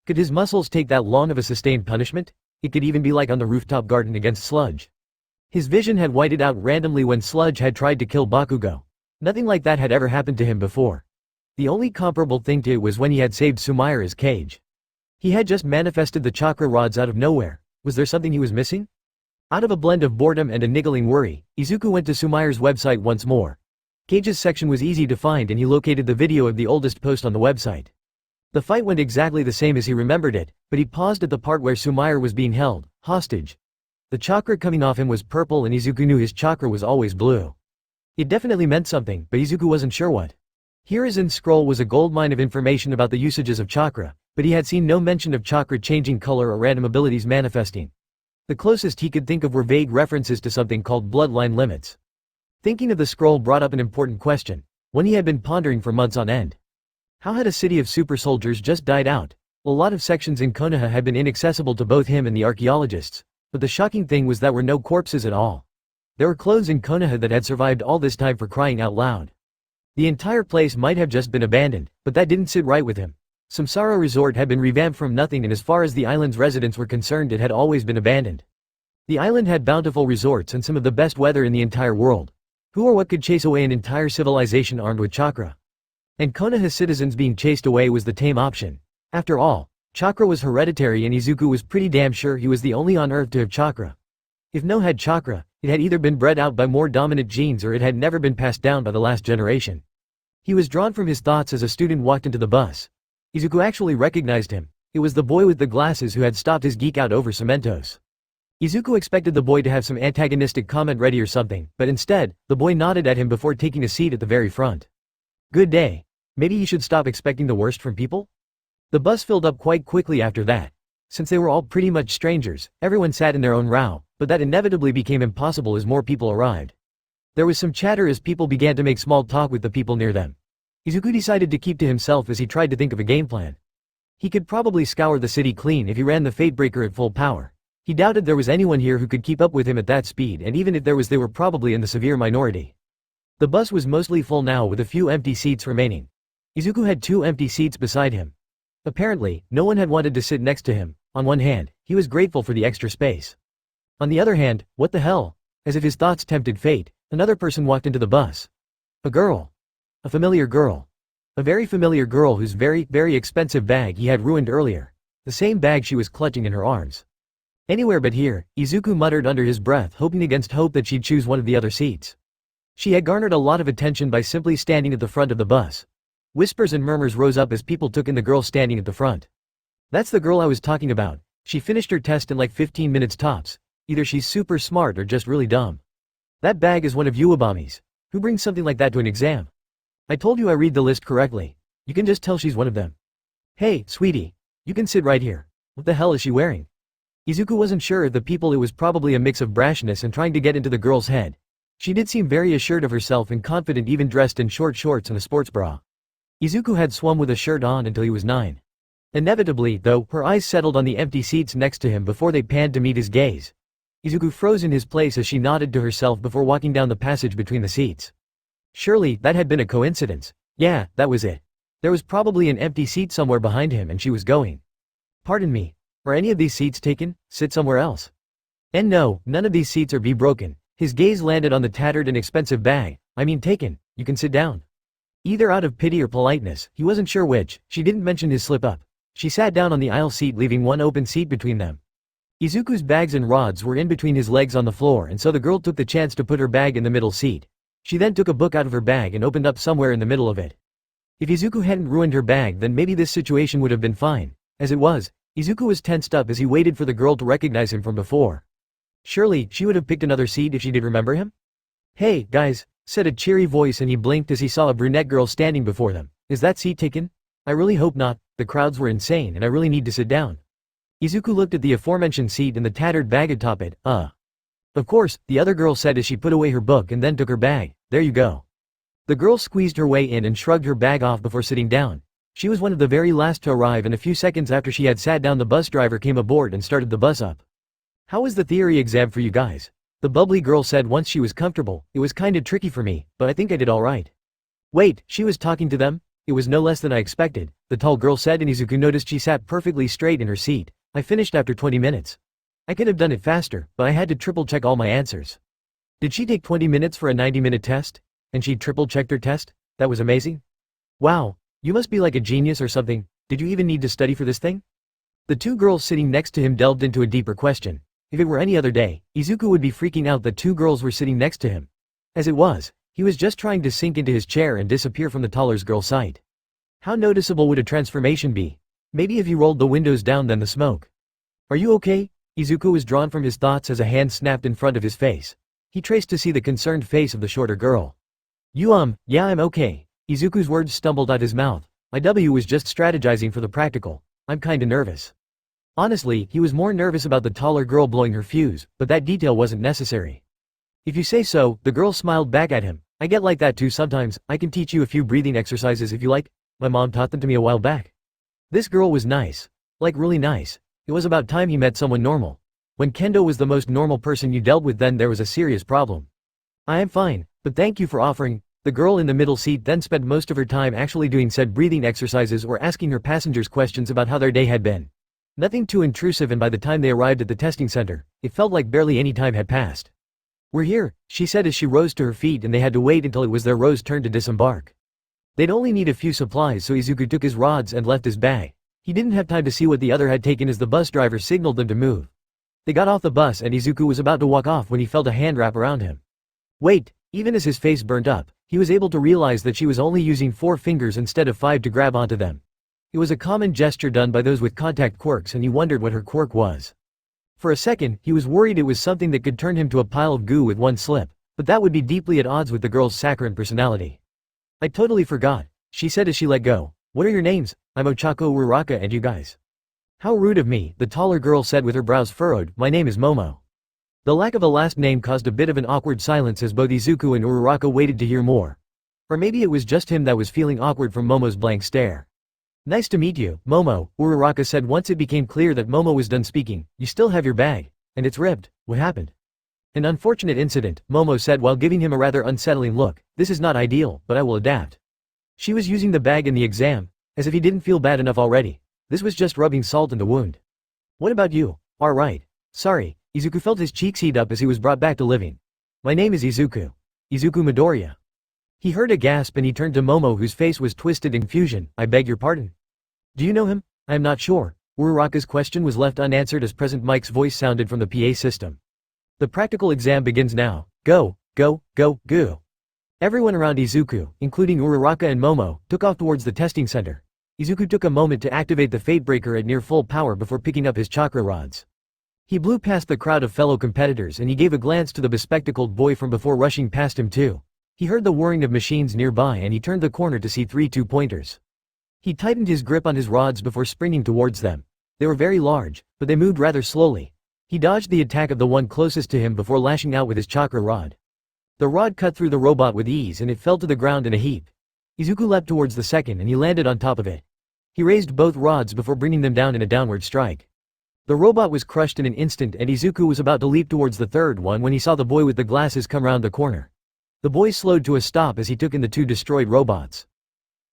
Could his muscles take that long of a sustained punishment? It could even be like on the rooftop garden against Sludge. His vision had whited out randomly when Sludge had tried to kill Bakugou. Nothing like that had ever happened to him before. The only comparable thing to it was when he had saved Sumaira's cage. He had just manifested the chakra rods out of nowhere. Was there something he was missing? Out of a blend of boredom and a niggling worry, Izuku went to Sumaira's website once more. Cage's section was easy to find and he located the video of the oldest post on the website. The fight went exactly the same as he remembered it, but he paused at the part where Sumaira was being held hostage. The chakra coming off him was purple and Izuku knew his chakra was always blue. It definitely meant something, but Izuku wasn't sure what. Hirazen's scroll was a goldmine of information about the usages of chakra, but he had seen no mention of chakra changing color or random abilities manifesting. The closest he could think of were vague references to something called bloodline limits. Thinking of the scroll brought up an important question, one he had been pondering for months on end. How had a city of super soldiers just died out? A lot of sections in Konoha had been inaccessible to both him and the archaeologists, but the shocking thing was that were no corpses at all. There were clothes in Konoha that had survived all this time, for crying out loud. The entire place might have just been abandoned, but that didn't sit right with him. Samsara Resort had been revamped from nothing, and as far as the island's residents were concerned, it had always been abandoned. The island had bountiful resorts and some of the best weather in the entire world. Who or what could chase away an entire civilization armed with chakra? And Konoha's citizens being chased away was the tame option. After all, chakra was hereditary and Izuku was pretty damn sure he was the only on Earth to have chakra. If no had chakra, it had either been bred out by more dominant genes or it had never been passed down by the last generation. He was drawn from his thoughts as a student walked into the bus. Izuku actually recognized him. It was the boy with the glasses who had stopped his geek out over Cementos. Izuku expected the boy to have some antagonistic comment ready or something, but instead, the boy nodded at him before taking a seat at the very front. Good day. Maybe he should stop expecting the worst from people? The bus filled up quite quickly after that. Since they were all pretty much strangers, everyone sat in their own row, but that inevitably became impossible as more people arrived. There was some chatter as people began to make small talk with the people near them. Izuku decided to keep to himself as he tried to think of a game plan. He could probably scour the city clean if he ran the Fate Breaker at full power. He doubted there was anyone here who could keep up with him at that speed, and even if there was, they were probably in the severe minority. The bus was mostly full now with a few empty seats remaining. Izuku had 2 empty seats beside him. Apparently, no one had wanted to sit next to him. On one hand, he was grateful for the extra space. On the other hand, what the hell? As if his thoughts tempted fate, another person walked into the bus. A girl. A familiar girl. A very familiar girl whose very, very expensive bag he had ruined earlier. The same bag she was clutching in her arms. Anywhere but here, Izuku muttered under his breath, hoping against hope that she'd choose one of the other seats. She had garnered a lot of attention by simply standing at the front of the bus. Whispers and murmurs rose up as people took in the girl standing at the front. That's the girl I was talking about. She finished her test in like 15 minutes tops. Either she's super smart or just really dumb. That bag is one of Uebami's. Who brings something like that to an exam? I told you I read the list correctly. You can just tell she's one of them. Hey, sweetie. You can sit right here. What the hell is she wearing? Izuku wasn't sure if the people. It was probably a mix of brashness and trying to get into the girl's head. She did seem very assured of herself and confident, even dressed in short shorts and a sports bra. Izuku had swum with a shirt on until he was 9. Inevitably, though, her eyes settled on the empty seats next to him before they panned to meet his gaze. Izuku froze in his place as she nodded to herself before walking down the passage between the seats. Surely, that had been a coincidence. Yeah, that was it. There was probably an empty seat somewhere behind him and she was going. Pardon me. Are any of these seats taken? Sit somewhere else. And no, none of these seats are be broken. His gaze landed on the tattered and expensive bag. I mean taken. You can sit down. Either out of pity or politeness, he wasn't sure which, she didn't mention his slip-up. She sat down on the aisle seat, leaving one open seat between them. Izuku's bags and rods were in between his legs on the floor, and so the girl took the chance to put her bag in the middle seat. She then took a book out of her bag and opened up somewhere in the middle of it. If Izuku hadn't ruined her bag, then maybe this situation would have been fine. As it was, Izuku was tensed up as he waited for the girl to recognize him from before. Surely, she would have picked another seat if she did remember him? Hey, guys, said a cheery voice, and he blinked as he saw a brunette girl standing before them. Is that seat taken? I really hope not. The crowds were insane and I really need to sit down. Izuku looked at the aforementioned seat and the tattered bag atop it. Of course, the other girl said as she put away her book and then took her bag. There you go. The girl squeezed her way in and shrugged her bag off before sitting down. She was one of the very last to arrive, and a few seconds after she had sat down the bus driver came aboard and started the bus up. How was the theory exam for you guys? The bubbly girl said once she was comfortable. It was kinda tricky for me, but I think I did alright. Wait, she was talking to them? It was no less than I expected, the tall girl said, and Izuku noticed she sat perfectly straight in her seat. I finished after 20 minutes. I could have done it faster, but I had to triple check all my answers. Did she take 20 minutes for a 90-minute test? And she triple checked her test? That was amazing. Wow, you must be like a genius or something. Did you even need to study for this thing? The two girls sitting next to him delved into a deeper question. If it were any other day, Izuku would be freaking out that two girls were sitting next to him. As it was, he was just trying to sink into his chair and disappear from the taller girl's sight. How noticeable would a transformation be? Maybe if you rolled the windows down, then the smoke. Are you okay? Izuku was drawn from his thoughts as a hand snapped in front of his face. He traced to see the concerned face of the shorter girl. Yeah, I'm okay. Izuku's words stumbled out his mouth. IW was just strategizing for the practical. I'm kinda nervous. Honestly, he was more nervous about the taller girl blowing her fuse, but that detail wasn't necessary. If you say so, the girl smiled back at him. I get like that too sometimes. I can teach you a few breathing exercises if you like. My mom taught them to me a while back. This girl was nice. Like really nice. It was about time he met someone normal. When Kendo was the most normal person you dealt with, then there was a serious problem. I am fine, but thank you for offering. The girl in the middle seat then spent most of her time actually doing said breathing exercises or asking her passengers questions about how their day had been. Nothing too intrusive, and by the time they arrived at the testing center, it felt like barely any time had passed. We're here, she said as she rose to her feet, and they had to wait until it was their row's turn to disembark. They'd only need a few supplies, so Izuku took his rods and left his bag. He didn't have time to see what the other had taken as the bus driver signaled them to move. They got off the bus and Izuku was about to walk off when he felt a hand wrap around him. Wait, even as his face burnt up, he was able to realize that she was only using 4 fingers instead of 5 to grab onto them. It was a common gesture done by those with contact quirks, and he wondered what her quirk was. For a second, he was worried it was something that could turn him to a pile of goo with one slip, but that would be deeply at odds with the girl's saccharine personality. I totally forgot, she said as she let go. What are your names? I'm Ochako Uraraka, and you guys? How rude of me, the taller girl said with her brows furrowed. My name is Momo. The lack of a last name caused a bit of an awkward silence as both Izuku and Uraraka waited to hear more. Or maybe it was just him that was feeling awkward from Momo's blank stare. Nice to meet you, Momo, Uraraka said once it became clear that Momo was done speaking. You still have your bag. And it's ripped. What happened? An unfortunate incident, Momo said while giving him a rather unsettling look. This is not ideal, but I will adapt. She was using the bag in the exam, as if he didn't feel bad enough already. This was just rubbing salt in the wound. What about you? Alright. Sorry, Izuku felt his cheeks heat up as he was brought back to living. My name is Izuku. Izuku Midoriya. He heard a gasp and he turned to Momo, whose face was twisted in confusion. I beg your pardon. Do you know him? I am not sure. Uraraka's question was left unanswered as President Mike's voice sounded from the PA system. The practical exam begins now. Go, go, go, go. Everyone around Izuku, including Uraraka and Momo, took off towards the testing center. Izuku took a moment to activate the Fate Breaker at near full power before picking up his chakra rods. He blew past the crowd of fellow competitors and he gave a glance to the bespectacled boy from before rushing past him too. He heard the whirring of machines nearby and he turned the corner to see 3 two-pointers. He tightened his grip on his rods before springing towards them. They were very large, but they moved rather slowly. He dodged the attack of the one closest to him before lashing out with his chakra rod. The rod cut through the robot with ease and it fell to the ground in a heap. Izuku leapt towards the second and he landed on top of it. He raised both rods before bringing them down in a downward strike. The robot was crushed in an instant and Izuku was about to leap towards the third one when he saw the boy with the glasses come round the corner. The boy slowed to a stop as he took in the 2 destroyed robots.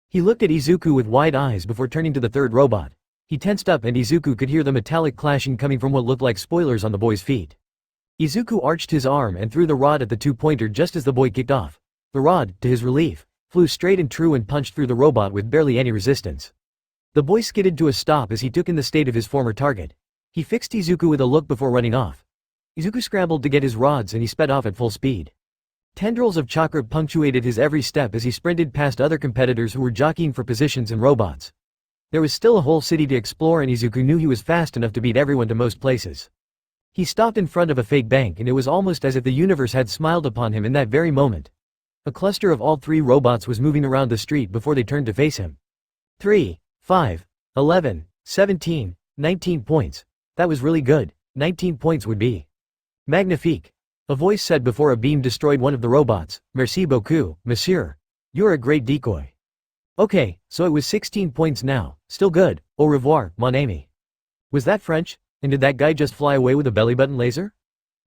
He looked at Izuku with wide eyes before turning to the third robot. He tensed up and Izuku could hear the metallic clashing coming from what looked like spoilers on the boy's feet. Izuku arched his arm and threw the rod at the two-pointer just as the boy kicked off. The rod, to his relief, flew straight and true and punched through the robot with barely any resistance. The boy skidded to a stop as he took in the state of his former target. He fixed Izuku with a look before running off. Izuku scrambled to get his rods and he sped off at full speed. Tendrils of chakra punctuated his every step as he sprinted past other competitors who were jockeying for positions and robots. There was still a whole city to explore and Izuku knew he was fast enough to beat everyone to most places. He stopped in front of a fake bank and it was almost as if the universe had smiled upon him in that very moment. A cluster of all 3 robots was moving around the street before they turned to face him. 3, 5, 11, 17, 19 points. That was really good. 19 points would be magnifique. A voice said before a beam destroyed one of the robots. Merci beaucoup, monsieur. You're a great decoy. Okay, so it was 16 points now. Still good. Au revoir, mon ami. Was that French? And did that guy just fly away with a bellybutton laser?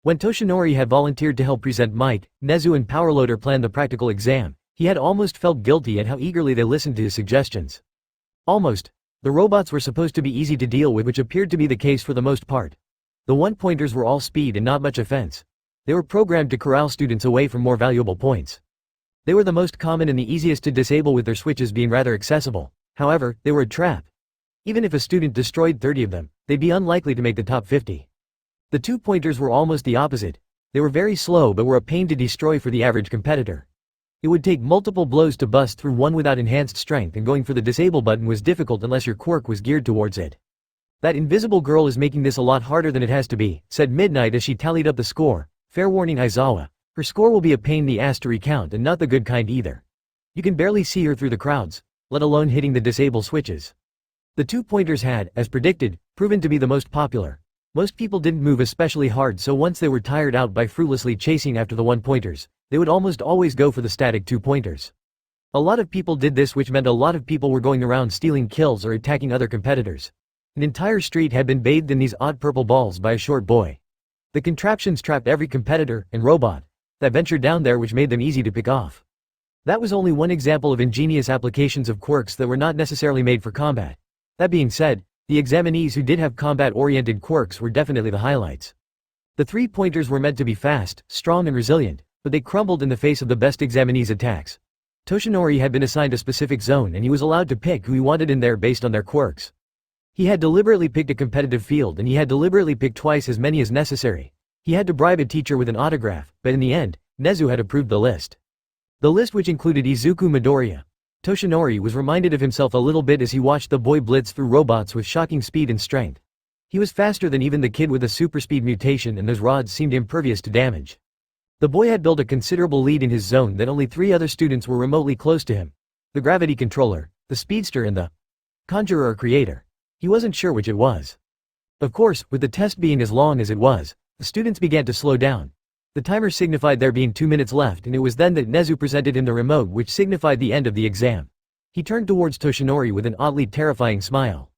When Toshinori had volunteered to help present Might, Nezu and Powerloader plan the practical exam, he had almost felt guilty at how eagerly they listened to his suggestions. Almost. The robots were supposed to be easy to deal with, which appeared to be the case for the most part. The one-pointers were all speed and not much offense. They were programmed to corral students away from more valuable points. They were the most common and the easiest to disable with their switches being rather accessible. However, they were a trap. Even if a student destroyed 30 of them, they'd be unlikely to make the top 50. The two-pointers were almost the opposite. They were very slow but were a pain to destroy for the average competitor. It would take multiple blows to bust through one without enhanced strength, and going for the disable button was difficult unless your quirk was geared towards it. That invisible girl is making this a lot harder than it has to be, said Midnight as she tallied up the score. Fair warning, Aizawa. Her score will be a pain in the ass to recount, and not the good kind either. You can barely see her through the crowds, let alone hitting the disable switches. The two-pointers had, as predicted, proven to be the most popular. Most people didn't move especially hard, so once they were tired out by fruitlessly chasing after the one-pointers, they would almost always go for the static two-pointers. A lot of people did this, which meant a lot of people were going around stealing kills or attacking other competitors. An entire street had been bathed in these odd purple balls by a short boy. The contraptions trapped every competitor and robot that ventured down there, which made them easy to pick off. That was only one example of ingenious applications of quirks that were not necessarily made for combat. That being said, the examinees who did have combat-oriented quirks were definitely the highlights. The three-pointers were meant to be fast, strong and resilient, but they crumbled in the face of the best examinees' attacks. Toshinori had been assigned a specific zone and he was allowed to pick who he wanted in there based on their quirks. He had deliberately picked a competitive field and he had deliberately picked twice as many as necessary. He had to bribe a teacher with an autograph, but in the end, Nezu had approved the list. The list, which included Izuku Midoriya. Toshinori was reminded of himself a little bit as he watched the boy blitz through robots with shocking speed and strength. He was faster than even the kid with a superspeed mutation, and those rods seemed impervious to damage. The boy had built a considerable lead in his zone that only 3 other students were remotely close to him. The gravity controller, the speedster and the conjurer or creator. He wasn't sure which it was. Of course, with the test being as long as it was, the students began to slow down. The timer signified there being 2 minutes left, and it was then that Nezu presented him the remote, which signified the end of the exam. He turned towards Toshinori with an oddly terrifying smile.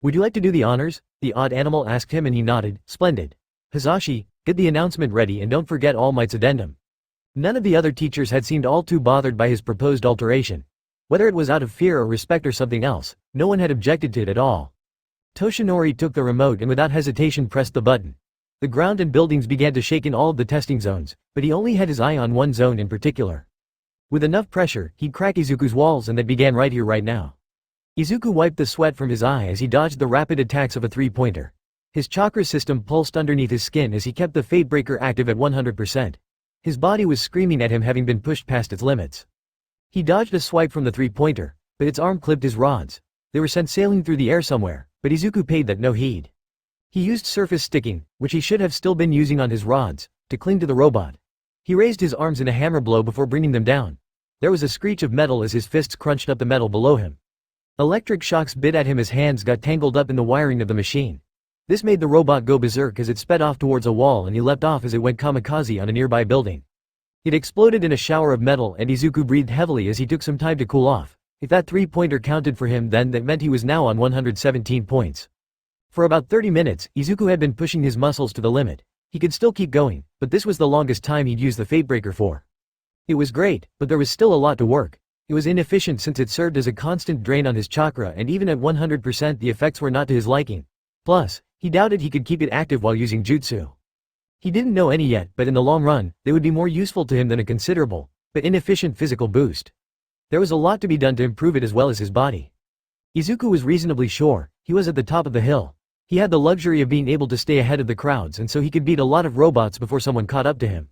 "Would you like to do the honors?" the odd animal asked him, and he nodded. "Splendid. Hisashi, get the announcement ready and don't forget All Might's addendum." None of the other teachers had seemed all too bothered by his proposed alteration. Whether it was out of fear or respect or something else, no one had objected to it at all. Toshinori took the remote and without hesitation pressed the button. The ground and buildings began to shake in all of the testing zones, but he only had his eye on one zone in particular. With enough pressure, he'd crack Izuku's walls, and that began right here, right now. Izuku wiped the sweat from his eye as he dodged the rapid attacks of a three-pointer. His chakra system pulsed underneath his skin as he kept the Fate Breaker active at 100%. His body was screaming at him, having been pushed past its limits. He dodged a swipe from the three-pointer, but its arm clipped his rods. They were sent sailing through the air somewhere, but Izuku paid that no heed. He used surface sticking, which he should have still been using on his rods, to cling to the robot. He raised his arms in a hammer blow before bringing them down. There was a screech of metal as his fists crunched up the metal below him. Electric shocks bit at him as hands got tangled up in the wiring of the machine. This made the robot go berserk as it sped off towards a wall and he leapt off as it went kamikaze on a nearby building. It exploded in a shower of metal and Izuku breathed heavily as he took some time to cool off. If that three-pointer counted for him then that meant he was now on 117 points. For about 30 minutes, Izuku had been pushing his muscles to the limit. He could still keep going, but this was the longest time he'd used the Fatebreaker for. It was great, but there was still a lot to work. It was inefficient since it served as a constant drain on his chakra and even at 100% the effects were not to his liking. Plus, he doubted he could keep it active while using jutsu. He didn't know any yet, but in the long run, they would be more useful to him than a considerable, but inefficient physical boost. There was a lot to be done to improve it as well as his body. Izuku was reasonably sure, he was at the top of the hill. He had the luxury of being able to stay ahead of the crowds and so he could beat a lot of robots before someone caught up to him.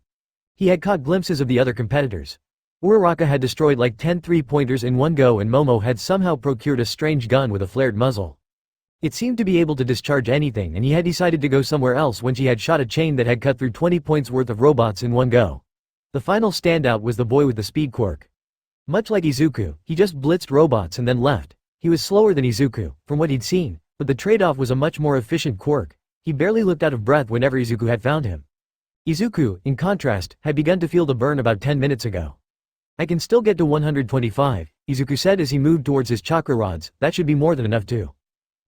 He had caught glimpses of the other competitors. Uraraka had destroyed like 10 three-pointers in one go and Momo had somehow procured a strange gun with a flared muzzle. It seemed to be able to discharge anything and he had decided to go somewhere else when she had shot a chain that had cut through 20 points worth of robots in one go. The final standout was the boy with the speed quirk. Much like Izuku, he just blitzed robots and then left. He was slower than Izuku, from what he'd seen, but the trade-off was a much more efficient quirk. He barely looked out of breath whenever Izuku had found him. Izuku, in contrast, had begun to feel the burn about 10 minutes ago. I can still get to 125, Izuku said as he moved towards his chakra rods, that should be more than enough too.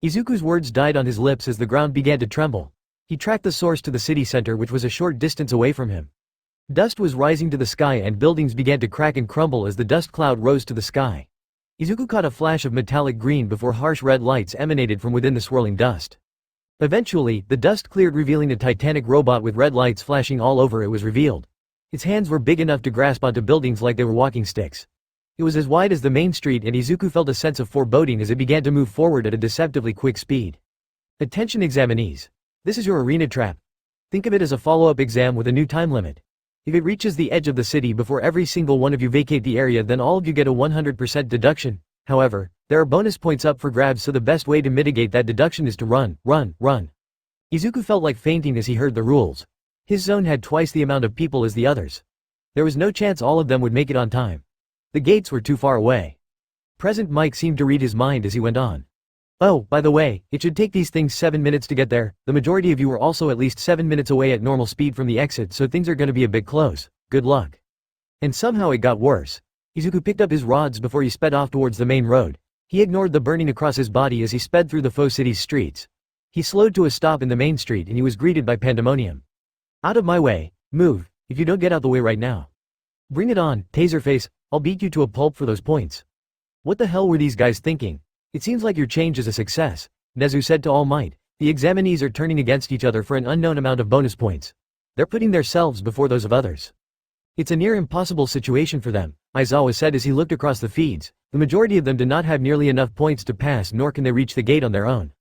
Izuku's words died on his lips as the ground began to tremble. He tracked the source to the city center which was a short distance away from him. Dust was rising to the sky and buildings began to crack and crumble as the dust cloud rose to the sky. Izuku caught a flash of metallic green before harsh red lights emanated from within the swirling dust. Eventually, the dust cleared revealing a titanic robot with red lights flashing all over it was revealed. Its hands were big enough to grasp onto buildings like they were walking sticks. It was as wide as the main street and Izuku felt a sense of foreboding as it began to move forward at a deceptively quick speed. Attention examinees. This is your arena trap. Think of it as a follow-up exam with a new time limit. If it reaches the edge of the city before every single one of you vacate the area then all of you get a 100% deduction. However, there are bonus points up for grabs so the best way to mitigate that deduction is to run. Izuku felt like fainting as he heard the rules. His zone had twice the amount of people as the others. There was no chance all of them would make it on time. The gates were too far away. Present Mike seemed to read his mind as he went on. Oh, by the way, it should take these things 7 minutes to get there. The majority of you are also at least 7 minutes away at normal speed from the exit so things are gonna be a bit close. Good luck. And somehow it got worse. Izuku picked up his rods before he sped off towards the main road. He ignored the burning across his body as he sped through the faux city's streets. He slowed to a stop in the main street and he was greeted by pandemonium. Out of my way, move, if you don't get out the way right now. Bring it on, Taserface, I'll beat you to a pulp for those points. What the hell were these guys thinking? It seems like your change is a success, Nezu said to All Might. The examinees are turning against each other for an unknown amount of bonus points. They're putting themselves before those of others. It's a near impossible situation for them, Aizawa said as he looked across the feeds. The majority of them do not have nearly enough points to pass nor can they reach the gate on their own.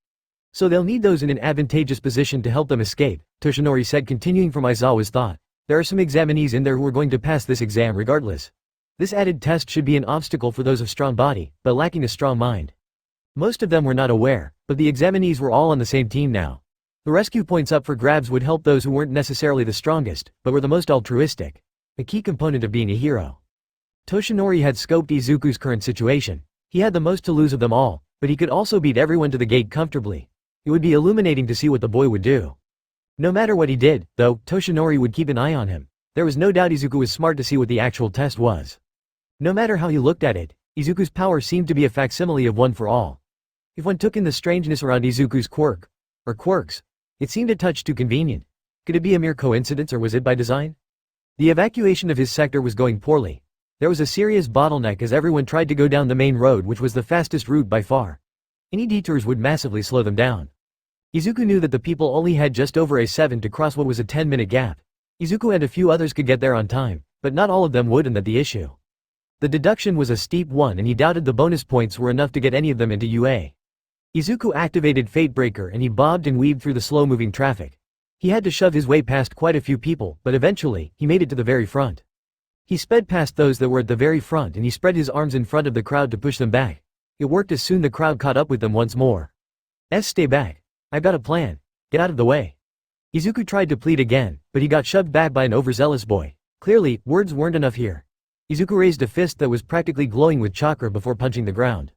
So they'll need those in an advantageous position to help them escape, Toshinori said continuing from Aizawa's thought. There are some examinees in there who are going to pass this exam regardless. This added test should be an obstacle for those of strong body, but lacking a strong mind. Most of them were not aware, but the examinees were all on the same team now. The rescue points up for grabs would help those who weren't necessarily the strongest, but were the most altruistic. A key component of being a hero. Toshinori had scoped Izuku's current situation. He had the most to lose of them all, but he could also beat everyone to the gate comfortably. It would be illuminating to see what the boy would do. No matter what he did, though, Toshinori would keep an eye on him. There was no doubt Izuku was smart to see what the actual test was. No matter how he looked at it, Izuku's power seemed to be a facsimile of One for All. If one took in the strangeness around Izuku's quirk, or quirks, it seemed a touch too convenient. Could it be a mere coincidence or was it by design? The evacuation of his sector was going poorly. There was a serious bottleneck as everyone tried to go down the main road which was the fastest route by far. Any detours would massively slow them down. Izuku knew that the people only had just over a 7 to cross what was a 10-minute gap. Izuku and a few others could get there on time, but not all of them would and that the issue. The deduction was a steep one and he doubted the bonus points were enough to get any of them into UA. Izuku activated Fatebreaker and he bobbed and weaved through the slow-moving traffic. He had to shove his way past quite a few people, but eventually, he made it to the very front. He sped past those that were at the very front and he spread his arms in front of the crowd to push them back. It worked as soon the crowd caught up with them once more. Stay back. I've got a plan. Get out of the way. Izuku tried to plead again, but he got shoved back by an overzealous boy. Clearly, words weren't enough here. Izuku raised a fist that was practically glowing with chakra before punching the ground.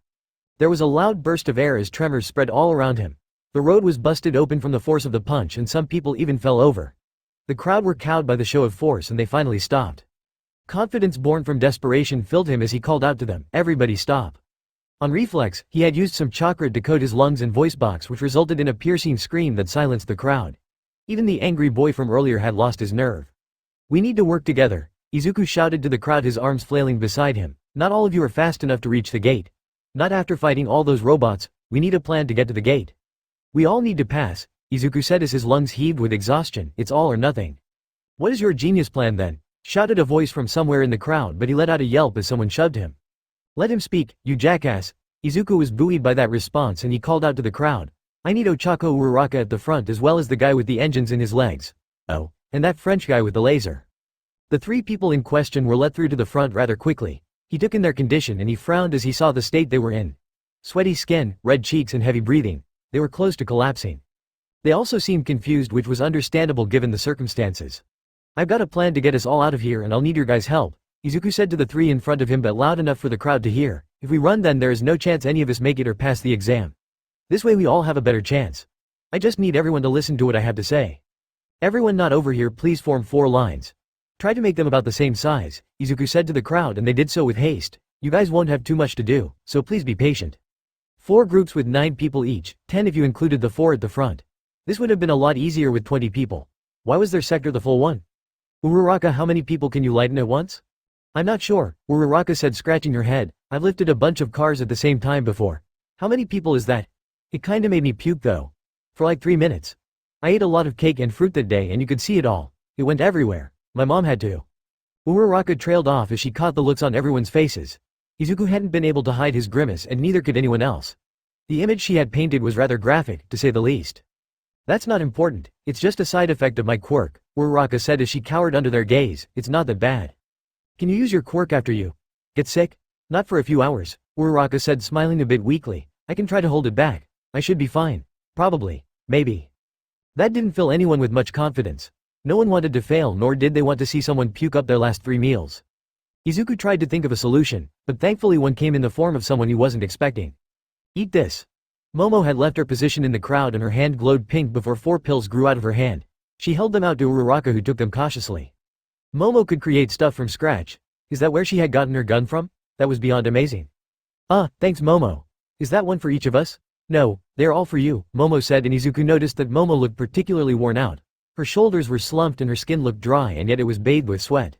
There was a loud burst of air as tremors spread all around him. The road was busted open from the force of the punch and some people even fell over. The crowd were cowed by the show of force and they finally stopped. Confidence born from desperation filled him as he called out to them, "Everybody stop." On reflex, he had used some chakra to coat his lungs and voice box, which resulted in a piercing scream that silenced the crowd. Even the angry boy from earlier had lost his nerve. "We need to work together," Izuku shouted to the crowd, his arms flailing beside him. "Not all of you are fast enough to reach the gate. Not after fighting all those robots. We need a plan to get to the gate. We all need to pass," Izuku said as his lungs heaved with exhaustion. "It's all or nothing." "What is your genius plan then?" shouted a voice from somewhere in the crowd, but he let out a yelp as someone shoved him. "Let him speak, you jackass." Izuku was buoyed by that response and he called out to the crowd, "I need Ochako Uraraka at the front as well as the guy with the engines in his legs. Oh, and that French guy with the laser." The three people in question were let through to the front rather quickly. He took in their condition and he frowned as he saw the state they were in. Sweaty skin, red cheeks and heavy breathing. They were close to collapsing. They also seemed confused, which was understandable given the circumstances. "I've got a plan to get us all out of here and I'll need your guys' help," Izuku said to the three in front of him, but loud enough for the crowd to hear. "If we run then there is no chance any of us make it or pass the exam. This way we all have a better chance. I just need everyone to listen to what I have to say. Everyone not over here please form 4 lines. Try to make them about the same size," Izuku said to the crowd, and they did so with haste. "You guys won't have too much to do, so please be patient. 4 groups with 9 people each, 10 if you included the 4 at the front. This would have been a lot easier with 20 people. Why was their sector the full one? Uraraka, how many people can you lighten at once?" "I'm not sure," Uraraka said, scratching her head. "I've lifted a bunch of cars at the same time before. How many people is that? It kinda made me puke though. For like 3 minutes. I ate a lot of cake and fruit that day and you could see it all. It went everywhere. My mom had to." Uraraka trailed off as she caught the looks on everyone's faces. Izuku hadn't been able to hide his grimace and neither could anyone else. The image she had painted was rather graphic, to say the least. "That's not important, it's just a side effect of my quirk," Uraraka said as she cowered under their gaze. "It's not that bad. Can you use your quirk after you get sick?" "Not for a few hours," Uraraka said, smiling a bit weakly. "I can try to hold it back. I should be fine. Probably. Maybe." That didn't fill anyone with much confidence. No one wanted to fail, nor did they want to see someone puke up their last 3 meals. Izuku tried to think of a solution, but thankfully one came in the form of someone he wasn't expecting. "Eat this." Momo had left her position in the crowd and her hand glowed pink before 4 pills grew out of her hand. She held them out to Uraraka, who took them cautiously. Momo could create stuff from scratch. Is that where she had gotten her gun from? That was beyond amazing. Thanks Momo. Is that one for each of us?" "No, they're all for you," Momo said, and Izuku noticed that Momo looked particularly worn out. Her shoulders were slumped and her skin looked dry, and yet it was bathed with sweat.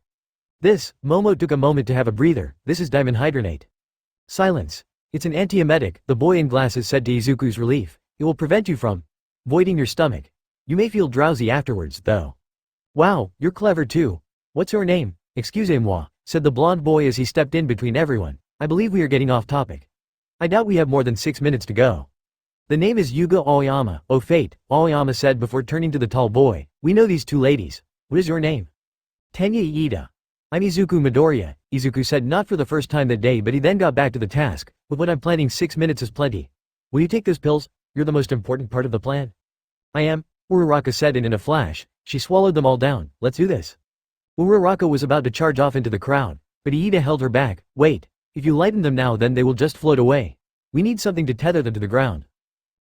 Momo took a moment to have a breather. "This is dimenhydrinate." "Silence. It's an antiemetic," the boy in glasses said to Izuku's relief. "It will prevent you from voiding your stomach. You may feel drowsy afterwards, though." "Wow, you're clever too. What's your name?" "Excusez-moi," said the blonde boy as he stepped in between everyone. "I believe we are getting off topic. I doubt we have more than 6 minutes to go." "The name is Yuga Aoyama, oh fate," Aoyama said before turning to the tall boy. "We know these 2 ladies. What is your name?" "Tenya Iida." "I'm Izuku Midoriya," Izuku said, not for the first time that day, but he then got back to the task. "With what I'm planning, 6 minutes is plenty. Will you take those pills? You're the most important part of the plan." "I am," Uraraka said, and in a flash, she swallowed them all down. "Let's do this." Uraraka was about to charge off into the crowd, but Iida held her back. "Wait. If you lighten them now then they will just float away. We need something to tether them to the ground."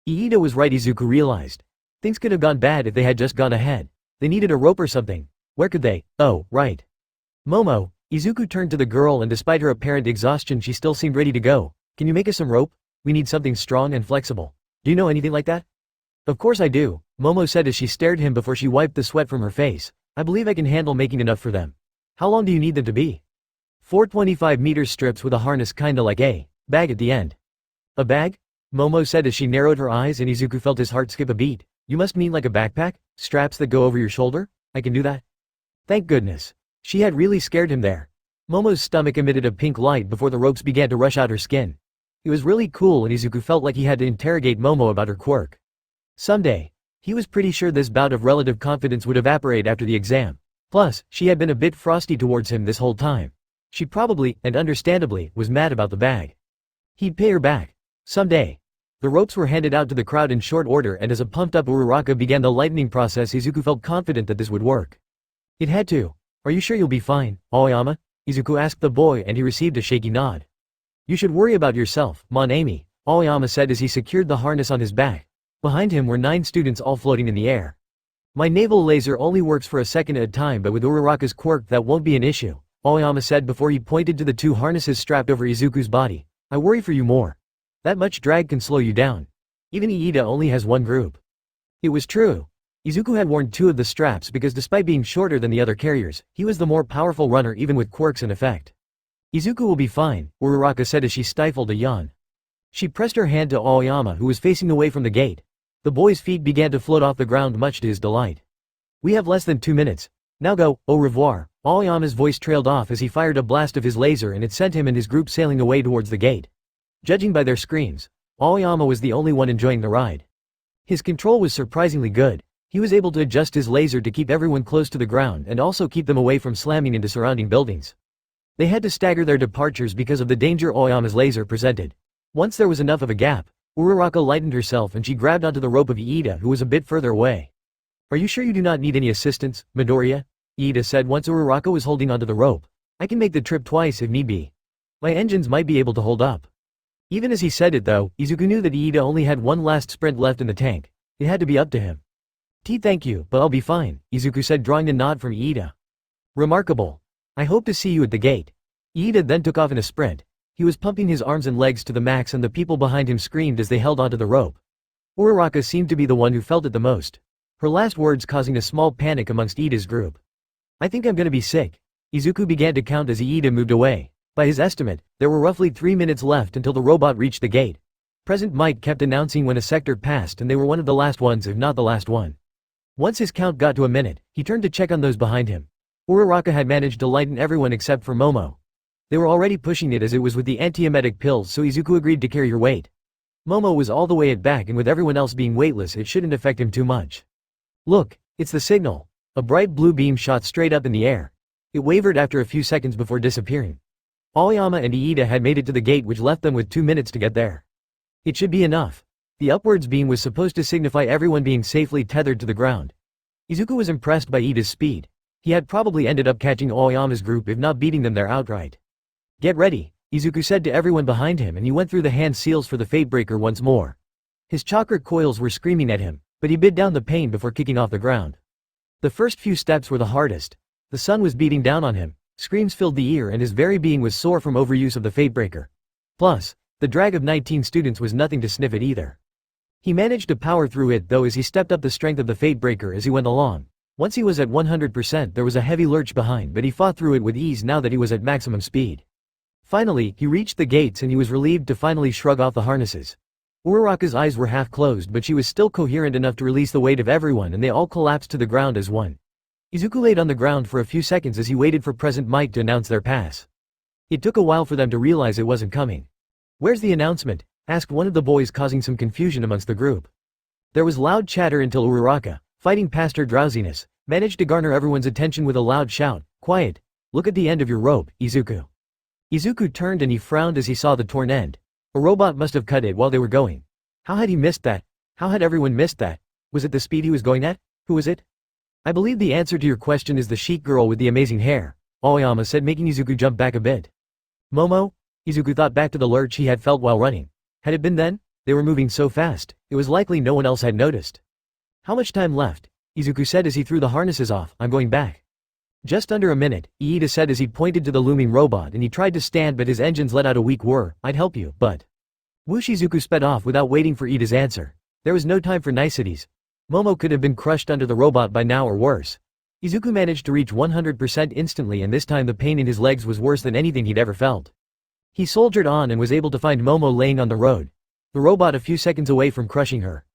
Iida was right, Izuku realized. Things could have gone bad if they had just gone ahead. They needed a rope or something. Where could they? Oh, right. "Momo," Izuku turned to the girl, and despite her apparent exhaustion she still seemed ready to go. "Can you make us some rope? We need something strong and flexible. Do you know anything like that?" "Of course I do," Momo said as she stared at him before she wiped the sweat from her face. "I believe I can handle making enough for them. How long do you need them to be?" 425-meter strips with a harness, kinda like a bag at the end." "A bag?" Momo said as she narrowed her eyes, and Izuku felt his heart skip a beat. "You must mean like a backpack? Straps that go over your shoulder? I can do that." Thank goodness. She had really scared him there. Momo's stomach emitted a pink light before the ropes began to rush out her skin. It was really cool, and Izuku felt like he had to interrogate Momo about her quirk. Someday. He was pretty sure this bout of relative confidence would evaporate after the exam. Plus, she had been a bit frosty towards him this whole time. She probably, and understandably, was mad about the bag. He'd pay her back. Someday. The ropes were handed out to the crowd in short order, and as a pumped-up Uraraka began the lightening process, Izuku felt confident that this would work. It had to. Are you sure you'll be fine, Aoyama? Izuku asked the boy and he received a shaky nod. You should worry about yourself, Mon Ami, Aoyama said as he secured the harness on his back. Behind him were 9 students all floating in the air. My naval laser only works for a second at a time, but with Uraraka's quirk that won't be an issue, Aoyama said before he pointed to the 2 harnesses strapped over Izuku's body. I worry for you more. That much drag can slow you down. Even Iida only has 1 group. It was true. Izuku had worn 2 of the straps because despite being shorter than the other carriers, he was the more powerful runner even with quirks in effect. Izuku will be fine, Uraraka said as she stifled a yawn. She pressed her hand to Aoyama who was facing away from the gate. The boy's feet began to float off the ground much to his delight. We have less than 2 minutes. Now go, au revoir. Aoyama's voice trailed off as he fired a blast of his laser and it sent him and his group sailing away towards the gate. Judging by their screams, Aoyama was the only one enjoying the ride. His control was surprisingly good. He was able to adjust his laser to keep everyone close to the ground and also keep them away from slamming into surrounding buildings. They had to stagger their departures because of the danger Aoyama's laser presented. Once there was enough of a gap, Uraraka lightened herself and she grabbed onto the rope of Iida who was a bit further away. Are you sure you do not need any assistance, Midoriya? Iida said once Uraraka was holding onto the rope. I can make the trip twice if need be. My engines might be able to hold up. Even as he said it though, Izuku knew that Iida only had 1 last sprint left in the tank. It had to be up to him. Thank you, but I'll be fine, Izuku said drawing a nod from Iida. Remarkable. I hope to see you at the gate. Iida then took off in a sprint. He was pumping his arms and legs to the max and the people behind him screamed as they held onto the rope. Uraraka seemed to be the one who felt it the most. Her last words causing a small panic amongst Iida's group. I think I'm gonna be sick. Izuku began to count as Iida moved away. By his estimate, there were roughly 3 minutes left until the robot reached the gate. President Mike kept announcing when a sector passed and they were one of the last ones if not the last one. Once his count got to a minute, he turned to check on those behind him. Uraraka had managed to lighten everyone except for Momo. They were already pushing it as it was with the antiemetic pills so Izuku agreed to carry her weight. Momo was all the way at back and with everyone else being weightless it shouldn't affect him too much. Look, it's the signal. A bright blue beam shot straight up in the air. It wavered after a few seconds before disappearing. Aoyama and Iida had made it to the gate which left them with 2 minutes to get there. It should be enough. The upwards beam was supposed to signify everyone being safely tethered to the ground. Izuku was impressed by Iida's speed. He had probably ended up catching Aoyama's group if not beating them there outright. Get ready, Izuku said to everyone behind him and he went through the hand seals for the Fatebreaker once more. His chakra coils were screaming at him, but he bid down the pain before kicking off the ground. The first few steps were the hardest. The sun was beating down on him, screams filled the ear and his very being was sore from overuse of the Fatebreaker. Plus, the drag of 19 students was nothing to sniff at either. He managed to power through it though as he stepped up the strength of the Fatebreaker as he went along. Once he was at 100% there was a heavy lurch behind but he fought through it with ease now that he was at maximum speed. Finally, he reached the gates and he was relieved to finally shrug off the harnesses. Uraraka's eyes were half closed but she was still coherent enough to release the weight of everyone and they all collapsed to the ground as one. Izuku laid on the ground for a few seconds as he waited for President Mike to announce their pass. It took a while for them to realize it wasn't coming. Where's the announcement? Asked one of the boys causing some confusion amongst the group. There was loud chatter until Uraraka, fighting past her drowsiness, managed to garner everyone's attention with a loud shout, Quiet! Look at the end of your rope, Izuku. Izuku turned and he frowned as he saw the torn end. A robot must have cut it while they were going. How had he missed that? How had everyone missed that? Was it the speed he was going at? Who was it? I believe the answer to your question is the chic girl with the amazing hair, Aoyama said making Izuku jump back a bit. Momo? Izuku thought back to the lurch he had felt while running. Had it been then? They were moving so fast, it was likely no one else had noticed. How much time left? Izuku said as he threw the harnesses off. I'm going back. Just under a minute, Iida said as he pointed to the looming robot and he tried to stand but his engines let out a weak whir. I'd help you, but... Whoosh! Izuku sped off without waiting for Iida's answer. There was no time for niceties. Momo could have been crushed under the robot by now or worse. Izuku managed to reach 100% instantly and this time the pain in his legs was worse than anything he'd ever felt. He soldiered on and was able to find Momo laying on the road. The robot a few seconds away from crushing her.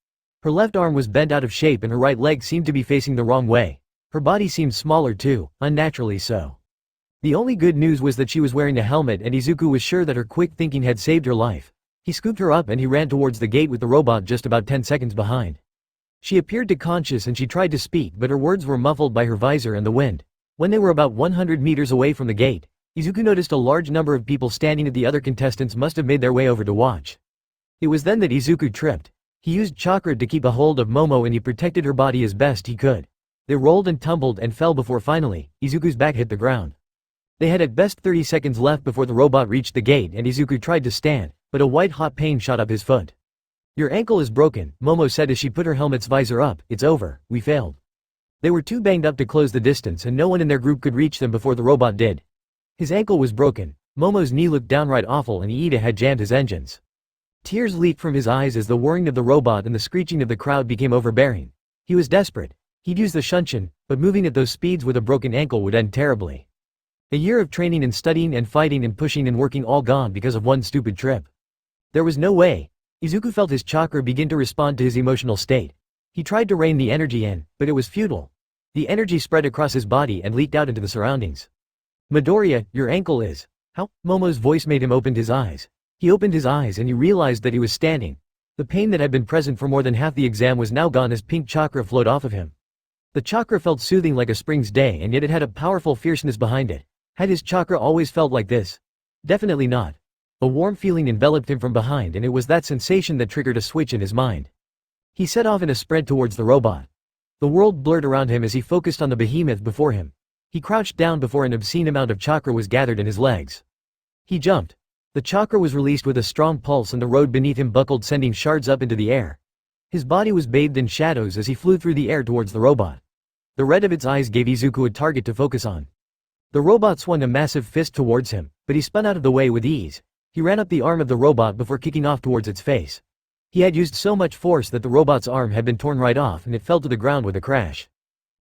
Her left arm was bent out of shape and her right leg seemed to be facing the wrong way. Her body seemed smaller too, unnaturally so. The only good news was that she was wearing a helmet and Izuku was sure that her quick thinking had saved her life. He scooped her up and he ran towards the gate with the robot just about 10 seconds behind. She appeared to conscious and she tried to speak but her words were muffled by her visor and the wind. When they were about 100 meters away from the gate, Izuku noticed a large number of people standing at the other contestants must have made their way over to watch. It was then that Izuku tripped. He used Chakra to keep a hold of Momo and he protected her body as best he could. They rolled and tumbled and fell before finally, Izuku's back hit the ground. They had at best 30 seconds left before the robot reached the gate and Izuku tried to stand, but a white-hot pain shot up his foot. "Your ankle is broken," Momo said as she put her helmet's visor up. "It's over, we failed." They were too banged up to close the distance and no one in their group could reach them before the robot did. His ankle was broken, Momo's knee looked downright awful and Iida had jammed his engines. Tears leaked from his eyes as the whirring of the robot and the screeching of the crowd became overbearing. He was desperate. He'd use the shunshin, but moving at those speeds with a broken ankle would end terribly. A year of training and studying and fighting and pushing and working all gone because of one stupid trip. There was no way. Izuku felt his chakra begin to respond to his emotional state. He tried to rein the energy in, but it was futile. The energy spread across his body and leaked out into the surroundings. "Midoriya, your ankle is..." "How?" Momo's voice made him open his eyes. He opened his eyes and he realized that he was standing. The pain that had been present for more than half the exam was now gone as pink chakra flowed off of him. The chakra felt soothing like a spring's day and yet it had a powerful fierceness behind it. Had his chakra always felt like this? Definitely not. A warm feeling enveloped him from behind and it was that sensation that triggered a switch in his mind. He set off in a sprint towards the robot. The world blurred around him as he focused on the behemoth before him. He crouched down before an obscene amount of chakra was gathered in his legs. He jumped. The chakra was released with a strong pulse and the road beneath him buckled, sending shards up into the air. His body was bathed in shadows as he flew through the air towards the robot. The red of its eyes gave Izuku a target to focus on. The robot swung a massive fist towards him, but he spun out of the way with ease. He ran up the arm of the robot before kicking off towards its face. He had used so much force that the robot's arm had been torn right off and it fell to the ground with a crash.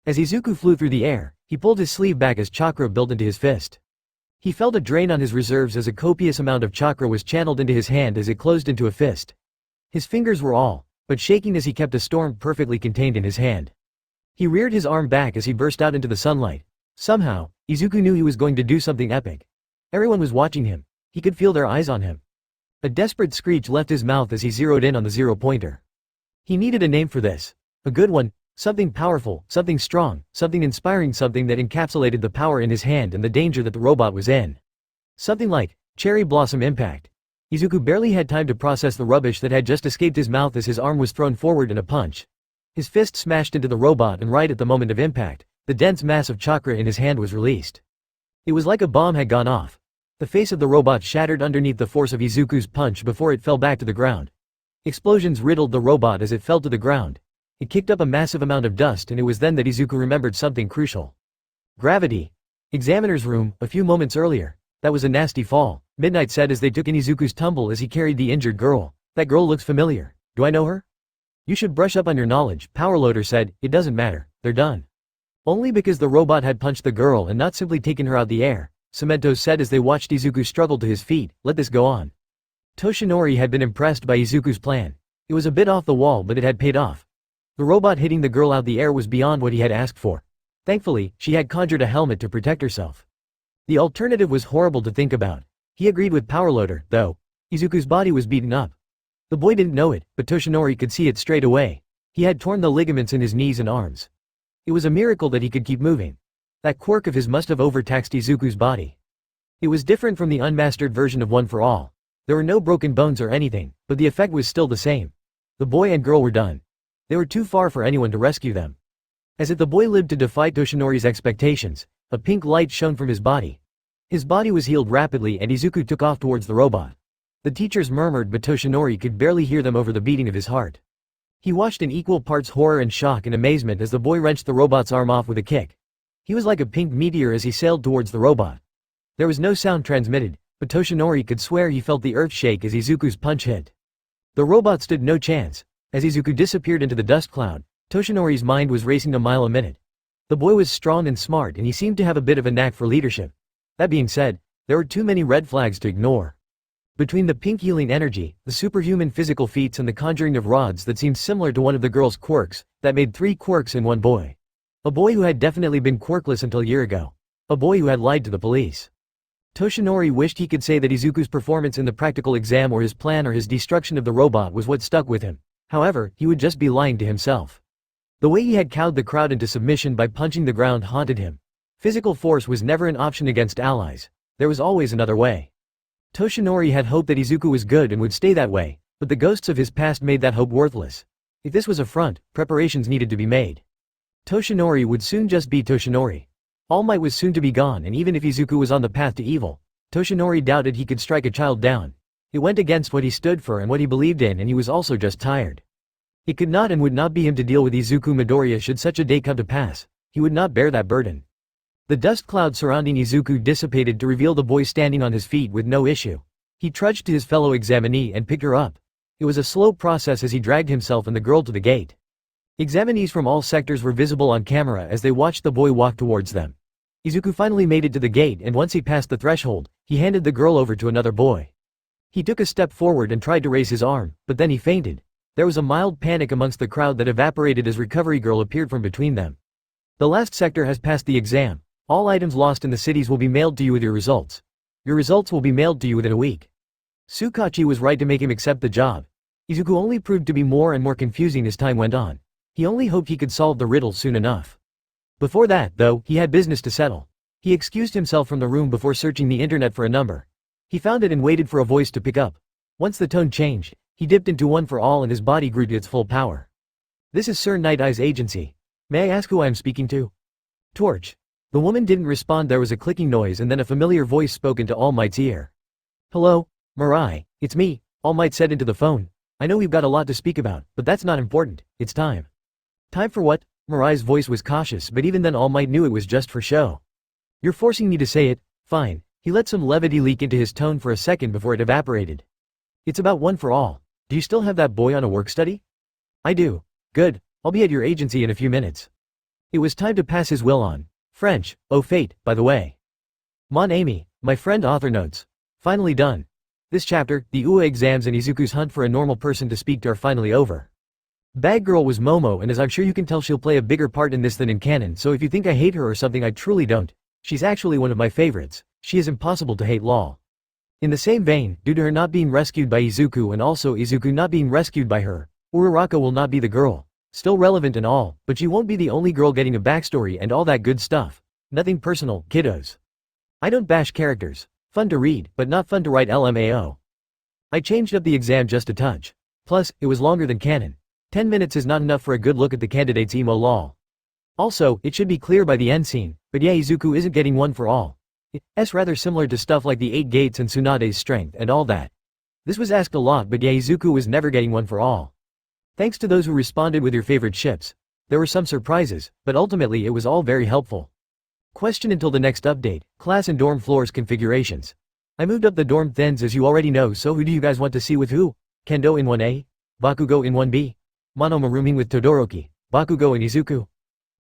As Izuku flew through the air, he pulled his sleeve back as chakra built into his fist. He felt a drain on his reserves as a copious amount of chakra was channeled into his hand as it closed into a fist. His fingers were all but shaking as he kept a storm perfectly contained in his hand. He reared his arm back as he burst out into the sunlight. Somehow, Izuku knew he was going to do something epic. Everyone was watching him. He could feel their eyes on him. A desperate screech left his mouth as he zeroed in on the zero-pointer. He needed a name for this. A good one, something powerful, something strong, something inspiring, something that encapsulated the power in his hand and the danger that the robot was in. Something like Cherry Blossom Impact. Izuku barely had time to process the rubbish that had just escaped his mouth as his arm was thrown forward in a punch. His fist smashed into the robot and right at the moment of impact, the dense mass of chakra in his hand was released. It was like a bomb had gone off. The face of the robot shattered underneath the force of Izuku's punch before it fell back to the ground. Explosions riddled the robot as it fell to the ground. It kicked up a massive amount of dust and it was then that Izuku remembered something crucial. Gravity. Examiner's room, a few moments earlier. That was a nasty fall, Midnight said as they took in Izuku's tumble as he carried the injured girl. That girl looks familiar. Do I know her? You should brush up on your knowledge, Powerloader said. It doesn't matter, they're done. Only because the robot had punched the girl and not simply taken her out the air, Cemento said as they watched Izuku struggle to his feet. Let this go on. Toshinori had been impressed by Izuku's plan. It was a bit off the wall but it had paid off. The robot hitting the girl out the air was beyond what he had asked for. Thankfully, she had conjured a helmet to protect herself. The alternative was horrible to think about. He agreed with Powerloader, though. Izuku's body was beaten up. The boy didn't know it, but Toshinori could see it straight away. He had torn the ligaments in his knees and arms. It was a miracle that he could keep moving. That quirk of his must have overtaxed Izuku's body. It was different from the unmastered version of One for All. There were no broken bones or anything, but the effect was still the same. The boy and girl were done. They were too far for anyone to rescue them. As if the boy lived to defy Toshinori's expectations, a pink light shone from his body. His body was healed rapidly and Izuku took off towards the robot. The teachers murmured but Toshinori could barely hear them over the beating of his heart. He watched in equal parts horror and shock and amazement as the boy wrenched the robot's arm off with a kick. He was like a pink meteor as he sailed towards the robot. There was no sound transmitted, but Toshinori could swear he felt the earth shake as Izuku's punch hit. The robot stood no chance. As Izuku disappeared into the dust cloud, Toshinori's mind was racing a mile a minute. The boy was strong and smart and he seemed to have a bit of a knack for leadership. That being said, there were too many red flags to ignore. Between the pink healing energy, the superhuman physical feats and the conjuring of rods that seemed similar to one of the girl's quirks, that made 3 quirks in one boy. A boy who had definitely been quirkless until a year ago. A boy who had lied to the police. Toshinori wished he could say that Izuku's performance in the practical exam or his plan or his destruction of the robot was what stuck with him. However, he would just be lying to himself. The way he had cowed the crowd into submission by punching the ground haunted him. Physical force was never an option against allies. There was always another way. Toshinori had hoped that Izuku was good and would stay that way, but the ghosts of his past made that hope worthless. If this was a front, preparations needed to be made. Toshinori would soon just be Toshinori. All Might was soon to be gone, and even if Izuku was on the path to evil, Toshinori doubted he could strike a child down. It went against what he stood for and what he believed in, and he was also just tired. It could not and would not be him to deal with Izuku Midoriya should such a day come to pass. He would not bear that burden. The dust cloud surrounding Izuku dissipated to reveal the boy standing on his feet with no issue. He trudged to his fellow examinee and picked her up. It was a slow process as he dragged himself and the girl to the gate. Examinees from all sectors were visible on camera as they watched the boy walk towards them. Izuku finally made it to the gate, and once he passed the threshold, he handed the girl over to another boy. He took a step forward and tried to raise his arm, but then he fainted. There was a mild panic amongst the crowd that evaporated as Recovery Girl appeared from between them. The last sector has passed the exam. All items lost in the cities will be mailed to you with your results. Your results will be mailed to you within a week. Tsukachi was right to make him accept the job. Izuku only proved to be more and more confusing as time went on. He only hoped he could solve the riddle soon enough. Before that, though, he had business to settle. He excused himself from the room before searching the internet for a number. He found it and waited for a voice to pick up. Once the tone changed, he dipped into One for All and his body grew to its full power. This is Sir Night Eye's agency. May I ask who I am speaking to? Torch. The woman didn't respond. There was a clicking noise and then a familiar voice spoke into All Might's ear. Hello, Mirai, it's me, All Might said into the phone. I know we've got a lot to speak about, but that's not important. It's time. Time for what? Mirai's voice was cautious, but even then All Might knew it was just for show. You're forcing me to say it. Fine. He let some levity leak into his tone for a second before it evaporated. It's about One for All. Do you still have that boy on a work study? I do. Good. I'll be at your agency in a few minutes. It was time to pass his will on. French, oh fate, by the way. Mon ami, my friend. Author notes. Finally done. This chapter, the UA exams and Izuku's hunt for a normal person to speak to are finally over. Bag Girl was Momo, and as I'm sure you can tell, she'll play a bigger part in this than in canon, so if you think I hate her or something, I truly don't. She's actually one of my favorites. She is impossible to hate. Lol. In the same vein, due to her not being rescued by Izuku and also Izuku not being rescued by her, Uraraka will not be the girl. Still relevant and all, but she won't be the only girl getting a backstory and all that good stuff. Nothing personal, kiddos. I don't bash characters. Fun to read, but not fun to write. LMAO. I changed up the exam just a touch. Plus, it was longer than canon. 10 minutes is not enough for a good look at the candidates. Emo lol. Also, it should be clear by the end scene, but yeah, Izuku isn't getting One for All. It's rather similar to stuff like the 8 gates and Tsunade's strength and all that. This was asked a lot, but yeah, Izuku was never getting One for All. Thanks to those who responded with your favorite ships. There were some surprises, but ultimately it was all very helpful. Question until the next update, class and dorm floors configurations. I moved up the dorm thins as you already know, so who do you guys want to see with who? Kendo in 1A? Bakugou in 1B? Monomo rooming with Todoroki, Bakugou and Izuku?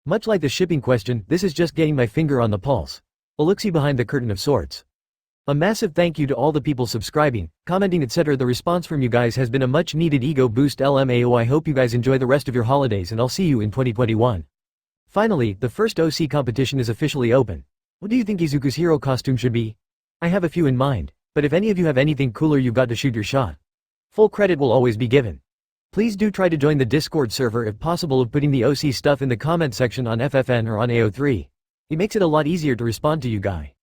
Much like the shipping question, this is just getting my finger on the pulse. A look-see behind the curtain of sorts. A massive thank you to all the people subscribing, commenting, etc. The response from you guys has been a much needed ego boost. LMAO. I hope you guys enjoy the rest of your holidays and I'll see you in 2021. Finally, the first OC competition is officially open. What do you think Izuku's hero costume should be? I have a few in mind, but if any of you have anything cooler, you've got to shoot your shot. Full credit will always be given. Please do try to join the Discord server if possible of putting the OC stuff in the comment section on FFN or on AO3. It makes it a lot easier to respond to you guys.